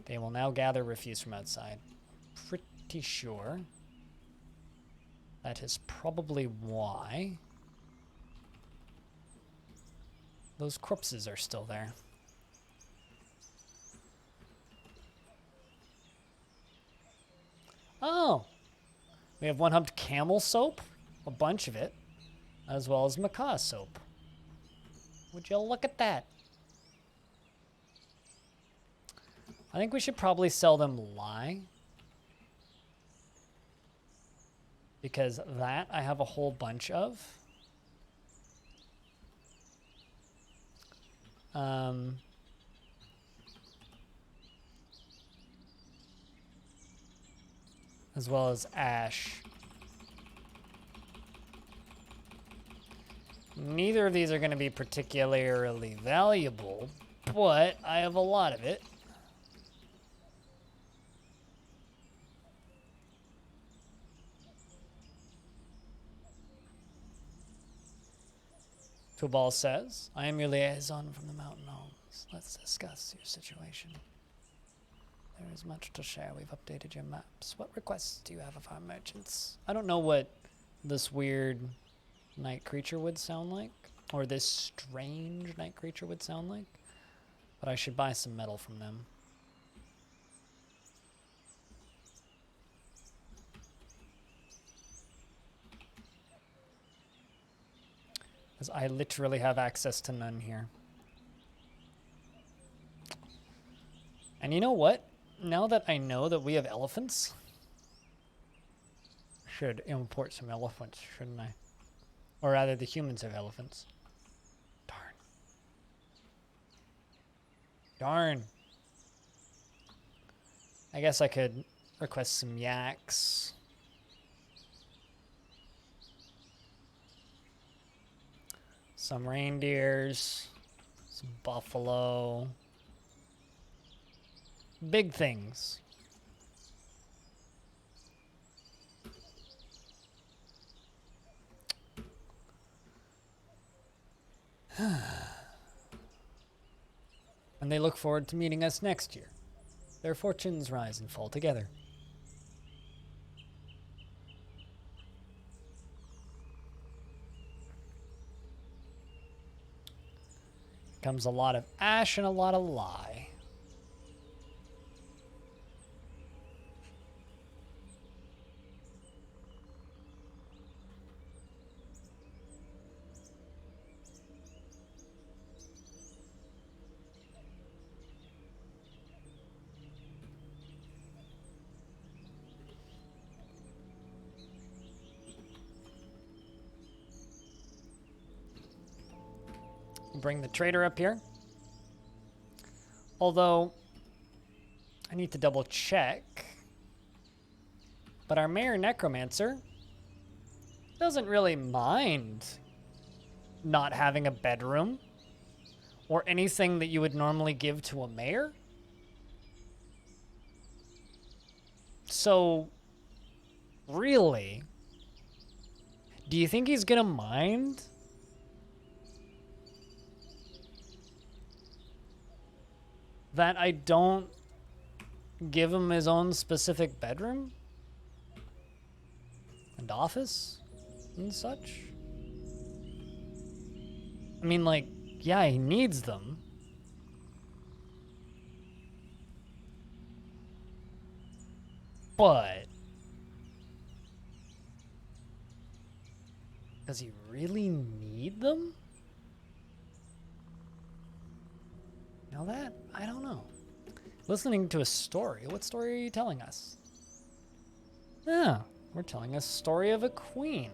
They will now gather refuse from outside. Pretty sure that is probably why those corpses are still there. Oh, we have one-humped camel soap, a bunch of it, as well as macaw soap. Would you look at that? I think we should probably sell them lye. Because that I have a whole bunch of. As well as ash. Neither of these are going to be particularly valuable, but I have a lot of it. Tubal says, I am your liaison from the mountain homes. Let's discuss your situation. There is much to share. We've updated your maps. What requests do you have of our merchants? I don't know what this weird night creature would sound like, or this strange night creature would sound like, but I should buy some metal from them. Because I literally have access to none here. And you know what? Now that I know that we have elephants, I should import some elephants, shouldn't I? Or rather, the humans have elephants. Darn. Darn. I guess I could request some yaks. Some reindeers, some buffalo, big things. And they look forward to meeting us next year. Their fortunes rise and fall together. Comes a lot of ash and a lot of lye. Bring the trader up here. Although, I need to double check. But our Mayor Necromancer doesn't really mind not having a bedroom or anything that you would normally give to a mayor. So, really, do you think he's gonna mind? That I don't give him his own specific bedroom and office and such? I mean, like, yeah, he needs them. But does he really need them? Now that, I don't know. Listening to a story. What story are you telling us? Yeah, we're telling a story of a queen.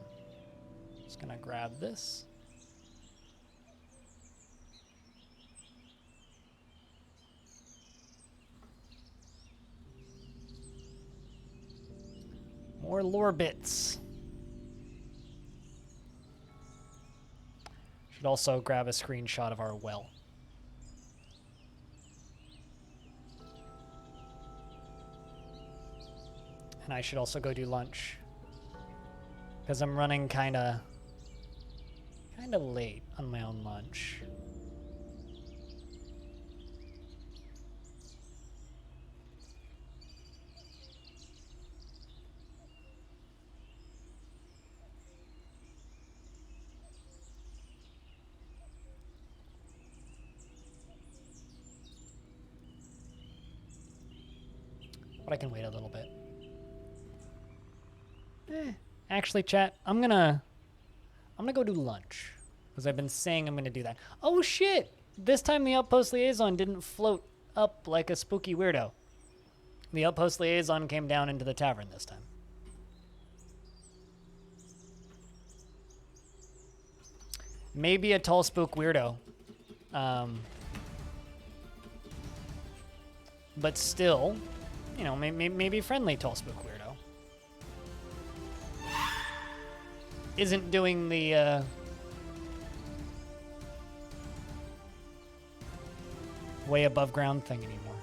Just gonna grab this. More lore bits. Should also grab a screenshot of our well. And I should also go do lunch. Because I'm running kinda late on my own lunch. But I can wait a little bit. Actually, chat, I'm gonna go do lunch. Because I've been saying I'm gonna do that. Oh shit! This time the Outpost Liaison didn't float up like a spooky weirdo. The Outpost Liaison came down into the tavern this time. Maybe a tall spook weirdo. But still, you know, maybe friendly tall spook weirdo. Isn't doing the, way above ground thing anymore.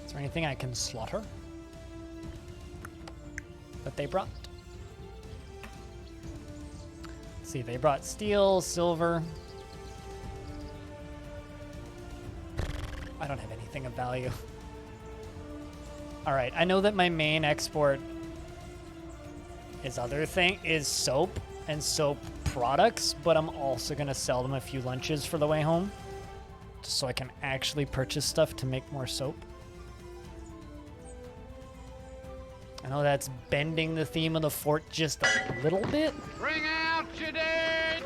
Is there anything I can slaughter that they brought? Let's see, they brought steel, silver. I don't have anything of value. All right, I know that my main export is soap and soap products, but I'm also gonna sell them a few lunches for the way home, just so I can actually purchase stuff to make more soap. I know that's bending the theme of the fort just a little bit. Bring out your dead!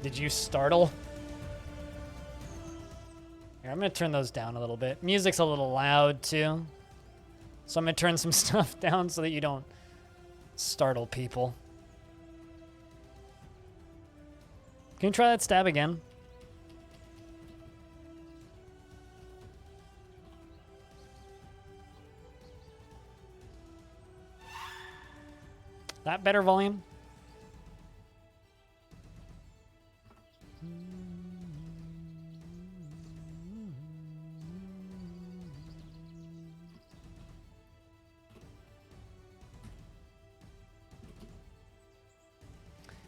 Did you startle? Here, I'm gonna turn those down a little bit. Music's a little loud too. So I'm gonna turn some stuff down so that you don't startle people. Can you try that stab again? That better volume?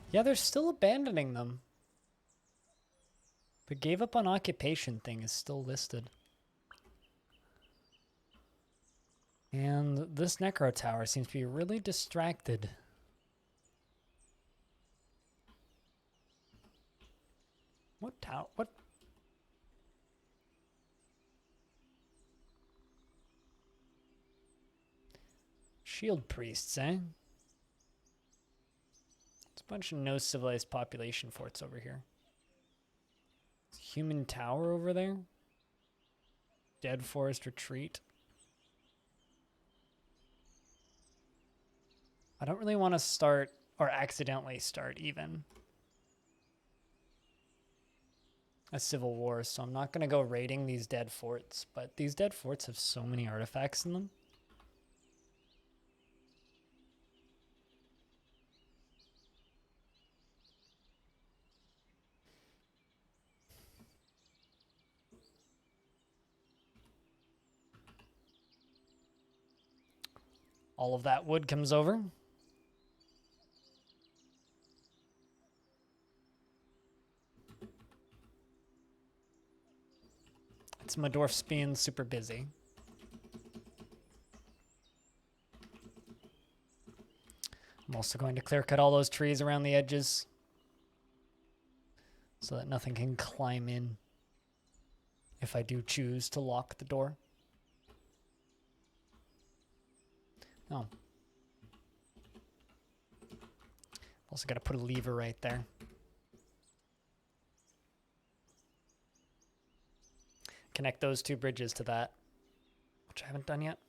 Yeah, they're still abandoning them. The gave up on occupation thing is still listed. And this Necro Tower seems to be really distracted. What tower? What? Shield priests, eh? It's a bunch of no civilized population forts over here. Human tower over there. Dead forest retreat. I don't really want to start, or accidentally start even, a civil war, so I'm not going to go raiding these dead forts, but these dead forts have so many artifacts in them. All of that wood comes over. It's my dwarf's being super busy. I'm also going to clear cut all those trees around the edges. so that nothing can climb in if I do choose to lock the door. Oh. Also got to put a lever right there. Connect those two bridges to that, which I haven't done yet.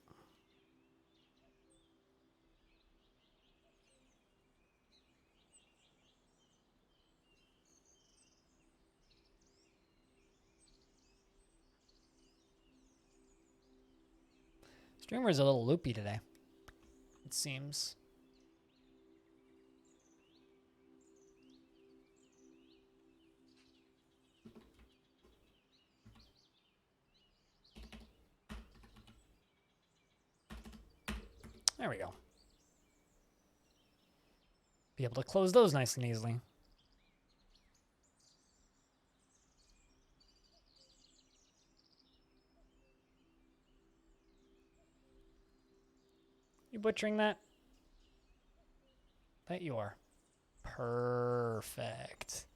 Streamer's a little loopy today, it seems. There we go. Be able to close those nice and easily. You butchering that? That you are. Perfect.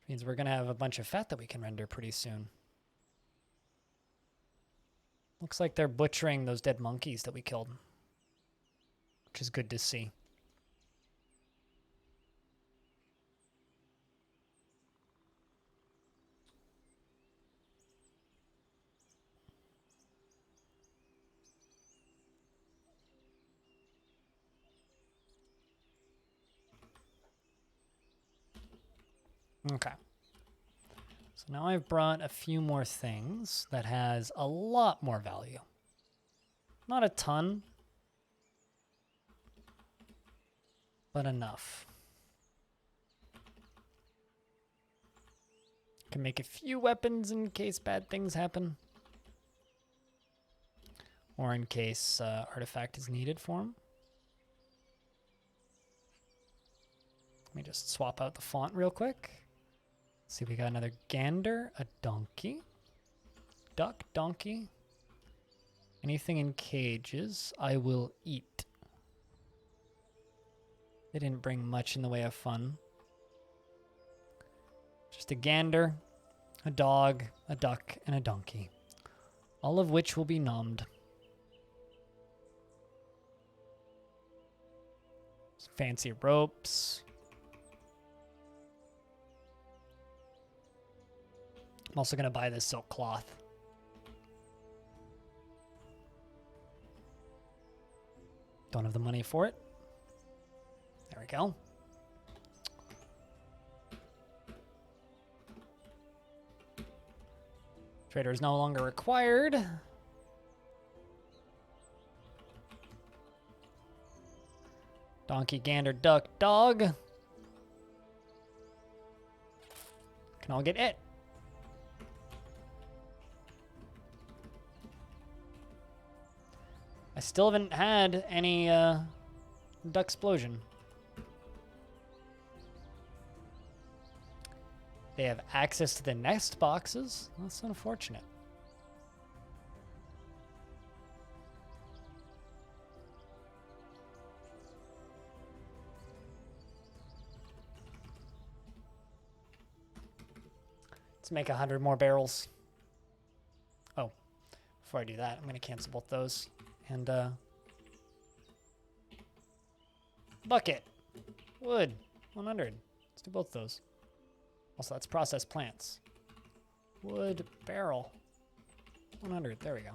Means we're going to have a bunch of fat that we can render pretty soon. Looks like they're butchering those dead monkeys that we killed, which is good to see. Okay. So now I've brought a few more things that has a lot more value. Not a ton, but enough. Can make a few weapons in case bad things happen. Or in case artifact is needed for them. Let me just swap out the font real quick. See, we got another gander, a donkey, duck, donkey. Anything in cages, I will eat. They didn't bring much in the way of fun. Just a gander, a dog, a duck, and a donkey. All of which will be nommed. Some fancy ropes. I'm also going to buy this silk cloth. Don't have the money for it. There we go. Trader is no longer required. Donkey, gander, duck, dog. Can all get it. I still haven't had any duck explosion. They have access to the nest boxes. That's unfortunate. Let's make 100 more barrels. Oh, before I do that, I'm going to cancel both those. And, bucket, wood, 100. Let's do both those. Also, that's processed plants. Wood, barrel, 100. There we go.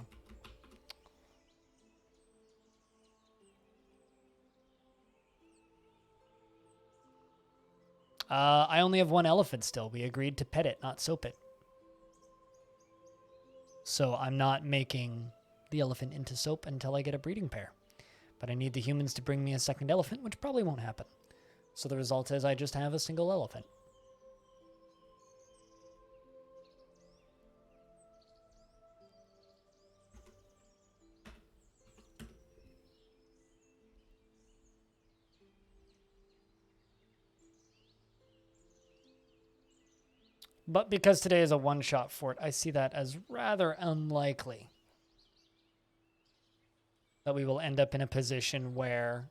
I only have one elephant still. We agreed to pet it, not soap it. So I'm not making the elephant into soap until I get a breeding pair. But I need the humans to bring me a second elephant, which probably won't happen. So the result is I just have a single elephant. But because today is a one-shot fort, I see that as rather unlikely that we will end up in a position where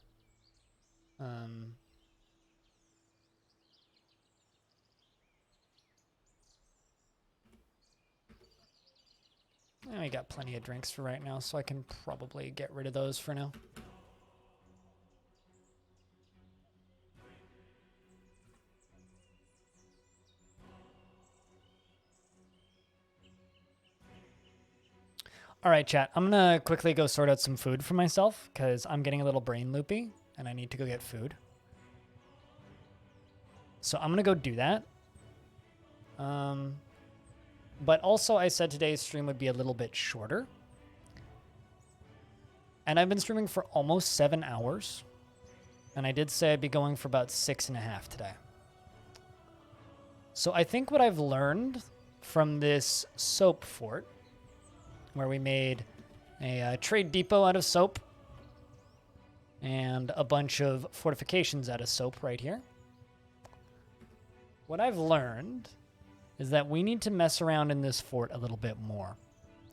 We got plenty of drinks for right now, so I can probably get rid of those for now. All right, chat. I'm going to quickly go sort out some food for myself because I'm getting a little brain loopy and I need to go get food. So I'm going to go do that. But also I said today's stream would be a little bit shorter. And I've been streaming for almost 7 hours. And I did say I'd be going for about 6.5 today. So I think what I've learned from this soap fort, where we made a trade depot out of soap and a bunch of fortifications out of soap right here. What I've learned is that we need to mess around in this fort a little bit more,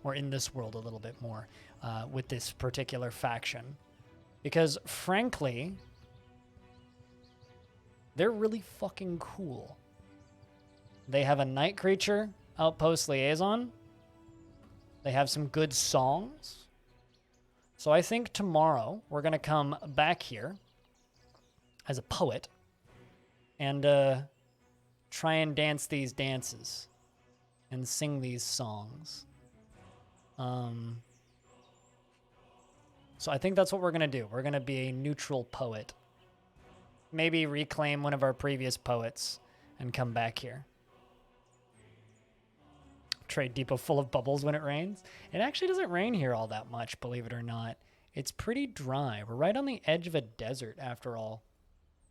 or in this world a little bit more, with this particular faction. Because frankly, they're really fucking cool. They have a night creature outpost liaison. They have some good songs. So I think tomorrow we're going to come back here as a poet and try and dance these dances and sing these songs. So I think that's what we're going to do. We're going to be a neutral poet. Maybe reclaim one of our previous poets and come back here. Trade depot full of bubbles when it rains. It actually doesn't rain here all that much, believe it or not. It's pretty dry. We're right on the edge of a desert after all.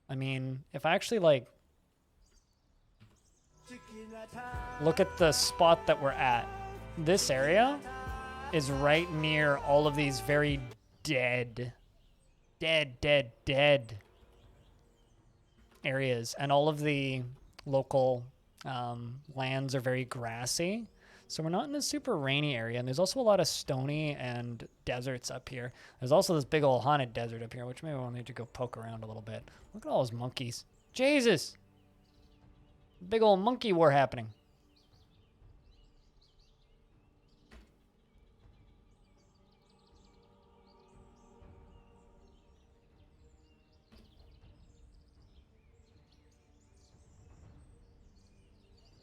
I mean, if I actually like look at the spot that we're at, this area is right near all of these very dead areas, and all of the local lands are very grassy. So we're not in a super rainy area, and there's also a lot of stony and deserts up here. There's also this big old haunted desert up here, which maybe we'll need to go poke around a little bit. Look at all those monkeys. Jesus! Big old monkey war happening.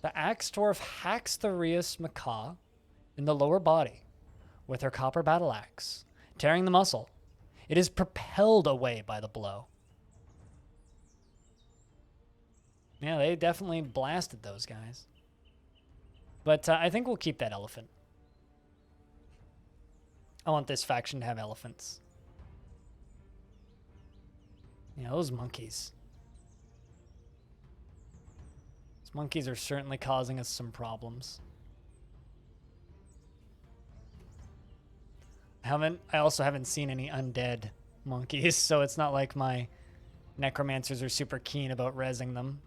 The axe dwarf hacks the Rias macaw in the lower body with her copper battle axe, tearing the muscle. It is propelled away by the blow. Yeah, they definitely blasted those guys. But I think we'll keep that elephant. I want this faction to have elephants. Yeah, those monkeys. Those monkeys are certainly causing us some problems. I also haven't seen any undead monkeys, so it's not like my necromancers are super keen about rezzing them.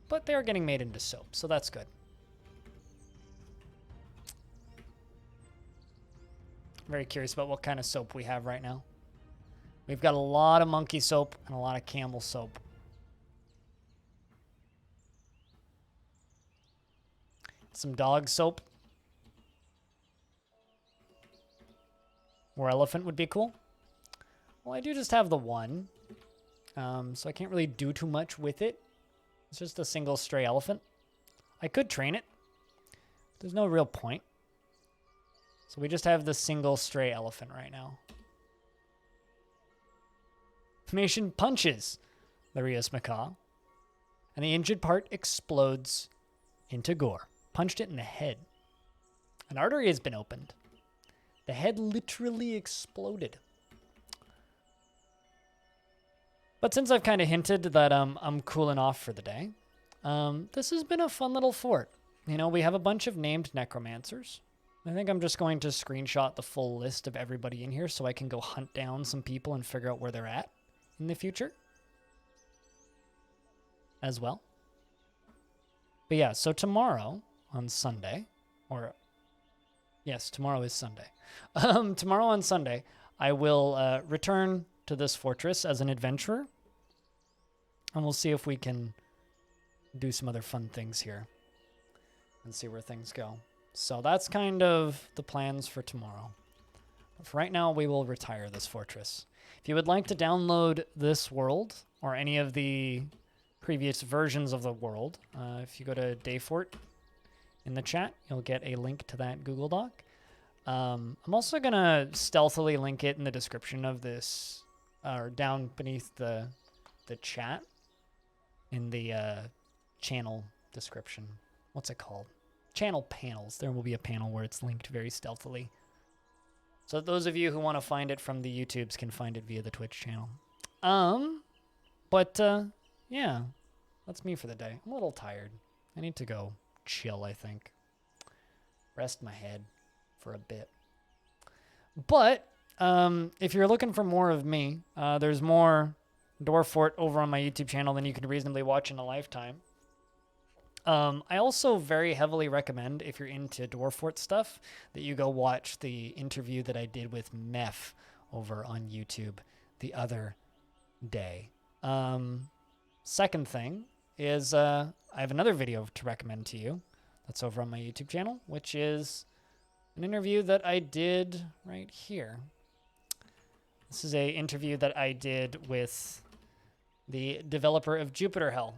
But they are getting made into soap, so that's good. Very curious about what kind of soap we have right now. We've got a lot of monkey soap and a lot of camel soap. Some dog soap. Or elephant would be cool. Well, I do just have the one, so I can't really do too much with it. It's just a single stray elephant. I could train it. There's no real point. So we just have the single stray elephant right now. Formation punches the Rias macaw, and the injured part explodes into gore. Punched it in the head. An artery has been opened. The head literally exploded. But since I've kind of hinted that I'm cooling off for the day, this has been a fun little fort. You know, we have a bunch of named necromancers. I think I'm just going to screenshot the full list of everybody in here so I can go hunt down some people and figure out where they're at in the future as well. But yeah, so tomorrow on Sunday, or yes, tomorrow is Sunday. Tomorrow on Sunday, I will return to this fortress as an adventurer, and we'll see if we can do some other fun things here. and see where things go. So that's kind of the plans for tomorrow. But for right now, we will retire this fortress. If you would like to download this world or any of the previous versions of the world, if you go to Dayfort in the chat, you'll get a link to that Google Doc. I'm also going to stealthily link it in the description of this, or down beneath the chat in the channel description. What's it called? Channel panels. There will be a panel where it's linked very stealthily. So those of you who want to find it from the YouTubes can find it via the Twitch channel. Yeah, that's me for the day. I'm a little tired. I need to go chill, I think. Rest my head for a bit. But if you're looking for more of me, there's more Dwarf Fort over on my YouTube channel than you can reasonably watch in a lifetime. I also very heavily recommend, if you're into Dwarf Fort stuff, that you go watch the interview that I did with Meph over on YouTube the other day. Second thing is I have another video to recommend to you that's over on my YouTube channel, which is an interview that I did right here. This is an interview that I did with the developer of Jupiter Hell.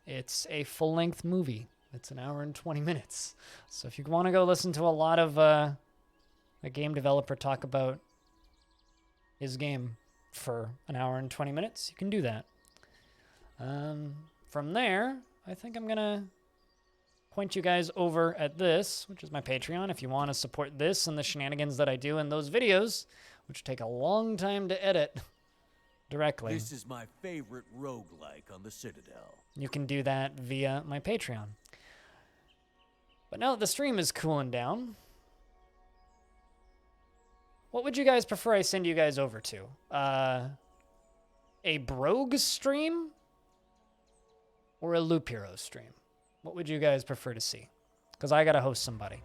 It's a full-length movie. It's an hour and 20 minutes. So if you want to go listen to a lot of a game developer talk about his game for an hour and 20 minutes, you can do that. From there, I think I'm going to point you guys over at this, which is my Patreon, if you want to support this and the shenanigans that I do in those videos, which take a long time to edit directly. This is my favorite roguelike on the Citadel. You can do that via my Patreon. But now that the stream is cooling down, what would you guys prefer I send you guys over to? A Brogue stream or a Loop Hero stream? What would you guys prefer to see? Because I got to host somebody.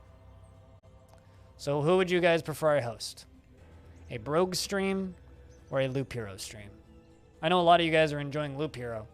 So who would you guys prefer I host? A Brogue stream or a Loop Hero stream? I know a lot of you guys are enjoying Loop Hero.